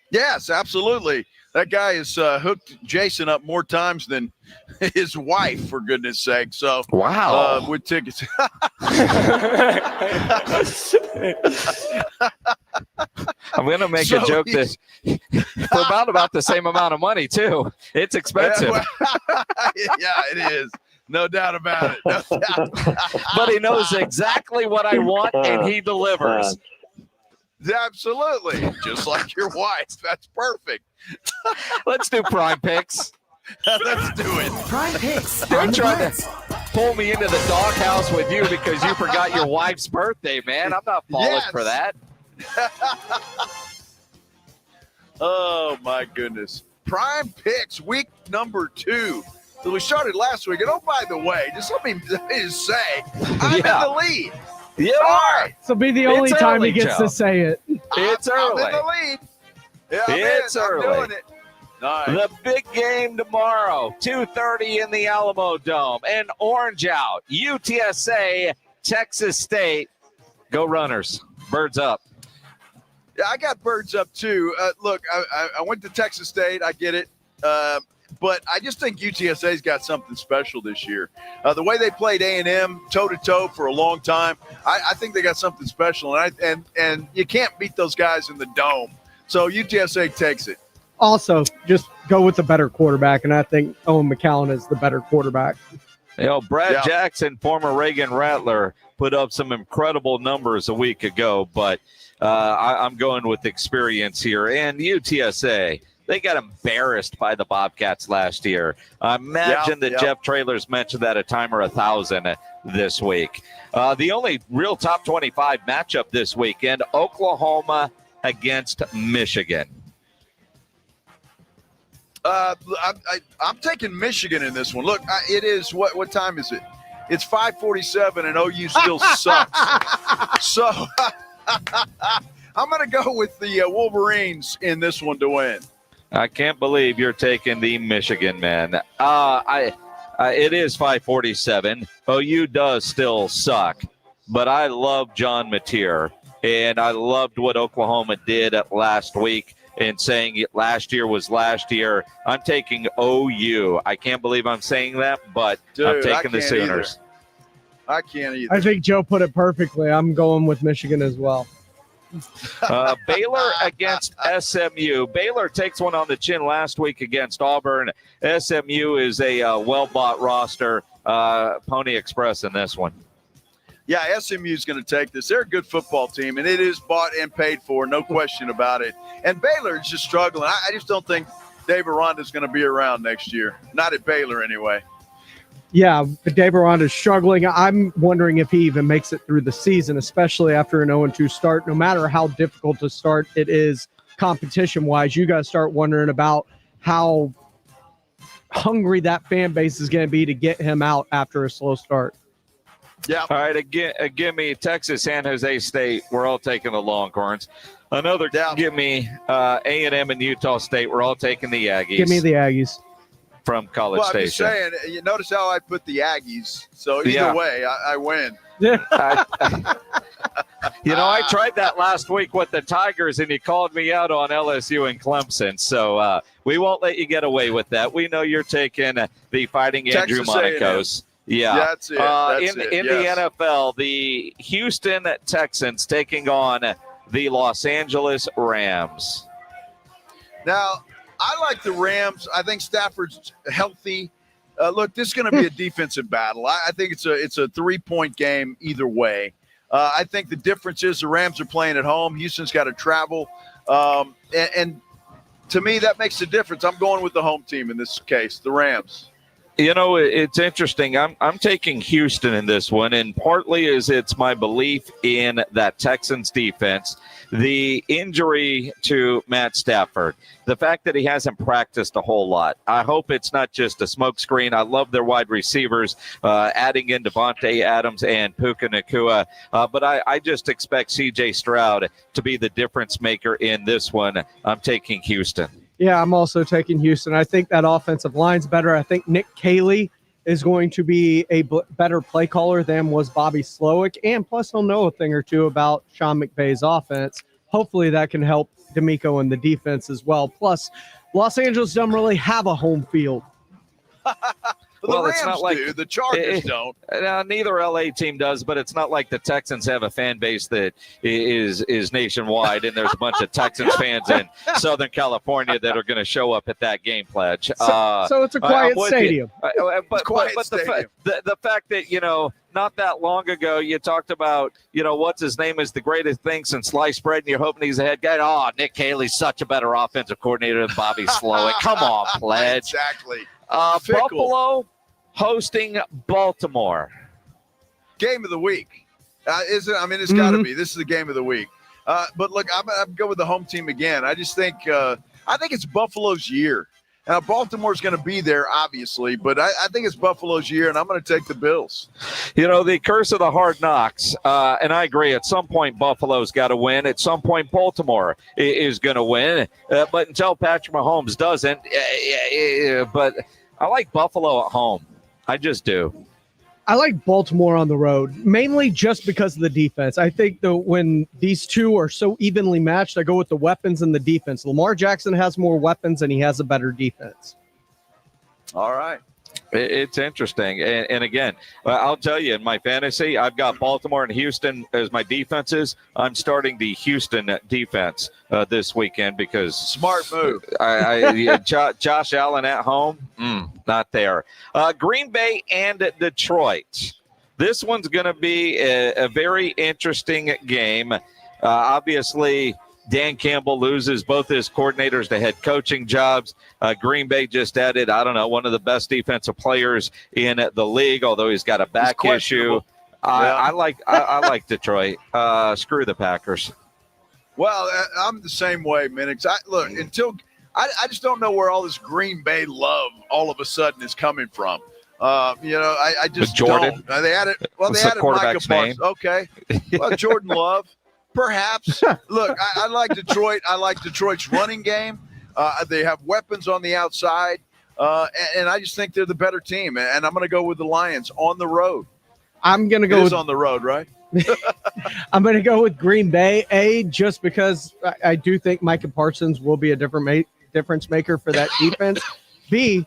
Yes, absolutely. That guy has hooked Jason up more times than his wife, for goodness sake. So,
wow,
with tickets.
I'm going to make a joke that for about the same amount of money, too. It's expensive.
Yeah, it is. No doubt about it. No doubt.
But he knows exactly what I want, and he delivers.
Absolutely. Just like your wife. That's perfect.
Let's do prime picks.
Let's do it.
Prime picks.
Don't try to pull me into the doghouse with you because you forgot your wife's birthday, man. I'm not falling for that.
Oh, my goodness. Prime picks, week number 2. So we started last week. And oh, by the way, just let me just say, I'm in the lead.
You
All
are.
right.
So be the only time he gets to say it.
It's early.
I'm in the lead. Yeah,
It's early.
I'm doing it. Nice.
The big game tomorrow, 2:30 in the Alamo Dome. And orange out. UTSA, Texas State. Go Runners. Birds up.
Yeah, I got birds up too. Look, I went to Texas State. I get it. But I just think UTSA's got something special this year. The way they played A&M toe-to-toe for a long time, I think they got something special. And you can't beat those guys in the Dome. So UTSA takes it.
Also, just go with the better quarterback, and I think Owen McCallum is the better quarterback.
You know, Brad Jackson, former Reagan Rattler, put up some incredible numbers a week ago, but I'm going with experience here. And UTSA, they got embarrassed by the Bobcats last year. I imagine that Jeff Traylor's mentioned that a time or 1,000 this week. The only real top 25 matchup this weekend, Oklahoma against Michigan.
I'm taking Michigan in this one. Look, it is what time is it? It's 5:47 and OU still sucks. So I'm going to go with the Wolverines in this one to win.
I can't believe you're taking the Michigan men. It is 5:47. OU does still suck, but I love John Mateer, and I loved what Oklahoma did last week. And saying it last year was last year. I'm taking OU. I can't believe I'm saying that, but I'm taking the Sooners.
I can't either.
I think Joe put it perfectly. I'm going with Michigan as well.
Baylor against SMU. Baylor takes one on the chin last week against Auburn. SMU is a well-bought roster. Pony Express in this one.
Yeah, SMU is going to take this. They're a good football team, and it is bought and paid for, no question about it. And Baylor is just struggling. I just don't think Dave Aranda is going to be around next year. Not at Baylor, anyway.
Yeah, but Dave Aranda is struggling. I'm wondering if he even makes it through the season, especially after an 0-2 start. No matter how difficult to start it is competition-wise, you got to start wondering about how hungry that fan base is going to be to get him out after a slow start.
Yeah.
All right. Give me Texas, San Jose State. We're all taking the Longhorns. Another. Give me A&M and Utah State. We're all taking the Aggies.
Give me the Aggies
from College Station.
I'm just saying. You notice how I put the Aggies. So either way, I win.
I tried that last week with the Tigers, and you called me out on LSU and Clemson. So we won't let you get away with that. We know you're taking the Fighting Andrew Monacos. Yeah,
that's it.
In the NFL, the Houston Texans taking on the Los Angeles Rams.
Now, I like the Rams. I think Stafford's healthy. Look, this is going to be a defensive battle. I think it's a 3-point game either way. I think the difference is the Rams are playing at home. Houston's got to travel. And to me, that makes a difference. I'm going with the home team in this case, the Rams.
You know, it's interesting. I'm taking Houston in this one, and partly is it's my belief in that Texans defense. The injury to Matt Stafford, the fact that he hasn't practiced a whole lot. I hope it's not just a smokescreen. I love their wide receivers, adding in Devontae Adams and Puka Nacua. But I just expect C.J. Stroud to be the difference maker in this one. I'm taking Houston.
Yeah, I'm also taking Houston. I think that offensive line's better. I think Nick Caley is going to be a better play caller than was Bobby Slowick. And plus, he'll know a thing or two about Sean McVay's offense. Hopefully that can help D'Amico and the defense as well. Plus, Los Angeles doesn't really have a home field.
Well, the Rams do. The Chargers don't.
Neither LA team does, but it's not like the Texans have a fan base that is nationwide, and there's a bunch of Texans fans in Southern California that are going to show up at that game pledge.
So it's a quiet stadium.
But the fact that, not that long ago, you talked about, what's his name is the greatest thing since sliced bread, and you're hoping he's the head guy. Oh, Nick Haley's such a better offensive coordinator than Bobby Slowick. Come on, pledge.
Exactly.
Buffalo hosting Baltimore.
Game of the week. Is it? I mean, it's got to be. This is the game of the week. But look, I'm going with the home team again. I just think it's Buffalo's year. Now, Baltimore's going to be there, obviously, but I think it's Buffalo's year, and I'm going to take the Bills.
The curse of the hard knocks, and I agree, at some point Buffalo's got to win. At some point Baltimore is going to win. But until Patrick Mahomes doesn't, but I like Buffalo at home. I just do.
I like Baltimore on the road, mainly just because of the defense. I think when these two are so evenly matched, I go with the weapons and the defense. Lamar Jackson has more weapons, and he has a better defense.
All right.
It's interesting. And again, I'll tell you, in my fantasy, I've got Baltimore and Houston as my defenses. I'm starting the Houston defense this weekend because
smart move.
Josh Allen at home, not there. Green Bay and Detroit. This one's going to be a very interesting game. Obviously, Dan Campbell loses both his coordinators to head coaching jobs. Green Bay just added, one of the best defensive players in the league, although he's got a back issue. I like Detroit. Screw the Packers.
Well, I'm the same way, Minix. I just don't know where all this Green Bay love all of a sudden is coming from. I just
Jordan.
Don't. They added Micah Parsons. Okay. Well, Jordan Love. Perhaps. Look, I like Detroit. I like Detroit's running game. They have weapons on the outside, and I just think they're the better team. And I'm going to go with the Lions on the road.
I'm going to go
on the road, right?
I'm going to go with Green Bay, just because I do think Micah Parsons will be a difference maker for that defense. B,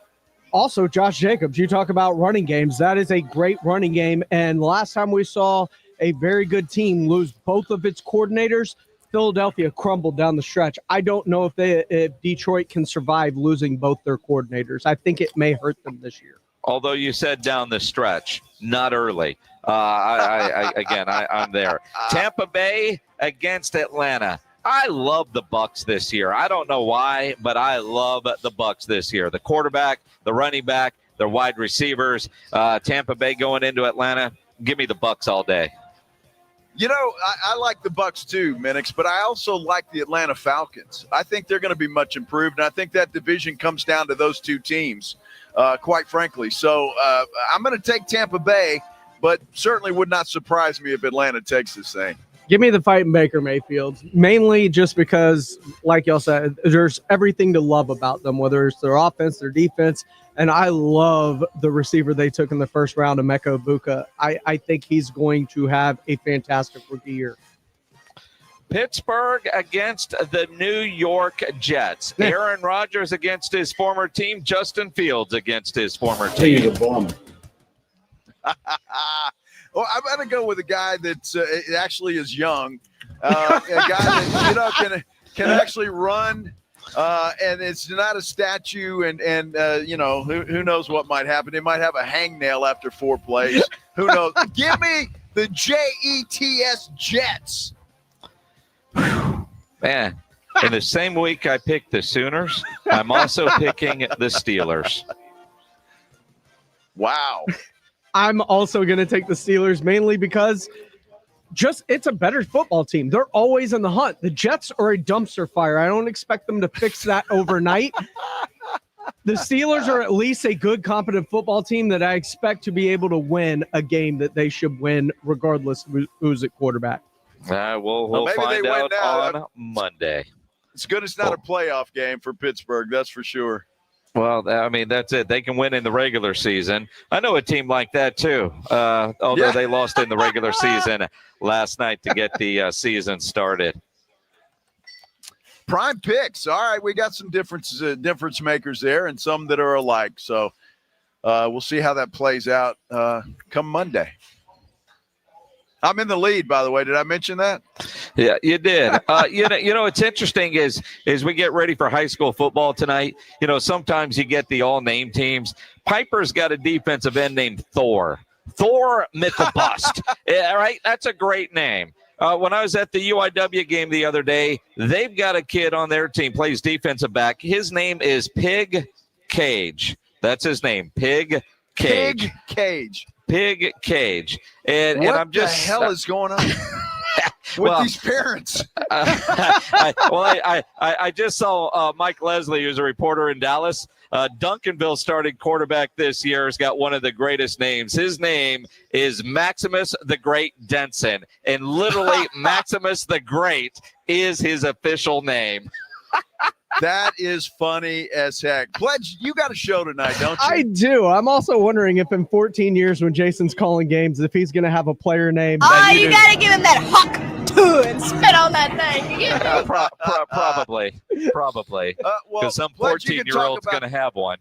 also Josh Jacobs. You talk about running games. That is a great running game. And last time we saw a very good team lose both of its coordinators, Philadelphia crumbled down the stretch. I don't know if Detroit can survive losing both their coordinators. I think it may hurt them this year.
Although you said down the stretch, not early. I'm there. Tampa Bay against Atlanta. I love the Bucs this year. I don't know why, but I love the Bucs this year. The quarterback, the running back, their wide receivers. Tampa Bay going into Atlanta. Give me the Bucs all day.
I like the Bucs too, Minix, but I also like the Atlanta Falcons. I think they're going to be much improved, and I think that division comes down to those two teams, quite frankly. So I'm going to take Tampa Bay, but certainly would not surprise me if Atlanta takes this thing.
Give me the fighting Baker Mayfield, mainly just because, like y'all said, there's everything to love about them, whether it's their offense, their defense. And I love the receiver they took in the first round, Emeka Egbuka. I think he's going to have a fantastic rookie year.
Pittsburgh against the New York Jets. Aaron Rodgers against his former team. Justin Fields against his former team.
Well, I'm going to go with a guy that actually is young, a guy that can actually run. And it's not a statue, and who knows what might happen. They might have a hangnail after 4 plays. Who knows? Give me the Jets. Jets.
Man, in the same week I picked the Sooners, I'm also picking the Steelers.
Wow.
I'm also going to take the Steelers mainly because it's a better football team. They're always in the hunt. The Jets are a dumpster fire. I don't expect them to fix that overnight. The Steelers are at least a good, competent football team that I expect to be able to win a game that they should win regardless of who's at quarterback.
We'll find out on Monday.
It's good it's not a playoff game for Pittsburgh, that's for sure.
Well, I mean, that's it. They can win in the regular season. I know a team like that, too, although they lost in the regular season last night to get the season started.
Prime picks. All right, we got some difference makers there and some that are alike. So we'll see how that plays out come Monday. I'm in the lead, by the way. Did I mention that?
Yeah, you did. You know, what's interesting is we get ready for high school football tonight. You know, sometimes you get the all-name teams. Piper's got a defensive end named Thor. Thor Mittelbust. Yeah, right? That's a great name. When I was at the UIW game the other day, they've got a kid on their team, plays defensive back. His name is Pig Cage. That's his name, Pig Cage.
Pig Cage.
Pig Cage. And I'm just.
What the hell is going on with these parents?
I just saw Mike Leslie, who's a reporter in Dallas. Duncanville starting quarterback this year has got one of the greatest names. His name is Maximus the Great Denson. And literally, Maximus the Great is his official name.
That is funny as heck. Pledge, you got a show tonight, don't you?
I do. I'm also wondering if in 14 years when Jason's calling games, if he's going to have a player name.
You got to give him that hawk and spit on that thing.
Probably. Because some 14-year-old's going to have one.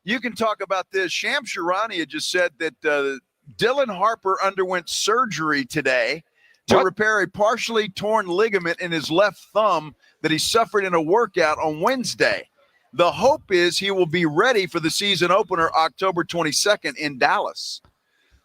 You can talk about this. Sham Sharania just said that Dylan Harper underwent surgery today to repair a partially torn ligament in his left thumb that he suffered in a workout on Wednesday. The hope is he will be ready for the season opener October 22nd in Dallas.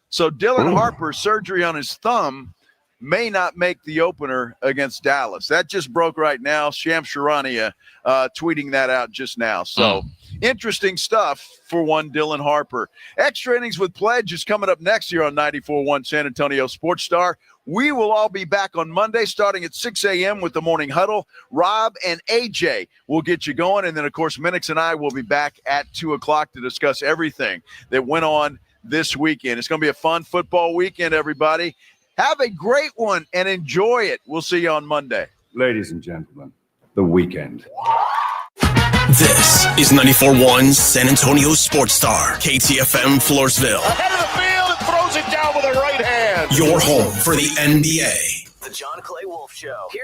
So Dylan Harper's surgery on his thumb may not make the opener against Dallas. That just broke right now. Sham Sharania tweeting that out just now. So interesting stuff for one Dylan Harper. Extra Innings with Pledge is coming up next year on 94.1 San Antonio Sports Star. We will all be back on Monday starting at 6 a.m. with the Morning Huddle. Rob and AJ will get you going. And then, of course, Minix and I will be back at 2 o'clock to discuss everything that went on this weekend. It's going to be a fun football weekend, everybody. Have a great one and enjoy it. We'll see you on Monday.
Ladies and gentlemen, the weekend.
This is 94.1 San Antonio Sports Star, KTFM Floresville.
Head of the field and throws it down with a right hand.
Your home for the NBA.
The John Clay Wolf Show.